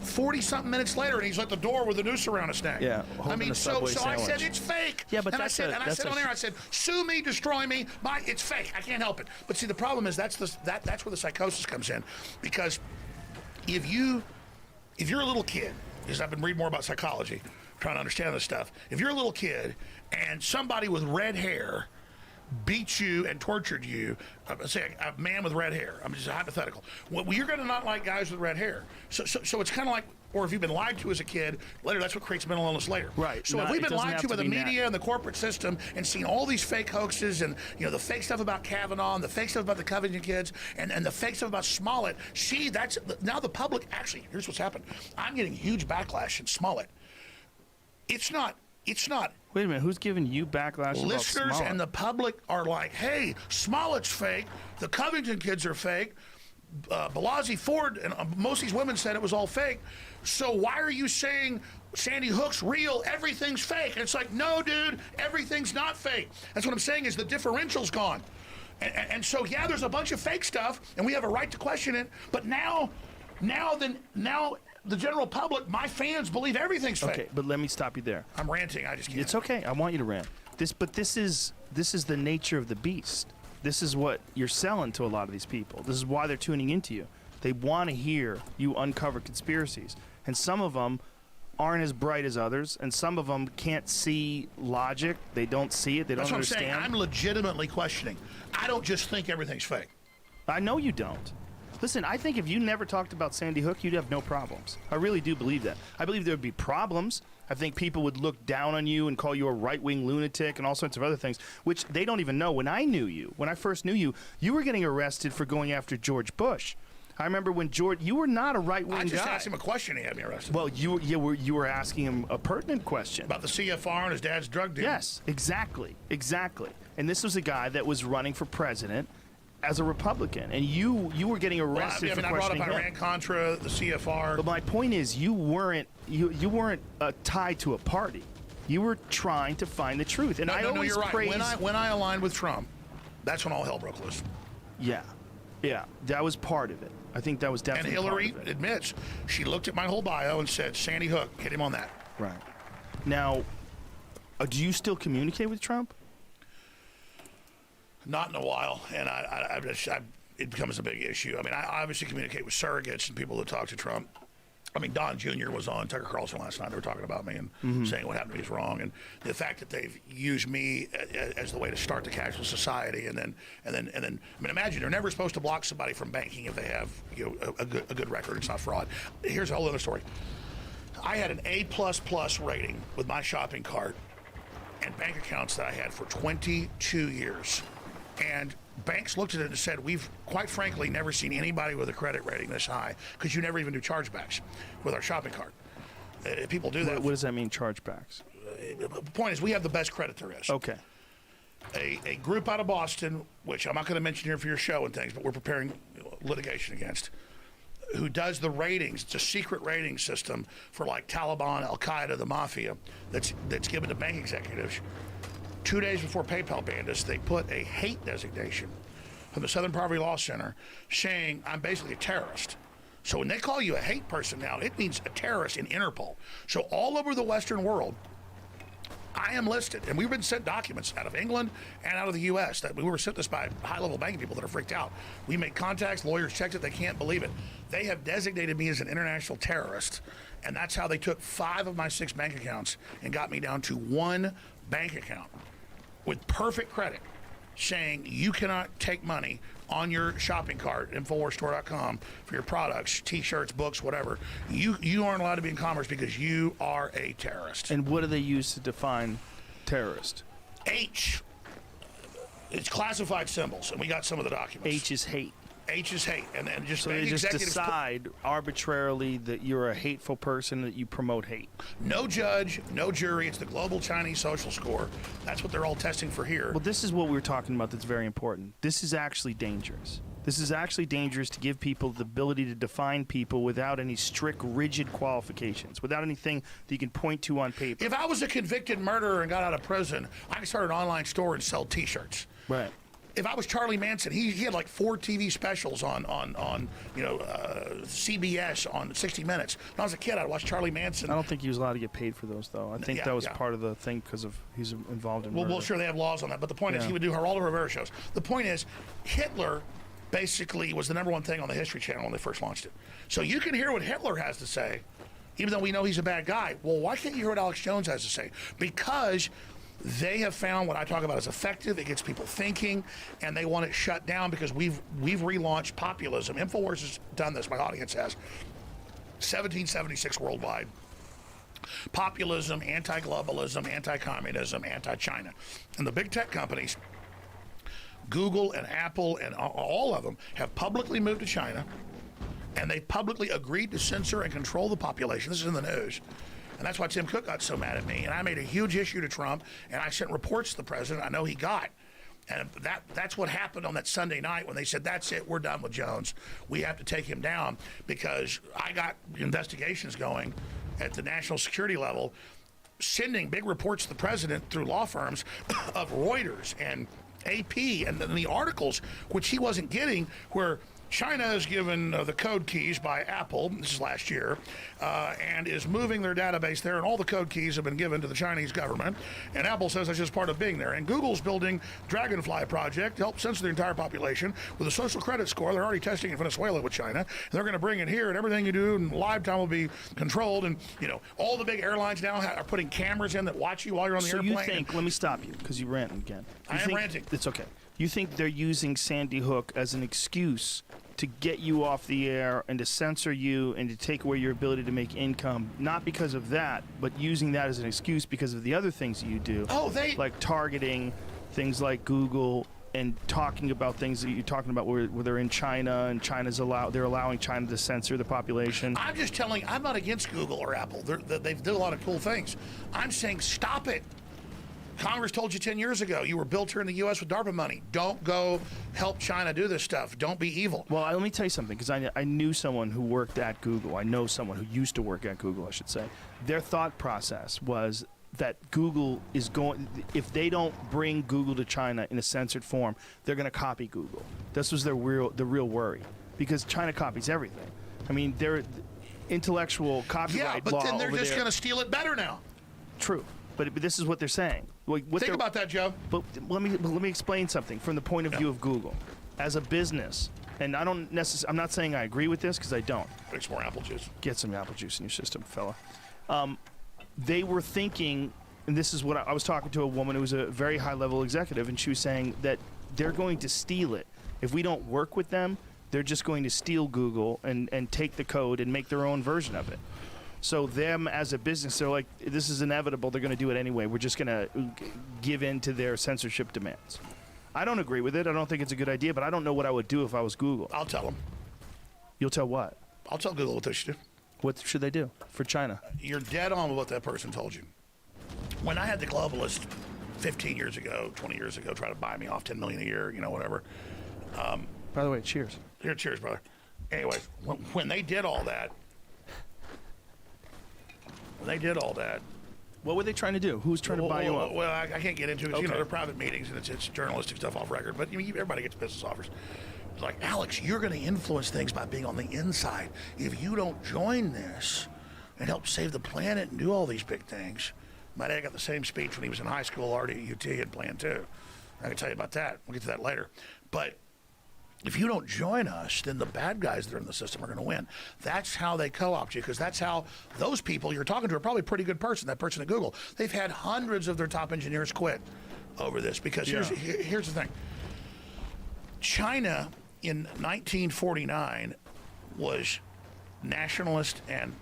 S8: 40-something minutes later, and he's at the door with a noose around his neck.
S7: Yeah,
S8: I mean, so I said it's fake.
S7: Yeah, but
S8: I said on air, I said, sue me, destroy me. It's fake. I can't help it. But see, the problem is that's where the psychosis comes in, because if you're a little kid, because I've been reading more about psychology, trying to understand this stuff. If you're a little kid and somebody with red hair beat you and tortured you, say a man with red hair, I'm just hypothetical. Well, you're going to not like guys with red hair. So it's kind of like, or if you've been lied to as a kid, later that's what creates mental illness later.
S7: Right.
S8: So if we've been lied to by the media and the corporate system and seen all these fake hoaxes and the fake stuff about Kavanaugh and the fake stuff about the Covington kids and the fake stuff about Smollett, that's now the public. Actually, here's what's happened. I'm getting huge backlash in Smollett. It's not.
S7: Wait a minute, who's giving you backlash?
S8: Listeners
S7: about
S8: and the public are like, hey, Smollett's fake, the Covington kids are fake, Blasey Ford and most of these women said it was all fake. So why are you saying Sandy Hook's real, everything's fake? And it's like, no, dude, everything's not fake. That's what I'm saying is the differential's gone. And so, yeah, there's a bunch of fake stuff, and we have a right to question it, but now the general public, my fans, believe everything's fake.
S7: Okay, but let me stop you there.
S8: I'm ranting. I just can't.
S7: It's okay. I want you to rant. This is the nature of the beast. This is what you're selling to a lot of these people. This is why they're tuning into you. They want to hear you uncover conspiracies, and some of them aren't as bright as others, and some of them can't see logic. They don't see it. They don't understand.
S8: That's what I'm saying. I'm legitimately questioning. I don't just think everything's fake.
S7: I know you don't. Listen, I think if you never talked about Sandy Hook, you'd have no problems. I really do believe that. I believe there would be problems. I think people would look down on you and call you a right-wing lunatic and all sorts of other things, which they don't even know. When I first knew you, you were getting arrested for going after George Bush. I remember when you were not a right-wing guy.
S8: I just asked him a question. He had me arrested.
S7: Well, you were asking him a pertinent question
S8: about the CFR and his dad's drug deal.
S7: Yes, exactly. And this was a guy that was running for president as a Republican, and you were getting arrested for questioning him.
S8: I brought up Iran-Contra, the CFR.
S7: But my point is, you weren't tied to a party. You were trying to find the truth. And I always praise.
S8: When I aligned with Trump, that's when all hell broke loose.
S7: Yeah, that was part of it. I think that was definitely
S8: part of it. And
S7: Hillary
S8: admits, she looked at my whole bio and said, Sandy Hook, hit him on that.
S7: Right. Now, do you still communicate with Trump?
S8: Not in a while, and it becomes a big issue. I mean, I obviously communicate with surrogates and people that talk to Trump. I mean, Don Jr. was on Tucker Carlson last night. They were talking about me and saying what happened to me is wrong, and the fact that they've used me as the way to start the cashless society, and then. I mean, imagine they're never supposed to block somebody from banking if they have a good record. It's not fraud. Here's a whole other story. I had an A++ rating with my shopping cart and bank accounts that I had for 22 years. And banks looked at it and said, we've, quite frankly, never seen anybody with a credit rating this high, because you never even do chargebacks with our shopping cart. People do that.
S7: What does that mean, chargebacks?
S8: The point is, we have the best credit there is.
S7: Okay.
S8: A group out of Boston, which I'm not going to mention here for your show and things, but we're preparing litigation against, who does the ratings. It's a secret rating system for like Taliban, Al-Qaeda, the mafia, that's given to bank executives. 2 days before PayPal banned us, they put a hate designation from the Southern Poverty Law Center saying I'm basically a terrorist. So when they call you a hate person now, it means a terrorist in Interpol. So all over the Western world, I am listed, and we've been sent documents out of England and out of the U.S. that we were sent this by high-level banking people that are freaked out. We made contacts, lawyers checked it, they can't believe it. They have designated me as an international terrorist, and that's how they took 5 of my 6 bank accounts and got me down to 1 bank account with perfect credit, saying you cannot take money on your shopping cart, InfoWarsStore.com, for your products, T-shirts, books, whatever. You aren't allowed to be in commerce because you are a terrorist.
S7: And what do they use to define terrorist?
S8: H. It's classified symbols, and we got some of the documents.
S7: H is hate.
S8: H is hate, and then just
S7: so they just decide arbitrarily that you're a hateful person, that you promote hate.
S8: No judge, no jury. It's the global Chinese social score. That's what they're all testing for here.
S7: Well, this is what we were talking about. That's very important. This is actually dangerous. This is actually dangerous to give people the ability to define people without any strict, rigid qualifications, without anything that you can point to on paper.
S8: If I was a convicted murderer and got out of prison, I could start an online store and sell T-shirts.
S7: Right.
S8: If I was Charlie Manson, he had like 4 TV specials on CBS on 60 Minutes. When I was a kid, I'd watch Charlie Manson.
S7: I don't think he was allowed to get paid for those, though. I think that was part of the thing because of he's involved in murder.
S8: Well, sure, they have laws on that. But the point is, he would do all the Rivera shows. The point is, Hitler basically was the #1 thing on the History Channel when they first launched it. So you can hear what Hitler has to say, even though we know he's a bad guy. Well, why can't you hear what Alex Jones has to say? Because they have found what I talk about is effective. It gets people thinking, and they want it shut down because we've relaunched populism. InfoWars has done this. My audience has. 1776 worldwide. Populism, anti-globalism, anti-communism, anti-China. And the big tech companies, Google and Apple and all of them, have publicly moved to China, and they publicly agreed to censor and control the population. This is in the news. And that's why Tim Cook got so mad at me. And I made a huge issue to Trump, and I sent reports to the president I know he got. And that's what happened on that Sunday night when they said, that's it, we're done with Jones. We have to take him down, because I got investigations going at the national security level, sending big reports to the president through law firms of Reuters and AP and the articles, which he wasn't getting, where China has given the code keys by Apple, this is last year, and is moving their database there, and all the code keys have been given to the Chinese government, and Apple says that's just part of being there. And Google's building Dragonfly project to help censor the entire population with a social credit score. They're already testing in Venezuela with China, and they're going to bring it here, and everything you do in live time will be controlled, and, you know, all the big airlines now are putting cameras in that watch you while you're on the airplane.
S7: So you think, let me stop you, because you ranting again.
S8: I am ranting.
S7: It's okay. You think they're using Sandy Hook as an excuse to get you off the air and to censor you and to take away your ability to make income, not because of that, but using that as an excuse because of the other things that you do. Like targeting things like Google and talking about things that you're talking about where they're in China and they're allowing China to censor the population.
S8: I'm just telling you, I'm not against Google or Apple. They do a lot of cool things. I'm saying stop it. Congress told you 10 years ago, you were built here in the U.S. with DARPA money. Don't go help China do this stuff. Don't be evil.
S7: Well, let me tell you something, because I knew someone who worked at Google. I know someone who used to work at Google, I should say. Their thought process was that Google is going, if they don't bring Google to China in a censored form, they're going to copy Google. This was the real worry, because China copies everything. I mean, their intellectual copyright law.
S8: Yeah, but then they're just going to steal it better now.
S7: True. But this is what they're saying.
S8: Think about that, Joe.
S7: But let me explain something from the point of view of Google, as a business. And I'm not saying I agree with this, because I don't.
S8: Drink some more apple juice.
S7: Get some apple juice in your system, fella. They were thinking, and this is what I was talking to a woman who was a very high-level executive, and she was saying that they're going to steal it. If we don't work with them, they're just going to steal Google and take the code and make their own version of it. So them as a business, they're like, this is inevitable. They're going to do it anyway. We're just going to give in to their censorship demands. I don't agree with it. I don't think it's a good idea, but I don't know what I would do if I was Google.
S8: I'll tell them.
S7: You'll tell what?
S8: I'll tell Google what they should do.
S7: What should they do for China?
S8: You're dead on with what that person told you. When I had the globalists 15 years ago, 20 years ago, try to buy me off $10 million a year, whatever.
S7: By the way, cheers.
S8: Here, cheers, brother. Anyway, when they did all that,
S7: what were they trying to do? Who's trying to buy you up?
S8: Well, I can't get into it.
S7: Okay.
S8: They're private meetings, and it's journalistic stuff off record. But everybody gets business offers. It's like, Alex, you're going to influence things by being on the inside. If you don't join this and help save the planet and do all these big things. My dad got the same speech when he was in high school, already at UT, and planned too. I can tell you about that. We'll get to that later. But if you don't join us, then the bad guys that are in the system are going to win. That's how they co-opt you, because that's how those people you're talking to are probably a pretty good person, that person at Google. They've had hundreds of their top engineers quit over this, because here's the thing. China in 1949 was nationalist and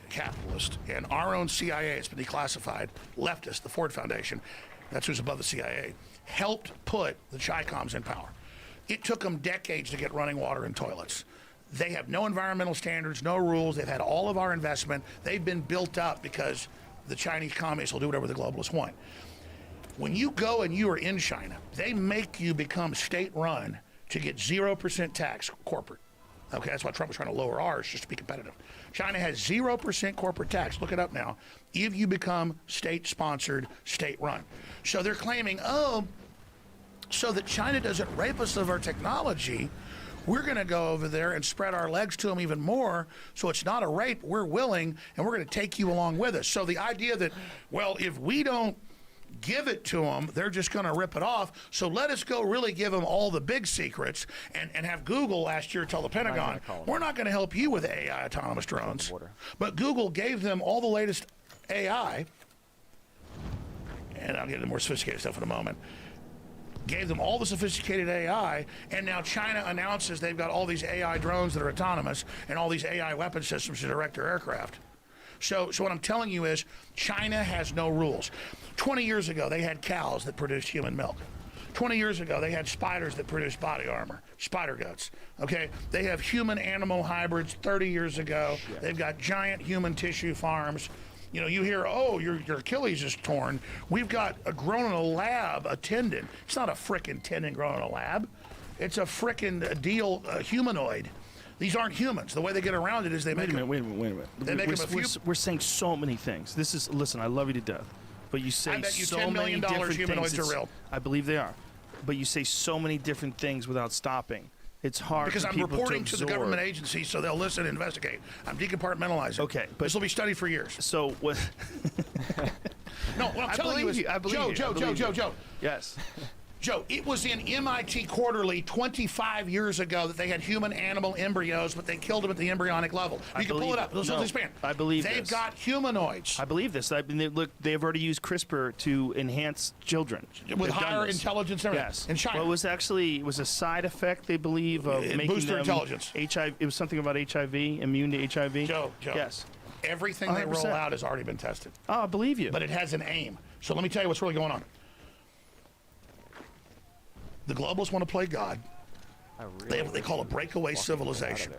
S8: capitalist, and our own CIA, it's been declassified, leftist, the Ford Foundation, that's who's above the CIA, helped put the Chi-Coms in power. It took them decades to get running water and toilets. They have no environmental standards, no rules. They've had all of our investment. They've been built up because the Chinese communists will do whatever the globalists want. When you go and you are in China, they make you become state-run to get 0% tax corporate. Okay, that's why Trump was trying to lower ours, just to be competitive. China has 0% corporate tax. Look it up now. If you become state-sponsored, state-run. So they're claiming, so that China doesn't rape us of our technology, we're going to go over there and spread our legs to them even more, so it's not a rape, we're willing, and we're going to take you along with us. So the idea that, well, if we don't give it to them, they're just going to rip it off, so let us go really give them all the big secrets, and have Google last year tell the Pentagon, we're not going to help you with AI autonomous drones. But Google gave them all the latest AI, and I'll get into more sophisticated stuff in a moment, gave them all the sophisticated AI, and now China announces they've got all these AI drones that are autonomous and all these AI weapon systems to direct their aircraft. So what I'm telling you is China has no rules. 20 years ago, they had cows that produced human milk. 20 years ago, they had spiders that produced body armor, spider guts. Okay, they have human-animal hybrids 30 years ago. Yeah. They've got giant human tissue farms. You hear, your Achilles is torn. We've got grown in a lab a tendon. It's not a frickin' tendon grown in a lab. It's a frickin' deal humanoid. These aren't humans. The way they get around it is they make them.
S7: Wait a minute.
S8: They make them a few.
S7: We're saying so many things. Listen, I love you to death, but you say
S8: I bet you
S7: so
S8: $10
S7: many
S8: million
S7: different
S8: humanoids
S7: things.
S8: are real.
S7: I believe they are, but you say so many different things without stopping. It's hard
S8: because
S7: for
S8: I'm
S7: people
S8: reporting
S7: to
S8: to the
S7: absorb.
S8: government agency, so they'll listen and investigate. I'm decompartmentalizing.
S7: Okay, but
S8: this will be studied for years.
S7: So what?
S8: No, what I'm telling you is,
S7: I believe you.
S8: Joe.
S7: Yes.
S8: Joe, it was in MIT Quarterly 25 years ago that they had human-animal embryos, but they killed them at the embryonic level. You can pull it up.
S7: I believe
S8: They've
S7: this.
S8: got humanoids.
S7: I believe this. They've already used CRISPR to enhance children.
S8: With higher intelligence and everything.
S7: Yes.
S8: In China.
S7: Well, it was a side effect, they believe, of making
S8: booster
S7: them
S8: intelligence.
S7: HIV. It was something about HIV, immune to HIV.
S8: Joe.
S7: Yes.
S8: Everything they roll
S7: 100%.
S8: out has already been tested.
S7: Oh, I believe you.
S8: But it has an aim. So let me tell you what's really going on. The globalists want to play God. They have what they call a breakaway civilization.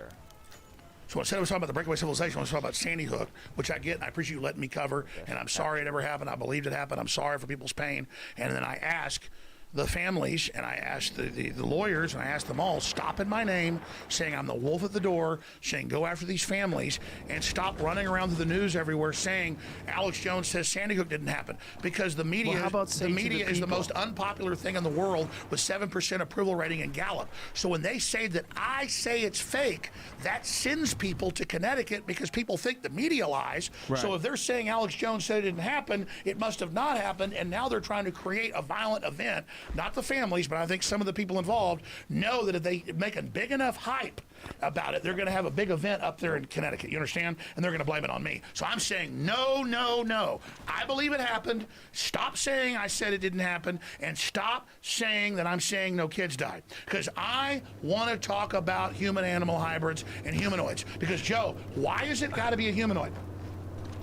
S8: So instead of talking about the breakaway civilization, I want to talk about Sandy Hook, which I get, and I appreciate you letting me cover, and I'm sorry it ever happened. I believed it happened. I'm sorry for people's pain. And then I ask the families, and I asked the lawyers, and I asked them all, stop in my name, saying I'm the wolf at the door, saying go after these families, and stop running around to the news everywhere saying Alex Jones says Sandy Hook didn't happen. Because the media,
S7: Well, how about
S8: the media is the most unpopular thing in the world with 7% approval rating in Gallup. So when they say that I say it's fake, that sends people to Connecticut because people think the media lies.
S7: Right.
S8: So if they're saying Alex Jones said it didn't happen, it must have not happened, and now they're trying to create a violent event. Not the families, but I think some of the people involved know that if they make a big enough hype about it, they're going to have a big event up there in Connecticut. You understand? And they're going to blame it on me. So I'm saying no, no, no. I believe it happened. Stop saying I said it didn't happen, and stop saying that I'm saying no kids died. Because I want to talk about human-animal hybrids and humanoids. Because, Joe, why has it got to be a humanoid?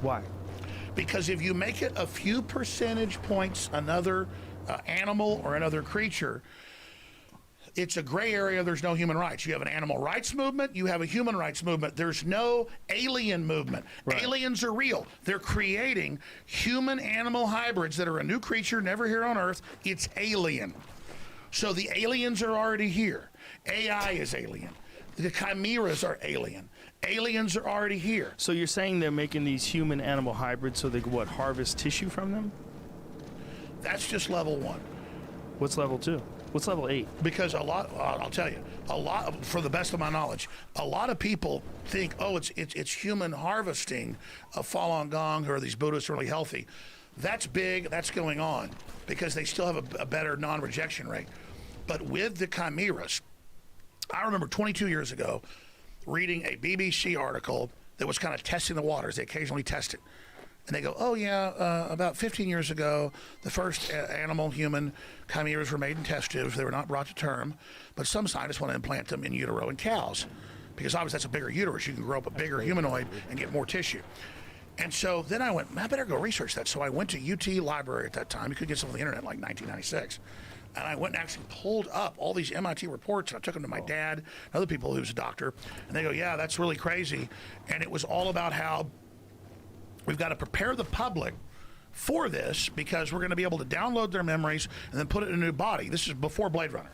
S7: Why?
S8: Because if you make it a few percentage points another animal or another creature, it's a gray area. There's no human rights. You have an animal rights movement. You have a human rights movement. There's no alien movement. Right. Aliens are real. They're creating human-animal hybrids that are a new creature, never here on Earth. It's alien. So the aliens are already here. AI is alien. The chimeras are alien. Aliens are already here.
S7: So you're saying they're making these human-animal hybrids so they could, harvest tissue from them?
S8: That's just level 1.
S7: What's level 2? What's level 8?
S8: Because I'll tell you, for the best of my knowledge, a lot of people think, oh, it's human harvesting of Falun Gong, or these Buddhists really healthy. That's big, that's going on, because they still have a better non-rejection rate. But with the chimeras, I remember 22 years ago reading a BBC article that was kind of testing the waters. They occasionally test it. And they go, oh, yeah, about 15 years ago, the first animal-human chimeras were made in test tubes. They were not brought to term. But some scientists want to implant them in utero in cows, because obviously that's a bigger uterus. You can grow up a bigger humanoid and get more tissue. And so then I went, I better go research that. So I went to UT Library at that time. You could get some on the internet like 1996. And I went and actually pulled up all these MIT reports, and I took them to my dad and other people who was a doctor. And they go, yeah, that's really crazy. And it was all about how we've got to prepare the public for this, because we're going to be able to download their memories and then put it in a new body. This is before Blade Runner.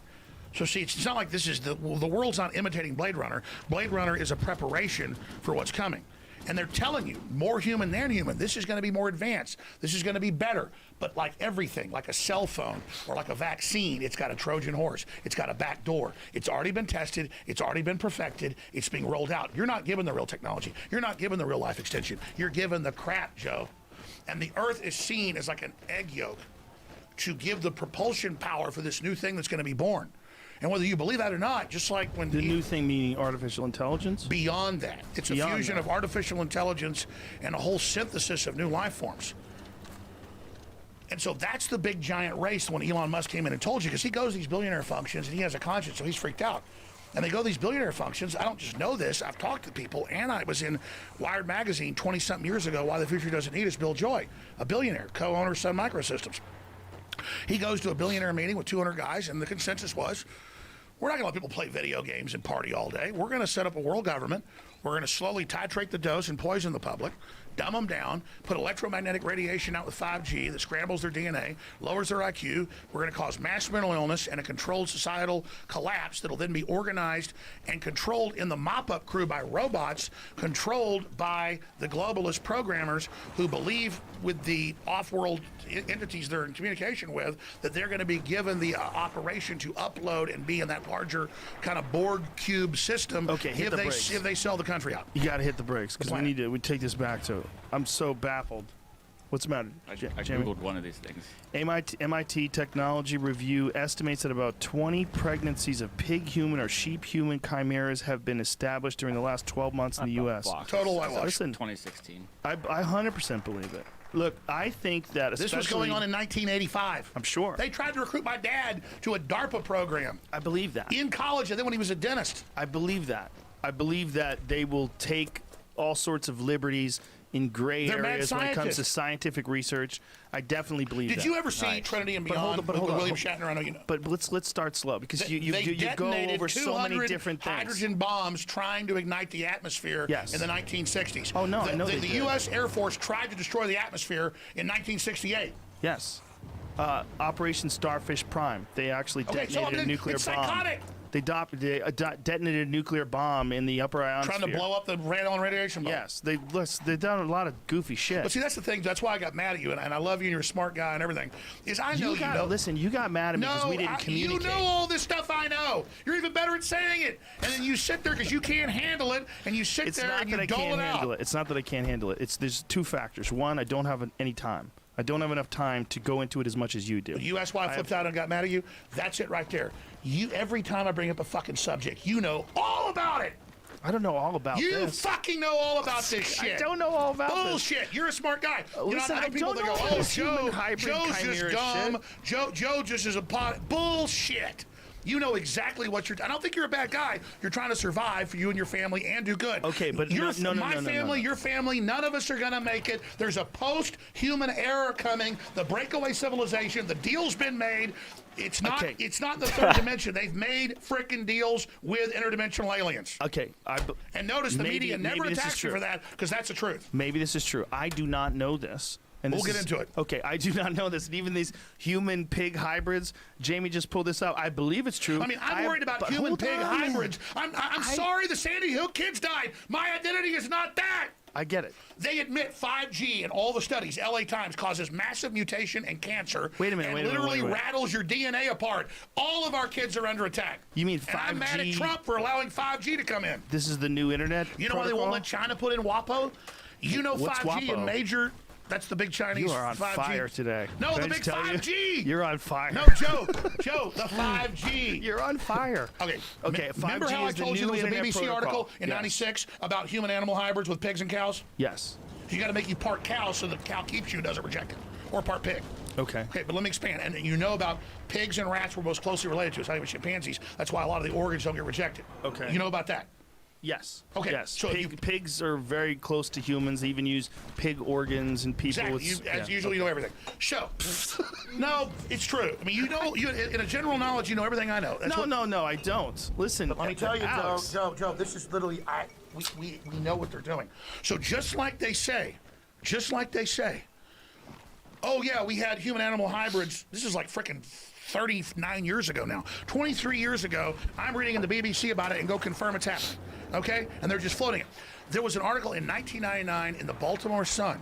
S8: So see, it's not like this is the world's not imitating Blade Runner. Blade Runner is a preparation for what's coming. And they're telling you, more human than human. This is going to be more advanced. This is going to be better. But like everything, like a cell phone or like a vaccine, it's got a Trojan horse. It's got a back door. It's already been tested. It's already been perfected. It's being rolled out. You're not given the real technology. You're not given the real life extension. You're given the crap, Joe. And the Earth is seen as like an egg yolk to give the propulsion power for this new thing that's going to be born. And whether you believe that or not, just like when
S7: the new thing meaning artificial intelligence?
S8: Beyond that. It's a fusion of artificial intelligence and a whole synthesis of new life forms. And so that's the big giant race when Elon Musk came in and told you, because he goes to these billionaire functions and he has a conscience, so he's freaked out. And they go to these billionaire functions. I don't just know this. I've talked to people, and I was in Wired magazine 20-something years ago, Why the Future Doesn't Need Us, Bill Joy, a billionaire, co-owner of Sun Microsystems. He goes to a billionaire meeting with 200 guys, and the consensus was, we're not going to let people play video games and party all day. We're going to set up a world government. We're going to slowly titrate the dose and poison the public. dumb them down, put electromagnetic radiation out with 5G that scrambles their DNA, lowers their IQ. We're going to cause mass mental illness and a controlled societal collapse that'll then be organized and controlled in the mop-up crew by robots, controlled by the globalist programmers who believe with the off-world entities they're in communication with that they're going to be given the operation to upload and be in that larger kind of Borg cube system if they sell the country out.
S7: You got to hit the brakes because we take this back to. I'm so baffled. What's the matter?
S9: I googled one of these things.
S7: MIT Technology Review estimates that about 20 pregnancies of pig-human or sheep-human chimeras have been established during the last 12 months in the U.S.
S8: Total whitewash.
S7: Listen,
S9: 2016.
S7: I 100% believe it. Look, I think that
S8: this was going on in 1985.
S7: I'm sure.
S8: They tried to recruit my dad to a DARPA program.
S7: I believe that.
S8: In college, and then when he was a dentist.
S7: I believe that. I believe that they will take all sorts of liberties in gray areas when it comes to scientific research. I definitely believe that.
S8: Did you ever see Trinity and Beyond with William Shatner? I know you know.
S7: But let's start slow because you go over so many different things.
S8: Hydrogen bombs trying to ignite the atmosphere in the 1960s.
S7: Oh, no, I know
S8: the U.S. Air Force tried to destroy the atmosphere in 1968.
S7: Yes. Operation Starfish Prime. They actually detonated a nuclear bomb.
S8: Psychotic.
S7: They detonated a nuclear bomb in the upper ionosphere.
S8: Trying to blow up the radon radiation bomb.
S7: Yes, they've done a lot of goofy shit.
S8: But see, that's the thing. That's why I got mad at you, and I love you, and you're a smart guy and everything. Is I know you know.
S7: Listen, you got mad at me because we didn't communicate.
S8: You know all this stuff I know. You're even better at saying it, and then you sit there because you can't handle it, and you sit there and you dole it out.
S7: It's not that I can't handle it. There's two factors. One, I don't have any time. I don't have enough time to go into it as much as you do.
S8: You asked why I flipped out and got mad at you? That's it right there. Every time I bring up a fucking subject, you know all about it.
S7: I don't know all about this.
S8: You fucking know all about this shit.
S7: I don't know all about this.
S8: Bullshit. You're a smart guy.
S7: Listen,
S8: I
S7: don't know all this human hybrid
S8: Joe's just dumb. Joe just is a pot. Bullshit. You know exactly what you're. I don't think you're a bad guy. You're trying to survive for you and your family and do good.
S7: Okay, but
S8: my family, your family, none of us are gonna make it. There's a post-human era coming. The breakaway civilization. The deal's been made. It's not.
S7: Okay.
S8: It's not in the third dimension. They've made frickin' deals with interdimensional aliens.
S7: Okay.
S8: And notice the media never attacks you for that because that's the truth.
S7: Maybe this is true. I do not know this. And
S8: we'll get into it.
S7: Okay, I do not know this. And even these human-pig hybrids, Jamie just pulled this out. I believe it's true.
S8: I mean, I'm worried about human-pig hybrids. I'm sorry the Sandy Hook kids died. My identity is not that.
S7: I get it.
S8: They admit 5G in all the studies, LA Times, causes massive mutation and cancer.
S7: Wait a minute,
S8: and literally rattles your DNA apart. All of our kids are under attack.
S7: You mean 5G?
S8: And I'm mad at Trump for allowing 5G to come in.
S7: This is the new internet
S8: You know why they won't let China put in WAPO? You know
S7: What's
S8: 5G
S7: WAPO?
S8: in major... That's the big Chinese 5G.
S7: You are on
S8: 5G.
S7: fire today.
S8: No, the big 5G.
S7: You're on fire.
S8: No, Joe, the 5G.
S7: You're on fire.
S8: Okay.
S7: 5G
S8: remember how I told you there was a BBC article in '96 about human-animal hybrids with pigs and cows?
S7: Yes.
S8: You got to make you part cow so the cow keeps you and doesn't reject it, or part pig.
S7: Okay.
S8: Okay, but let me expand. And you know about pigs and rats were most closely related to us, not even chimpanzees. That's why a lot of the organs don't get rejected.
S7: Okay.
S8: You know about that?
S7: Yes.
S8: Okay.
S7: Yes.
S8: So
S7: pigs are very close to humans. They even use pig organs and people.
S8: Exactly. As usual, you know everything. No, it's true. I mean, you know, in a general knowledge, you know everything I know.
S7: No, I don't. Listen.
S8: But let me tell you, Joe, this is literally, we know what they're doing. So just like they say, oh yeah, we had human-animal hybrids. This is like frickin' 39 years ago now. 23 years ago, I'm reading in the BBC about it and go confirm it's happening. Okay? And they're just floating it. There was an article in 1999 in the Baltimore Sun,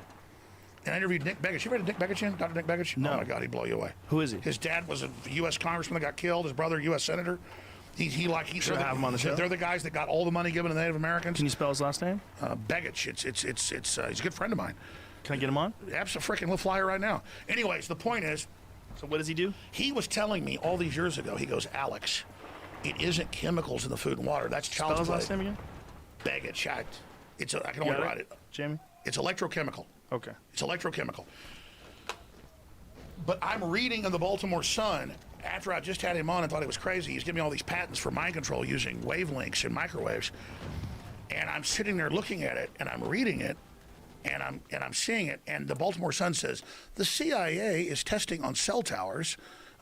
S8: and I interviewed Nick Begich. You read Nick Begich? Dr. Nick Begich?
S7: No.
S8: Oh my God, he'd blow you away.
S7: Who is he?
S8: His dad was a U.S. congressman that got killed. His brother, a U.S. senator. Should have him on the show. They're the guys that got all the money given to the Native Americans.
S7: Can you spell his last name?
S8: Begich. He's a good friend of mine.
S7: Can I get him on?
S8: Absolutely, we'll fly her right now. Anyways, the point is.
S7: So what does he do?
S8: He was telling me all these years ago. He goes, Alex, it isn't chemicals in the food and water. That's child's play.
S7: Spell his last name again?
S8: Begich. I can only write it.
S7: Jamie?
S8: It's electrochemical.
S7: Okay.
S8: It's electrochemical. But I'm reading in the Baltimore Sun, after I just had him on and thought he was crazy, he's giving me all these patents for mind control using wavelengths and microwaves. And I'm sitting there looking at it, and I'm reading it, and I'm seeing it, and the Baltimore Sun says, the CIA is testing on cell towers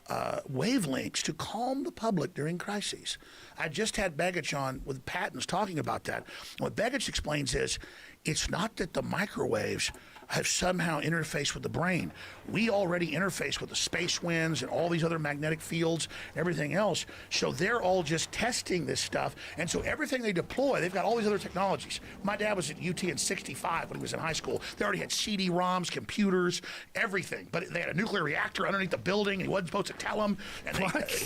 S8: wavelengths to calm the public during crises. I just had Begich on with patents talking about that. What Begich explains is it's not that the microwaves have somehow interfaced with the brain. We already interface with the space winds and all these other magnetic fields and everything else. So they're all just testing this stuff. And so everything they deploy, they've got all these other technologies. My dad was at UT in '65 when he was in high school. They already had CD-ROMs, computers, everything. But they had a nuclear reactor underneath the building, and he wasn't supposed to tell them. And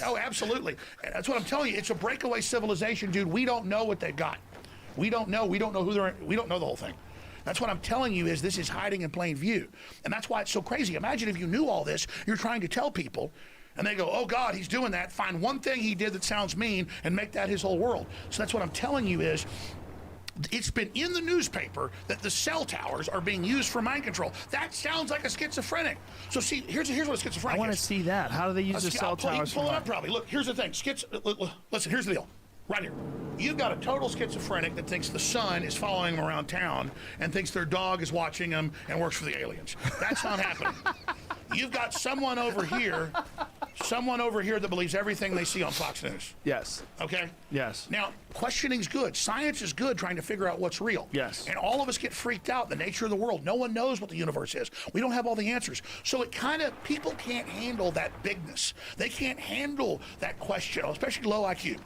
S8: oh, absolutely. And that's what I'm telling you. It's a breakaway civilization, dude. We don't know what they've got. We don't know. We don't know who they're. We don't know the whole thing. That's what I'm telling you is this is hiding in plain view. And that's why it's so crazy. Imagine if you knew all this, you're trying to tell people, and they go, oh, God, he's doing that. Find one thing he did that sounds mean and make that his whole world. So that's what I'm telling you is it's been in the newspaper that the cell towers are being used for mind control. That sounds like a schizophrenic. So see, here's what a schizophrenic is.
S7: I want to see that. How do they use the cell towers?
S8: Pull it up probably. Look, here's the thing. Listen, here's the deal. Right here. You've got a total schizophrenic that thinks the sun is following him around town and thinks their dog is watching him and works for the aliens. That's not happening. You've got someone over here that believes everything they see on Fox News.
S7: Yes.
S8: Okay?
S7: Yes.
S8: Now, questioning's good. Science is good trying to figure out what's real.
S7: Yes.
S8: And all of us get freaked out, the nature of the world. No one knows what the universe is. We don't have all the answers. So it kind of, people can't handle that bigness. They can't handle that question, especially low IQ.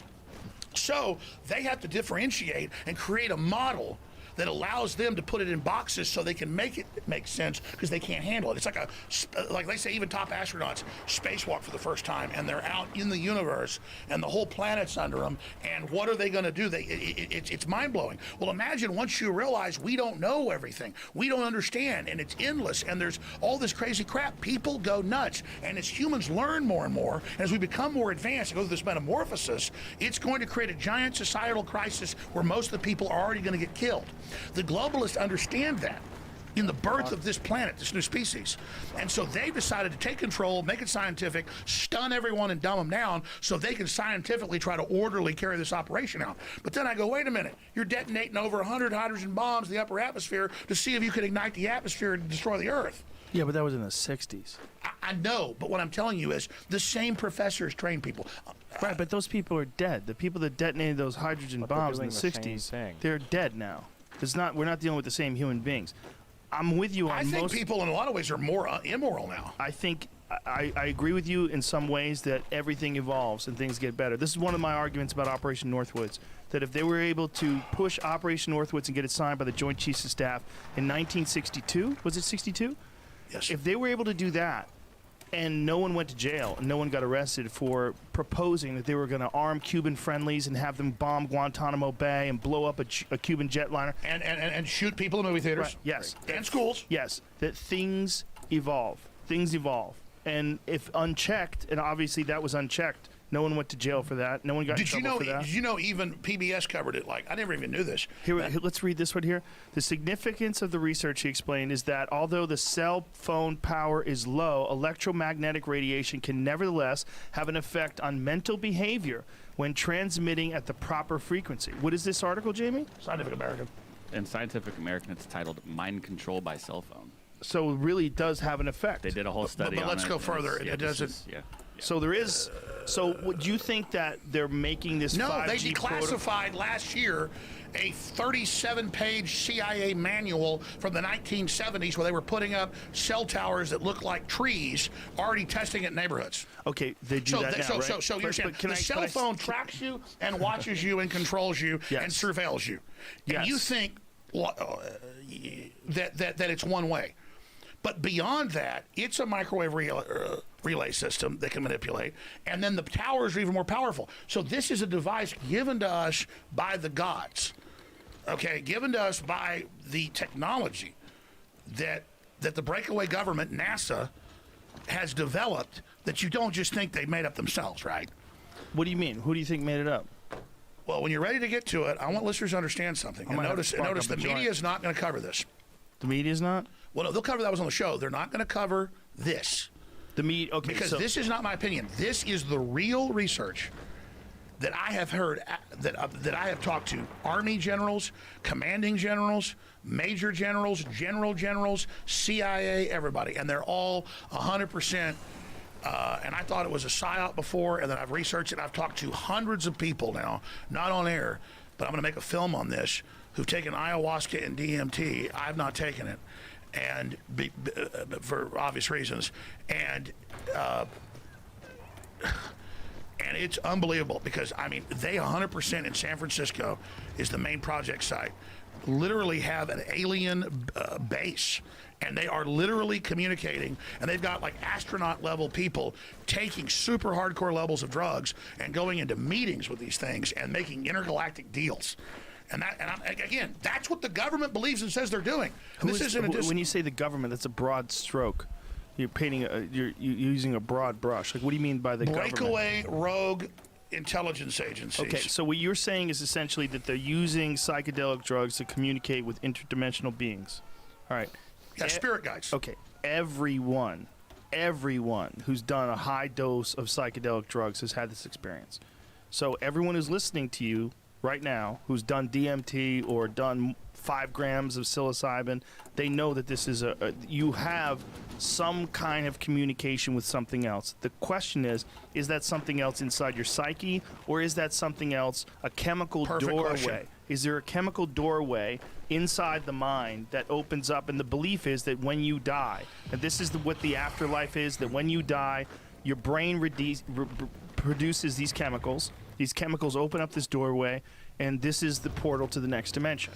S8: So they have to differentiate and create a model that allows them to put it in boxes so they can make it make sense because they can't handle it. It's like they say even top astronauts spacewalk for the first time and they're out in the universe and the whole planet's under them, and what are they going to do? It's mind-blowing. Well, imagine once you realize we don't know everything, we don't understand, and it's endless, and there's all this crazy crap. People go nuts, and as humans learn more and more, and as we become more advanced and go through this metamorphosis, it's going to create a giant societal crisis where most of the people are already going to get killed. The globalists understand that in the birth of this planet, this new species. And so they've decided to take control, make it scientific, stun everyone and dumb them down so they can scientifically try to orderly carry this operation out. But then I go, wait a minute, you're detonating over 100 hydrogen bombs in the upper atmosphere to see if you can ignite the atmosphere and destroy the Earth.
S7: Yeah, but that was in the 60s.
S8: I know, but what I'm telling you is the same professors train people.
S7: Right, but those people are dead. The people that detonated those hydrogen bombs in the 60s, they're dead now. We're not dealing with the same human beings. I'm with you on
S8: I think people in a lot of ways are more immoral now.
S7: I think I agree with you in some ways that everything evolves and things get better. This is one of my arguments about Operation Northwoods, that if they were able to push Operation Northwoods and get it signed by the Joint Chiefs of Staff in 1962, was it 62?
S8: Yes.
S7: If they were able to do that, and no one went to jail, and no one got arrested for proposing that they were going to arm Cuban friendlies and have them bomb Guantanamo Bay and blow up a Cuban jetliner.
S8: And shoot people in movie theaters.
S7: Right. Yes.
S8: And schools.
S7: Yes. That things evolve. Things evolve. And if unchecked, and obviously that was unchecked, no one went to jail for that. No one got in trouble for that.
S8: Did you know even PBS covered it? Like, I never even knew this.
S7: Here, let's read this one here. The significance of the research, he explained, is that although the cell phone power is low, electromagnetic radiation can nevertheless have an effect on mental behavior when transmitting at the proper frequency. What is this article, Jamie?
S8: Scientific American.
S9: In Scientific American, it's titled Mind Control by Cell Phone.
S7: So it really does have an effect.
S9: They did a whole study
S8: but
S9: on
S8: let's
S9: it.
S8: go further. It doesn't.
S7: So there is. So would you think that they're making this?
S8: No,
S7: 5G
S8: they declassified last year a 37-page CIA manual from the 1970s where they were putting up cell towers that look like trees, already testing it in neighborhoods.
S7: Okay, they do that now, right?
S8: So you're saying the cell phone tracks you and watches you and controls you and surveils you. And you think that it's one way. But beyond that, it's a microwave relay system that can manipulate, and then the towers are even more powerful. So this is a device given to us by the gods, okay, given to us by the technology that the breakaway government, NASA, has developed, that you don't just think they made up themselves, right?
S7: What do you mean? Who do you think made it up?
S8: Well, when you're ready to get to it, I want listeners to understand something. And notice the media is not going to cover this.
S7: The media's not?
S8: Well, no, they'll cover that was on the show. They're not going to cover this.
S7: The media, okay.
S8: Because this is not my opinion. This is the real research that I have heard, that I have talked to Army generals, commanding generals, major generals, generals, CIA, everybody. And they're all 100% And I thought it was a psyop before, and then I've researched it. I've talked to hundreds of people now, not on air, but I'm going to make a film on this, who've taken ayahuasca and DMT. I've not taken it, and for obvious reasons. And it's unbelievable because, I mean, they 100% in San Francisco is the main project site, literally have an alien base, and they are literally communicating, and they've got like astronaut level people taking super hardcore levels of drugs and going into meetings with these things and making intergalactic deals. And again, that's what the government believes and says they're doing. And this isn't
S7: when you say the government, that's a broad stroke. You're painting you're using a broad brush. Like, what do you mean by the government?
S8: Breakaway rogue intelligence agencies.
S7: Okay, so what you're saying is essentially that they're using psychedelic drugs to communicate with interdimensional beings. All right.
S8: Yeah, spirit guides.
S7: Okay, everyone who's done a high dose of psychedelic drugs has had this experience. So everyone who's listening to you right now who's done DMT or done 5 grams of psilocybin, they know that this is you have some kind of communication with something else. The question is that something else inside your psyche, or is that something else a chemical doorway?
S8: Question.
S7: Is there a chemical doorway inside the mind that opens up, and the belief is that when you die, and this is what the afterlife is, that when you die, your brain produces these chemicals. These chemicals open up this doorway, and this is the portal to the next dimension.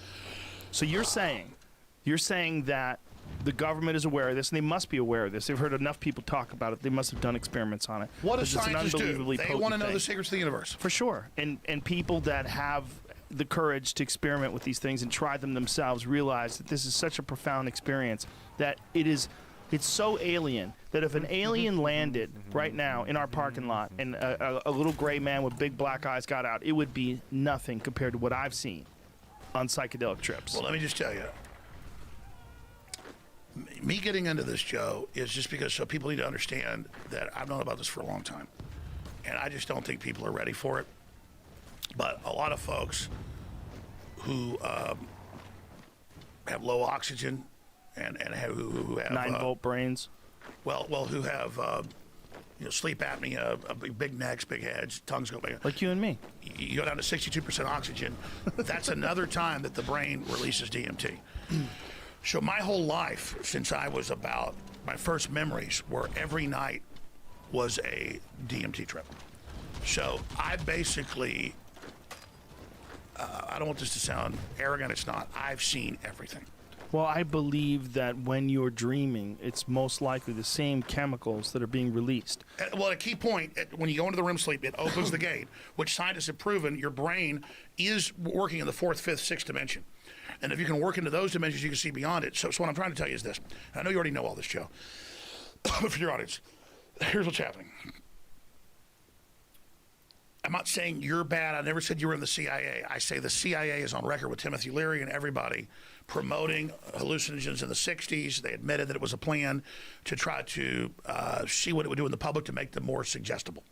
S7: So you're saying that the government is aware of this, and they must be aware of this. They've heard enough people talk about it. They must have done experiments on it.
S8: What do
S7: It's an
S8: scientists do?
S7: unbelievably
S8: They
S7: potent
S8: want to know
S7: thing.
S8: the secrets of the universe.
S7: For sure. And people that have the courage to experiment with these things and try them themselves realize that this is such a profound experience that it's so alien that if an alien landed right now in our parking lot and a little gray man with big black eyes got out, it would be nothing compared to what I've seen on psychedelic trips.
S8: Well, let me just tell you, me getting into this, Joe, is just because so people need to understand that I've known about this for a long time, and I just don't think people are ready for it. But a lot of folks who have low oxygen and who have
S7: 9-volt brains.
S8: Well, who have sleep apnea, big necks, big heads, tongues go big.
S7: Like you and me.
S8: You go down to 62% oxygen. That's another time that the brain releases DMT. So my whole life, since I was about, my first memories were every night was a DMT trip. So I basically, I don't want this to sound arrogant, it's not. I've seen everything.
S7: Well, I believe that when you're dreaming, it's most likely the same chemicals that are being released.
S8: Well, a key point, when you go into the REM sleep, it opens the gate, which scientists have proven your brain is working in the 4th, 5th, 6th dimension. And if you can work into those dimensions, you can see beyond it. So what I'm trying to tell you is this. I know you already know all this, Joe. But for your audience, here's what's happening. I'm not saying you're bad. I never said you were in the CIA. I say the CIA is on record with Timothy Leary and everybody promoting hallucinogens in the 60s. They admitted that it was a plan to try to see what it would do in the public to make them more suggestible.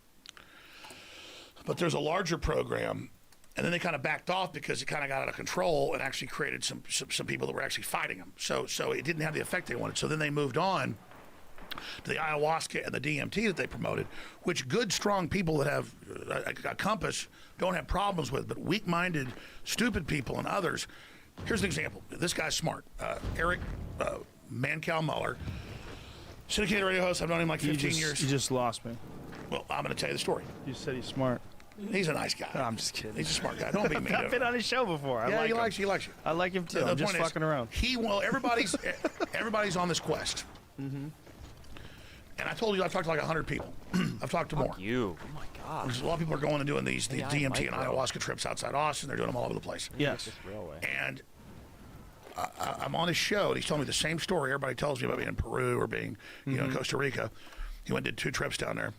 S8: But there's a larger program, and then they kind of backed off because it kind of got out of control and actually created some people that were actually fighting them. So it didn't have the effect they wanted. So then they moved on to the ayahuasca and the DMT that they promoted, which good, strong people that have a compass don't have problems with, but weak-minded, stupid people and others. Here's an example. This guy's smart. Eric Mancow-Muller, syndicated radio host. I've known him like 15 years.
S7: You just lost me.
S8: Well, I'm going to tell you the story.
S7: You said he's smart.
S8: He's a nice guy.
S7: No, I'm just kidding.
S8: He's a smart guy. Don't be mean to him.
S7: I've been on his show before.
S8: Yeah, he likes you.
S7: I like him too. I'm just fucking around.
S8: Everybody's on this quest. Mm-hmm. And I told you I've talked to like 100 people. I've talked to more.
S1: You. Oh my God.
S8: There's a lot of people are going and doing these DMT and ayahuasca trips outside Austin. They're doing them all over the place.
S7: Yes.
S8: And I'm on his show, and he's telling me the same story everybody tells me about being in Peru or being, in Costa Rica. He went and did 2 trips down there.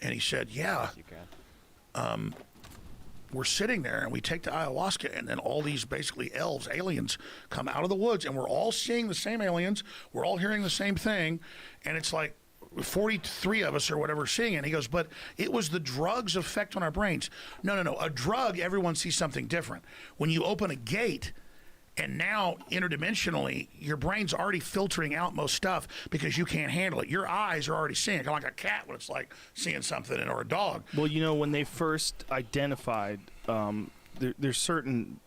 S8: And he said, yeah, we're sitting there, and we take the ayahuasca, and then all these basically elves, aliens, come out of the woods, and we're all seeing the same aliens. We're all hearing the same thing. And it's like 43 of us or whatever seeing it. And he goes, but it was the drug's effect on our brains. No. A drug, everyone sees something different. When you open a gate, And now, interdimensionally, your brain's already filtering out most stuff because you can't handle it. Your eyes are already seeing it, kind of like a cat when it's like seeing something, or a dog.
S7: Well, you know, when they first identified, there's certain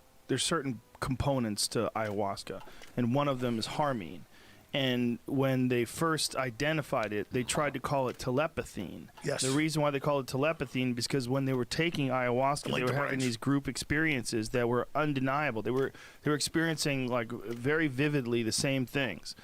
S7: components to ayahuasca, and one of them is harmine. And when they first identified it, they tried to call it telepathine.
S8: Yes.
S7: The reason why they called it telepathine is because when they were taking ayahuasca, they were having these group experiences that were undeniable. They were experiencing, like, very vividly the same things.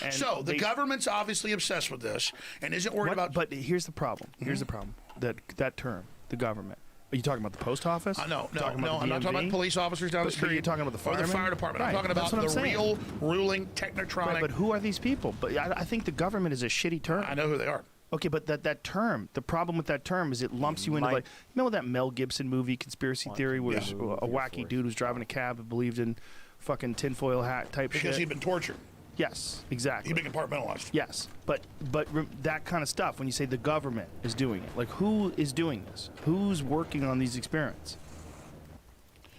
S7: And
S8: so the government's obviously obsessed with this and isn't worried about.
S7: But here's the problem. Here's the problem. That term, the government. Are you talking about the post office?
S8: No. I'm not talking about police officers down the street.
S7: You're talking about the firemen?
S8: Or the fire department.
S7: Right.
S8: I'm talking about the real ruling technotronic.
S7: Right, but who are these people? But I think the government is a shitty term.
S8: I know who they are.
S7: Okay, but that term, the problem with that term is it lumps you into, like, remember that Mel Gibson movie, Conspiracy Theory, where a wacky dude was driving a cab and believed in fucking tinfoil hat type shit?
S8: Because he'd been tortured.
S7: Yes, exactly.
S8: He'd been compartmentalized.
S7: Yes, but that kind of stuff, when you say the government is doing it, like, who is doing this? Who's working on these experiments?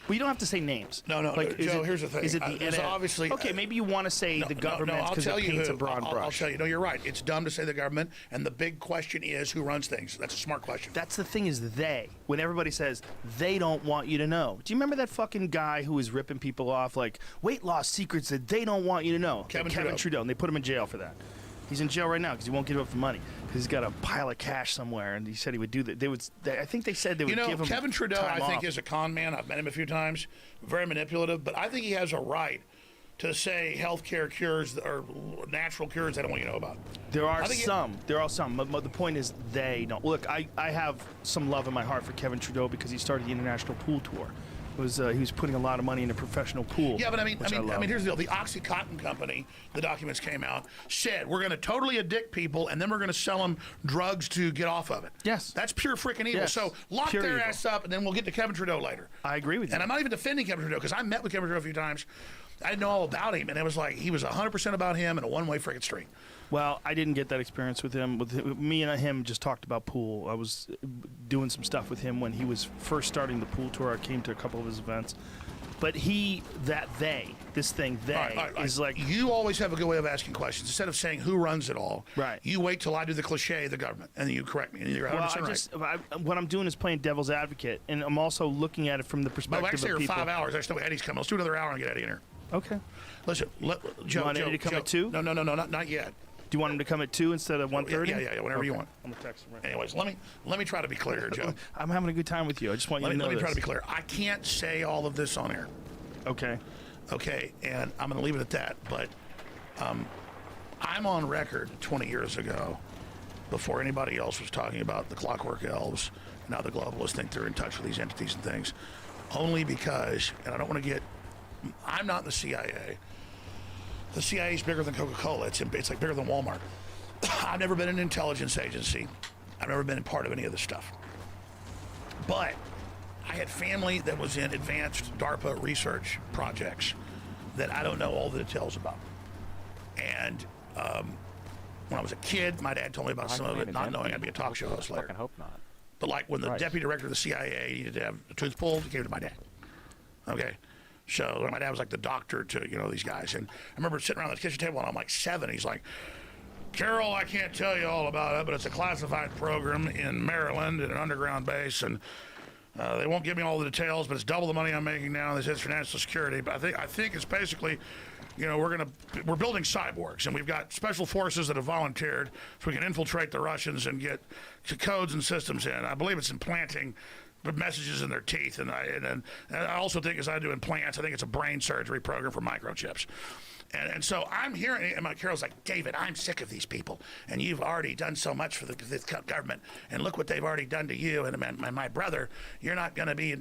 S7: Well, you don't have to say names.
S8: No,
S7: like,
S8: Joe, here's the thing.
S7: Is it the
S8: obviously
S7: okay, maybe you want to say the government because it paints a broad brush.
S8: I'll tell you. No, you're right. It's dumb to say the government, and the big question is who runs things. That's a smart question.
S7: That's the thing, is they. When everybody says they don't want you to know. Do you remember that fucking guy who was ripping people off, like, weight loss secrets that they don't want you to know?
S8: Kevin
S7: Trudeau, and they put him in jail for that. He's in jail right now because he won't give up the money because he's got a pile of cash somewhere, and he said he would do that. I think they said they would give him
S8: Kevin Trudeau,
S7: time
S8: I think,
S7: off.
S8: is a con man. I've met him a few times. Very manipulative, but I think he has a right to say healthcare cures or natural cures they don't want you to know about.
S7: There are some. But the point is they don't. Look, I have some love in my heart for Kevin Trudeau because he started the international pool tour. He was putting a lot of money in a professional pool.
S8: Yeah, but I mean, here's the deal. The OxyContin company, the documents came out, said we're going to totally addict people, and then we're going to sell them drugs to get off of it.
S7: Yes,
S8: that's pure freaking evil.
S7: Yes.
S8: So lock
S7: pure
S8: their
S7: evil.
S8: ass up, and then we'll get to Kevin Trudeau later.
S7: I agree with you.
S8: And I'm not even defending Kevin Trudeau because I met with Kevin Trudeau a few times. I didn't know all about him, and it was like he was 100% about him and a one-way freaking street.
S7: Well, I didn't get that experience with him. Me and him just talked about pool. I was doing some stuff with him when he was first starting the pool tour. I came to a couple of his events. But this thing, is like...
S8: You always have a good way of asking questions. Instead of saying who runs it all,
S7: right?
S8: You wait till I do the cliche, the government, and then you correct me. And you're 100%
S7: right. What I'm doing is playing devil's advocate, and I'm also looking at it from the perspective of people.
S8: Actually, 5 hours. I just know Eddie's coming. Let's do another hour and get Eddie in here.
S7: Okay.
S8: Listen, Joe.
S7: You want Eddie to come at 2?
S8: No, not yet.
S7: Do you want him to come at 2 instead of 1:30?
S8: Yeah, whatever you want.
S7: I'm gonna text him right
S8: Anyways, let me try to be clear here, Joe.
S7: I'm having a good time with you. I just want you to know
S8: Let me
S7: this.
S8: try to be clear. I can't say all of this on air.
S7: Okay.
S8: Okay, and I'm going to leave it at that. But I'm on record 20 years ago, before anybody else was talking about the clockwork elves, now the globalists think they're in touch with these entities and things, only because, and I don't want to get, I'm not in the CIA. The CIA is bigger than Coca-Cola. It's like bigger than Walmart. I've never been in an intelligence agency. I've never been a part of any of this stuff. But I had family that was in advanced DARPA research projects that I don't know all the details about. And when I was a kid, my dad told me about some of it, not knowing I'd be a talk show host later.
S1: I hope not.
S8: But like when the deputy director of the CIA needed to have a tooth pulled, he came to my dad. Okay. So my dad was like the doctor to, these guys. And I remember sitting around the kitchen table and I'm like 7. He's like, Carol, I can't tell you all about it, but it's a classified program in Maryland at an underground base. And they won't give me all the details, but it's double the money I'm making now. This is for national security. But I think it's basically, we're building cyborgs, and we've got special forces that have volunteered so we can infiltrate the Russians and get codes and systems in. I believe it's implanting messages in their teeth, and I also think, as I do implants, I think it's a brain surgery program for microchips. And so I'm hearing, and my Carol's like, David, I'm sick of these people, and you've already done so much for this government, and look what they've already done to you, and my brother, you're not going to be,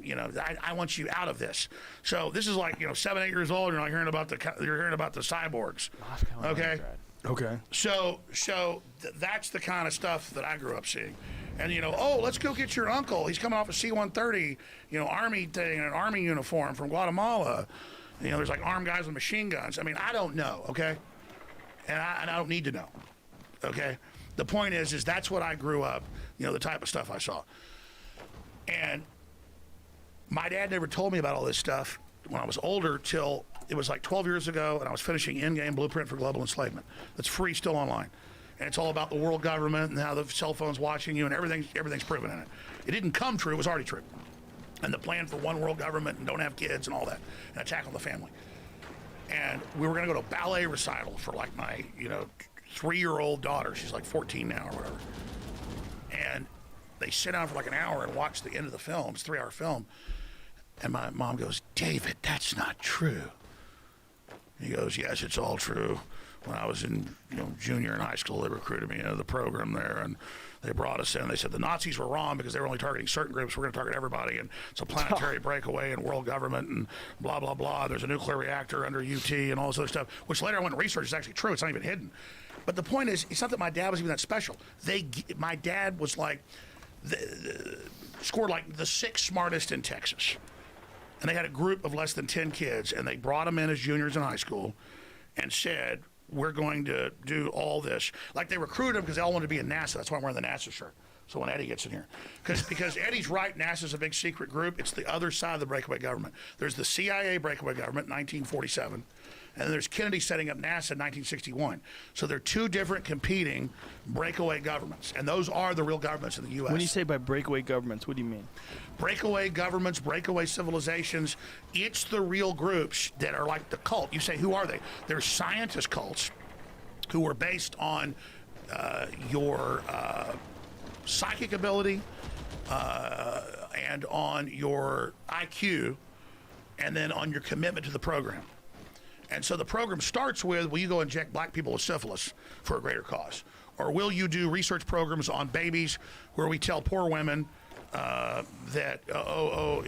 S8: I want you out of this. So this is like, 7, 8 years old, you're hearing about the cyborgs. Okay.
S7: Okay.
S8: So that's the kind of stuff that I grew up seeing. And, let's go get your uncle. He's coming off a C-130, Army thing, in an Army uniform from Guatemala. There's like armed guys with machine guns. I mean, I don't know, okay? And I don't need to know, okay? The point is that's what I grew up, the type of stuff I saw. And my dad never told me about all this stuff when I was older till It was like 12 years ago, and I was finishing In-Game Blueprint for Global Enslavement. That's free, still online. And it's all about the world government and how the cell phone's watching you, and everything's proven in it. It didn't come true, it was already true. And the plan for one world government and don't have kids and all that, and attack on the family. And we were going to go to a ballet recital for like my, 3-year-old daughter. She's like 14 now or whatever. And they sit down for like an hour and watch the end of the film. It's a 3-hour film. And my mom goes, David, that's not true. He goes, yes, it's all true. When I was in junior in high school, they recruited me into the program there, and they brought us in. They said the Nazis were wrong because they were only targeting certain groups. We're going to target everybody, and it's a planetary breakaway and world government and blah, blah, blah. There's a nuclear reactor under UT and all this other stuff, which later I went to research is actually true. It's not even hidden. But the point is, it's not that my dad was even that special. My dad was like, scored like the 6th smartest in Texas. And they had a group of less than 10 kids, and they brought them in as juniors in high school and said, we're going to do all this. Like they recruited them because they all wanted to be in NASA. That's why I'm wearing the NASA shirt. So when Eddie gets in here. Because Eddie's right, NASA's a big secret group. It's the other side of the breakaway government. There's the CIA breakaway government, 1947. And then there's Kennedy setting up NASA in 1961. So they're two different competing breakaway governments. And those are the real governments in the U.S.
S7: When you say by breakaway governments, what do you mean?
S8: Breakaway governments, breakaway civilizations, it's the real groups that are like the cult. You say, who are they? They're scientist cults who are based on your psychic ability and on your IQ and then on your commitment to the program. And so the program starts with, will you go inject black people with syphilis for a greater cause? Or will you do research programs on babies where we tell poor women that,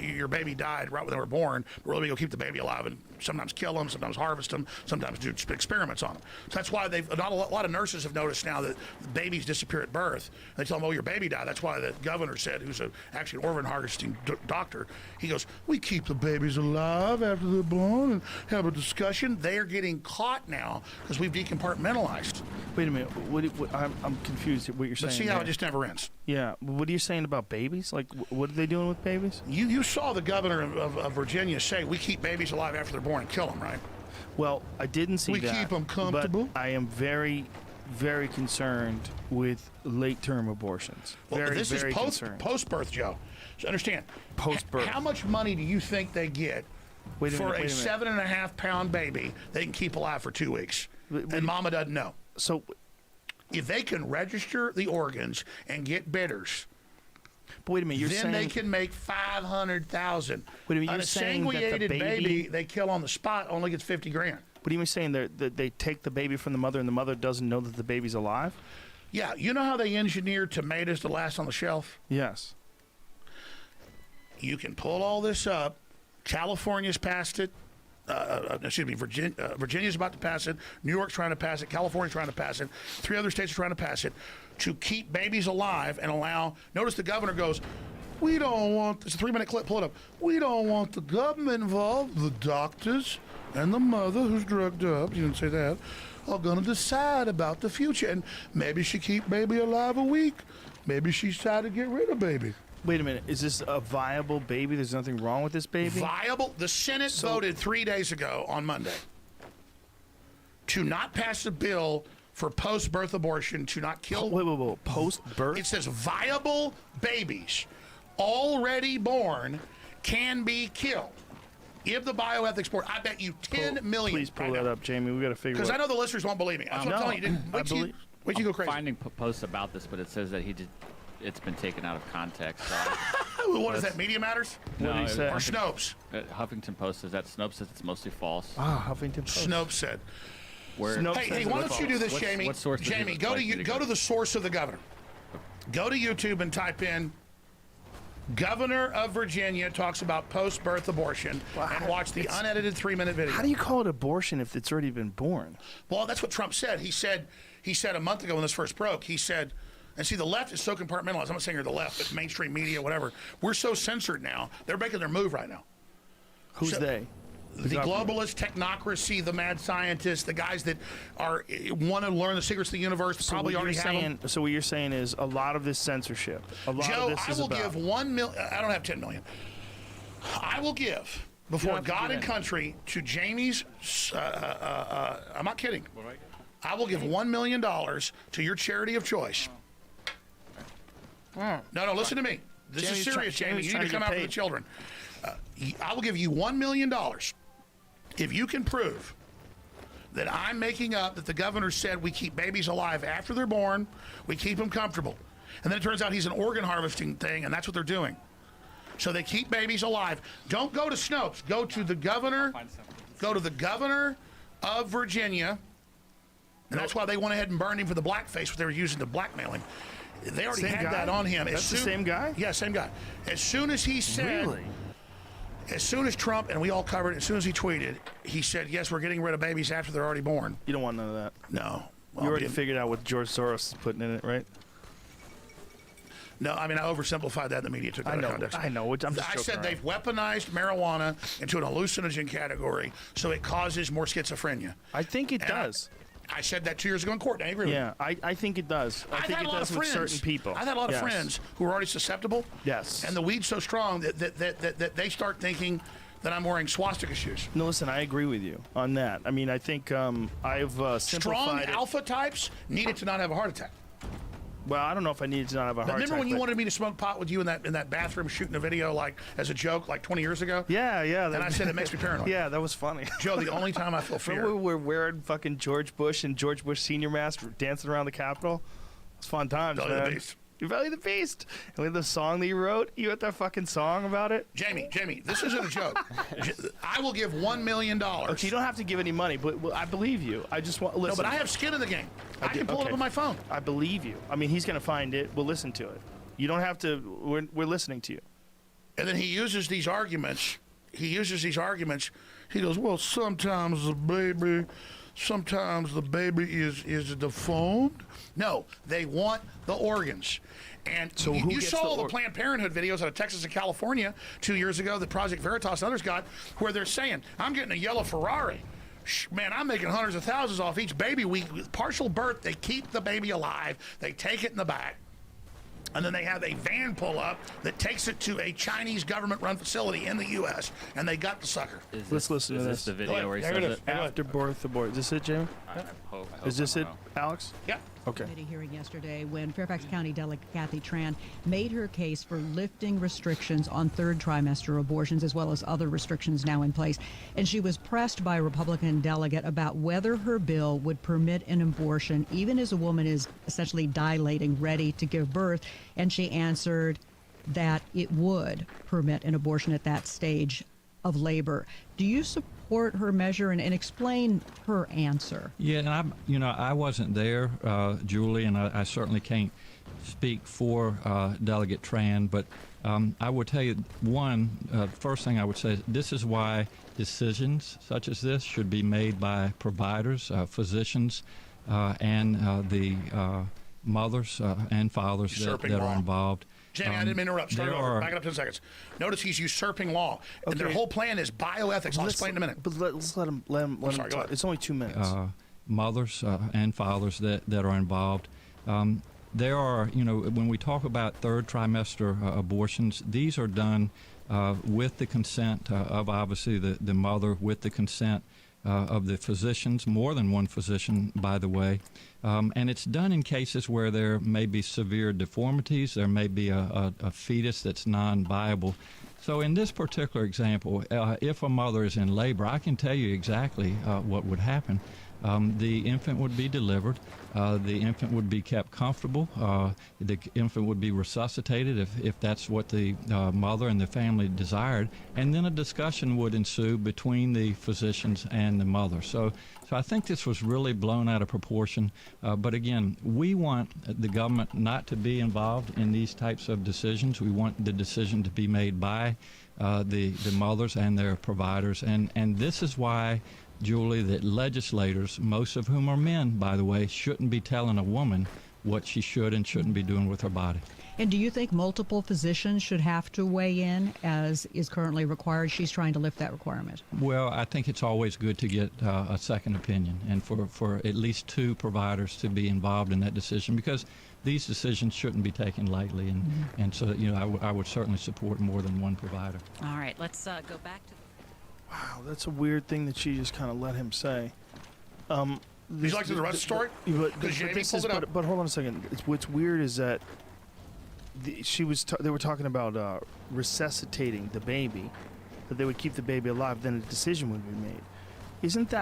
S8: your baby died right when they were born, but really we go keep the baby alive and sometimes kill them, sometimes harvest them, sometimes do experiments on them. So that's why a lot of nurses have noticed now that babies disappear at birth. They tell them, your baby died. That's why the governor said, who's actually an organ harvesting doctor, he goes, we keep the babies alive after they're born and have a discussion. They are getting caught now because we've decompartmentalized.
S7: Wait a minute. I'm confused at what you're saying.
S8: Let's see how it just never ends.
S7: Yeah. What are you saying about babies? Like, what are they doing with babies?
S8: You saw the governor of Virginia say, we keep babies alive after they're born and kill them, right?
S7: Well, I didn't see that.
S8: We keep them comfortable.
S7: But I am very, very concerned with late-term abortions.
S8: Well, this is
S7: concerned.
S8: post-birth, Joe. So understand,
S7: post-birth.
S8: How much money do you think they get for a 7.5-pound baby they can keep alive for 2 weeks? And mama doesn't know.
S7: So
S8: if they can register the organs and get bidders,
S7: but wait a minute,
S8: then they can make $500,000.
S7: Wait a minute, you're saying that the
S8: baby they kill on the spot only gets $50,000.
S7: What are you saying? That they take the baby from the mother and the mother doesn't know that the baby's alive?
S8: Yeah, you know how they engineer tomatoes to last on the shelf?
S7: Yes.
S8: You can pull all this up. California's passed it. Virginia's about to pass it. New York's trying to pass it. California's trying to pass it. 3 other states are trying to pass it to keep babies alive and allow. Notice the governor goes, we don't want. It's a 3-minute clip. Pull it up. We don't want the government involved. The doctors and the mother who's drugged up. You didn't say that. Are going to decide about the future, and maybe she keep baby alive a week. Maybe she decided to get rid of baby.
S7: Wait a minute. Is this a viable baby? There's nothing wrong with this baby?
S8: Viable? The Senate voted 3 days ago on Monday to not pass a bill for post-birth abortion, to not kill.
S7: Wait. Post-birth?
S8: It says viable babies already born can be killed if the bioethics board. I bet you 10 million.
S7: Please pull that up, Jamie. We got to figure it out.
S8: Because I know the listeners won't believe me. That's what I'm telling you. Wait till you go crazy.
S9: I'm finding posts about this, but it says that it's been taken out of context.
S8: What is that, Media Matters?
S9: No,
S7: What did he say?
S8: Or Snopes?
S9: Huffington Post says that. Snopes says it's mostly false.
S7: Huffington Post.
S8: Snopes said.
S7: Snopes
S8: Hey, why don't you do this, Jamie?
S9: What source
S8: Jamie, go to the source of the governor. Go to YouTube and type in Governor of Virginia talks about post-birth abortion and watch the unedited 3-minute video.
S7: How do you call it abortion if it's already been born?
S8: Well, that's what Trump said. He said a month ago when this first broke, he said, and see, the left is so compartmentalized. I'm not saying you're the left, but mainstream media, whatever. We're so censored now. They're making their move right now.
S7: Who's they?
S8: The globalist technocracy, the mad scientists, the guys that want to learn the secrets of the universe,
S7: So
S8: probably already have them.
S7: So what you're saying is a lot of this censorship. A lot
S8: Joe,
S7: of this
S8: I will give 1 million. I don't have 10 million. I will give before God and country to Jamie's. I'm not kidding. I will give $1 million to your charity of choice. No, listen to me. This is serious, Jamie. You need to come out for the children. I will give you $1 million if you can prove that I'm making up that the governor said we keep babies alive after they're born, we keep them comfortable. And then it turns out he's an organ harvesting thing, and that's what they're doing. So they keep babies alive. Don't go to Snopes. Go to the governor. Go to the governor of Virginia. And that's why they went ahead and burned him for the blackface, what they were using to blackmail him. They already had that on him.
S7: That's the same guy?
S8: Yeah, same guy. As soon as he said...
S7: Really?
S8: As soon as Trump, and we all covered it, as soon as he tweeted, he said, yes, we're getting rid of babies after they're already born.
S7: You don't want none of that.
S8: No. Well,
S7: You already figured out what George Soros is putting in it, right?
S8: No, I mean, I oversimplified that in the media. Took that out of context.
S7: I know.
S8: I said they've weaponized marijuana into an hallucinogen category, so it causes more schizophrenia.
S7: I think it does.
S8: I said that 2 years ago in court. I agree with you.
S7: I think it does. I think it does with certain people.
S8: I've had a lot of friends who are already susceptible.
S7: Yes.
S8: And the weed's so strong that they start thinking that I'm wearing swastika shoes.
S7: No, listen, I agree with you on that. I mean, I think I've simplified
S8: Strong alpha types needed to not have a heart attack.
S7: Well, I don't know if I needed to not have a heart attack.
S8: Remember when you wanted me to smoke pot with you in that bathroom shooting a video like as a joke like 20 years ago?
S7: Yeah.
S8: And I said it makes me paranoid.
S7: Yeah, that was funny.
S8: Joe, the only time I feel fear.
S7: Remember we were wearing fucking George Bush and George Bush Senior mask dancing around the Capitol? It's fun times,
S8: Belly
S7: man.
S8: the Beast.
S7: You're Belly the Beast. And with the song that you wrote, you wrote that fucking song about it?
S8: Jamie, this isn't a joke. I will give $1 million.
S7: Okay, you don't have to give any money, but I believe you. I just want listen.
S8: No, but I have skin in the game. I can pull it up on my phone.
S7: I believe you. I mean, he's going to find it. We'll listen to it. You don't have to. We're listening to you.
S8: And then he uses these arguments. He goes, well, sometimes the baby is deformed. No, they want the organs. And
S7: so
S8: you saw the Planned Parenthood videos out of Texas and California 2 years ago that Project Veritas and others got, where they're saying, I'm getting a yellow Ferrari. Man, I'm making hundreds of thousands off each baby week. With partial birth, they keep the baby alive. They take it in the back. And then they have a van pull up that takes it to a Chinese government-run facility in the U.S., and they got the sucker.
S7: Let's listen to this.
S9: Is this the video where he says it?
S7: After birth, abort. Is this it, Jamie?
S9: I hope
S7: Is this
S9: I
S7: it,
S9: don't know.
S7: Alex?
S8: Yeah.
S7: Okay.
S10: Committee hearing yesterday when Fairfax County Delegate Kathy Tran made her case for lifting restrictions on third trimester abortions as well as other restrictions now in place. And she was pressed by a Republican delegate about whether her bill would permit an abortion even as a woman is essentially dilating, ready to give birth. And she answered that it would permit an abortion at that stage of labor. Do you support her measure and explain her answer?
S11: Yeah, and I wasn't there, Julie, and I certainly can't speak for Delegate Tran, but I would tell you first thing I would say is this is why decisions such as this should be made by providers, physicians, and the mothers and fathers that are involved.
S8: Jamie, I didn't interrupt. Start over. Back it up 10 seconds. Notice he's usurping law. Okay. And their whole plan is bioethics. I'll explain in a minute.
S7: But let's let him talk. It's only 2 minutes.
S11: Mothers and fathers that are involved. There are, when we talk about third trimester abortions, these are done with the consent of obviously the mother, with the consent of the physicians, more than one physician, by the way. And it's done in cases where there may be severe deformities, there may be a fetus that's non-viable. So in this particular example, if a mother is in labor, I can tell you exactly what would happen. The infant would be delivered. The infant would be kept comfortable. The infant would be resuscitated if that's what the mother and the family desired. And then a discussion would ensue between the physicians and the mother. So I think this was really blown out of proportion. But again, we want the government not to be involved in these types of decisions. We want the decision to be made by the mothers and their providers. And this is why, Julie, that legislators, most of whom are men, by the way, shouldn't be telling a woman what she should and shouldn't be doing with her body.
S10: And do you think multiple physicians should have to weigh in as is currently required? She's trying to lift that requirement.
S11: Well, I think it's always good to get a second opinion and for at least two providers to be involved in that decision, because these decisions shouldn't be taken lightly. And so, I would certainly support more than one provider.
S12: All right, let's go back to
S7: Wow, that's a weird thing that she just kind of let him say.
S8: Would you like to the rest of the story?
S7: But hold on a second. What's weird is that they were talking about resuscitating the baby, that they would keep the baby alive, then a decision would be made. Isn't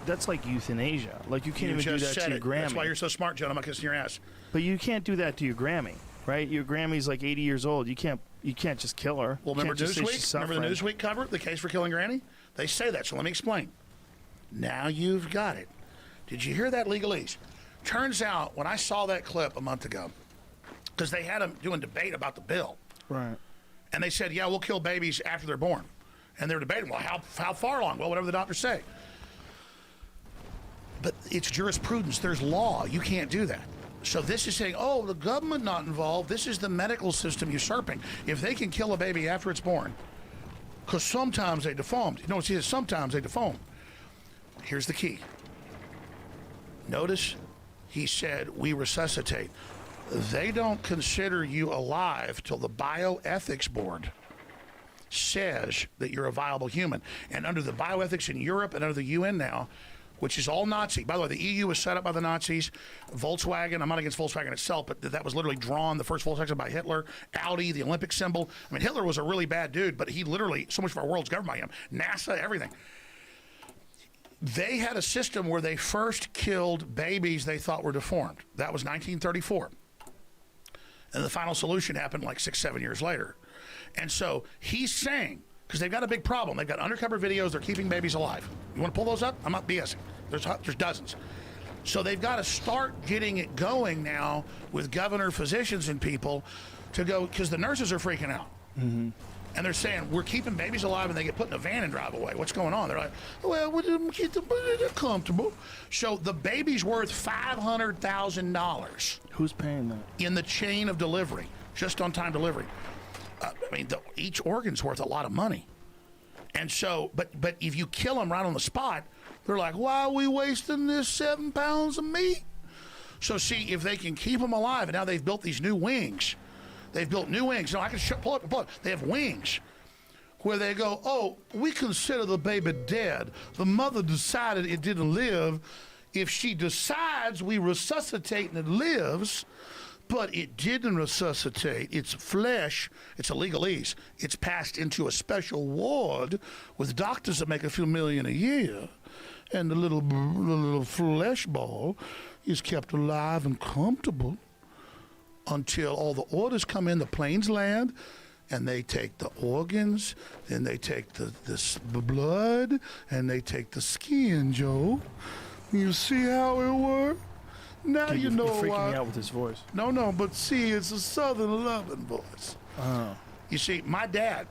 S7: that's like euthanasia? Like you can't even do that to your Grammy.
S8: That's why you're so smart, Joe. I'm not kissing your ass.
S7: But you can't do that to your Grammy, right? Your Grammy's like 80 years old. You can't just kill her.
S8: Well, remember Newsweek? Remember the Newsweek cover, the case for killing Granny? They say that, so let me explain. Now you've got it. Did you hear that legalese? Turns out, when I saw that clip a month ago, because they had them doing debate about the bill.
S7: Right.
S8: And they said, yeah, we'll kill babies after they're born. And they're debating, well, how far along? Well, whatever the doctors say. But it's jurisprudence. There's law. You can't do that. So this is saying, oh, the government not involved. This is the medical system usurping. If they can kill a baby after it's born, because sometimes they deformed. You know, see, sometimes they deform. Here's the key. Notice he said, we resuscitate. They don't consider you alive till the bioethics board says that you're a viable human. And under the bioethics in Europe and under the UN now, which is all Nazi. By the way, the EU was set up by the Nazis. Volkswagen, I'm not against Volkswagen itself, but that was literally drawn, the first Volkswagen by Hitler. Audi, the Olympic symbol. I mean, Hitler was a really bad dude, but he literally, so much of our world's governed by him. NASA, everything. They had a system where they first killed babies they thought were deformed. That was 1934. And the final solution happened like 6-7 years later. And so he's saying, because they've got a big problem. They've got undercover videos. They're keeping babies alive. You want to pull those up? I'm not BSing. There's dozens. So they've got to start getting it going now with governor, physicians, and people to go, because the nurses are freaking out.
S7: Mm-hmm.
S8: And they're saying, we're keeping babies alive, and they get put in a van and drive away. What's going on? They're like, well, they're comfortable. So the baby's worth $500,000.
S7: Who's paying that?
S8: In the chain of delivery, just on time delivery. I mean, each organ's worth a lot of money. And so, but if you kill them right on the spot, they're like, why are we wasting this 7 pounds of meat? So see, if they can keep them alive, and now they've built these new wings. They've built new wings. No, I can pull up. They have wings where they go, oh, we consider the baby dead. The mother decided it didn't live. If she decides we resuscitate and it lives, but it didn't resuscitate. Its flesh, it's a legalese. It's passed into a special ward with doctors that make a few million a year. And the little flesh ball is kept alive and comfortable until all the orders come in, the planes land, and they take the organs, then they take the blood, and they take the skin, Joe. You see how it works? Now you know
S7: why. You're freaking
S8: why.
S7: me out with his voice.
S8: No, but see, it's a Southern loving voice.
S7: Oh.
S8: You see, my dad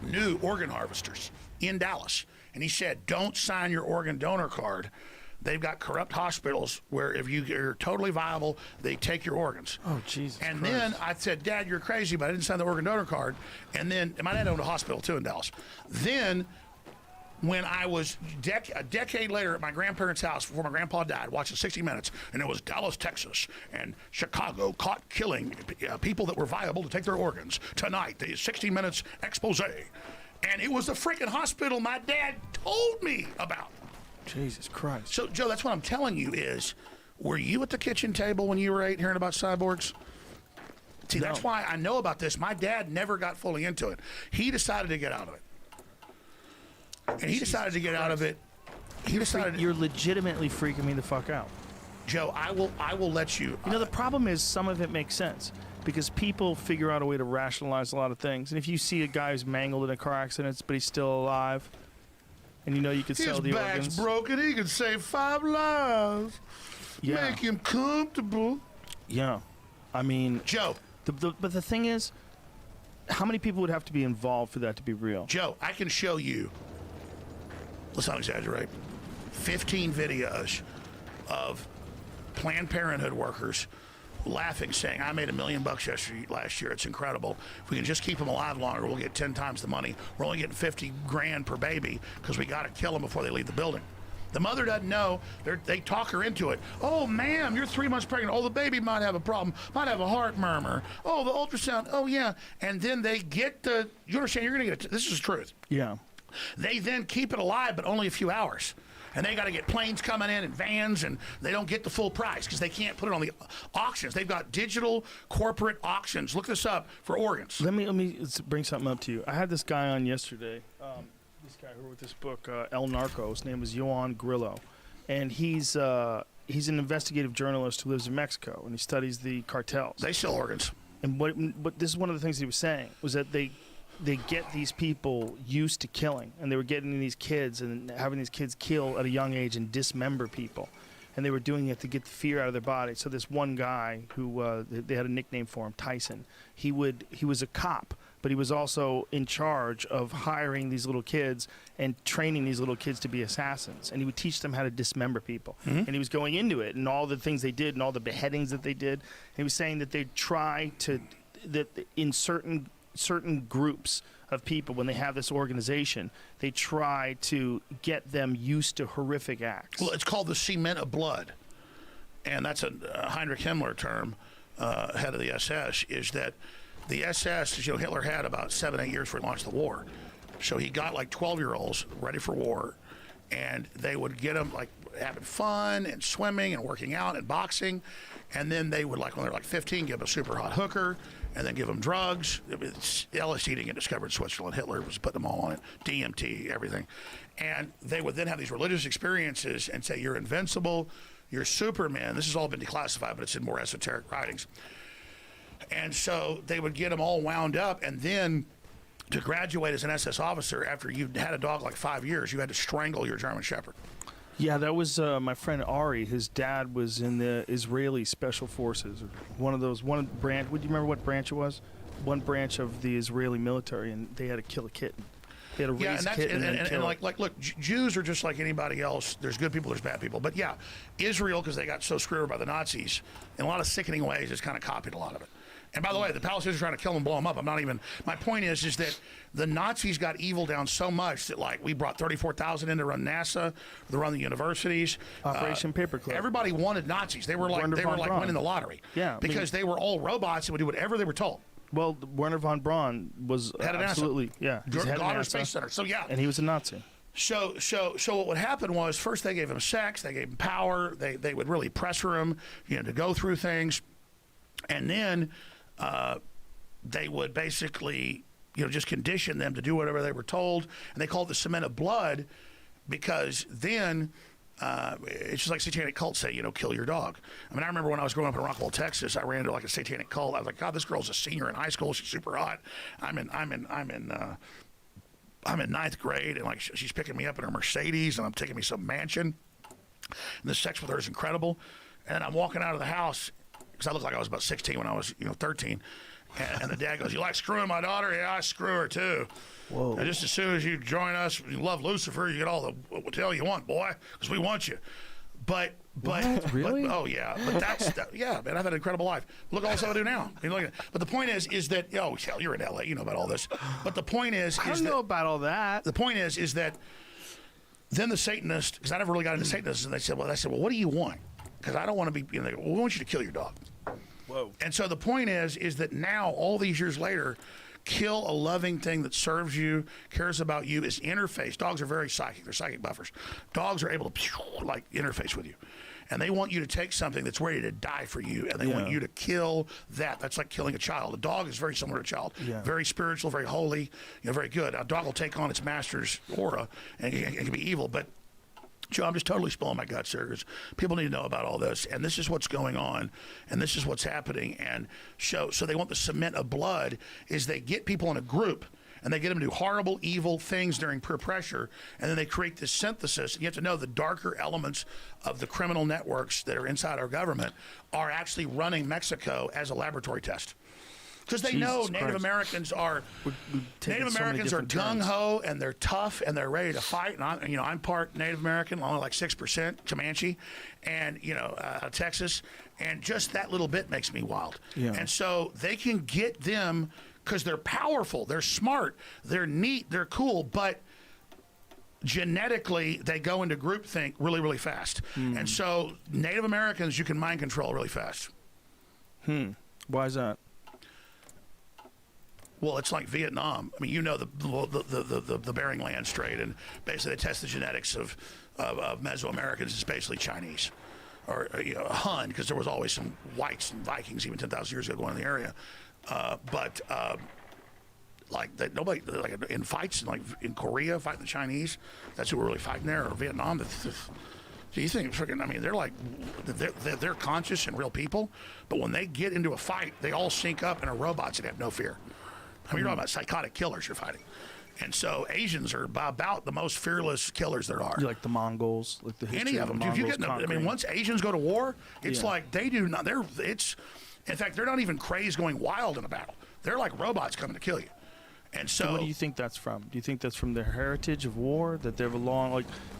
S8: knew organ harvesters in Dallas, and he said, don't sign your organ donor card. They've got corrupt hospitals where if you're totally viable, they take your organs.
S7: Oh, Jesus
S8: And
S7: Christ.
S8: then I said, Dad, you're crazy, but I didn't sign the organ donor card. And then, and my dad owned a hospital, too, in Dallas. Then, when I was a decade later at my grandparents' house before my grandpa died, watching 60 Minutes, and it was Dallas, Texas, and Chicago caught killing people that were viable to take their organs. Tonight, the 60 Minutes expose. And it was the freaking hospital my dad told me about.
S7: Jesus Christ.
S8: So, Joe, that's what I'm telling you is, were you at the kitchen table when you were 8 hearing about cyborgs? See,
S7: No.
S8: That's why I know about this. My dad never got fully into it. He decided to get out of it. And he decided to get out of it. He decided.
S7: You're legitimately freaking me the fuck out.
S8: Joe, I will let you.
S7: You know, the problem is some of it makes sense because people figure out a way to rationalize a lot of things. And if you see a guy who's mangled in a car accident, but he's still alive, and you know you could sell the organs.
S8: His back's broken. He could save 5 lives.
S7: Yeah.
S8: Make him comfortable.
S7: Yeah. I mean,
S8: Joe.
S7: But the thing is, how many people would have to be involved for that to be real?
S8: Joe, I can show you. Let's not exaggerate. 15 videos of Planned Parenthood workers laughing, saying, I made $1 million last year. It's incredible. If we can just keep them alive longer, we'll get 10 times the money. We're only getting $50,000 per baby because we got to kill them before they leave the building. The mother doesn't know. They talk her into it. Oh, ma'am, you're 3 months pregnant. Oh, the baby might have a problem, might have a heart murmur. Oh, the ultrasound. Oh, yeah. And then they get you understand, you're going to get this is the truth.
S7: Yeah.
S8: They then keep it alive, but only a few hours. And they got to get planes coming in and vans, and they don't get the full price because they can't put it on the auctions. They've got digital corporate auctions. Look this up for organs.
S7: Let me bring something up to you. I had this guy on yesterday. This guy who wrote this book, El Narco. His name is Joan Grillo, and he's an investigative journalist who lives in Mexico, and he studies the cartels.
S8: They sell organs.
S7: And what this is one of the things he was saying was that they get these people used to killing, and they were getting these kids and having these kids kill at a young age and dismember people, and they were doing it to get the fear out of their body. So this one guy who they had a nickname for him, Tyson. He was a cop, but he was also in charge of hiring these little kids and training these little kids to be assassins, and he would teach them how to dismember people. And he was going into it and all the things they did and all the beheadings that they did. And he was saying that they try to that in certain groups of people, when they have this organization, they try to get them used to horrific acts.
S8: Well, it's called the cement of blood, and that's a Heinrich Himmler term, head of the SS. Is that the SS? Hitler had about 7-8 years before he launched the war, so he got like 12-year-olds ready for war, and they would get them like having fun and swimming and working out and boxing, and then they would, like when they're like 15, give them a super hot hooker, and then give them drugs. It's LSD didn't get discovered in Switzerland. Hitler was putting them all on it, DMT, everything. And they would then have these religious experiences and say, you're invincible, you're Superman. This has all been declassified, but it's in more esoteric writings. And so they would get them all wound up, and then to graduate as an SS officer, after you'd had a dog like 5 years, you had to strangle your German Shepherd.
S7: Yeah, that was my friend Ari. His dad was in the Israeli Special Forces, one branch. Would you remember what branch it was? One branch of the Israeli military, and they had to kill a kitten. They had to raise a kitten and kill it.
S8: Look, Jews are just like anybody else. There's good people, there's bad people. But yeah, Israel, because they got so screwed over by the Nazis, in a lot of sickening ways, has kind of copied a lot of it. And by the way, the Palestinians are trying to kill them and blow them up. My point is that the Nazis got evil down so much that, like, we brought 34,000 in to run NASA, to run the universities.
S7: Operation Paperclip.
S8: Everybody wanted Nazis. They were like winning the lottery.
S7: Yeah.
S8: Because they were all robots and would do whatever they were told.
S7: Well, Werner von Braun was absolutely, yeah.
S8: Goddard Space Center. So, yeah.
S7: And he was a Nazi.
S8: So what would happen was, first they gave him sex, they gave him power, they would really pressure him, to go through things. And then they would basically, just condition them to do whatever they were told. And they called it the cement of blood because then it's just like satanic cults say, kill your dog. I mean, I remember when I was growing up in Rockwell, Texas, I ran into like a satanic cult. I was like, God, this girl's a senior in high school. She's super hot. I'm in ninth grade, and like she's picking me up in her Mercedes, and I'm taking me some mansion. And the sex with her is incredible. And I'm walking out of the house because I looked like I was about 16 when I was, 13. And the dad goes, "You like screwing my daughter?" "Yeah, I screw her too."
S7: Whoa.
S8: And just as soon as you join us, you love Lucifer, you get all the tail you want, boy, because we want you. But
S4: really?
S8: Oh yeah, but yeah, man, I've had an incredible life. Look also I do now. But the point is that hell, you're in LA, you know about all this. But the point is
S7: I don't know about all that.
S8: The point is that then the Satanists, because I never really got into Satanism, and I said, well, what do you want? Because I don't want to be. They go, well, we want you to kill your dog.
S7: Whoa.
S8: And so the point is that now, all these years later, kill a loving thing that serves you, cares about you, is interface. Dogs are very psychic. They're psychic buffers. Dogs are able to interface with you. And they want you to take something that's ready to die for you, and they want you to kill that. That's like killing a child. A dog is very similar to a child. Yeah. Very spiritual, very holy, very good. A dog will take on its master's aura, and it can be evil. But Joe, I'm just totally spilling my guts here because people need to know about all this, and this is what's going on, and this is what's happening. And so they want the cement of blood is they get people in a group, and they get them to do horrible, evil things during peer pressure, and then they create this synthesis. And you have to know the darker elements of the criminal networks that are inside our government are actually running Mexico as a laboratory test. Because they know Native Americans are gung-ho, and they're tough, and they're ready to fight. And I'm part Native American, only like 6% Comanche, and Texas, and just that little bit makes me wild. Yeah. And so they can get them because they're powerful, they're smart, they're neat, they're cool, but genetically they go into groupthink really, really fast. And so Native Americans you can mind control really fast.
S7: Why is that?
S8: Well, it's like Vietnam. I mean, you know the Bering Land Strait, and basically they test the genetics of Mesoamericans. It's basically Chinese, or Han, because there was always some whites and Vikings even 10,000 years ago going in the area. Nobody like in fights like in Korea fighting the Chinese. That's who we're really fighting there, or Vietnam. Do you think freaking? I mean, they're conscious and real people, but when they get into a fight, they all sync up and are robots that have no fear. I mean, you're talking about psychotic killers you're fighting. And so Asians are about the most fearless killers there are.
S7: Like the Mongols, like the history
S8: any of them.
S7: The Mongols
S8: I mean, once Asians go to war, it's like they do not. In fact, they're not even crazed going wild in a battle. They're like robots coming to kill you. And so,
S7: what do you think that's from? Do you think that's from their heritage of war, that they have a long,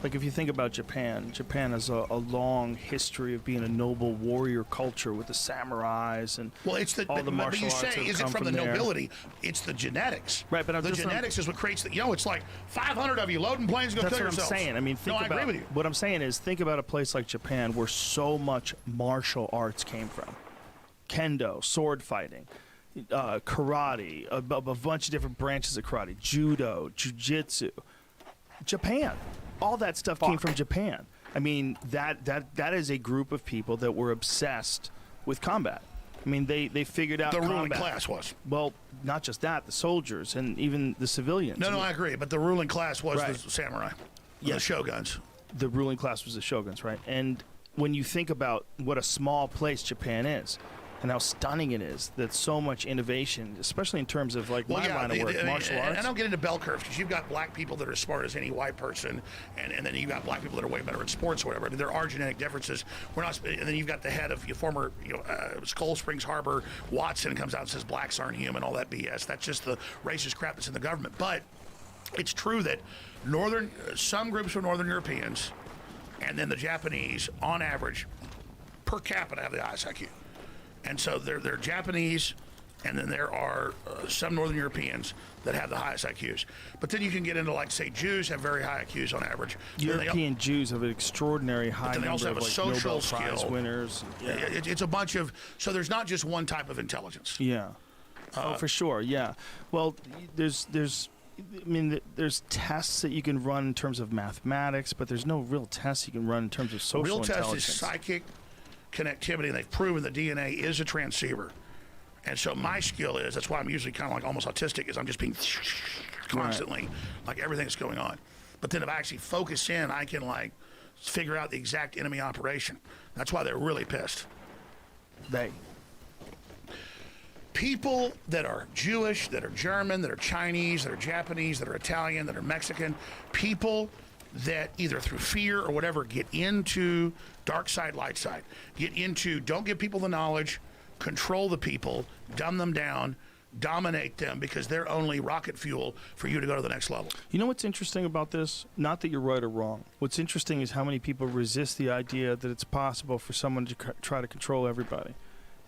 S7: like if you think about Japan has a long history of being a noble warrior culture with the samurais and all the martial arts.
S8: But you say, is it from the nobility? It's the genetics.
S7: Right, but
S8: the genetics is what creates the. It's like 500 of you loading planes, go kill yourselves.
S7: That's what I'm saying. I mean,
S8: I agree with you.
S7: What I'm saying is, think about a place like Japan where so much martial arts came from, kendo, sword fighting. Karate, a bunch of different branches of karate, judo, jiu-jitsu. Japan, all that stuff came from Japan. I mean, that is a group of people that were obsessed with combat. I mean, they figured out
S8: the
S7: combat.
S8: ruling class was.
S7: Well, not just that, the soldiers and even the civilians.
S8: No, I agree, but the ruling class was the samurai, the shoguns.
S7: The ruling class was the shoguns, right? And when you think about what a small place Japan is, and how stunning it is that so much innovation, especially in terms of my line of work, martial arts.
S8: And I don't get into bell curves because you've got black people that are as smart as any white person, and then you've got black people that are way better at sports or whatever. I mean, there are genetic differences. And then you've got the head of your former, Cold Springs Harbor, Watson, comes out and says blacks aren't human, all that BS. That's just the racist crap that's in the government. But it's true that some groups of Northern Europeans, and then the Japanese, on average, per capita, have the highest IQ. And so they're Japanese, and then there are some Northern Europeans that have the highest IQs. But then you can get into, say, Jews have very high IQs on average.
S7: European Jews have an extraordinary high number
S8: also have
S7: of
S8: a social
S7: Nobel Prize winners.
S8: Yeah. It's a bunch of. So there's not just one type of intelligence.
S7: Yeah. For sure. Yeah. Well, there's tests that you can run in terms of mathematics, but there's no real tests you can run in terms of social intelligence.
S8: Real test is psychic connectivity, and they've proven the DNA is a transceiver. And so my skill is, that's why I'm usually kind of like almost autistic, is I'm just being constantly, like everything's going on. But then if I actually focus in, I can figure out the exact enemy operation. That's why they're really pissed. People that are Jewish, that are German, that are Chinese, that are Japanese, that are Italian, that are Mexican, people that either through fear or whatever get into dark side, light side, don't give people the knowledge, control the people, dumb them down, dominate them, because they're only rocket fuel for you to go to the next level.
S7: You know what's interesting about this? Not that you're right or wrong. What's interesting is how many people resist the idea that it's possible for someone to try to control everybody.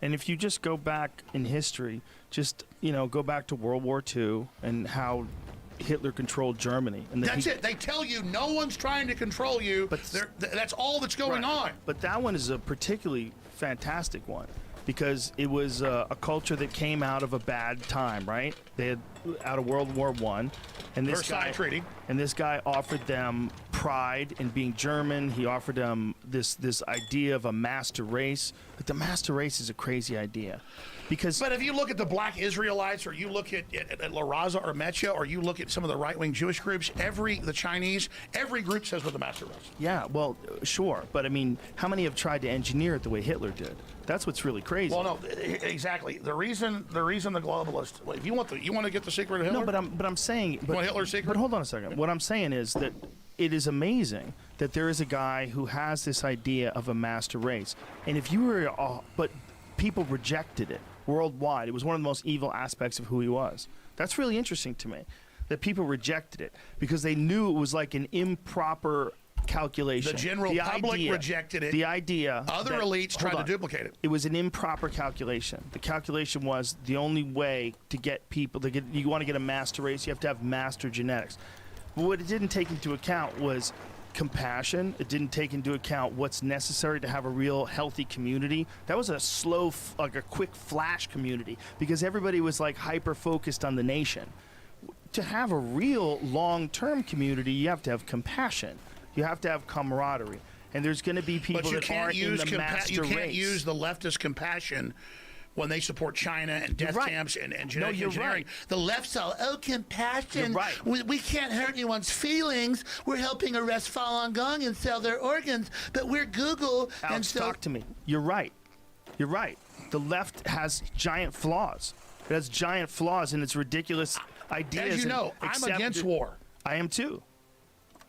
S7: And if you just go back in history, go back to World War II and how Hitler controlled Germany. And
S8: that's it. They tell you no one's trying to control you, but that's all that's going on.
S7: But that one is a particularly fantastic one, because it was a culture that came out of a bad time, right? They had out of World War I, and
S8: Versailles Treaty.
S7: And this guy offered them pride in being German. He offered them this idea of a master race. But the master race is a crazy idea. But
S8: if you look at the black Israelites, or you look at La Raza or Metya, or you look at some of the right-wing Jewish groups, the Chinese, every group says we're the master race.
S7: Yeah, well, sure. But, I mean, how many have tried to engineer it the way Hitler did? That's what's really crazy.
S8: Well, no, exactly. The reason the globalists, if you want to get the secret of Hitler?
S7: No, but I'm saying...
S8: You want Hitler's secret?
S7: But hold on a second. What I'm saying is that it is amazing that there is a guy who has this idea of a master race. And if you were... but people rejected it worldwide. It was one of the most evil aspects of who he was. That's really interesting to me, that people rejected it because they knew it was like an improper calculation.
S8: The general public rejected it.
S7: The idea.
S8: Other elites tried to duplicate it.
S7: It was an improper calculation. The calculation was the only way to get people to you want to get a master race, you have to have master genetics. But what it didn't take into account was compassion. It didn't take into account what's necessary to have a real healthy community. That was a slow, like a quick flash community because everybody was like hyper focused on the nation. To have a real long-term community, you have to have compassion. You have to have camaraderie. And there's going to be people that aren't in the master race.
S8: You can't use the leftist compassion when they support China and death camps and genetic engineering.
S7: Right.
S8: The left's all, compassion.
S7: You're right.
S8: We can't hurt anyone's feelings. We're helping arrest Falun Gong and sell their organs, but we're Google.
S7: Alex,
S8: and so
S7: talk to me. You're right. You're right. The left has giant flaws. It has giant flaws in its ridiculous ideas.
S8: As you know, I'm against war.
S7: I am too.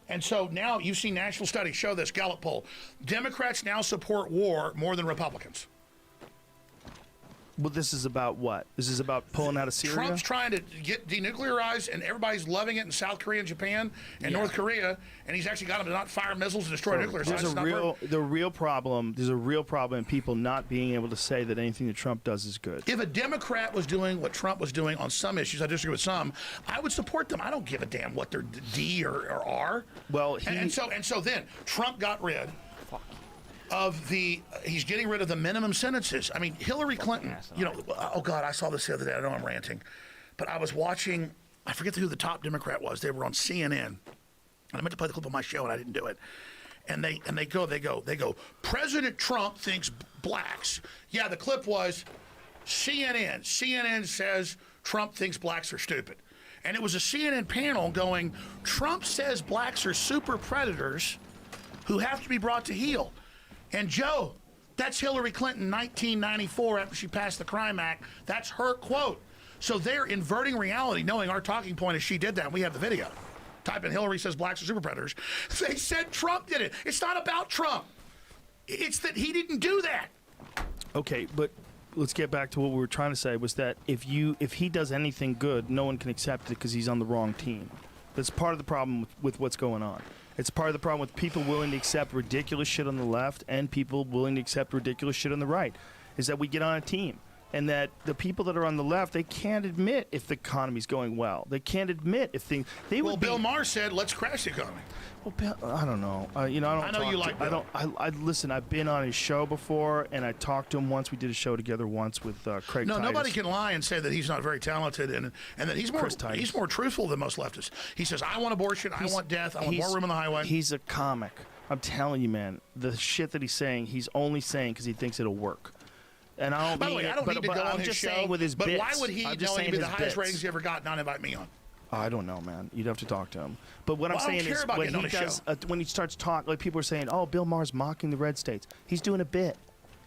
S8: And so now you've seen national studies show this, Gallup poll. Democrats now support war more than Republicans.
S7: Well, this is about what? This is about pulling out of Syria?
S8: Trump's trying to get denuclearized, and everybody's loving it in South Korea and Japan and North Korea, and he's actually got them to not fire missiles and destroy nuclear sites.
S7: There's a real problem in people not being able to say that anything that Trump does is good.
S8: If a Democrat was doing what Trump was doing on some issues, I disagree with some, I would support them. I don't give a damn what they're D or R.
S7: Well,
S8: and so then Trump got rid of he's getting rid of the minimum sentences. I mean, Hillary Clinton, oh God, I saw this the other day. I know I'm ranting, but I was watching, I forget who the top Democrat was. They were on CNN, and I meant to play the clip on my show, and I didn't do it. And they go, President Trump thinks blacks. Yeah, the clip was CNN. CNN says Trump thinks blacks are stupid. And it was a CNN panel going, Trump says blacks are super predators who have to be brought to heel. And Joe, that's Hillary Clinton, 1994, after she passed the Crime Act. That's her quote. So they're inverting reality, knowing our talking point is she did that, and we have the video. Type in Hillary says blacks are super predators. They said Trump did it. It's not about Trump. It's that he didn't do that.
S7: Okay, but let's get back to what we were trying to say, was that if he does anything good, no one can accept it because he's on the wrong team. That's part of the problem with what's going on. It's part of the problem with people willing to accept ridiculous shit on the left and people willing to accept ridiculous shit on the right, is that we get on a team. And that the people that are on the left, they can't admit if the economy's going well. They can't admit if things.
S8: Bill Maher said, "Let's crash the economy."
S7: Well, Bill, I don't know. I know
S8: you like Bill.
S7: I listen. I've been on his show before, and I talked to him once. We did a show together once with Craig.
S8: No,
S7: Titus.
S8: nobody can lie and say that he's not very talented, and that he's more truthful than most leftists. He says, "I want abortion. I want death. I want more room on the highway."
S7: He's a comic. I'm telling you, man. The shit that he's saying, he's only saying because he thinks it'll work. And I don't.
S8: By the way, I don't need to go on his show.
S7: With his
S8: but
S7: bits.
S8: why would he, knowing he'd be the highest ratings he ever got, not invite me on?
S7: I don't know, man. You'd have to talk to him. But what I'm
S8: I don't
S7: saying
S8: care
S7: is,
S8: about
S7: when
S8: getting on
S7: he
S8: his
S7: does,
S8: show.
S7: when he starts talking, like people are saying, "Oh, Bill Maher's mocking the red states." He's doing a bit.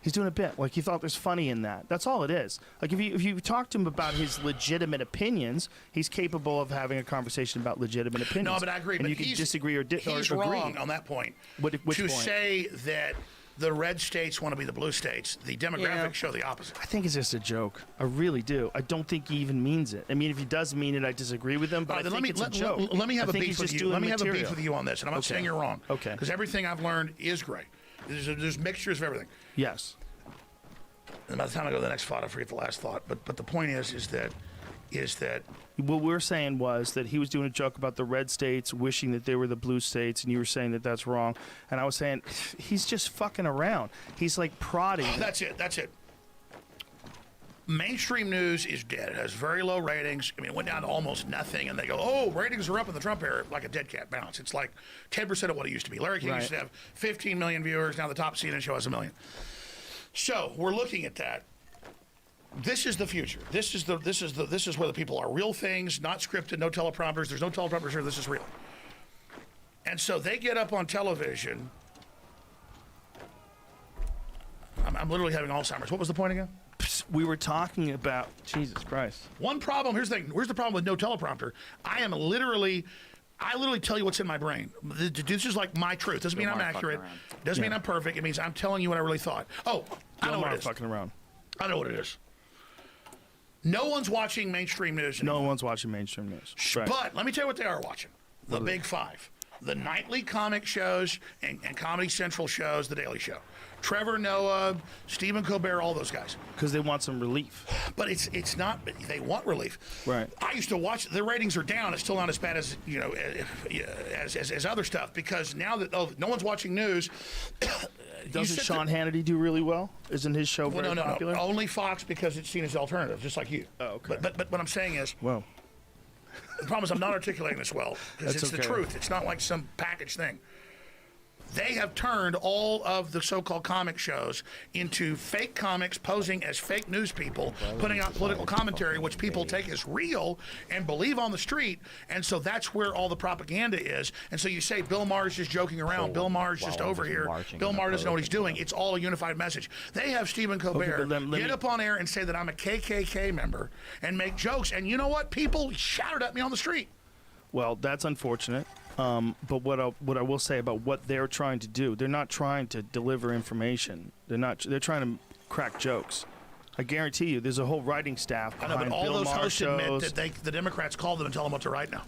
S7: He's doing a bit. Like he thought there's funny in that. That's all it is. Like if you talk to him about his legitimate opinions, he's capable of having a conversation about legitimate opinions.
S8: No, but I agree.
S7: And
S8: but
S7: you can disagree or agree.
S8: He's wrong on that point.
S7: Which point?
S8: Say that the red states want to be the blue states. The demographics show the opposite.
S7: I think it's just a joke. I really do. I don't think he even means it. I mean, if he does mean it, I disagree with him. But I think it's a joke.
S8: Let me have a beef with you. Let me have a beef with you on this, and I'm not saying you're wrong.
S7: Okay.
S8: Because everything I've learned is great. There's mixtures of everything.
S7: Yes.
S8: And by the time I go to the next thought, I forget the last thought. But the point is that
S7: what we're saying was that he was doing a joke about the red states wishing that they were the blue states, and you were saying that that's wrong. And I was saying he's just fucking around. He's like prodding.
S8: Oh, that's it. Mainstream news is dead. It has very low ratings. I mean, it went down to almost nothing, and they go, "Oh, ratings are up in the Trump era," like a dead cat bounce. It's like 10% of what it used to be. Larry King used to have 15 million viewers. Now the top CNN show has 1 million. So we're looking at that. This is the future. This is where the people are. Real things, not scripted, no teleprompters. There's no teleprompters here. This is real. And so they get up on television. I'm literally having Alzheimer's. What was the point again?
S7: We were talking about Jesus Christ.
S8: One problem. Here's the thing. Here's the problem with no teleprompter. I literally tell you what's in my brain. This is like my truth. Doesn't mean I'm accurate. Doesn't mean I'm perfect. It means I'm telling you what I really thought. Oh, I know what it is.
S7: Fucking around.
S8: I know what it is. No one's watching mainstream news anymore.
S7: No one's watching mainstream news. Right.
S8: But let me tell you what they are watching. The Big Five. the nightly comic shows and Comedy Central shows, The Daily Show. Trevor Noah, Stephen Colbert, all those guys.
S7: Because they want some relief.
S8: But it's not. They want relief.
S7: Right.
S8: I used to watch. The ratings are down. It's still not as bad as as other stuff because now that no one's watching news.
S7: Doesn't Sean Hannity do really well? Isn't his show very popular?
S8: No. Only Fox because it's seen as alternative, just like you.
S7: Oh, okay.
S8: But what I'm saying is.
S7: Well.
S8: The problem is I'm not articulating this well because it's the truth. It's not like some packaged thing. They have turned all of the so-called comic shows into fake comics posing as fake news people, putting out political commentary, which people take as real and believe on the street. And so that's where all the propaganda is. And so you say Bill Maher's just joking around. Bill Maher's just over here. Bill Maher doesn't know what he's doing. It's all a unified message. They have Stephen Colbert get up on air and say that I'm a KKK member and make jokes. And you know what? People shouted at me on the street.
S7: Well, that's unfortunate. But what I will say about what they're trying to do, they're not trying to deliver information. They're trying to crack jokes. I guarantee you, there's a whole writing staff behind
S8: I know, but all
S7: Bill
S8: those
S7: Maher
S8: hosts
S7: shows.
S8: admit that the Democrats call them and tell them what to write now.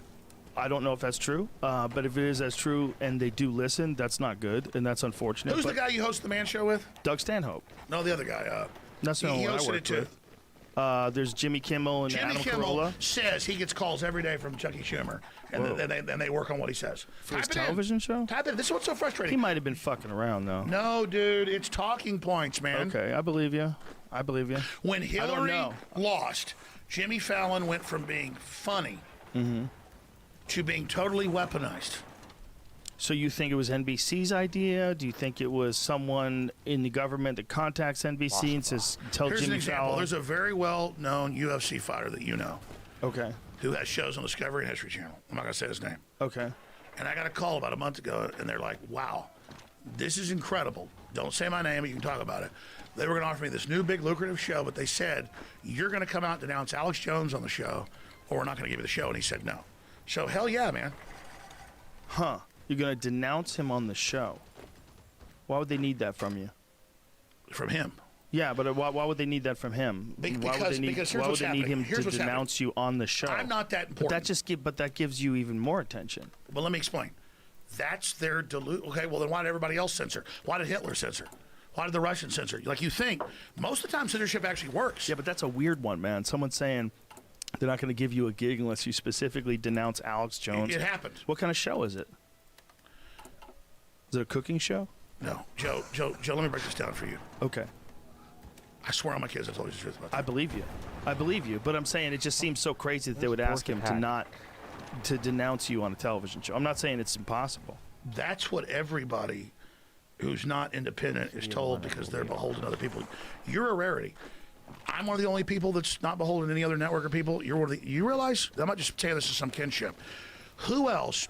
S7: I don't know if that's true, but if it is as true and they do listen, that's not good, and that's unfortunate.
S8: Who's the guy you host the Man Show with?
S7: Doug Stanhope.
S8: No, the other guy.
S7: That's not
S8: he
S7: what I
S8: hosted
S7: work
S8: it too.
S7: with. There's Jimmy Kimmel and
S8: Jimmy
S7: Adam
S8: Kimmel
S7: Carolla.
S8: says he gets calls every day from Chucky Schumer, and then they work on what he says.
S7: For his television show?
S8: Type it in. This is what's so frustrating.
S7: He might have been fucking around, though.
S8: No, dude, it's talking points, man.
S7: Okay, I believe you.
S8: When Hillary lost, Jimmy Fallon went from being funny to being totally weaponized.
S7: So you think it was NBC's idea? Do you think it was someone in the government that contacts NBC and says, tell
S8: Here's
S7: Jimmy
S8: an example.
S7: Fallon?
S8: There's a very well-known UFC fighter that you know.
S7: Okay.
S8: Who has shows on Discovery and History Channel. I'm not going to say his name.
S7: Okay.
S8: And I got a call about a month ago, and they're like, wow, this is incredible. Don't say my name, but you can talk about it. They were going to offer me this new big lucrative show, but they said, you're going to come out and denounce Alex Jones on the show, or we're not going to give you the show. And he said no. So hell yeah, man.
S7: Huh. You're going to denounce him on the show. Why would they need that from you?
S8: From him.
S7: Yeah, but why would they need that from him?
S8: Because here's
S7: why would
S8: what's
S7: they need him
S8: happening.
S7: to denounce you on the show?
S8: I'm not that important.
S7: But that gives you even more attention.
S8: Well, let me explain. That's their Okay, well then why did everybody else censor? Why did Hitler censor? Why did the Russians censor? Like you think, most of the time censorship actually works.
S7: Yeah, but that's a weird one, man. Someone saying they're not going to give you a gig unless you specifically denounce Alex Jones.
S8: It happened.
S7: What kind of show is it? Is it a cooking show?
S8: No. Joe, let me break this down for you.
S7: Okay.
S8: I swear on my kids I told you the truth about that.
S7: I believe you. But I'm saying it just seems so crazy that they would ask him to denounce you on a television show. I'm not saying it's impossible.
S8: That's what everybody who's not independent is told because they're beholden to other people. You're a rarity. I'm one of the only people that's not beholden to any other network or people. You're one of the, you realize? I'm not just saying this as some kinship. Who else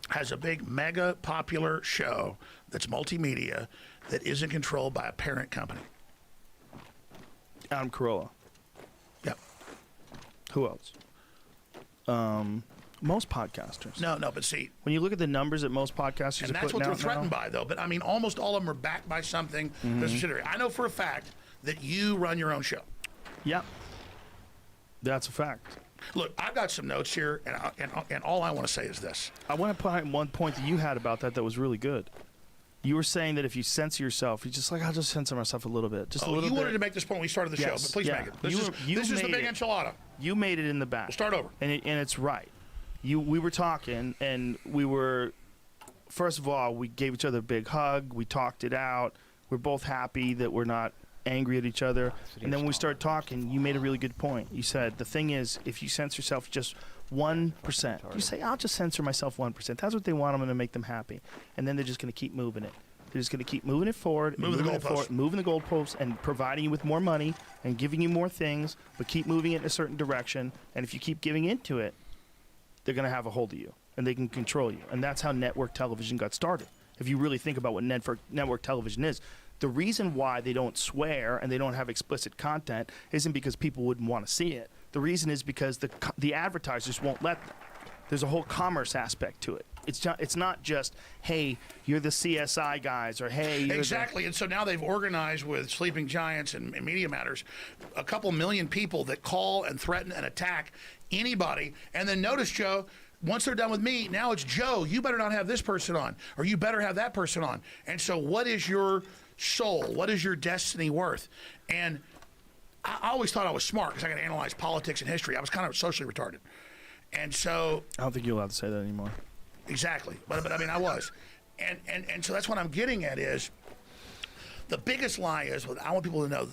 S8: has a big, mega popular show that's multimedia that isn't controlled by a parent company?
S7: Adam Carolla.
S8: Yep.
S7: Who else? Most podcasters.
S8: No, but see,
S7: when you look at the numbers that most podcasters
S8: and
S7: are
S8: that's
S7: putting
S8: what they're
S7: out
S8: threatened
S7: now,
S8: by, though. But I mean, almost all of them are backed by something. There's a subsidiary. I know for a fact that you run your own show.
S7: Yep. That's a fact.
S8: Look, I've got some notes here, and all I want to say is this.
S7: I want to point one point that you had about that was really good. You were saying that if you censor yourself, you're just like, I'll just censor myself a little bit. Just a little bit.
S8: You wanted to make this point when we started the show, but please make it. This is the big enchilada.
S7: You made it in the back.
S8: We'll start over.
S7: And it's right. We were talking, and we were, first of all, we gave each other a big hug. We talked it out. We're both happy that we're not angry at each other. And then when we started talking, you made a really good point. You said, the thing is, if you censor yourself just 1%, you say, I'll just censor myself 1%. That's what they want. I'm going to make them happy. And then they're just going to keep moving it. They're just going to keep moving it forward, moving the goalposts, and providing you with more money and giving you more things, but keep moving it in a certain direction. And if you keep giving into it, they're going to have a hold of you, and they can control you. And that's how network television got started. If you really think about what network television is, the reason why they don't swear and they don't have explicit content isn't because people wouldn't want to see it. The reason is because the advertisers won't let them. There's a whole commerce aspect to it. It's not just, hey, you're the CSI guys, or hey, you're
S8: exactly. And so now they've organized with Sleeping Giants and Media Matters a couple million people that call and threaten and attack anybody. And then notice, Joe, once they're done with me, now it's Joe. You better not have this person on, or you better have that person on. And so, what is your soul? What is your destiny worth? And I always thought I was smart because I could analyze politics and history. I was kind of socially retarded, and so
S7: I don't think you're allowed to say that anymore.
S8: Exactly, but I mean, I was, and so that's what I'm getting at is the biggest lie is I want people to know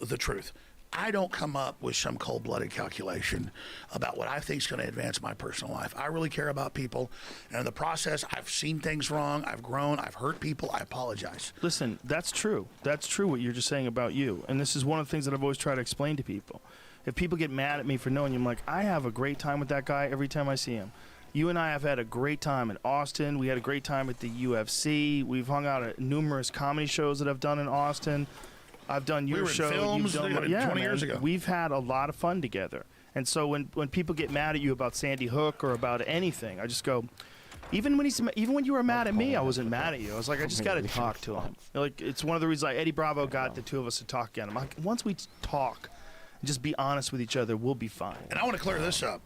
S8: the truth. I don't come up with some cold-blooded calculation about what I think is going to advance my personal life. I really care about people, and in the process, I've seen things wrong, I've grown, I've hurt people, I apologize.
S7: Listen, that's true. That's true what you're just saying about you, and this is one of the things that I've always tried to explain to people. If people get mad at me for knowing you, I'm like, I have a great time with that guy every time I see him. You and I have had a great time in Austin. We had a great time at the UFC. We've hung out at numerous comedy shows that I've done in Austin. I've done your show.
S8: Films,
S7: you've done,
S8: 20 years ago.
S7: We've had a lot of fun together. And so when people get mad at you about Sandy Hook or about anything, I just go, even when you were mad at me, I wasn't mad at you. I was like, I just got to talk to him. Like, it's one of the reasons Eddie Bravo got the two of us to talk again. I'm like, once we talk and just be honest with each other, we'll be fine.
S8: And I want to clear this up.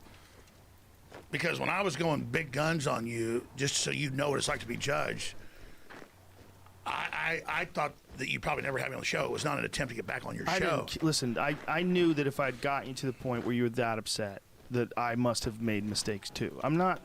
S8: Because when I was going big guns on you, just so you know what it's like to be judged, I thought that you probably never had me on the show. It was not an attempt to get back on your show.
S7: Listen, I knew that if I'd gotten you to the point where you were that upset, that I must have made mistakes too. I'm not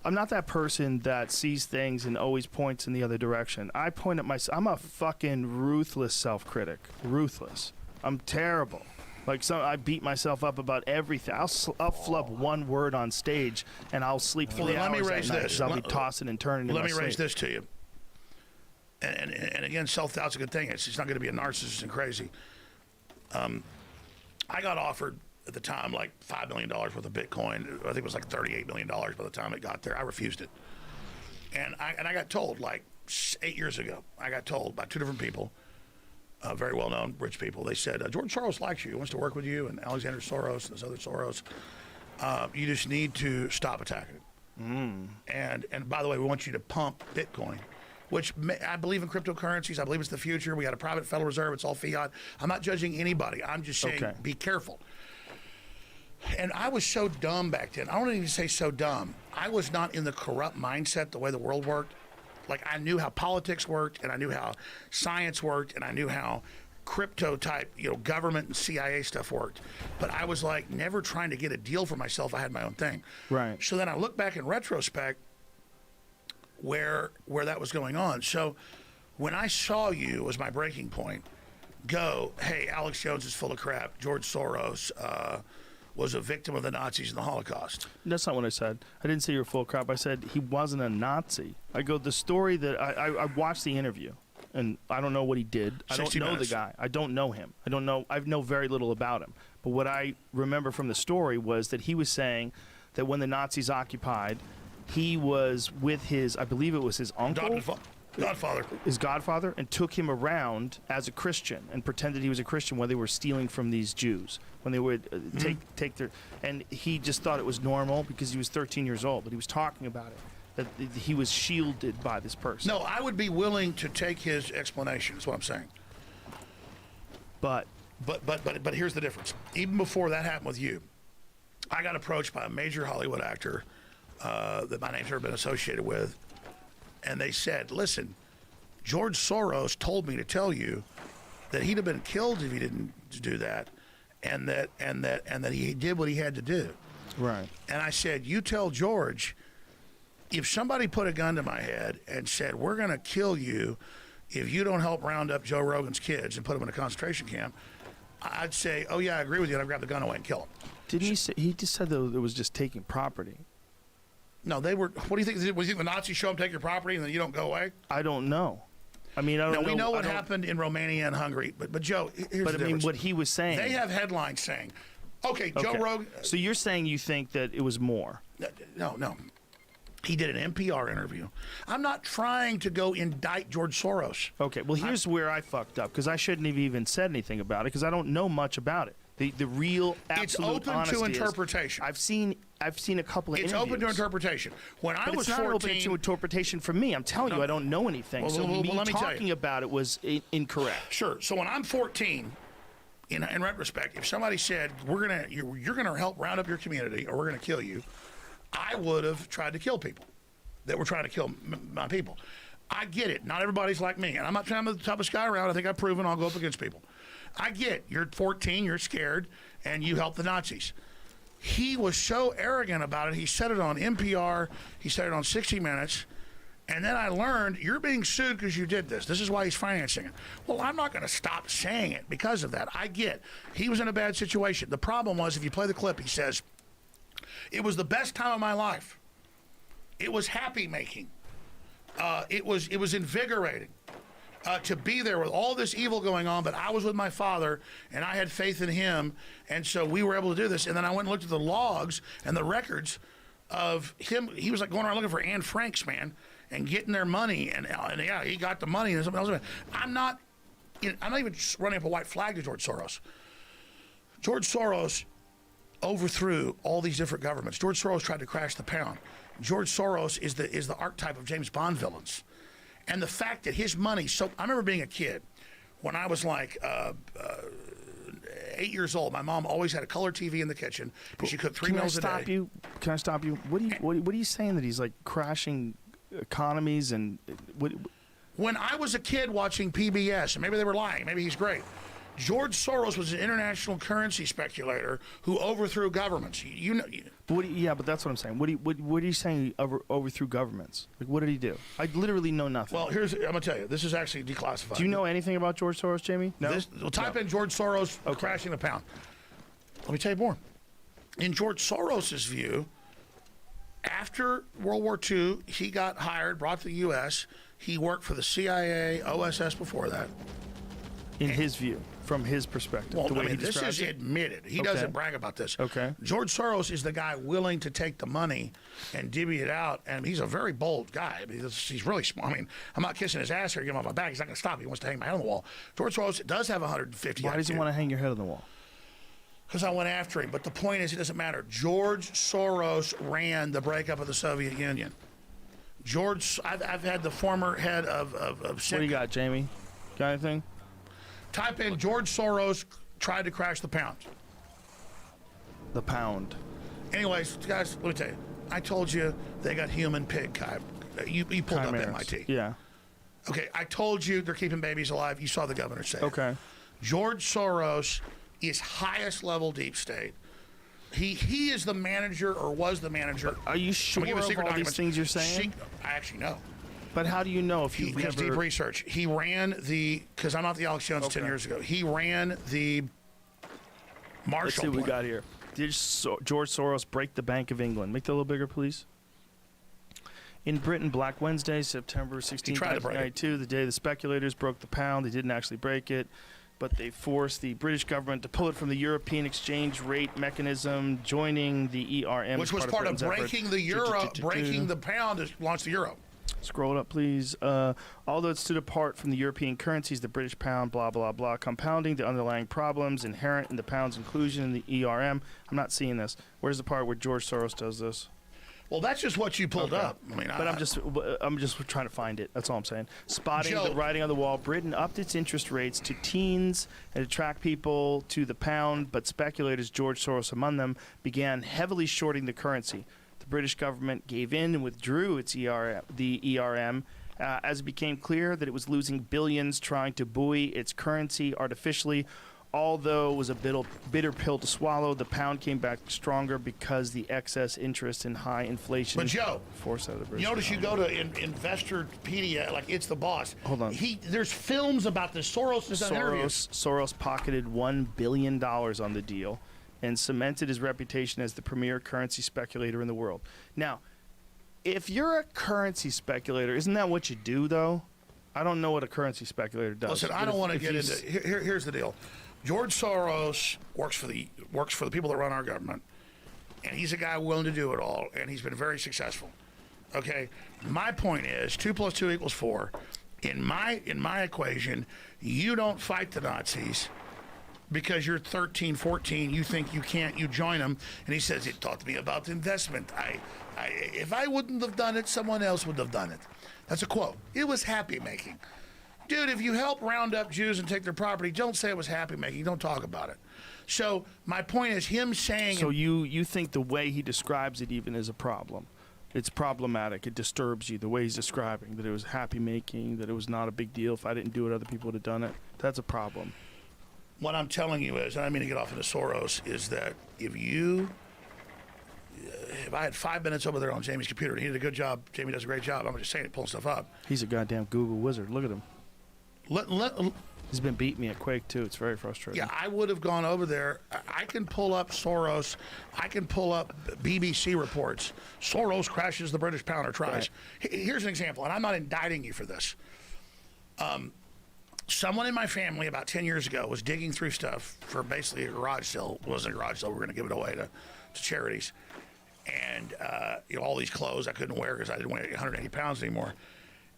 S7: that person that sees things and always points in the other direction. I point at myself. I'm a fucking ruthless self-critic. Ruthless. I'm terrible. Like, I beat myself up about everything. I'll flub one word on stage, and I'll sleep 3 hours
S8: let me raise
S7: at night
S8: this.
S7: 'cause I'll be tossing and turning in my
S8: Let me
S7: sleep.
S8: raise this to you. And again, self-doubt's a good thing. It's not going to be a narcissist and crazy. I got offered at the time like $5 million worth of Bitcoin. I think it was like $38 million by the time it got there. I refused it. And I got told like 8 years ago, I got told by two different people, very well-known rich people. They said, George Soros likes you. He wants to work with you, and Alexander Soros and this other Soros. You just need to stop attacking it. And by the way, we want you to pump Bitcoin, which I believe in cryptocurrencies. I believe it's the future. We got a private Federal Reserve. It's all fiat. I'm not judging anybody. I'm just saying be careful. And I was so dumb back then. I don't even say so dumb. I was not in the corrupt mindset the way the world worked. Like, I knew how politics worked, and I knew how science worked, and I knew how crypto type, government and CIA stuff worked. But I was like never trying to get a deal for myself. I had my own thing.
S7: Right.
S8: So then I look back in retrospect where that was going on. So when I saw you as my breaking point, go, hey, Alex Jones is full of crap. George Soros was a victim of the Nazis and the Holocaust.
S7: That's not what I said. I didn't say you were full of crap. I said he wasn't a Nazi. I go, the story that I watched the interview, and I don't know what he did. I don't know the guy. I don't know him. I know very little about him. But what I remember from the story was that he was saying that when the Nazis occupied, he was with his, I believe it was his uncle.
S8: Godfather.
S7: His godfather, and took him around as a Christian and pretended he was a Christian when they were stealing from these Jews. When they would take their, and he just thought it was normal because he was 13 years old, but he was talking about it, that he was shielded by this person.
S8: No, I would be willing to take his explanation, is what I'm saying. But here's the difference. Even before that happened with you, I got approached by a major Hollywood actor that my name's never been associated with, and they said, listen, George Soros told me to tell you that he'd have been killed if he didn't do that, and that he did what he had to do.
S7: Right.
S8: And I said, you tell George, if somebody put a gun to my head and said, we're going to kill you if you don't help round up Joe Rogan's kids and put them in a concentration camp, I'd say, oh yeah, I agree with you, and I'd grab the gun away and kill him.
S7: Didn't he say, he just said that it was just taking property?
S8: No, they were. What do you think? Was you think the Nazis show up, take your property, and then you don't go away?
S7: I don't know. I mean, I don't know.
S8: No, we know what happened in Romania and Hungary, but Joe, here's the difference.
S7: But I mean, what he was saying.
S8: They have headlines saying, okay, Joe Rogan.
S7: So you're saying you think that it was more?
S8: No. He did an NPR interview. I'm not trying to go indict George Soros.
S7: Okay, well, here's where I fucked up, because I shouldn't have even said anything about it, because I don't know much about it. The real absolute
S8: It's open to interpretation.
S7: I've seen a couple of
S8: It's
S7: interviews.
S8: open to interpretation. When I was
S7: it's not
S8: 14,
S7: open to interpretation for me. I'm telling you, I don't know anything. So me
S8: let me
S7: talking about it was incorrect.
S8: Sure. So when I'm 14, in retrospect, if somebody said you're gonna help round up your community or we're gonna kill you, I would have tried to kill people that were trying to kill my people. I get it. Not everybody's like me. And I'm not trying to top of sky around. I think I've proven I'll go up against people. I get you're 14, you're scared, and you help the Nazis. He was so arrogant about it. He said it on NPR. He said it on 60 Minutes. And then I learned, you're being sued because you did this. This is why he's financing it. Well, I'm not going to stop saying it because of that. I get he was in a bad situation. The problem was, if you play the clip, he says, it was the best time of my life. It was happy making. It was invigorating to be there with all this evil going on, but I was with my father, and I had faith in him, and so we were able to do this. And then I went and looked at the logs and the records of him. He was like going around looking for Anne Frank's, man, and getting their money, and yeah, he got the money and something else. I'm not even running up a white flag to George Soros. George Soros overthrew all these different governments. George Soros tried to crash the pound. George Soros is the archetype of James Bond villains. And the fact that his money, so I remember being a kid when I was like 8 years old. My mom always had a color TV in the kitchen because she cooked 3 meals a day.
S7: Can I stop you? What are you saying that he's like crashing economies and what?
S8: When I was a kid watching PBS, and maybe they were lying, maybe he's great. George Soros was an international currency speculator who overthrew governments.
S7: But that's what I'm saying. What are you saying? He overthrew governments? Like, what did he do? I literally know nothing.
S8: Well, I'm gonna tell you. This is actually declassified.
S7: Do you know anything about George Soros, Jamie? No.
S8: Type in George Soros crashing the pound. Let me tell you more. In George Soros's view, after World War II, he got hired, brought to the U.S. He worked for the CIA, OSS before that.
S7: In his view, from his perspective.
S8: Well, this is admitted. He doesn't brag about this.
S7: Okay.
S8: George Soros is the guy willing to take the money and divvy it out, and he's a very bold guy. I mean, he's really smart. I mean, I'm not kissing his ass here, get him off my back. He's not going to stop. He wants to hang my head on the wall. George Soros does have 150.
S7: Why does he want to hang your head on the wall?
S8: Because I went after him. But the point is, it doesn't matter. George Soros ran the breakup of the Soviet Union. I've had the former head of
S7: what do you got, Jamie? Got anything?
S8: Type in George Soros tried to crash the pound.
S7: The pound.
S8: Anyways, guys, let me tell you. I told you they got human pig. You pulled up MIT.
S7: Yeah.
S8: Okay, I told you they're keeping babies alive. You saw the governor say it.
S7: Okay.
S8: George Soros is highest level deep state. He is the manager, or was the manager.
S7: Are you sure of all these things you're saying?
S8: I actually know.
S7: But how do you know if you've
S8: Because
S7: never...
S8: deep research. He ran because I'm not the Alex Jones 10 years ago. He ran the Marshall
S7: Let's see what we got here. Did George Soros break the Bank of England? Make that a little bigger, please. In Britain, Black Wednesday, September 16, 1992, the day the speculators broke the pound. They didn't actually break it, but they forced the British government to pull it from the European exchange rate mechanism, joining the ERM.
S8: Which was part of breaking the euro, breaking the pound to launch the euro.
S7: Scroll up, please. Although it stood apart from the European currencies, the British pound, blah, blah, blah, compounding the underlying problems inherent in the pound's inclusion in the ERM. I'm not seeing this. Where's the part where George Soros does this?
S8: Well, that's just what you pulled up. I mean,
S7: but I'm just trying to find it. That's all I'm saying. Spotting the writing on the wall. Britain upped its interest rates to teens and attract people to the pound, but speculators, George Soros among them, began heavily shorting the currency. The British government gave in and withdrew its the ERM as it became clear that it was losing billions trying to buoy its currency artificially. Although it was a bitter pill to swallow, the pound came back stronger because the excess interest and high inflation.
S8: But Joe,
S7: forced out of the British
S8: notice you go to Investorpedia, like it's the boss.
S7: Hold on.
S8: There's films about this.
S7: Soros pocketed $1 billion on the deal and cemented his reputation as the premier currency speculator in the world. Now, if you're a currency speculator, isn't that what you do, though? I don't know what a currency speculator does.
S8: Listen, I don't want to get into. Here's the deal. George Soros works for the people that run our government, and he's a guy willing to do it all, and he's been very successful. Okay, my point is 2 + 2 = 4. In my equation, you don't fight the Nazis because you're 13, 14. You think you can't. You join them, and he says it taught me about investment. If I wouldn't have done it, someone else would have done it. That's a quote. It was happy making. Dude, if you help round up Jews and take their property, don't say it was happy making. Don't talk about it. So my point is him saying.
S7: So you think the way he describes it even is a problem? It's problematic. It disturbs you the way he's describing that it was happy making, that it was not a big deal. If I didn't do it, other people would have done it. That's a problem.
S8: What I'm telling you is, and I mean to get off into Soros, is that if I had 5 minutes over there on Jamie's computer and he did a good job, Jamie does a great job. I'm just saying it, pulling stuff up.
S7: He's a goddamn Google wizard. Look at him. He's been beating me at Quake too. It's very frustrating.
S8: Yeah, I would have gone over there. I can pull up Soros. I can pull up BBC reports. Soros crashes the British pound or tries. Right. Here's an example, and I'm not indicting you for this. Someone in my family about 10 years ago was digging through stuff for basically a garage sale. It wasn't a garage sale. We were going to give it away to charities. And all these clothes I couldn't wear because I didn't weigh 180 pounds anymore.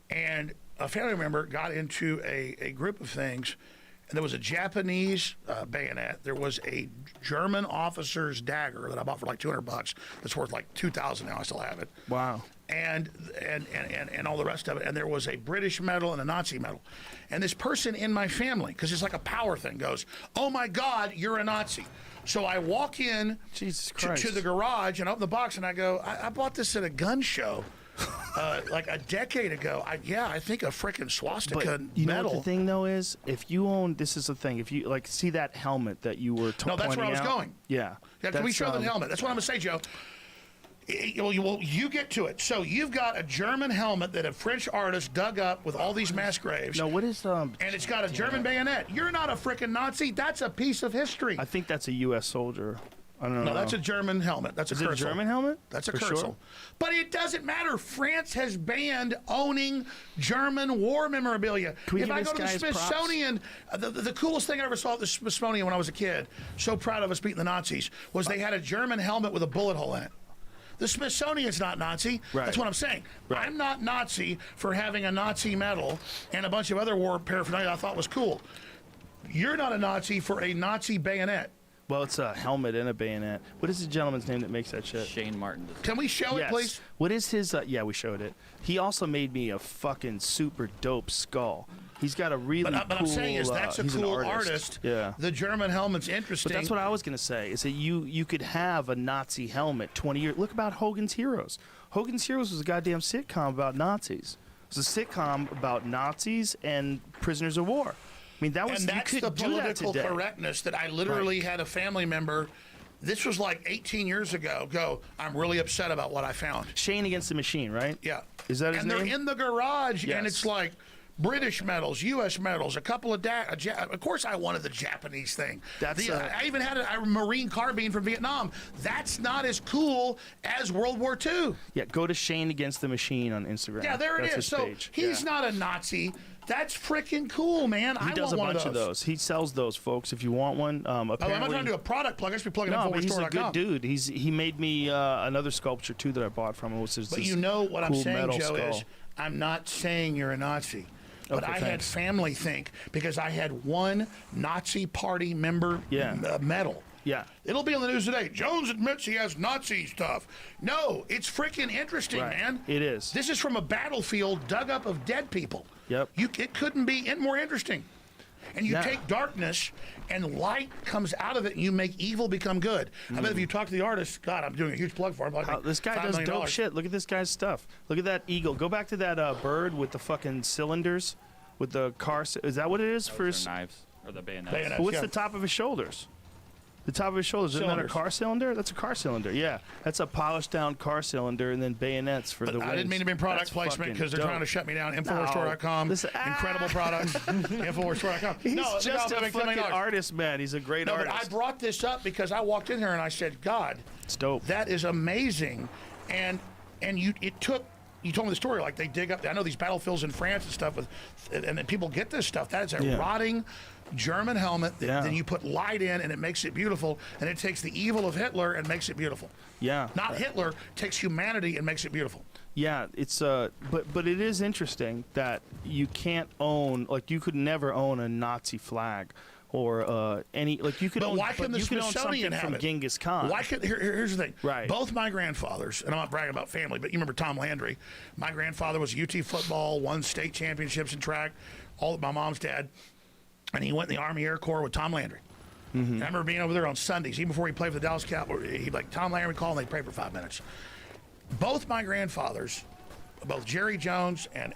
S8: And a family member got into a group of things, and there was a Japanese bayonet. There was a German officer's dagger that I bought for like $200. That's worth like $2,000 now. I still have it.
S7: Wow.
S8: And all the rest of it. And there was a British medal and a Nazi medal. And this person in my family, because it's like a power thing, goes, "Oh my God, you're a Nazi." So I walk in to the garage and open the box, and I go, I bought this at a gun show. Like a decade ago. I think a freaking swastika
S7: you
S8: medal.
S7: know what the thing though is, if you own, this is the thing, if you like see that helmet that you were
S8: No, that's where I was going.
S7: Yeah.
S8: Can we show the helmet? That's what I'm gonna say, Joe. You get to it. So you've got a German helmet that a French artist dug up with all these mass graves.
S7: No, what is
S8: and it's got a German bayonet. You're not a freaking Nazi. That's a piece of history.
S7: I think that's a U.S. soldier. I don't know.
S8: No, that's a German helmet. That's
S7: is
S8: a
S7: it a German helmet?
S8: That's a
S7: For
S8: Kurzel.
S7: sure?
S8: But it doesn't matter. France has banned owning German war memorabilia. If I go to the Smithsonian, the coolest thing I ever saw at the Smithsonian when I was a kid, so proud of us beating the Nazis, was they had a German helmet with a bullet hole in it. The Smithsonian's not Nazi.
S7: Right.
S8: That's what I'm saying.
S7: Right.
S8: I'm not Nazi for having a Nazi medal and a bunch of other war paraphernalia I thought was cool. You're not a Nazi for a Nazi bayonet.
S7: Well, it's a helmet and a bayonet. What is the gentleman's name that makes that shit?
S9: Shane Martin.
S8: Can we show it, please?
S7: What is his? Yeah, we showed it. He also made me a fucking super dope skull. He's got a really cool.
S8: But I'm saying is that's a
S7: he's
S8: cool
S7: an
S8: artist.
S7: Yeah.
S8: The German helmet's interesting.
S7: But that's what I was gonna say. Is that you could have a Nazi helmet 20 years. Look about Hogan's Heroes. Hogan's Heroes was a goddamn sitcom about Nazis. It was a sitcom about Nazis and prisoners of war. I mean, that was,
S8: and that's
S7: you could
S8: the
S7: do that
S8: political
S7: today.
S8: correctness that I literally had a family member. This was like 18 years ago. I'm really upset about what I found.
S7: Shane Against the Machine, right?
S8: Yeah.
S7: Is that his
S8: name? And they're in the garage,
S7: Yes.
S8: and it's like British medals, U.S. medals, a couple of of course, I wanted the Japanese thing.
S7: That's
S8: I even had a Marine carbine from Vietnam. That's not as cool as World War II.
S7: Yeah, go to Shane Against the Machine on Instagram.
S8: Yeah, there it
S7: That's
S8: is.
S7: his
S8: So
S7: page.
S8: he's not a Nazi. That's freaking cool, man.
S7: He does a bunch of those. He sells those, folks. If you want one, apparently.
S8: I'm not trying to do a product plug. I should be plugging
S7: No, but he's a
S8: Hoi4store.com.
S7: good dude. He made me another sculpture too that I bought from him.
S8: But you know what I'm
S7: cool
S8: saying,
S7: metal
S8: Joe,
S7: skull.
S8: is I'm not saying you're a Nazi. But
S7: Okay,
S8: I had
S7: thanks.
S8: family think because I had one Nazi party member medal.
S7: Yeah.
S8: It'll be on the news today. Jones admits he has Nazi stuff. No, it's freaking interesting,
S7: Right.
S8: man.
S7: It is.
S8: This is from a battlefield dug up of dead people.
S7: Yep.
S8: It couldn't be more interesting. And you take darkness and light comes out of it and you make evil become good. I bet if you talk to the artist, God, I'm doing a huge plug for him.
S7: This guy does dope shit. Look at this guy's stuff. Look at that eagle. Go back to that bird with the fucking cylinders, with the car. Is that what it is for his
S9: knives or the bayonets?
S7: What's the top of his shoulders? The top of his shoulders. Isn't that a
S8: Cylinders.
S7: car cylinder? That's a car cylinder. Yeah, that's a polished down car cylinder, and then bayonets for the wings.
S8: I didn't mean to be product
S7: That's
S8: placement because they're
S7: fucking
S8: trying to
S7: dope.
S8: shut me down. Infowars.com. Incredible products. Infowars.com.
S7: He's
S8: No,
S7: just a fucking artist, man. He's a great artist.
S8: But I brought this up because I walked in here and I said, God,
S7: it's dope.
S8: That is amazing. And you told me the story, like they dig up, I know these battlefields in France and stuff, and then people get this stuff. That is a rotting German helmet that then you put light in and it makes it beautiful, and it takes the evil of Hitler and makes it beautiful.
S7: Yeah.
S8: Not Hitler, takes humanity and makes it beautiful.
S7: Yeah, it's but it is interesting that you can't own, like you could never own a Nazi flag, or any like you could
S8: But
S7: own,
S8: why couldn't the
S7: you could own
S8: Smithsonian
S7: something
S8: have
S7: from
S8: it?
S7: Genghis Khan.
S8: Why could here's the thing.
S7: Right.
S8: Both my grandfathers, and I'm not bragging about family, but you remember Tom Landry. My grandfather was UT football, won state championships in track. All my mom's dad, and he went in the Army Air Corps with Tom Landry. And I remember being over there on Sundays, even before he played for the Dallas Cowboys. He'd like Tom Landry would call and they'd pray for 5 minutes. Both my grandfathers, both Jerry Jones and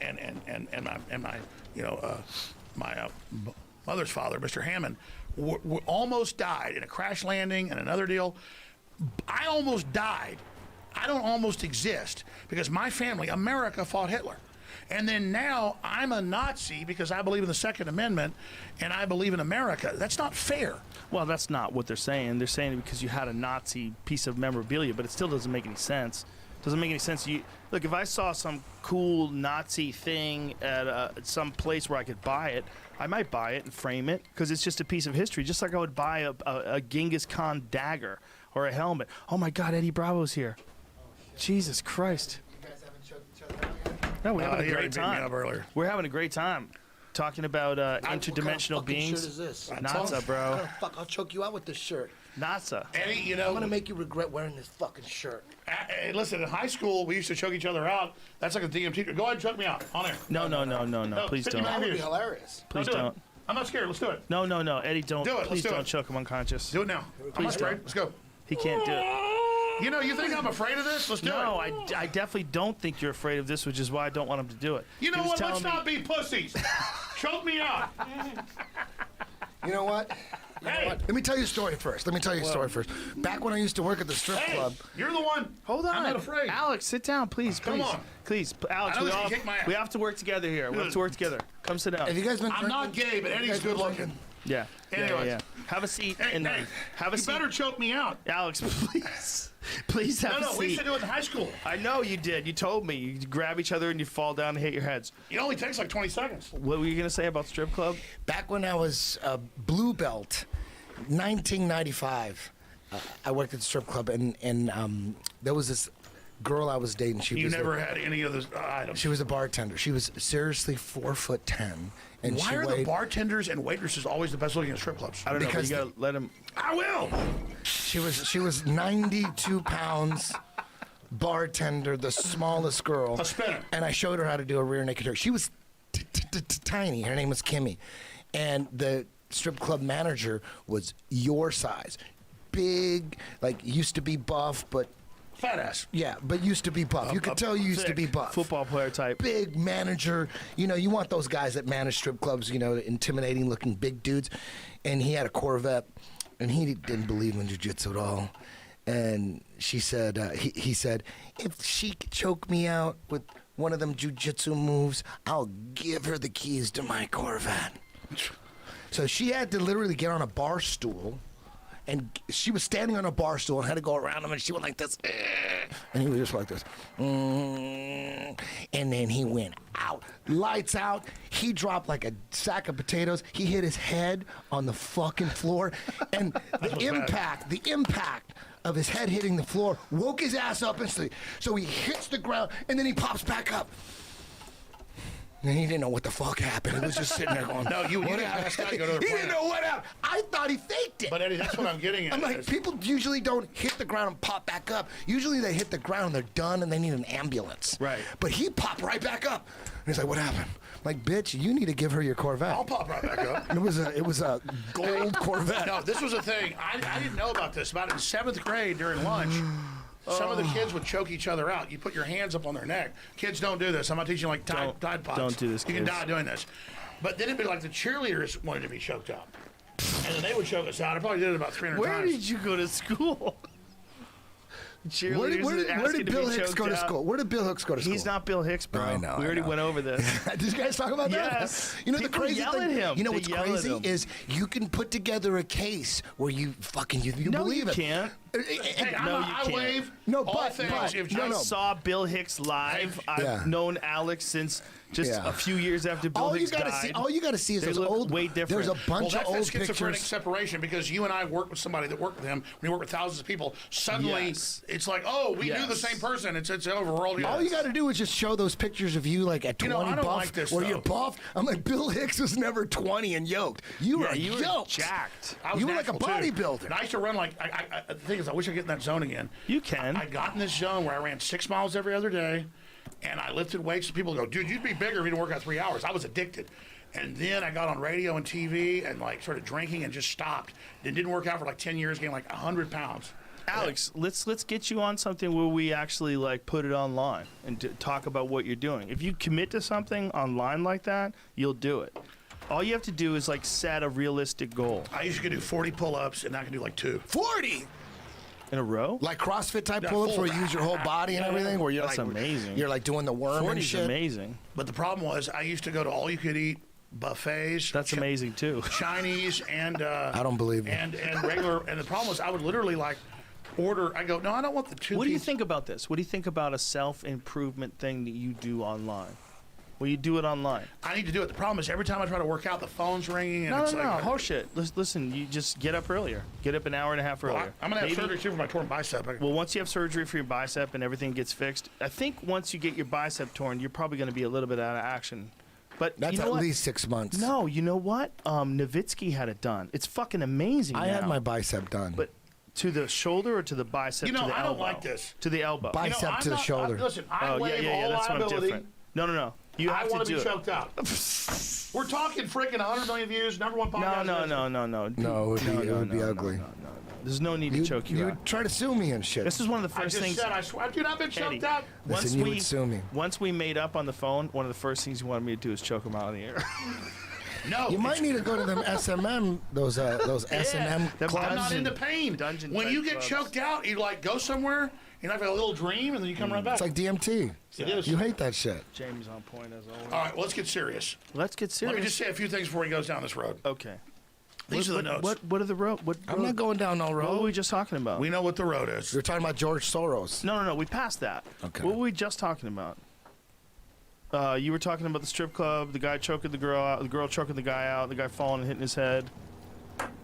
S8: my mother's father, Mr. Hammond, almost died in a crash landing and another deal. I almost died. I don't almost exist because my family, America, fought Hitler. And then now I'm a Nazi because I believe in the Second Amendment and I believe in America. That's not fair.
S7: Well, that's not what they're saying. They're saying it because you had a Nazi piece of memorabilia, but it still doesn't make any sense. Doesn't make any sense. Look, if I saw some cool Nazi thing at some place where I could buy it, I might buy it and frame it because it's just a piece of history, just like I would buy a Genghis Khan dagger or a helmet. Oh my God, Eddie Bravo's here. Jesus Christ.
S12: You guys haven't choked each other out yet?
S7: No, we're having
S8: he
S7: a
S8: already
S7: great
S8: beat me
S7: time.
S8: up earlier.
S7: We're having a great time talking about interdimensional
S12: What kind of fucking
S7: beings.
S12: shirt is this?
S7: Nasa, bro.
S12: What kind of fuck? I'll choke you out with this shirt.
S7: Nasa.
S8: Eddie, you
S12: I'm
S8: know,
S12: gonna make you regret wearing this fucking shirt.
S8: hey, listen, in high school, we used to choke each other out. That's like a DMT. Go ahead and choke me out on air.
S7: No, please
S8: 50
S7: don't.
S12: That would be
S8: views.
S12: hilarious.
S7: Please
S8: do it.
S7: don't.
S8: I'm not scared. Let's do it.
S7: No, Eddie, don't.
S8: Do it. Let's
S7: Please
S8: do
S7: don't
S8: it.
S7: choke him unconscious.
S8: Do it now. I'm not afraid. Let's go.
S7: He can't do it.
S8: You know, you think I'm afraid of this? Let's do
S7: No,
S8: it.
S7: I definitely don't think you're afraid of this, which is why I don't want him to do it.
S8: You know
S7: He was
S8: what? Let's
S7: telling
S8: not be pussies. Choke me out.
S12: You know what?
S8: Hey.
S12: Let me tell you a story first. Back when I used to work at the strip
S8: Hey,
S12: club.
S8: you're the one.
S7: Hold on.
S8: I'm not afraid.
S7: Alex, sit down, please.
S8: Come on.
S7: Please, Alex,
S8: I know
S7: we,
S8: this
S7: all,
S8: can kick my ass.
S7: we have to work together here. We have to work together. Come sit down.
S12: Have you guys been?
S8: I'm not gay, but Eddie's good looking.
S7: Yeah.
S8: Anyways.
S7: Yeah. Have a seat.
S8: Hey,
S7: and
S8: hey,
S7: have a
S8: you
S7: seat.
S8: better choke me out.
S7: Alex, please. Please have a
S8: No,
S7: seat.
S8: we used to do it in high school.
S7: I know you did. You told me. You grab each other and you fall down and hit your heads.
S8: It only takes like 20 seconds.
S7: What were you going to say about strip club?
S12: Back when I was a blue belt, 1995, I worked at the strip club, and there was this girl I was dating.
S8: You never had any of those items.
S12: She was a bartender. She was seriously 4'10", and
S8: Why
S12: she
S8: are the
S12: weighed.
S8: bartenders and waitresses always the best looking at strip clubs?
S7: I don't know. But
S12: Because
S7: you got to let him.
S8: I will.
S12: She was 92 pounds. Bartender, the smallest girl.
S8: A spinner.
S12: And I showed her how to do a rear naked choke. She was tiny. Her name was Kimmy, and the strip club manager was your size, big, like used to be buff, but
S8: Fat ass.
S12: yeah, but used to be buff. You could tell you used to
S7: Thick
S12: be buff.
S7: Football player type.
S12: Big manager. You know, you want those guys that manage strip clubs, you know, intimidating looking big dudes. And he had a Corvette, and he didn't believe in jiu-jitsu at all. And she said, he said, if she could choke me out with one of them jiu-jitsu moves, I'll give her the keys to my Corvette. So she had to literally get on a bar stool, and she was standing on a bar stool and had to go around him, and she went like this. And he was just like this. And then he went out. Lights out. He dropped like a sack of potatoes. He hit his head on the fucking floor. And the impact of his head hitting the floor woke his ass up instantly. So he hits the ground, and then he pops back up. And he didn't know what the fuck happened. He was just sitting there going,
S8: No, you didn't pass out. You go to the
S12: He didn't know what happened. I thought he faked it.
S8: But Eddie, that's what I'm getting at.
S12: I'm like, people usually don't hit the ground and pop back up. Usually they hit the ground and they're done and they need an ambulance.
S7: Right.
S12: But he popped right back up. And he's like, what happened? I'm like, bitch, you need to give her your Corvette.
S8: I'll pop right back up.
S12: It was a gold Corvette.
S8: No, this was a thing. I didn't know about this. About in 7th grade during lunch, some of the kids would choke each other out. You put your hands up on their neck. Kids don't do this. I'm not teaching you like Tide Pods.
S7: Don't do this,
S8: You can
S7: kids.
S8: die doing this. But then it'd be like the cheerleaders wanted to be choked out. And then they would choke us out. I probably did it about 300
S7: Where
S8: times.
S7: did you go to school?
S12: Where did Bill Hicks go to school? Where did Bill Hicks go to school?
S7: He's not Bill Hicks, bro.
S12: I know,
S7: We
S12: I
S7: already
S12: know.
S7: went over this.
S12: Did you guys talk about that?
S7: Yes.
S12: You know the
S7: People
S12: crazy
S7: yell
S12: thing.
S7: at him.
S12: You know
S7: They
S12: what's
S7: yell at
S12: crazy
S7: him.
S12: is you can put together a case where you
S7: No,
S12: believe
S7: you
S12: it.
S7: can't.
S8: Hey,
S7: No, you
S8: I
S7: can't.
S8: wave.
S12: No,
S8: all
S12: but-
S8: things.
S12: but-
S8: If
S12: no,
S7: I
S12: no.
S7: saw Bill Hicks live.
S12: Yeah.
S7: I've known Alex since just a few years after Bill
S12: all you
S7: Hicks
S12: gotta
S7: died.
S12: see, all you got to see is
S7: They
S12: those
S7: look
S12: old.
S7: way different.
S12: There's a bunch
S8: Well,
S12: of old
S8: that's schizophrenic
S12: pictures.
S8: separation because you and I work with somebody that worked with him. When you work with thousands of people, suddenly
S7: Yes.
S8: it's like, oh, we knew the
S7: Yes.
S8: same person. It's over. We're all
S12: All you got to do is just show those pictures of you like at
S8: You
S12: 20
S8: know, I don't
S12: buff,
S8: like this,
S12: where
S8: though.
S12: you're buff. I'm like, Bill Hicks was never 20 and yoked. You were
S7: you were
S12: yoked.
S7: jacked.
S8: I was
S12: You were like a
S8: natural, too.
S12: bodybuilder.
S8: And I used to run like the thing is, I wish I could get in that zone again.
S7: You can.
S8: I got in this zone where I ran 6 miles every other day, and I lifted weights. And people go, dude, you'd be bigger if you didn't work out 3 hours. I was addicted. And then I got on radio and TV and like started drinking and just stopped. Then didn't work out for like 10 years, gained like 100 pounds.
S7: Alex, let's get you on something where we actually like put it online and talk about what you're doing. If you commit to something online like that, you'll do it. All you have to do is like set a realistic goal.
S8: I used to do 40 pull-ups, and I can do like 2.
S12: 40
S7: in a row,
S12: like CrossFit type
S8: Yeah,
S12: pull-ups
S8: full
S12: where you use your whole body and everything. Where you're
S7: That's
S12: like,
S7: amazing.
S12: You're like doing the worm
S7: 40
S12: and
S7: is
S12: shit.
S7: amazing.
S8: But the problem was I used to go to all-you-could-eat buffets.
S7: That's amazing too.
S8: Chinese and
S12: I don't believe you.
S8: and regular. And the problem was I would literally like order. I go, no, I don't want the 2.
S7: What do you think about this? What do you think about a self-improvement thing that you do online? Well, you do it online.
S8: I need to do it. The problem is every time I try to work out, the phone's ringing. And
S7: No,
S8: it's
S7: no,
S8: like,
S7: no. Horseshit. Listen, you just get up earlier. Get up an hour and a half earlier.
S8: I'm gonna have
S7: Maybe-
S8: surgery too for my torn bicep.
S7: Well, once you have surgery for your bicep and everything gets fixed, I think once you get your bicep torn, you're probably going to be a little bit out of action. But
S12: That's
S7: you know
S12: at
S7: what?
S12: least 6 months.
S7: No, you know what? Nowitzki had it done. It's fucking amazing.
S12: I
S7: now.
S12: had my bicep done.
S7: But to the shoulder or to the bicep?
S8: You know,
S7: to the
S8: I
S7: elbow?
S8: don't like this.
S7: To the elbow.
S12: Bicep
S8: I'm
S12: to the
S8: not-
S12: shoulder.
S8: Listen, I
S7: Oh,
S8: waive
S7: yeah.
S8: all
S7: That's what I'm
S8: liability.
S7: different. No. You
S8: I
S7: have to
S8: want
S7: do
S8: to be
S7: it.
S8: choked out. We're talking freaking 100 million views, number 1 podcast.
S7: No.
S12: No, it would be ugly.
S7: No. There's no need to choke you
S12: You
S7: out.
S12: would try to sue me and shit.
S7: This is one of the
S8: I
S7: first
S8: just
S7: things.
S8: said, I swear, dude, I've been choked
S7: Eddie,
S8: out.
S12: Listen, you would sue me.
S7: Once we made up on the phone, one of the first things you wanted me to do is choke him out of the air.
S8: No,
S12: You might need to go to them SMM, those S&M
S7: them
S12: clubs.
S8: I'm not
S7: Dungeon-
S8: into pain.
S7: dungeon
S8: When
S7: type
S8: you get
S7: clubs.
S8: choked out, you like go somewhere, you have a little dream, and then you come right back.
S12: It's like DMT.
S8: It is.
S12: You hate that shit.
S7: Jamie's on point as always.
S8: All right, well, let's get serious.
S7: Let's get serious.
S8: Let me just say a few things before he goes down this road.
S7: Okay.
S8: These are the notes.
S7: What are the road?
S12: I'm not going down no
S7: What were
S12: road.
S7: we just talking about?
S8: We know what the road is.
S12: You're talking about George Soros.
S7: No. We passed that.
S12: Okay.
S7: What were we just talking about? You were talking about the strip club, the guy choking the girl out, the girl choking the guy out, the guy falling and hitting his head.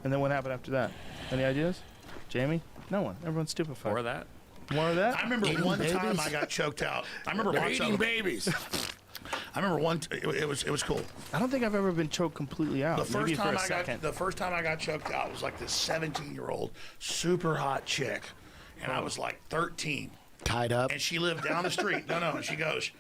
S7: And then what happened after that? Any ideas? Jamie? No one. Everyone's stupefied.
S9: Or that.
S7: More of that?
S8: I remember
S12: Eating
S8: one time
S12: babies?
S8: I got choked out. I remember
S12: They're
S8: lots of
S12: eating
S8: them.
S12: babies.
S8: I remember one. It was cool.
S7: I don't think I've ever been choked completely out.
S8: The
S7: Maybe
S8: first
S7: for
S8: time
S7: a
S8: I
S7: second.
S8: got the first time I got choked out was like this 17-year-old super hot chick, and I was like 13,
S12: Tied up.
S8: and she lived down the street. No, and she goes,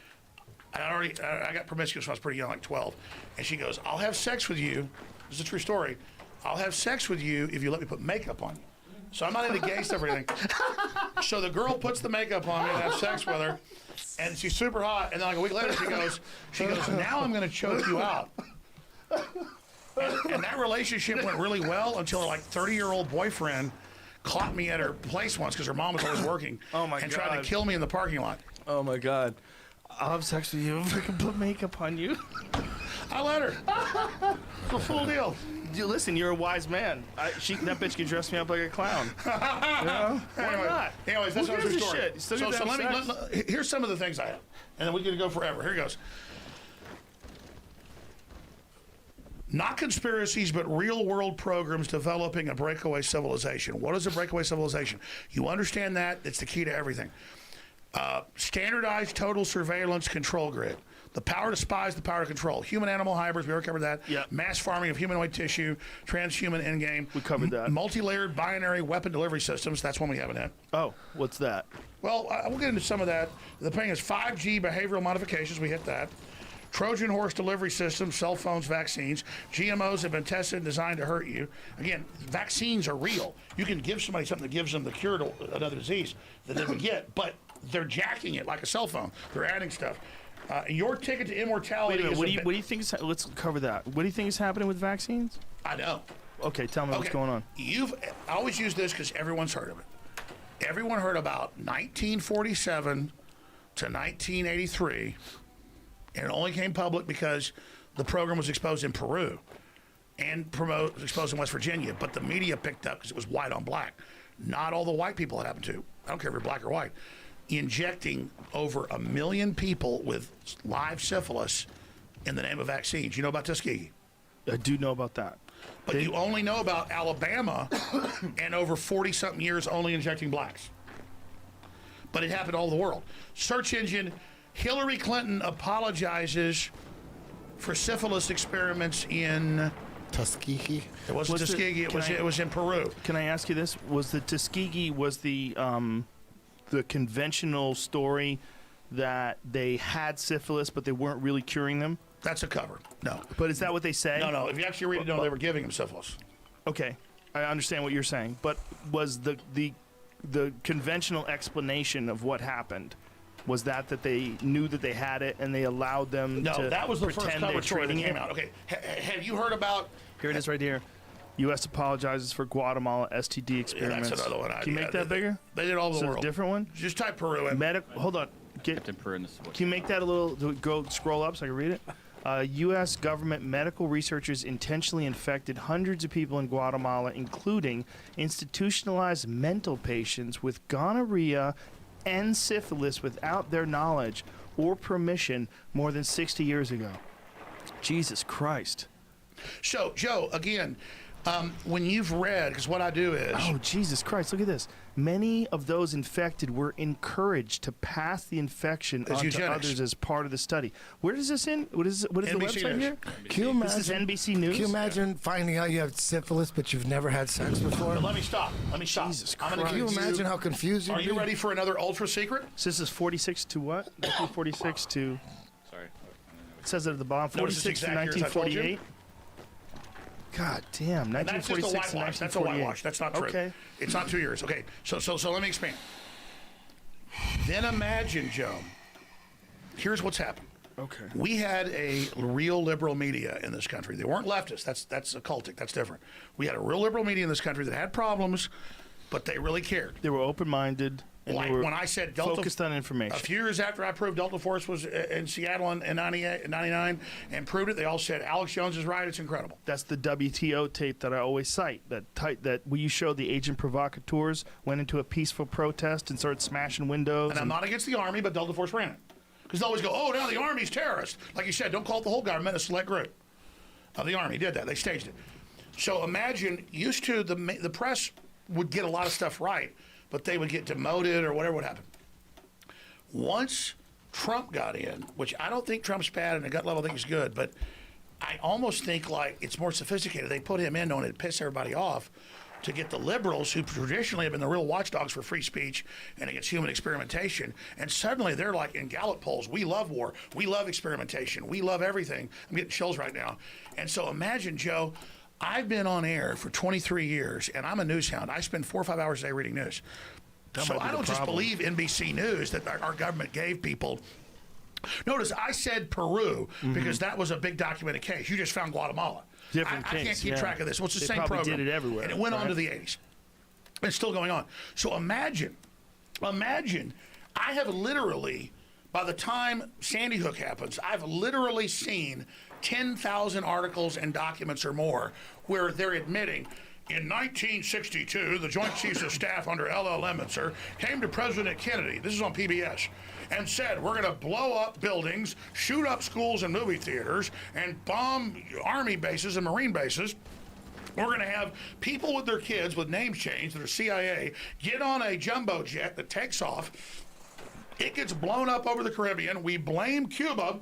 S8: I got promiscuous when I was pretty young, like 12, and she goes, I'll have sex with you. This is a true story. I'll have sex with you if you let me put makeup on you. So I'm not into gay stuff or anything. So the girl puts the makeup on me and I have sex with her, and she's super hot. And then like a week later, she goes, now I'm going to choke you out. And that relationship went really well until her like 30-year-old boyfriend caught me at her place once because her mom was always working.
S7: Oh, my
S8: and tried
S7: God.
S8: to kill me in the parking lot.
S7: Oh my God. I'll have sex with you if I can put makeup on you.
S8: I let her. It's a full deal.
S7: Listen, you're a wise man. That bitch can dress me up like a clown. You know? Why not?
S8: Anyways, that's
S7: Who
S8: another
S7: gives a
S8: story.
S7: shit? You still
S8: So
S7: get to have
S8: let me.
S7: sex?
S8: Here's some of the things I have, and then we're gonna go forever. Here goes. Not conspiracies, but real-world programs developing a breakaway civilization. What is a breakaway civilization? You understand that? It's the key to everything. Standardized total surveillance control grid. The power to spy is the power to control. Human-animal hybrids, we already covered that.
S7: Yep.
S8: Mass farming of humanoid tissue, transhuman endgame.
S7: We covered that.
S8: Multi-layered binary weapon delivery systems. That's one we haven't had.
S7: Oh, what's that?
S8: Well, we'll get into some of that. The thing is 5G behavioral modifications. We hit that. Trojan horse delivery systems, cell phones, vaccines. GMOs have been tested and designed to hurt you. Again, vaccines are real. You can give somebody something that gives them the cure to another disease that they would get, but they're jacking it like a cell phone. They're adding stuff. Your ticket to immortality.
S7: Wait a minute.
S8: is
S7: What do you think is? Let's cover that. What do you think is happening with vaccines?
S8: I know.
S7: Okay, tell me what's going on.
S8: I always use this because everyone's heard of it. Everyone heard about 1947 to 1983, and it only came public because the program was exposed in Peru and exposed in West Virginia, but the media picked up because it was white on black. not all the white people it happened to. I don't care if you're black or white. Injecting over 1 million people with live syphilis in the name of vaccines. You know about Tuskegee?
S7: I do know about that.
S8: But you only know about Alabama and over 40-something years only injecting blacks. But it happened all over the world. Search engine, Hillary Clinton apologizes for syphilis experiments in
S12: Tuskegee.
S8: It wasn't Tuskegee. It was in Peru.
S7: Can I ask you this? Was the Tuskegee the conventional story that they had syphilis but they weren't really curing them?
S8: That's a cover. No.
S7: But is that what they say?
S8: No. If you actually read it, no, they were giving them syphilis.
S7: Okay, I understand what you're saying. But was the conventional explanation of what happened? Was that they knew that they had it and they allowed them to
S8: No, that was the first cover story that
S7: treating
S8: came
S7: it?
S8: out. Okay, have you heard about...
S7: Here it is right here. U.S. apologizes for Guatemala STD experiments.
S8: that's another one.
S7: Can you make that bigger?
S8: They did all over the
S7: So
S8: world.
S7: it's a different one?
S8: Just type Peru in.
S7: Hold on.
S9: Captain Peru in this.
S7: Can you make that a little, scroll up so I can read it? U.S. government medical researchers intentionally infected hundreds of people in Guatemala, including institutionalized mental patients with gonorrhea and syphilis without their knowledge or permission more than 60 years ago. Jesus Christ.
S8: So, Joe, again, when you've read, because what I do is...
S7: Oh, Jesus Christ, look at this. Many of those infected were encouraged to pass the infection on to others as part of the study. Where is this in? What is the website here?
S12: Can you imagine,
S7: this is NBC News?
S12: Can you imagine finding out you have syphilis but you've never had sex before?
S8: Let me stop.
S7: Jesus Christ.
S12: Can you imagine how confused you'd
S8: Are you
S12: be?
S8: ready for another ultra secret?
S7: So this is 46 to what? 1946 to...
S9: Sorry.
S7: It says it at the bottom. 46 to 1948. God damn, 1946
S8: that's just a whitewash. That's a whitewash. That's not true.
S7: Okay.
S8: It's not 2 years. Okay, so let me expand. Then imagine, Joe, here's what's happened.
S7: Okay.
S8: We had a real liberal media in this country. They weren't leftists. That's occultic. That's different. We had a real liberal media in this country that had problems, but they really cared.
S7: They were open-minded. And
S8: Like
S7: they were
S8: when I said Delta,
S7: focused on information.
S8: A few years after I proved Delta Force was in Seattle in 99 and proved it, they all said, Alex Jones is right. It's incredible.
S7: That's the WTO tape that I always cite. That where you showed the agent provocateurs went into a peaceful protest and started smashing windows.
S8: And I'm not against the Army, but Delta Force ran it. Because they always go, oh, now the Army's terrorist. Like you said, don't call it the whole government, a select group. The Army did that. They staged it. So imagine, used to, the press would get a lot of stuff right, but they would get demoted or whatever would happen. Once Trump got in, which I don't think Trump's bad and at gut level I think he's good, but I almost think like it's more sophisticated. They put him in knowing it'd piss everybody off to get the liberals who traditionally have been the real watchdogs for free speech and against human experimentation. And suddenly they're like in Gallup polls, we love war, we love experimentation, we love everything. I'm getting chills right now. And so imagine, Joe, I've been on air for 23 years and I'm a news hound. I spend 4 or 5 hours a day reading news. So I don't just believe NBC News that our government gave people. Notice I said Peru because that was a big documented case. You just found Guatemala.
S7: Different
S8: I
S7: case,
S8: can't keep track of this. Well, it's the same
S7: probably
S8: program.
S7: did it everywhere.
S8: And it went on
S7: right?
S8: to the 80s. It's still going on. So imagine, I have literally, by the time Sandy Hook happens, I've literally seen 10,000 articles and documents or more where they're admitting, in 1962, the Joint Chiefs of Staff under L.L. Emitzer came to President Kennedy, this is on PBS, and said, we're going to blow up buildings, shoot up schools and movie theaters, and bomb Army bases and Marine bases. We're going to have people with their kids with names changed that are CIA get on a jumbo jet that takes off. It gets blown up over the Caribbean. We blame Cuba,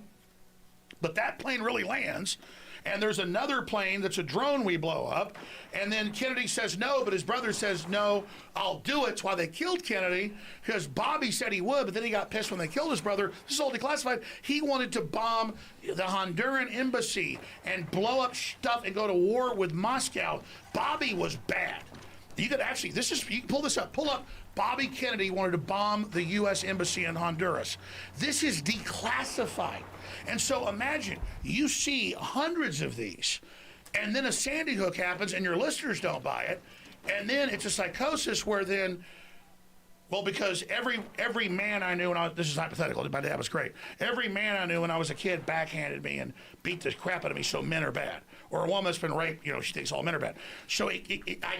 S8: but that plane really lands. And there's another plane that's a drone we blow up. And then Kennedy says no, but his brother says, no, I'll do it. It's why they killed Kennedy, because Bobby said he would, but then he got pissed when they killed his brother. This is all declassified. He wanted to bomb the Honduran embassy and blow up stuff and go to war with Moscow. Bobby was bad. You could actually, you can pull this up. Pull up, Bobby Kennedy wanted to bomb the U.S. embassy in Honduras. This is declassified. And so imagine, you see hundreds of these, and then a Sandy Hook happens and your listeners don't buy it, and then it's a psychosis where then Well, because every man I knew, this is hypothetical, my dad was great. Every man I knew when I was a kid backhanded me and beat the crap out of me, so men are bad. Or a woman that's been raped, she thinks all men are bad. So I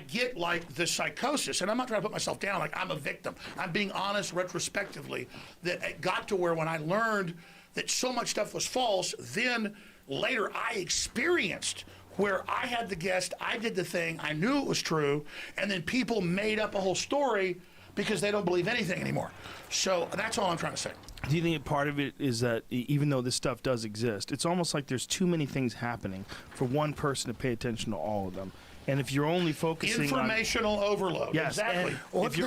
S8: get like this psychosis, and I'm not trying to put myself down like I'm a victim. I'm being honest retrospectively that it got to where when I learned that so much stuff was false, then later I experienced where I had the guest, I did the thing, I knew it was true, and then people made up a whole story because they don't believe anything anymore. So that's all I'm trying to say.
S7: Do you think part of it is that even though this stuff does exist, it's almost like there's too many things happening for one person to pay attention to all of them? And if you're only focusing
S8: informational overload.
S7: Yes,
S8: exactly.
S7: If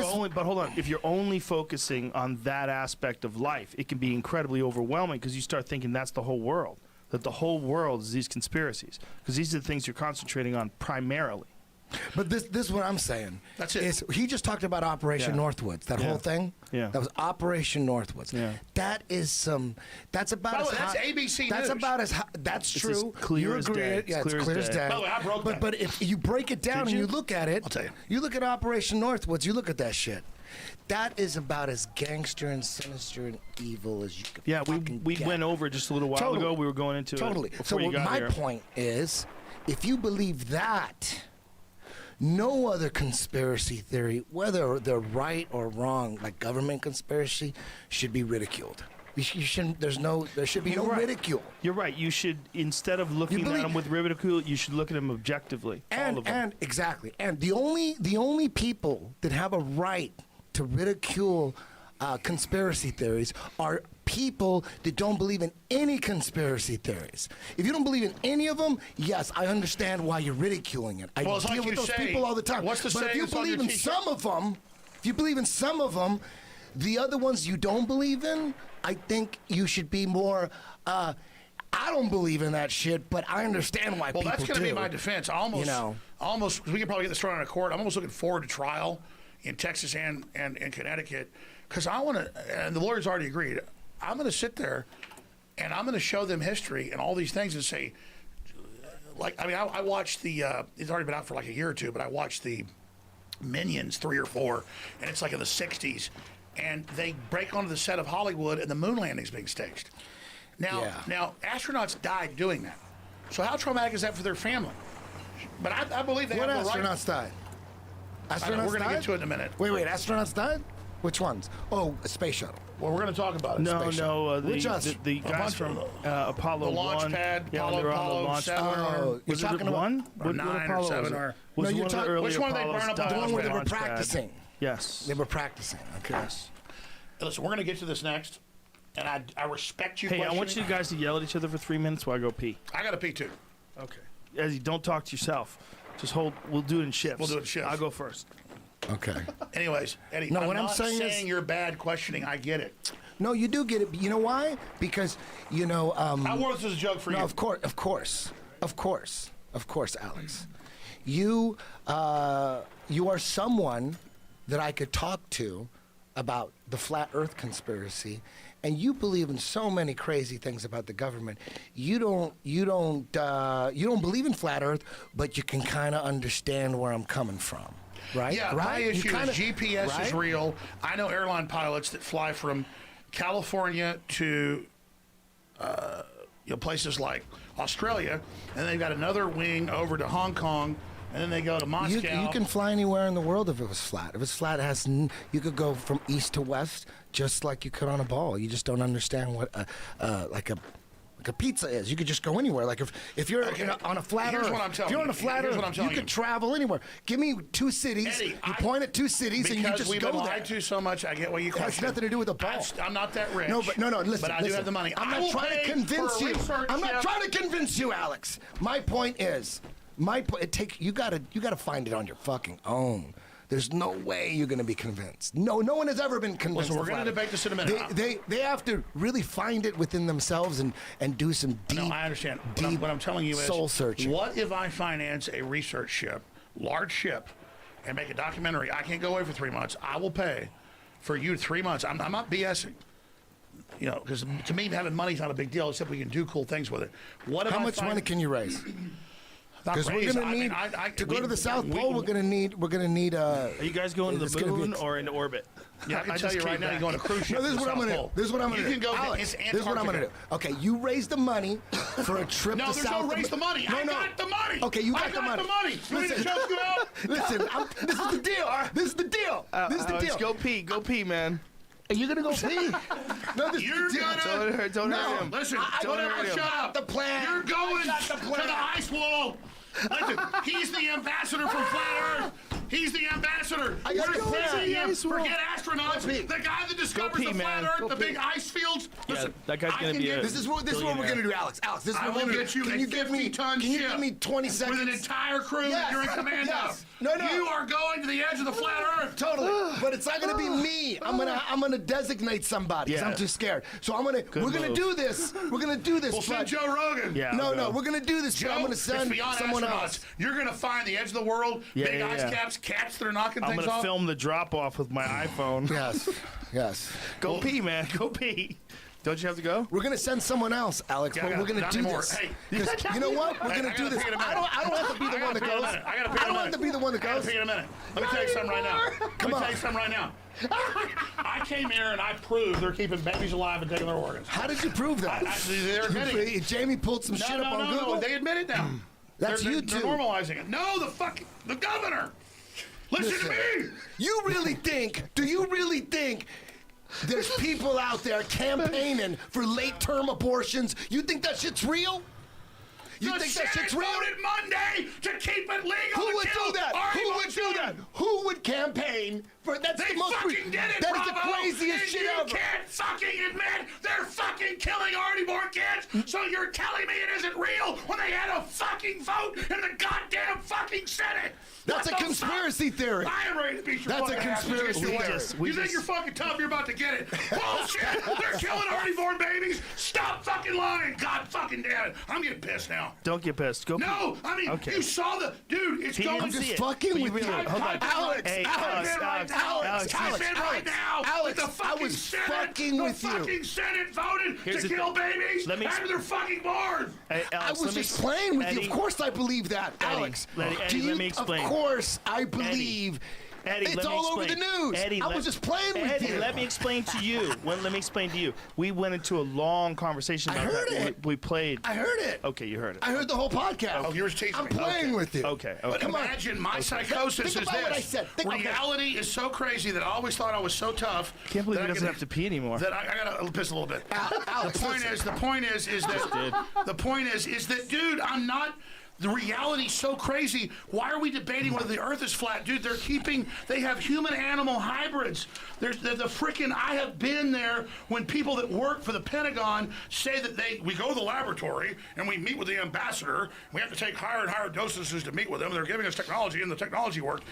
S7: you're only focusing on that aspect of life, it can be incredibly overwhelming because you start thinking that's the whole world. That the whole world is these conspiracies because these are the things you're concentrating on primarily.
S12: But this is what I'm saying.
S8: That's it.
S12: He just talked about Operation Northwoods. That whole thing.
S7: Yeah.
S12: That was Operation Northwoods.
S7: Yeah.
S12: That is That's about
S8: By the
S12: as
S8: way, that's
S12: hot.
S8: ABC
S12: That's
S8: News.
S12: about as hot. That's
S7: It's
S12: true.
S7: as clear
S12: you
S7: as
S12: agree.
S7: day.
S12: Yeah,
S7: It's
S12: it's clear as day.
S8: By the way, I broke that.
S12: But if you break it down
S7: Did
S12: and
S7: you?
S12: you look at it,
S8: I'll tell you.
S12: You look at Operation Northwoods. You look at that shit. That is about as gangster and sinister and evil as you could.
S7: Yeah, we
S12: get.
S7: went over just a little while ago. We were going into
S12: Totally.
S7: it
S12: So
S7: before you got
S12: my
S7: here.
S12: point is, if you believe that, no other conspiracy theory, whether they're right or wrong, like government conspiracy, should be ridiculed. You shouldn't. There should be no ridicule.
S7: You're right. You should, instead of looking at them with ridicule, you should look at them objectively. All of them.
S12: And exactly. And the only people that have a right to ridicule conspiracy theories are people that don't believe in any conspiracy theories. If you don't believe in any of them, yes, I understand why you're ridiculing it. I
S8: Well, it's
S12: deal
S8: like
S12: with
S8: you
S12: those
S8: say,
S12: people all the time.
S8: what's the
S12: but if
S8: saying
S12: you
S8: that's on your
S12: believe in
S8: t-shirt?
S12: some of them, the other ones you don't believe in, I think you should be more. I don't believe in that shit, but I understand why people do.
S8: Well, that's going to be my defense. Almost, we can probably get this thrown out of court. I'm almost looking forward to trial in Texas and Connecticut because I want to, and the lawyers already agreed, I'm going to sit there and I'm going to show them history and all these things and say, I watched the, it's already been out for like a year or two, but I watched the Minions 3 or 4, and it's like in the 60s, and they break onto the set of Hollywood and the moon landing's being staged. Now, astronauts died doing that. So how traumatic is that for their family? But I believe they
S12: What
S8: have the right.
S12: astronauts died? Astronauts
S8: We're going to
S12: died?
S8: get to it in a minute.
S12: Wait, astronauts died? Which ones? Oh, a space shuttle.
S8: Well, we're going to talk about it.
S12: Which ones?
S7: The guys from Apollo
S8: the launch
S7: 1.
S8: pad,
S7: yeah, they were on the
S8: Apollo
S7: launch
S8: 7
S12: Oh,
S7: Was
S12: you're
S7: it
S12: talking about
S7: 1?
S8: or 9 or 7 or...
S7: Was
S12: No, you're
S7: one of the
S12: talking-
S7: early
S8: which one did they
S7: Apollos
S8: burn up
S7: died
S8: on
S12: The one
S7: on
S12: where
S7: the
S12: they were
S7: launch pad?
S12: practicing.
S7: Yes.
S12: They were practicing. Okay.
S7: Yes.
S8: Listen, we're going to get to this next, and I respect you.
S7: Hey, I want you guys to yell at each other for 3 minutes while I go pee.
S8: I got to pee too.
S7: Okay. Ezzy, don't talk to yourself. Just hold. We'll do it in shifts.
S8: We'll do it in shifts.
S7: I'll go first.
S12: Okay.
S8: Anyways, Eddie,
S12: No,
S8: I'm
S12: what I'm
S8: not
S12: saying is-
S8: you're bad questioning. I get it.
S12: No, you do get it. You know why? Because,
S8: How worth is a joke for
S12: no,
S8: you?
S12: of course, Alex. You are someone that I could talk to about the flat Earth conspiracy, and you believe in so many crazy things about the government. You don't believe in flat Earth, but you can kind of understand where I'm coming from, right?
S8: Yeah,
S12: right?
S8: my issue is GPS
S12: right?
S8: is real. I know airline pilots that fly from California to places like Australia, and they've got another wing over to Hong Kong, and then they go to Moscow.
S12: You can fly anywhere in the world if it was flat. If it's flat, you could go from east to west just like you could on a ball. You just don't understand what like a pizza is. You could just go anywhere. Like if you're on a flat
S8: Here's
S12: Earth,
S8: what I'm telling
S12: if you're on
S8: you.
S12: a flat
S8: Here's
S12: Earth,
S8: what I'm telling
S12: you
S8: you.
S12: could travel anywhere. Give me 2 cities.
S8: Eddie,
S12: you point at 2 cities and you just
S8: we've
S12: go
S8: been
S12: there.
S8: lied to so much, I get what you
S12: It has
S8: question.
S12: nothing to do with the ball.
S8: I'm not that rich.
S12: No, listen.
S8: But I do
S12: listen.
S8: have the money.
S12: I'm
S8: I
S12: not
S8: will
S12: trying to
S8: pay
S12: convince
S8: for a
S12: you.
S8: research
S12: I'm not
S8: ship.
S12: trying to convince you, Alex. My point is, you gotta find it on your fucking own. There's no way you're going to be convinced. No one has ever been convinced.
S8: Listen, we're going to debate this in a minute.
S12: They have to really find it within themselves and do some deep.
S8: No, I understand.
S12: Deep
S8: what I'm telling you is
S12: soul searching.
S8: What if I finance a research ship, large ship, and make a documentary? I can't go away for 3 months. I will pay for you 3 months. I'm not BSing. Because to me, having money is not a big deal, except we can do cool things with it.
S12: How much money can you raise? Because we're gonna need to go to the South Pole. We're gonna need.
S7: Are you guys going to the moon or into orbit?
S8: Yeah, I can tell you right now, you're going to cruise ship.
S12: No, this is what I'm going to do. This is what I'm going to do.
S8: You can go
S12: Alex,
S8: to
S12: this is what I'm going to do. Okay, you raise the money for a trip to South.
S8: No, there's no raise the money. I got the money.
S12: Okay, you got the money.
S8: I got the money. You want me to choke you out?
S12: Listen, this is the deal. This is the deal. This is the deal.
S7: Go pee. Go pee, man.
S12: Are you gonna go pee? No, this
S8: You're
S12: is the deal.
S8: gonna.
S7: Don't hurt him.
S8: Listen,
S12: shut up. The plan.
S8: You're going to the ice wall. Listen, he's the ambassador from Flat Earth. He's the ambassador. We're praising him. Forget astronauts. The guy that discovers the flat Earth, the big ice fields. Listen,
S7: that guy's gonna be.
S12: This is what we're gonna do, Alex. Alex, this is what we're gonna do.
S8: Get you
S12: Can you give me 20 seconds
S8: with an entire crew that you're in command of?
S12: No.
S8: You are going to the edge of the flat Earth.
S12: Totally. But it's not gonna be me. I'm gonna designate somebody because I'm too scared. So we're gonna do this. We're gonna do this.
S8: We'll send Joe Rogan.
S7: Yeah.
S12: No, we're gonna do this.
S8: Joe,
S12: I'm gonna send someone else.
S8: You're gonna find the edge of the world, big ice caps, cats that are knocking things off.
S7: I'm gonna film the drop off with my iPhone.
S12: Yes.
S7: Go pee, man. Go pee. Don't you have to go?
S12: We're gonna send someone else, Alex. But we're gonna do this.
S8: Hey,
S12: you know what? We're gonna do this. I don't have to be the one that goes. I don't have to be the one that goes.
S8: I gotta pee in a minute. Let me tell you something right now.
S12: Come on.
S8: Tell you something right now. I came here and I proved they're keeping babies alive and taking their organs.
S12: How did you prove that?
S8: They're admitting it.
S12: Jamie pulled some shit up on Google.
S8: No, they admit it now.
S12: That's you
S8: They're
S12: too.
S8: normalizing it. No, the governor. Listen to me.
S12: You really think? Do you really think? There's people out there campaigning for late-term abortions. You think that shit's real? You think that shit's real?
S8: Voted Monday to keep it legal.
S12: Who would do that? Who would do that? Who would campaign for? That's
S8: they
S12: the most.
S8: fucking did it,
S12: That is
S8: Bravo,
S12: the craziest
S8: and
S12: shit
S8: you
S12: ever.
S8: can't fucking admit they're fucking killing already born kids. So you're telling me it isn't real when they had a fucking vote in the goddamn fucking Senate?
S12: That's a conspiracy theory.
S8: I am ready to beat your
S12: That's a
S8: fucking
S12: conspiracy
S8: ass.
S12: theory.
S8: You think you're fucking tough? You're about to get it. Bullshit! They're killing already born babies. Stop fucking lying. God fucking damn it! I'm getting pissed now.
S7: Don't get pissed. Go.
S8: No, I mean you saw the dude. It's going.
S12: I'm just fucking with you.
S7: Hold on.
S12: Alex,
S8: Alex,
S12: I was fucking with you.
S8: The fucking Senate voted to kill babies after they're fucking born.
S12: I was just playing with you. Of course I believe that, Alex.
S7: Eddie, let me explain.
S12: Of course I believe.
S7: Eddie,
S12: it's all over the news.
S7: Eddie,
S12: I was just playing with you.
S7: Eddie, let me explain to you. Let me explain to you. We went into a long conversation about that.
S12: I heard it.
S7: We played.
S12: I heard it.
S7: Okay, you heard it.
S12: I heard the whole podcast.
S8: Oh, yours teaching
S12: I'm
S8: me.
S12: playing with you.
S7: Okay.
S8: But imagine my psychosis
S12: Think
S8: is
S12: about
S8: this.
S12: what I said.
S8: Reality is so crazy that I always thought I was so tough.
S7: Can't believe he doesn't have to pee anymore.
S8: That I gotta piss a little bit.
S12: Alex,
S8: the point is that, dude, I'm not. The reality's so crazy. Why are we debating whether the Earth is flat, dude? They have human-animal hybrids. They're the freaking. I have been there when people that work for the Pentagon say that we go to the laboratory and we meet with the ambassador. We have to take higher and higher dosages to meet with them. They're giving us technology, and the technology worked.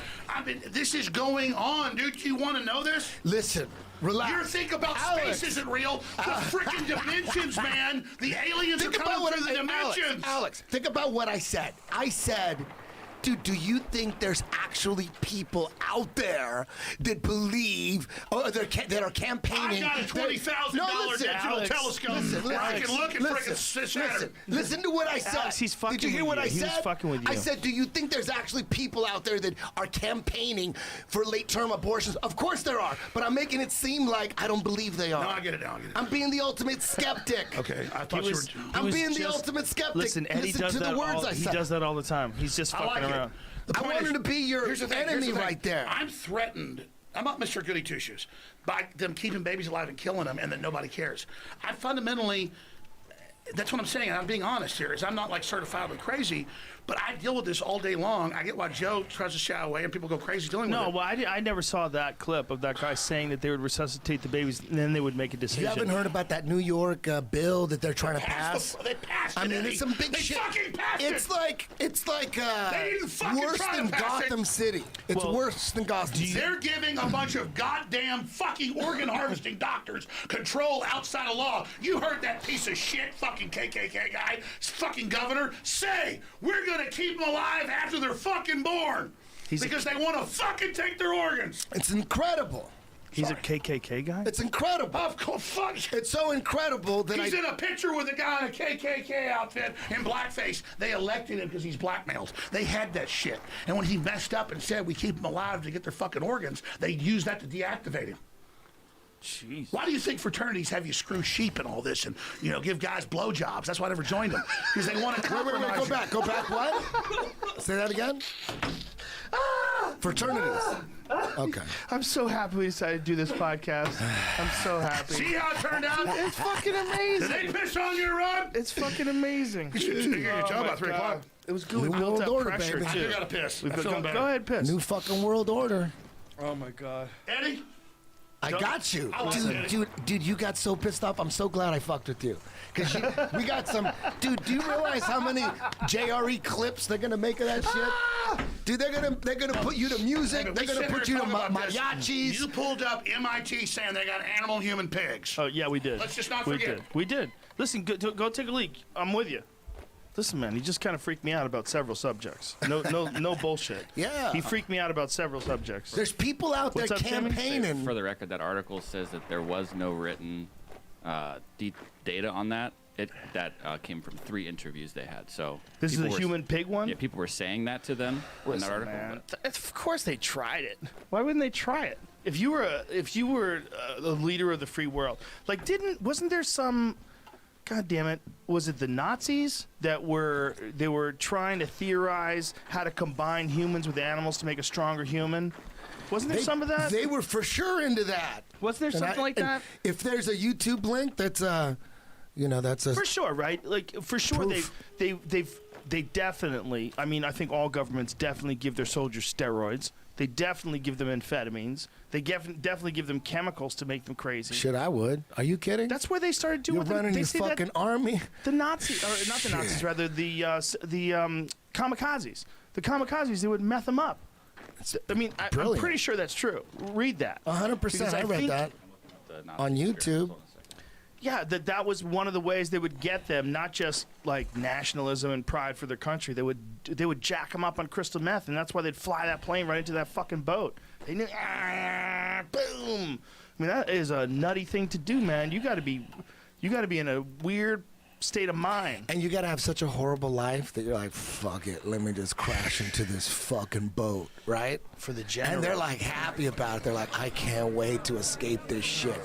S8: This is going on, dude. Do you want to know this?
S12: Listen. Relax.
S8: You think about space isn't real. The freaking dimensions, man. The aliens are coming through the dimensions.
S12: Alex, think about what I said. I said, dude, do you think there's actually people out there that believe or that are campaigning?
S8: I got a $20,000 digital telescope where I can look at freaking Saturn.
S12: Listen to what I said.
S7: Alex, he's fucking
S12: Did you hear what I said?
S7: He was fucking with you.
S12: I said, do you think there's actually people out there that are campaigning for late-term abortions? Of course there are, but I'm making it seem like I don't believe they are.
S8: No, I get it now.
S12: I'm being the ultimate skeptic.
S8: Okay, I thought you were.
S12: I'm being the ultimate skeptic.
S7: Listen, Eddie does that He does that all the time. He's just fucking around.
S12: I wanted to be your enemy right there.
S8: I'm threatened. I'm not Mr. Goody Two-Shoes by them keeping babies alive and killing them, and then nobody cares. I fundamentally, that's what I'm saying. And I'm being honest here. Is I'm not like certifiably crazy, but I deal with this all day long. I get why Joe tries to shy away, and people go crazy dealing with it.
S7: No, well, I never saw that clip of that guy saying that they would resuscitate the babies, and then they would make a decision.
S12: You haven't heard about that New York bill that they're trying to pass?
S8: They passed it.
S12: I mean, it's some big shit.
S8: They fucking passed it.
S12: It's like
S8: they didn't fucking
S12: worse
S8: try
S12: than
S8: to pass
S12: Gotham City. It's worse than Gotham City.
S8: They're giving a bunch of goddamn fucking organ harvesting doctors control outside of law. You heard that piece of shit fucking KKK guy, fucking governor, say we're gonna keep them alive after they're fucking born because they want to fucking take their organs.
S12: It's incredible.
S7: He's a KKK guy?
S12: It's incredible.
S8: Of course, fuck.
S12: It's so incredible that
S8: He's in a picture with a guy in a KKK outfit in blackface. They elected him because he's blackmailed. They had that shit. And when he messed up and said we keep them alive to get their fucking organs, they used that to deactivate him.
S7: Jeez.
S8: Why do you think fraternities have you screw sheep and all this and, you know, give guys blowjobs? That's why I never joined them. Because they want to compromise.
S12: Wait, go back. What? Say that again? Fraternities. Okay.
S7: I'm so happy we decided to do this podcast. I'm so happy.
S8: See how it turned out?
S7: It's fucking amazing.
S8: Did they piss on your run?
S7: It's fucking amazing.
S8: You should get your job about 3 o'clock.
S7: It was good. We
S12: New
S7: built
S12: world
S7: up
S12: order,
S7: pressure,
S12: baby.
S8: I
S7: too.
S8: do gotta piss.
S7: We've
S8: I'm feeling
S7: become,
S8: better.
S7: go ahead, piss.
S12: New fucking world order.
S7: Oh, my God.
S8: Eddie?
S12: I got you.
S8: I like Eddie.
S12: Dude, you got so pissed off. I'm so glad I fucked with you. Because we got some... Dude, do you realize how many JRE clips they're going to make of that shit? Dude, they're gonna put you to music. They're going to put you to mariachis.
S8: You pulled up MIT saying they got animal human pigs.
S7: Oh, yeah, we did.
S8: Let's just not forget.
S7: We did. Listen, go take a leak. I'm with you. Listen, man, he just kind of freaked me out about several subjects. No bullshit.
S12: Yeah.
S7: He freaked me out about several subjects.
S12: There's people out there
S7: What's up, Sammy?
S12: campaigning.
S9: For the record, that article says that there was no written data on that. That came from 3 interviews they had. So
S7: This is a human pig one?
S9: Yeah, people were saying that to them in
S7: Listen,
S9: that article.
S7: man, of course they tried it. Why wouldn't they try it? If you were the leader of the free world, like wasn't there some? God damn it! Was it the Nazis that were trying to theorize how to combine humans with animals to make a stronger human? Wasn't there some of that?
S12: They were for sure into that.
S7: Wasn't there something like that?
S12: If there's a YouTube link, that's that's a
S7: For sure, right? Like for sure,
S12: Proof.
S7: they definitely. I mean, I think all governments definitely give their soldiers steroids. They definitely give them amphetamines. They definitely give them chemicals to make them crazy.
S12: shit. I would. Are you kidding?
S7: That's where they started doing.
S12: You're running
S7: they
S12: your
S7: say
S12: fucking army.
S7: The Nazis, or not the Nazis, rather the kamikazes. The kamikazes, they would meth them up. I mean, I'm
S12: brilliant.
S7: pretty sure that's true. Read that.
S12: 100%. I read that on YouTube.
S7: Yeah, that was one of the ways they would get them, not just like nationalism and pride for their country. They would jack them up on crystal meth, and that's why they'd fly that plane right into that fucking boat. They knew, boom. I mean, that is a nutty thing to do, man. You got to be in a weird state of mind.
S12: And you got to have such a horrible life that you're like, fuck it, let me just crash into this fucking boat, right?
S7: For the general.
S12: And they're like happy about it. They're like, I can't wait to escape this shit.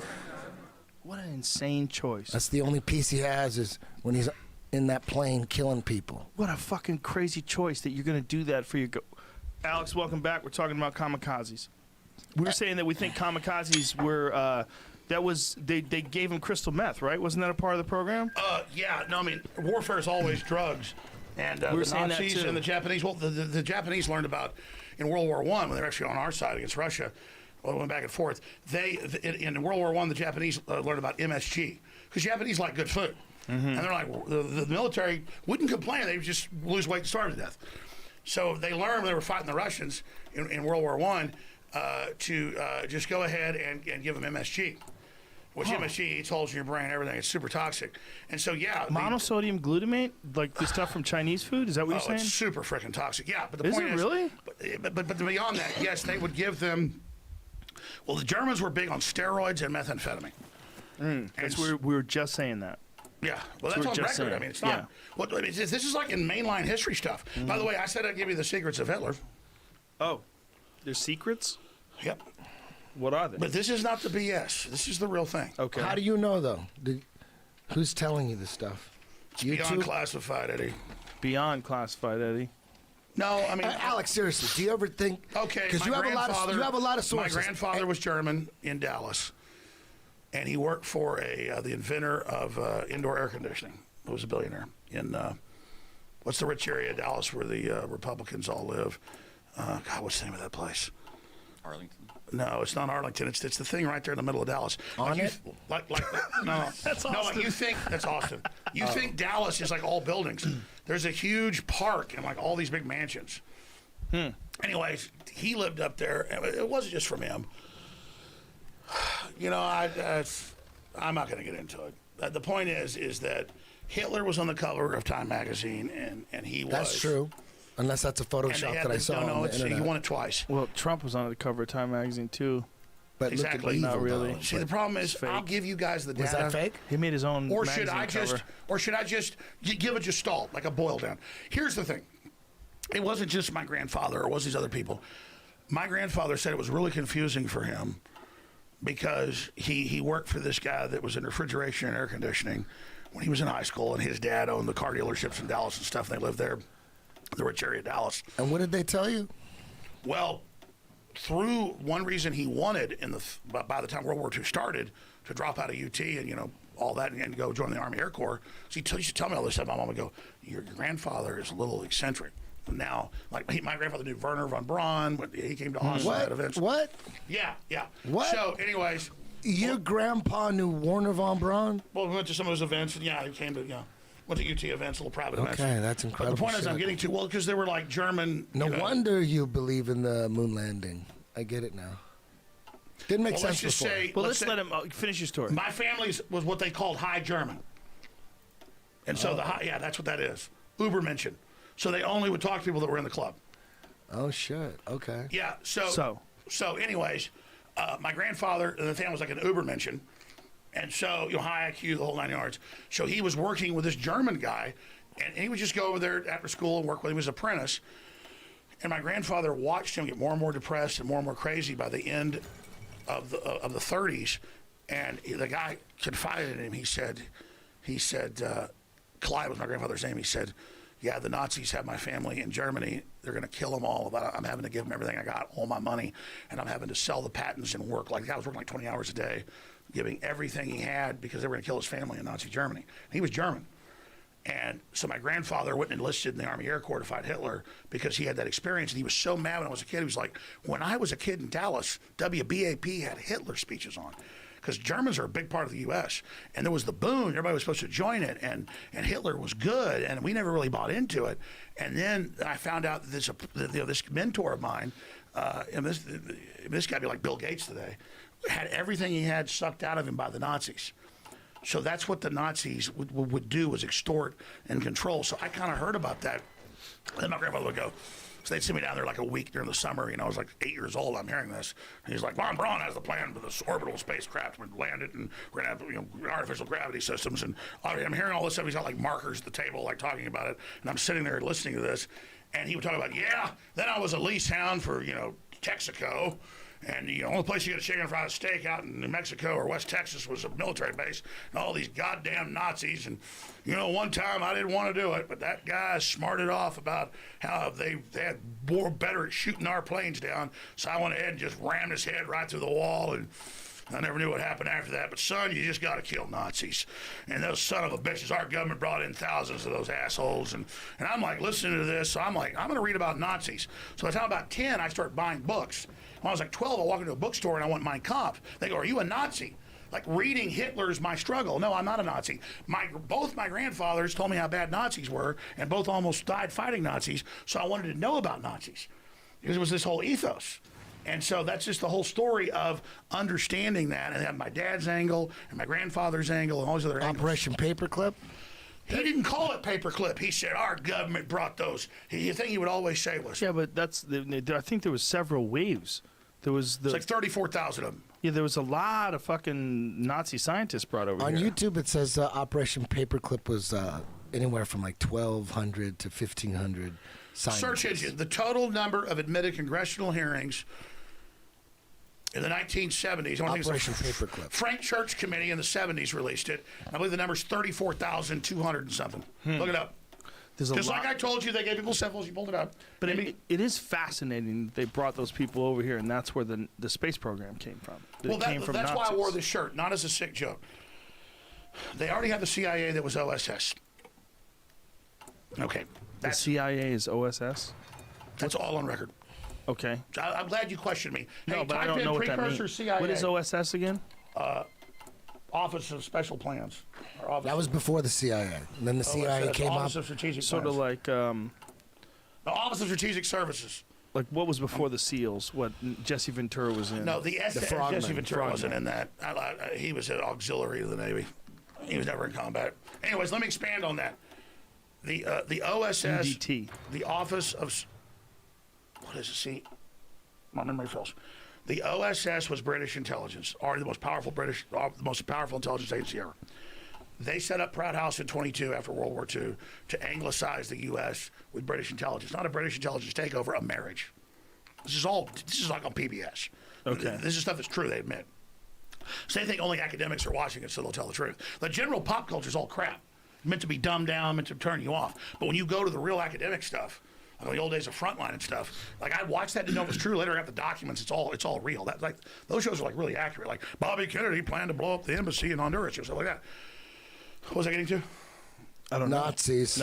S7: What an insane choice.
S12: That's the only peace he has is when he's in that plane killing people.
S7: What a fucking crazy choice that you're going to do that for your... Alex, welcome back. We're talking about kamikazes. We were saying that we think kamikazes were... they gave him crystal meth, right? Wasn't that a part of the program?
S8: Yeah. No, I mean, warfare is always drugs. And
S7: We were
S8: the
S7: saying that,
S8: Nazis
S7: too.
S8: and the Japanese... Well, the Japanese learned about... In World War I, when they were actually on our side against Russia... Well, went back and forth. In World War I, the Japanese learned about MSG because Japanese like good food, and they're like the military wouldn't complain; they would just lose weight and starve to death. So they learned when they were fighting the Russians in World War I to just go ahead and give them MSG, which MSG eats holes in your brain, everything. It's super toxic, and so
S7: Monosodium glutamate, like the stuff from Chinese food. Is that what you're saying?
S8: It's super freaking toxic. Yeah, but the
S7: Is
S8: point
S7: it
S8: is,
S7: really?
S8: But beyond that, yes, they would give them. Well, the Germans were big on steroids and methamphetamine.
S7: That's we were just saying that.
S8: Yeah, well, that's
S7: we're
S8: on
S7: just
S8: record.
S7: saying.
S8: I mean, it's not.
S7: Yeah.
S8: Well, this is like in mainline history stuff. By the way, I said I'd give you the secrets of Hitler.
S7: Oh, there's secrets?
S8: Yep.
S7: What are they?
S8: But this is not the BS. This is the real thing.
S7: Okay.
S12: How do you know, though? Who's telling you this stuff?
S8: It's beyond classified, Eddie.
S7: Beyond classified, Eddie.
S8: No, I mean,
S12: Alex, seriously, do you ever think?
S8: Okay,
S12: because you have a lot of sources.
S8: My grandfather was German in Dallas, and he worked for the inventor of indoor air conditioning. He was a billionaire in what's the rich area of Dallas where the Republicans all live? God, what's the name of that place?
S9: Arlington.
S8: No, it's not Arlington. It's the thing right there in the middle of Dallas.
S12: On it?
S8: No,
S7: That's
S8: no.
S7: Austin.
S8: Like you think that's Austin. You think Dallas is like all buildings. There's a huge park and like all these big mansions. Anyways, he lived up there. It wasn't just from him. You know, I'm not going to get into it. The point is that Hitler was on the cover of Time magazine, and he was.
S12: That's true. Unless that's a Photoshop that I saw on the internet.
S8: He won it twice.
S7: Well, Trump was on the cover of Time magazine too.
S12: But
S8: exactly.
S12: look at
S7: Not
S12: evil,
S7: really.
S12: though.
S8: See, the problem is, I'll give you guys the data.
S12: Was that fake?
S7: He made his own
S8: Or
S7: magazine cover.
S8: should I just give a gestalt, like a boil down? Here's the thing. It wasn't just my grandfather, or was these other people. My grandfather said it was really confusing for him because he worked for this guy that was in refrigeration and air conditioning when he was in high school, and his dad owned the car dealerships in Dallas and stuff, and they lived there, the rich area of Dallas.
S12: And what did they tell you?
S8: Well, through one reason he wanted by the time World War II started to drop out of UT and all that and go join the Army Air Corps. So he used to tell me all this stuff. My mom would go, "Your grandfather is a little eccentric." Now, like my grandfather knew Werner von Braun. He came to Austin at events.
S12: What?
S8: Yeah.
S12: What?
S8: So, anyways,
S12: Your grandpa knew Werner von Braun?
S8: well, we went to some of his events, and he came to went to UT events, little private events.
S12: Okay, that's incredible.
S8: But the point is,
S12: shit.
S8: I'm getting to because they were like German.
S12: No wonder you believe in the moon landing. I get it now. Didn't make
S8: Well,
S12: sense
S8: let's just
S12: before.
S8: say.
S7: Well, let's let him finish your story.
S8: My family's was what they called High German, and so that's what that is. Ubermenschen. So they only would talk to people that were in the club.
S12: Oh shit. Okay.
S8: Yeah. So anyways, my grandfather and the family was like an Ubermenschen, and so high IQ, the whole 9 yards. So he was working with this German guy, and he would just go over there after school and work with him as an apprentice. And my grandfather watched him get more and more depressed and more crazy by the end of the 30s. And the guy confided in him. He said, Clyde was my grandfather's name. He said, "Yeah, the Nazis have my family in Germany. They're going to kill them all. But I'm having to give them everything I got, all my money, and I'm having to sell the patents and work. Like the guy was working like 20 hours a day, giving everything he had because they were going to kill his family in Nazi Germany. And he was German. And so my grandfather went and enlisted in the Army Air Corps to fight Hitler because he had that experience. And he was so mad when I was a kid. He was like, when I was a kid in Dallas, WBAP had Hitler speeches on. Because Germans are a big part of the U.S. And there was the boon. Everybody was supposed to join it. And Hitler was good. And we never really bought into it. And then I found out that this mentor of mine, and this guy would be like Bill Gates today, had everything he had sucked out of him by the Nazis. So that's what the Nazis would do, was extort and control. So I kind of heard about that. And then my grandfather would go, so they'd send me down there like a week during the summer. I was like 8 years old. I'm hearing this. And he's like, Von Braun has the plan for this orbital spacecraft. We're land it, and we're going to have artificial gravity systems. And I'm hearing all this stuff. He's got like markers at the table, like talking about it. And I'm sitting there listening to this. And he would talk about, then I was a lease hound for, Texaco. And the only place you get a chicken fried steak out in New Mexico or West Texas was a military base, and all these goddamn Nazis. And one time I didn't want to do it, but that guy smarted off about how they had more better at shooting our planes down. So I went ahead and just rammed his head right through the wall, and I never knew what happened after that. But son, you just got to kill Nazis. And those son of a bitches, our government brought in thousands of those assholes. And I'm like listening to this, so I'm like, I'm going to read about Nazis. So by the time I'm about 10, I start buying books. When I was like 12, I walk into a bookstore and I want Mein Kampf. They go, "Are you a Nazi?" Like, reading Hitler's my struggle. No, I'm not a Nazi. Both my grandfathers told me how bad Nazis were, and both almost died fighting Nazis. So I wanted to know about Nazis because it was this whole ethos. And so that's just the whole story of understanding that, and have my dad's angle and my grandfather's angle and all these other angles.
S12: Operation Paperclip?
S8: He didn't call it paperclip. He said our government brought those. The thing he would always say was,
S7: yeah, but I think there was several waves. There was
S8: it's like 34,000 of them.
S7: Yeah, there was a lot of fucking Nazi scientists brought over
S12: On
S7: here.
S12: YouTube, it says Operation Paperclip was anywhere from like 1,200 to 1,500 scientists.
S8: Search engine. The total number of admitted congressional hearings in the 1970s.
S12: Operation Paperclip.
S8: Frank Church Committee in the 70s released it. I believe the number's 34,200 and something. Look it up. Because like I told you, they gave people symbols. You pulled it up.
S7: But it is fascinating that they brought those people over here, and that's where the space program came from.
S8: That's why I wore this shirt, not as a sick joke. They already have the CIA that was OSS. Okay.
S7: The CIA is OSS?
S8: That's all on record.
S7: Okay.
S8: I'm glad you questioned me.
S7: No,
S8: Hey,
S7: but I
S8: type
S7: don't
S8: in
S7: know what that
S8: precursor
S7: means.
S8: CIA.
S7: What is OSS again?
S8: Office of Special Plans.
S12: That was before the CIA. And then the CIA came
S8: Office
S12: up.
S8: of Strategic
S7: Sort
S8: Plans.
S7: of like
S8: The Office of Strategic Services.
S7: like what was before the SEALs? What Jesse Ventura was in?
S8: No, the
S12: Frogman.
S8: Jesse Ventura wasn't in that. He was an auxiliary of the Navy. He was never in combat. Anyways, let me expand on that. The OSS,
S7: EDT.
S8: the Office of, what is it? See, my memory fails. The OSS was British intelligence, or the most powerful intelligence agency ever. They set up Proud House in 22 after World War II to anglicize the U.S. with British intelligence. Not a British intelligence takeover, a marriage. This is like on PBS.
S7: Okay.
S8: This is stuff that's true, they admit. So they think only academics are watching it, so they'll tell the truth. The general pop culture is all crap. Meant to be dumbed down, meant to turn you off. But when you go to the real academic stuff, like the old days of Frontline and stuff, like I watched that, didn't know it was true. Later I got the documents, it's all real. That, like, those shows are like really accurate. Like Bobby Kennedy planned to blow up the embassy in Honduras or stuff like that. What was I getting to?
S7: I don't know.
S12: Nazis.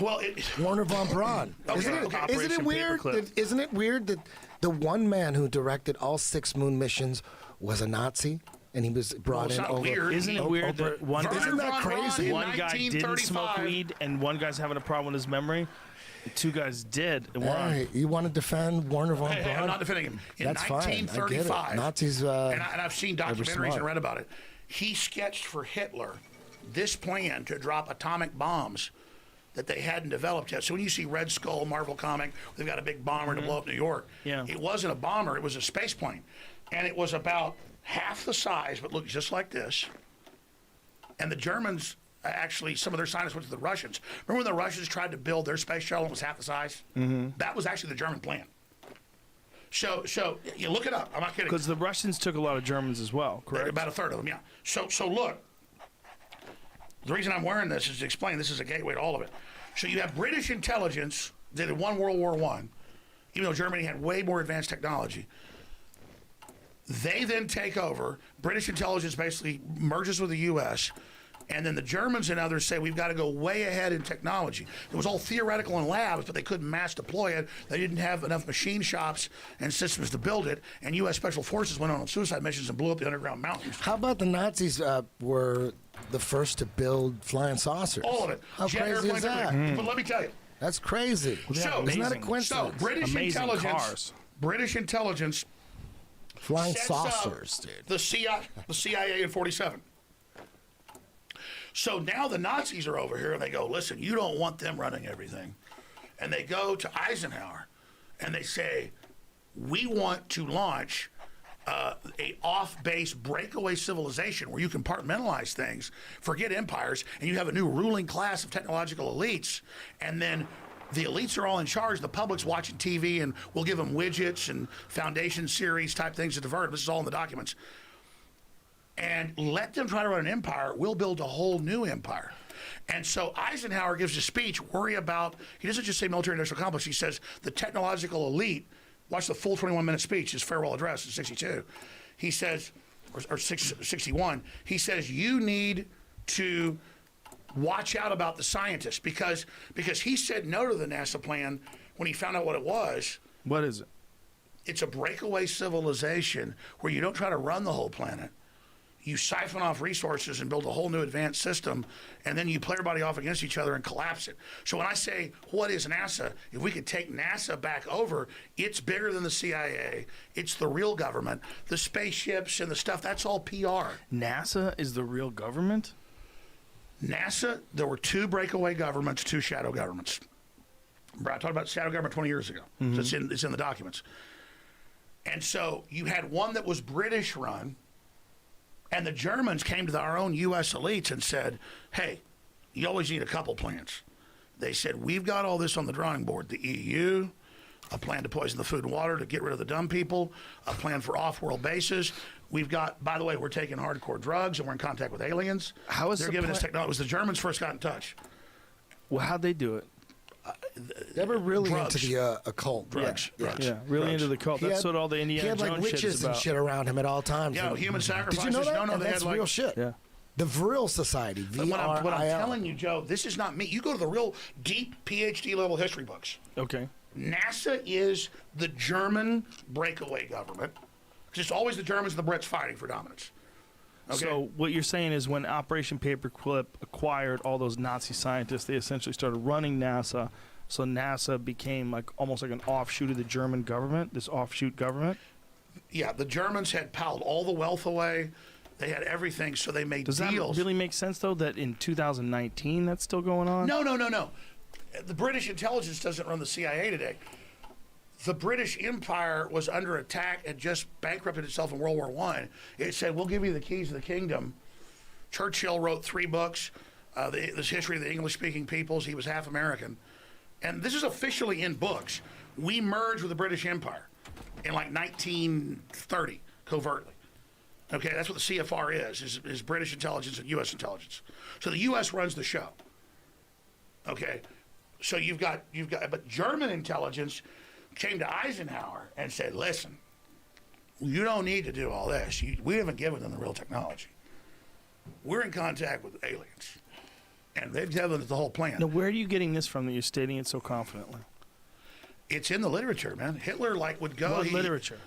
S8: Well,
S12: Werner von Braun. Isn't it weird? Isn't it weird that the one man who directed all 6 moon missions was a Nazi, and he was brought in over?
S8: Weird.
S7: Isn't it weird that one?
S12: Isn't that crazy?
S7: One guy didn't smoke weed, and one guy's having a problem with his memory. The 2 guys did.
S12: Hey, you want to defend Werner von Braun?
S8: Hey, I'm not defending him. In
S12: That's
S8: 1935,
S12: fine. I get it. Nazis.
S8: And I've seen documentaries and read about it. He sketched for Hitler this plan to drop atomic bombs that they hadn't developed yet. So when you see Red Skull, Marvel comic, they've got a big bomber to blow up New York.
S7: Yeah.
S8: It wasn't a bomber, it was a space plane. And it was about half the size, but looked just like this. And the Germans, actually, some of their scientists went to the Russians. Remember when the Russians tried to build their space shuttle and it was half the size? Mm-hmm. That was actually the German plan. So you look it up. I'm not kidding.
S7: Because the Russians took a lot of Germans as well, correct?
S8: About a third of them, yeah. So look. The reason I'm wearing this is to explain this is a gateway to all of it. So you have British intelligence that had won World War I, even though Germany had way more advanced technology. They then take over. British intelligence basically merges with the U.S., and then the Germans and others say we've got to go way ahead in technology. It was all theoretical in labs, but they couldn't mass deploy it. They didn't have enough machine shops and systems to build it, and U.S. Special Forces went on suicide missions and blew up the underground mountains.
S12: How about the Nazis were the first to build flying saucers?
S8: All of it.
S12: How crazy is that?
S8: But let me tell you.
S12: That's crazy.
S8: So,
S12: isn't that a coincidence?
S8: So British intelligence
S12: flying
S8: sets
S12: saucers,
S8: up the CIA in 47. So now the Nazis are over here and they go, listen, you don't want them running everything. And they go to Eisenhower and they say, we want to launch a off-base breakaway civilization where you compartmentalize things, forget empires, and you have a new ruling class of technological elites. And then the elites are all in charge. The public's watching TV, and we'll give them widgets and foundation series type things to divert them. This is all in the documents. And let them try to run an empire. We'll build a whole new empire. And so Eisenhower gives a speech, he doesn't just say military-industrial complex. He says the technological elite. Watch the full 21-minute speech, his farewell address in 62. He says, or 61, he says, you need to watch out about the scientists because he said no to the NASA plan when he found out what it was.
S7: What is it?
S8: It's a breakaway civilization where you don't try to run the whole planet. You siphon off resources and build a whole new advanced system, and then you play everybody off against each other and collapse it. So when I say, what is NASA? If we could take NASA back over, it's bigger than the CIA. It's the real government. The spaceships and the stuff, that's all PR.
S7: NASA is the real government?
S8: NASA, there were 2 breakaway governments, 2 shadow governments. Remember, I talked about shadow government 20 years ago. Mm-hmm. So it's in the documents. And so you had one that was British run, and the Germans came to our own U.S. elites and said, hey, you always need a couple plans. They said, we've got all this on the drawing board. The EU, a plan to poison the food and water to get rid of the dumb people, a plan for off-world bases. We've got, by the way, we're taking hardcore drugs, and we're in contact with aliens.
S7: How is
S8: They're giving us technology. It was the Germans first got in touch.
S7: Well, how'd they do it?
S12: They were really
S8: drugs.
S12: into the occult.
S8: Drugs.
S7: Yeah, really into the cult. That's what all the Indiana Jones shit is about.
S12: He had like witches and shit around him at all times.
S8: Yeah, human sacrifices.
S12: Did you know that?
S8: No,
S12: that's real shit.
S7: Yeah.
S12: The Vril Society, V-R-I-L.
S8: But what I'm telling you, Joe, this is not me. You go to the real deep PhD level history books.
S7: Okay.
S8: NASA is the German breakaway government. Because it's always the Germans and the Brits fighting for dominance. Okay.
S7: So what you're saying is when Operation Paperclip acquired all those Nazi scientists, they essentially started running NASA. So NASA became almost like an offshoot of the German government, this offshoot government?
S8: Yeah, the Germans had piled all the wealth away. They had everything, so they made deals.
S7: Does that really make sense, though, that in 2019 that's still going on?
S8: No. The British intelligence doesn't run the CIA today. the British Empire was under attack and just bankrupted itself in World War I. It said, we'll give you the keys of the kingdom. Churchill wrote 3 books, this history of the English-speaking peoples. He was half American. And this is officially in books. We merged with the British Empire in like 1930, covertly. Okay, that's what the CFR is British intelligence and U.S. intelligence. So the U.S. runs the show. Okay, so you've got, but German intelligence came to Eisenhower and said, listen, you don't need to do all this. We haven't given them the real technology. We're in contact with aliens. And they've given us the whole plan.
S7: Now, where are you getting this from that you're stating it so confidently?
S8: It's in the literature, man. Hitler would go.
S7: What literature?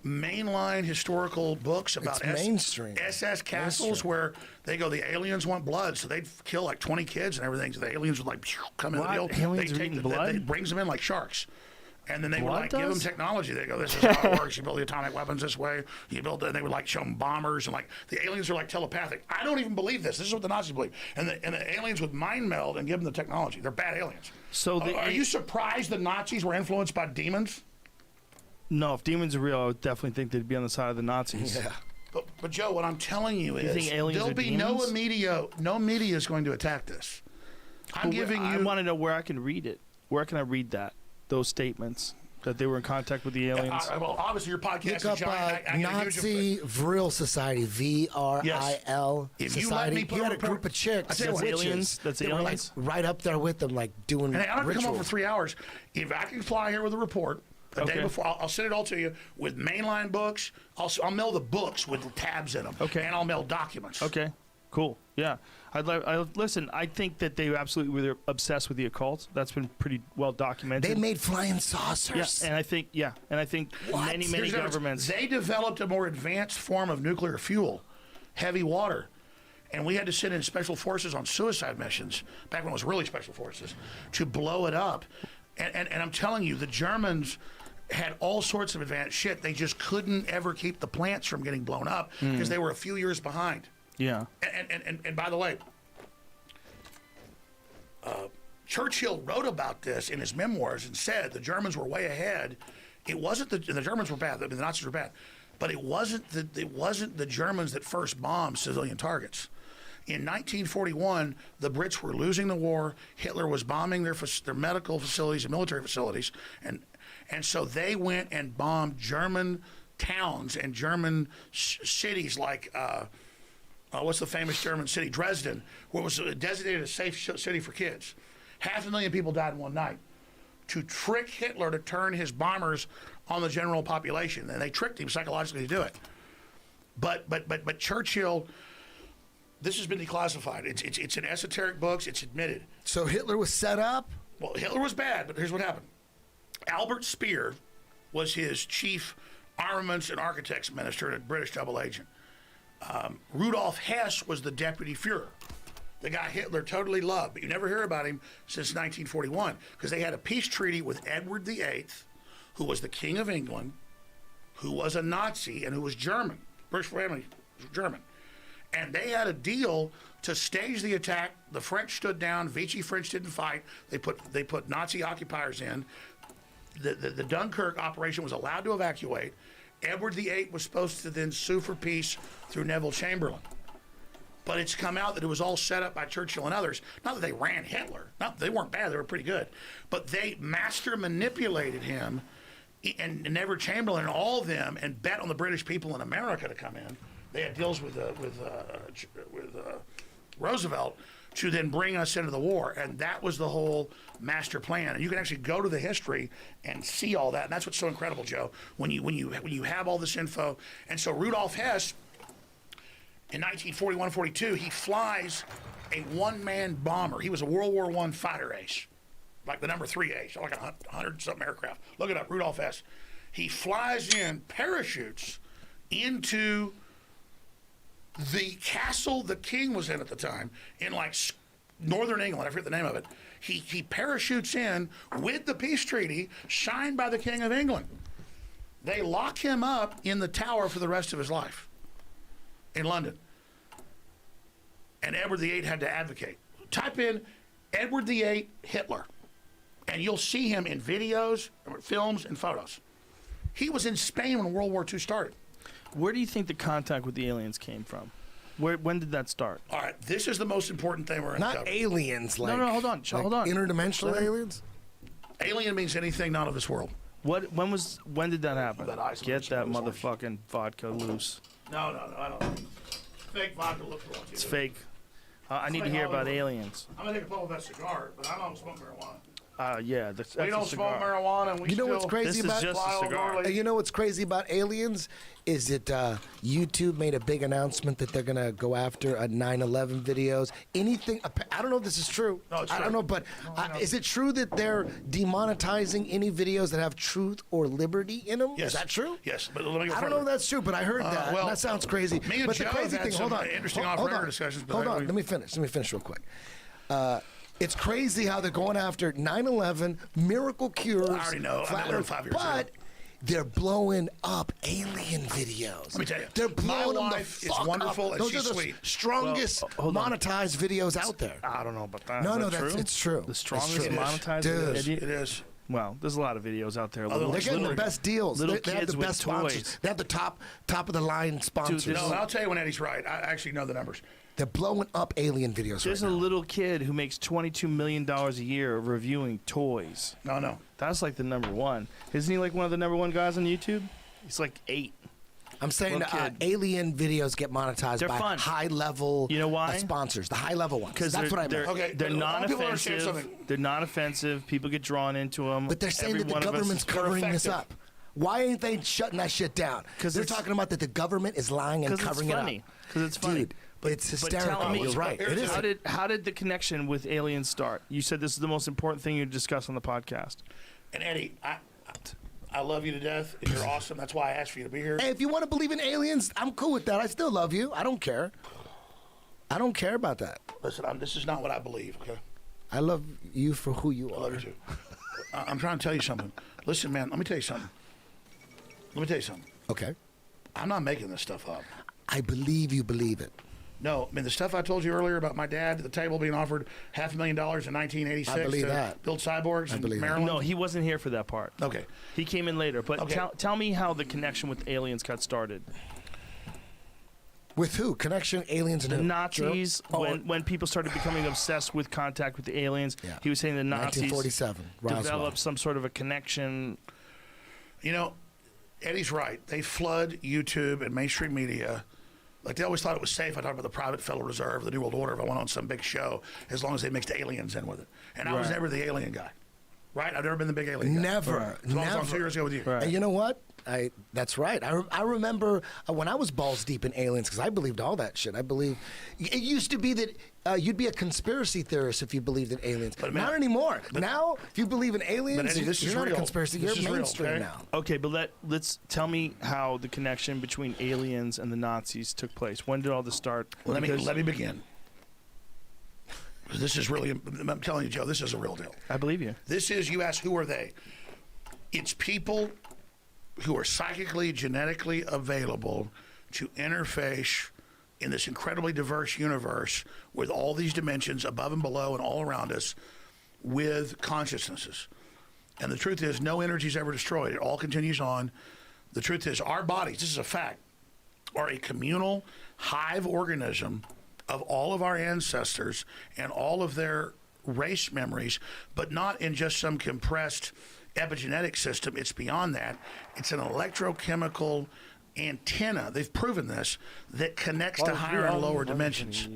S8: Mainline historical books about
S12: mainstream.
S8: SS castles where they go, the aliens want blood, so they'd kill like 20 kids and everything. So the aliens would like come in.
S7: Aliens are eating blood?
S8: They brings them in like sharks. And then they would
S7: Blood
S8: like give them
S7: does?
S8: technology. They go, this is how it works. You build the atomic weapons this way. You build, and they would like show them bombers and like the aliens are like telepathic. I don't even believe this. This is what the Nazis believe. And the aliens would mind meld and give them the technology. They're bad aliens.
S7: So
S8: are you surprised the Nazis were influenced by demons?
S7: No, if demons are real, I would definitely think they'd be on the side of the Nazis.
S12: Yeah.
S8: But Joe, what I'm telling you is
S7: think aliens
S8: there'll
S7: are
S8: be
S7: demons?
S8: no media is going to attack this. I'm giving
S7: I
S8: you.
S7: want to know where I can read it. Where can I read that? Those statements that they were in contact with the aliens.
S8: Well, obviously your podcast
S12: Look
S8: is
S12: up
S8: giant.
S12: Nazi Vril Society, VRIL
S8: If you let
S12: Society.
S8: me put
S12: He
S8: a
S12: had a
S8: report-
S12: group of chicks,
S8: I tell you what,
S7: aliens. That's
S12: they were like
S7: aliens.
S12: right up there with them, like doing
S8: And I don't have to come over
S12: rituals.
S8: for 3 hours. If I can fly here with a report a day
S7: Okay.
S8: before, I'll send it all to you with mainline books. I'll mail the books with tabs in them.
S7: Okay.
S8: And I'll mail documents.
S7: Okay, cool. Yeah, listen. I think that they absolutely were obsessed with the occult. That's been pretty well documented.
S12: They made flying saucers.
S7: Yeah, and I think many
S8: Here's the difference.
S7: governments.
S8: They developed a more advanced form of nuclear fuel, heavy water. And we had to send in special forces on suicide missions, back when it was really special forces, to blow it up. And I'm telling you, the Germans had all sorts of advanced shit. They just couldn't ever keep the plants from getting blown up because they were a few years behind.
S7: Yeah.
S8: And by the way, Churchill wrote about this in his memoirs and said the Germans were way ahead. It wasn't the Germans were bad. The Nazis were bad, but it wasn't the Germans that first bombed civilian targets. In 1941, the Brits were losing the war. Hitler was bombing their medical facilities and military facilities, and so they went and bombed German towns and German cities like. What's the famous German city? Dresden, where it was designated a safe city for kids. 500,000 people died in one night to trick Hitler to turn his bombers on the general population. And they tricked him psychologically to do it. But Churchill, this has been declassified. It's in esoteric books. It's admitted.
S12: So Hitler was set up?
S8: Well, Hitler was bad, but here's what happened. Albert Speer was his chief armaments and architects minister and a British double agent. Rudolf Hess was the deputy Fuhrer, the guy Hitler totally loved, but you never hear about him since 1941 because they had a peace treaty with Edward VIII, who was the King of England, who was a Nazi and who was German. British family was German. And they had a deal to stage the attack. The French stood down. Vichy French didn't fight. They put Nazi occupiers in. The Dunkirk operation was allowed to evacuate. Edward VIII was supposed to then sue for peace through Neville Chamberlain. But it's come out that it was all set up by Churchill and others. Not that they ran Hitler. They weren't bad. They were pretty good. But they master manipulated him and Neville Chamberlain and all of them and bet on the British people in America to come in. They had deals with Roosevelt to then bring us into the war, and that was the whole master plan. And you can actually go to the history and see all that, and that's what's so incredible, Joe. When you have all this info, and so Rudolf Hess, in 1941-42, he flies a one-man bomber. He was a World War I fighter ace, like the number 3 ace, like 100-something aircraft. Look it up, Rudolf Hess. He flies in, parachutes into the castle the king was in at the time, in like northern England, I forget the name of it. He parachutes in with the peace treaty signed by the King of England. They lock him up in the tower for the rest of his life in London. And Edward VIII had to advocate. Type in Edward VIII Hitler. And you'll see him in videos, films, and photos. He was in Spain when World War II started.
S7: Where do you think the contact with the aliens came from? When did that start?
S8: All right, this is the most important thing we're going to
S12: Not
S8: cover.
S12: aliens, like
S7: No, hold on, hold on.
S12: Interdimensional aliens.
S8: Alien means anything not of this world.
S7: When did that happen?
S8: That ice
S7: Get that
S8: was
S7: motherfucking vodka loose.
S8: No, I don't. Fake vodka looks like
S7: It's fake. I need to hear about aliens.
S8: I'm going to take a pull of that cigar, but I don't smoke marijuana.
S7: Yeah, that's
S8: We don't
S7: a cigar.
S8: smoke marijuana, and we
S12: You know what's
S8: still
S12: crazy
S7: This
S12: about
S7: is just a cigar.
S12: You know what's crazy about aliens is that YouTube made a big announcement that they're gonna go after 9/11 videos. Anything? I don't know if this is true.
S8: No, it's
S12: I
S8: true.
S12: don't know, but is it true that they're demonetizing any videos that have truth or liberty in them?
S8: Yes.
S12: Is that true?
S8: Yes, but let me go
S12: I don't
S8: further.
S12: know if that's true, but I heard that.
S8: well,
S12: that sounds crazy.
S8: me and
S12: but
S8: Joe
S12: the crazy
S8: have had
S12: thing, hold
S8: some
S12: on,
S8: interesting
S12: hold
S8: off-air
S12: on,
S8: discussions, but
S12: hold
S8: I-
S12: on. Let me finish real quick. It's crazy how they're going after 9/11, miracle cures.
S8: I already know.
S12: flat
S8: I know
S12: Earth,
S8: 5 years
S12: but
S8: ago.
S12: they're blowing up alien videos.
S8: Let me tell you,
S12: they're
S8: my
S12: blowing them the
S8: wife is
S12: fuck
S8: wonderful
S12: up.
S8: and
S12: Those
S8: she's
S12: are the
S8: sweet.
S12: strongest
S7: Well, hold on.
S12: monetized videos out there.
S7: I don't know about that.
S12: No,
S7: Is
S12: no,
S7: that
S12: that's
S7: true?
S12: it's true.
S7: The
S12: It's
S7: strongest
S12: true.
S7: monetized
S12: Dude.
S7: video.
S8: It is.
S7: Well, there's a lot of videos out there.
S8: Other
S12: They're getting the best deals.
S7: Little
S12: They have
S7: kids
S12: the
S7: with
S12: best
S7: toys.
S12: sponsors. They have the top of the line sponsors.
S7: Dude,
S8: No, I'll tell you when Eddie's right. I actually know the numbers.
S12: They're blowing up alien videos
S7: There's
S12: right
S7: a
S12: now.
S7: little kid who makes $22 million a year reviewing toys.
S8: No.
S7: That's like the number one. Isn't he like one of the number one guys on YouTube? He's like 8.
S12: I'm saying
S7: Little kid.
S12: alien videos get monetized
S7: They're
S12: by
S7: fun.
S12: high-level
S7: You know why?
S12: sponsors, the high-level ones.
S7: Because
S12: That's what I
S7: they're,
S12: meant.
S8: Okay,
S7: they're
S8: but a lot of people understand
S7: non-offensive.
S8: something.
S7: They're non-offensive. People get drawn into them.
S12: But they're saying that the government's covering this up. Why ain't they shutting that shit down?
S7: 'Cause
S12: they're
S7: it's-
S12: talking about that the government is lying and
S7: Because it's
S12: covering
S7: funny.
S12: it up.
S7: Because it's funny.
S12: Dude, it's
S7: But
S12: hysterical.
S7: tell me,
S12: You're right. It is.
S7: How did the connection with aliens start? You said this is the most important thing you discuss on the podcast.
S8: And Eddie, I love you to death. And you're awesome. That's why I asked for you to be here.
S12: Hey, if you want to believe in aliens, I'm cool with that. I still love you. I don't care. I don't care about that.
S8: Listen, this is not what I believe, okay?
S12: I love you for who you
S8: I
S12: are.
S8: love you too. I'm trying to tell you something. Listen, man, let me tell you something.
S12: Okay.
S8: I'm not making this stuff up.
S12: I believe you believe it.
S8: No, I mean, the stuff I told you earlier about my dad at the table being offered $500,000 in 1986
S12: I believe
S8: to
S12: that.
S8: build cyborgs in
S12: believe that.
S8: Maryland.
S7: No, he wasn't here for that part.
S8: Okay.
S7: He came in later. But
S8: Okay.
S7: tell me how the connection with aliens got started.
S12: With who? Connection, aliens, and
S7: The
S12: who?
S7: Nazis,
S12: Oh,
S7: when people started becoming obsessed with contact with the aliens,
S12: Yeah.
S7: he was saying the Nazis
S12: 1947. Roswell.
S7: developed some sort of a connection.
S8: You know, Eddie's right. They flood YouTube and mainstream media. Like, they always thought it was safe. I talked about the private Federal Reserve, the New World Order, if I went on some big show, as long as they mixed aliens in with it. And I was
S7: Right.
S8: never the alien guy. Right? I've never been the big alien guy.
S12: Never.
S8: So I was on
S12: Never.
S8: 2 years ago with you.
S7: Right.
S12: And you know what? That's right. I remember when I was balls deep in aliens because I believed all that shit. I believe it used to be that you'd be a conspiracy theorist if you believed in aliens.
S8: But,
S12: not
S8: man,
S12: anymore. Now, if you believe in aliens,
S8: Eddie, this
S12: you're
S8: is
S12: not
S8: real.
S12: a conspiracy.
S8: This
S12: You're
S8: is real,
S12: mainstream
S8: okay?
S12: now.
S7: Okay, but let's tell me how the connection between aliens and the Nazis took place. When did all this start?
S8: Let
S7: Because
S8: me begin. This is really, I'm telling you, Joe, this is a real deal.
S7: I believe you.
S8: This is, you ask, who are they? It's people who are psychically, genetically available to interface in this incredibly diverse universe with all these dimensions above and below and all around us with consciousnesses. And the truth is, no energy is ever destroyed. It all continues on. The truth is, our bodies, this is a fact, are a communal hive organism of all of our ancestors and all of their race memories, but not in just some compressed epigenetic system. It's beyond that. It's an electrochemical antenna, they've proven this, that connects to higher and lower dimensions.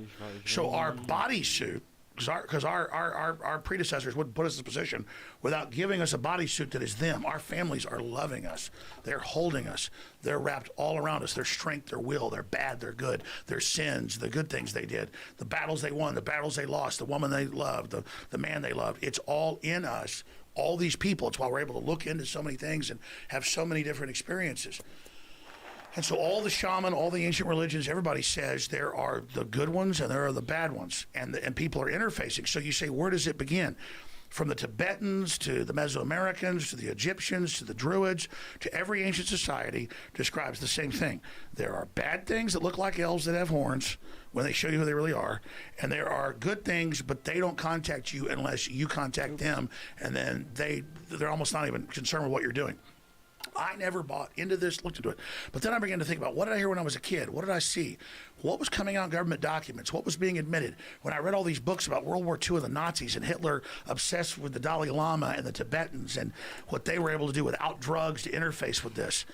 S8: So our bodysuit, because our predecessors wouldn't put us in a position without giving us a bodysuit that is them. Our families are loving us. They're holding us. They're wrapped all around us. Their strength, their will, their bad, their good, their sins, the good things they did, the battles they won, the battles they lost, the woman they loved, the man they loved. It's all in us, all these people. It's why we're able to look into so many things and have so many different experiences. And so all the shaman, all the ancient religions, everybody says there are the good ones and there are the bad ones, and people are interfacing. So you say, where does it begin? from the Tibetans to the Mesoamericans to the Egyptians to the Druids to every ancient society describes the same thing. There are bad things that look like elves that have horns when they show you who they really are, and there are good things, but they don't contact you unless you contact them, and then they're almost not even concerned with what you're doing. I never bought into this, looked into it. But then I began to think about, what did I hear when I was a kid? What did I see? What was coming out in government documents? What was being admitted? When I read all these books about World War II and the Nazis and Hitler obsessed with the Dalai Lama and the Tibetans and what they were able to do without drugs to interface with this,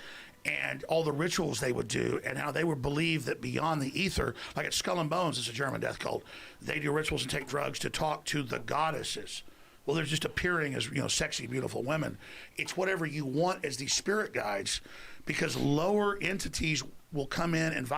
S8: and all the rituals they would do, and how they would believe that beyond the ether, like at Skull and Bones, it's a German death cult, they do rituals and take drugs to talk to the goddesses. Well, they're just appearing as, sexy, beautiful women. It's whatever you want as these spirit guides, because lower entities will come in and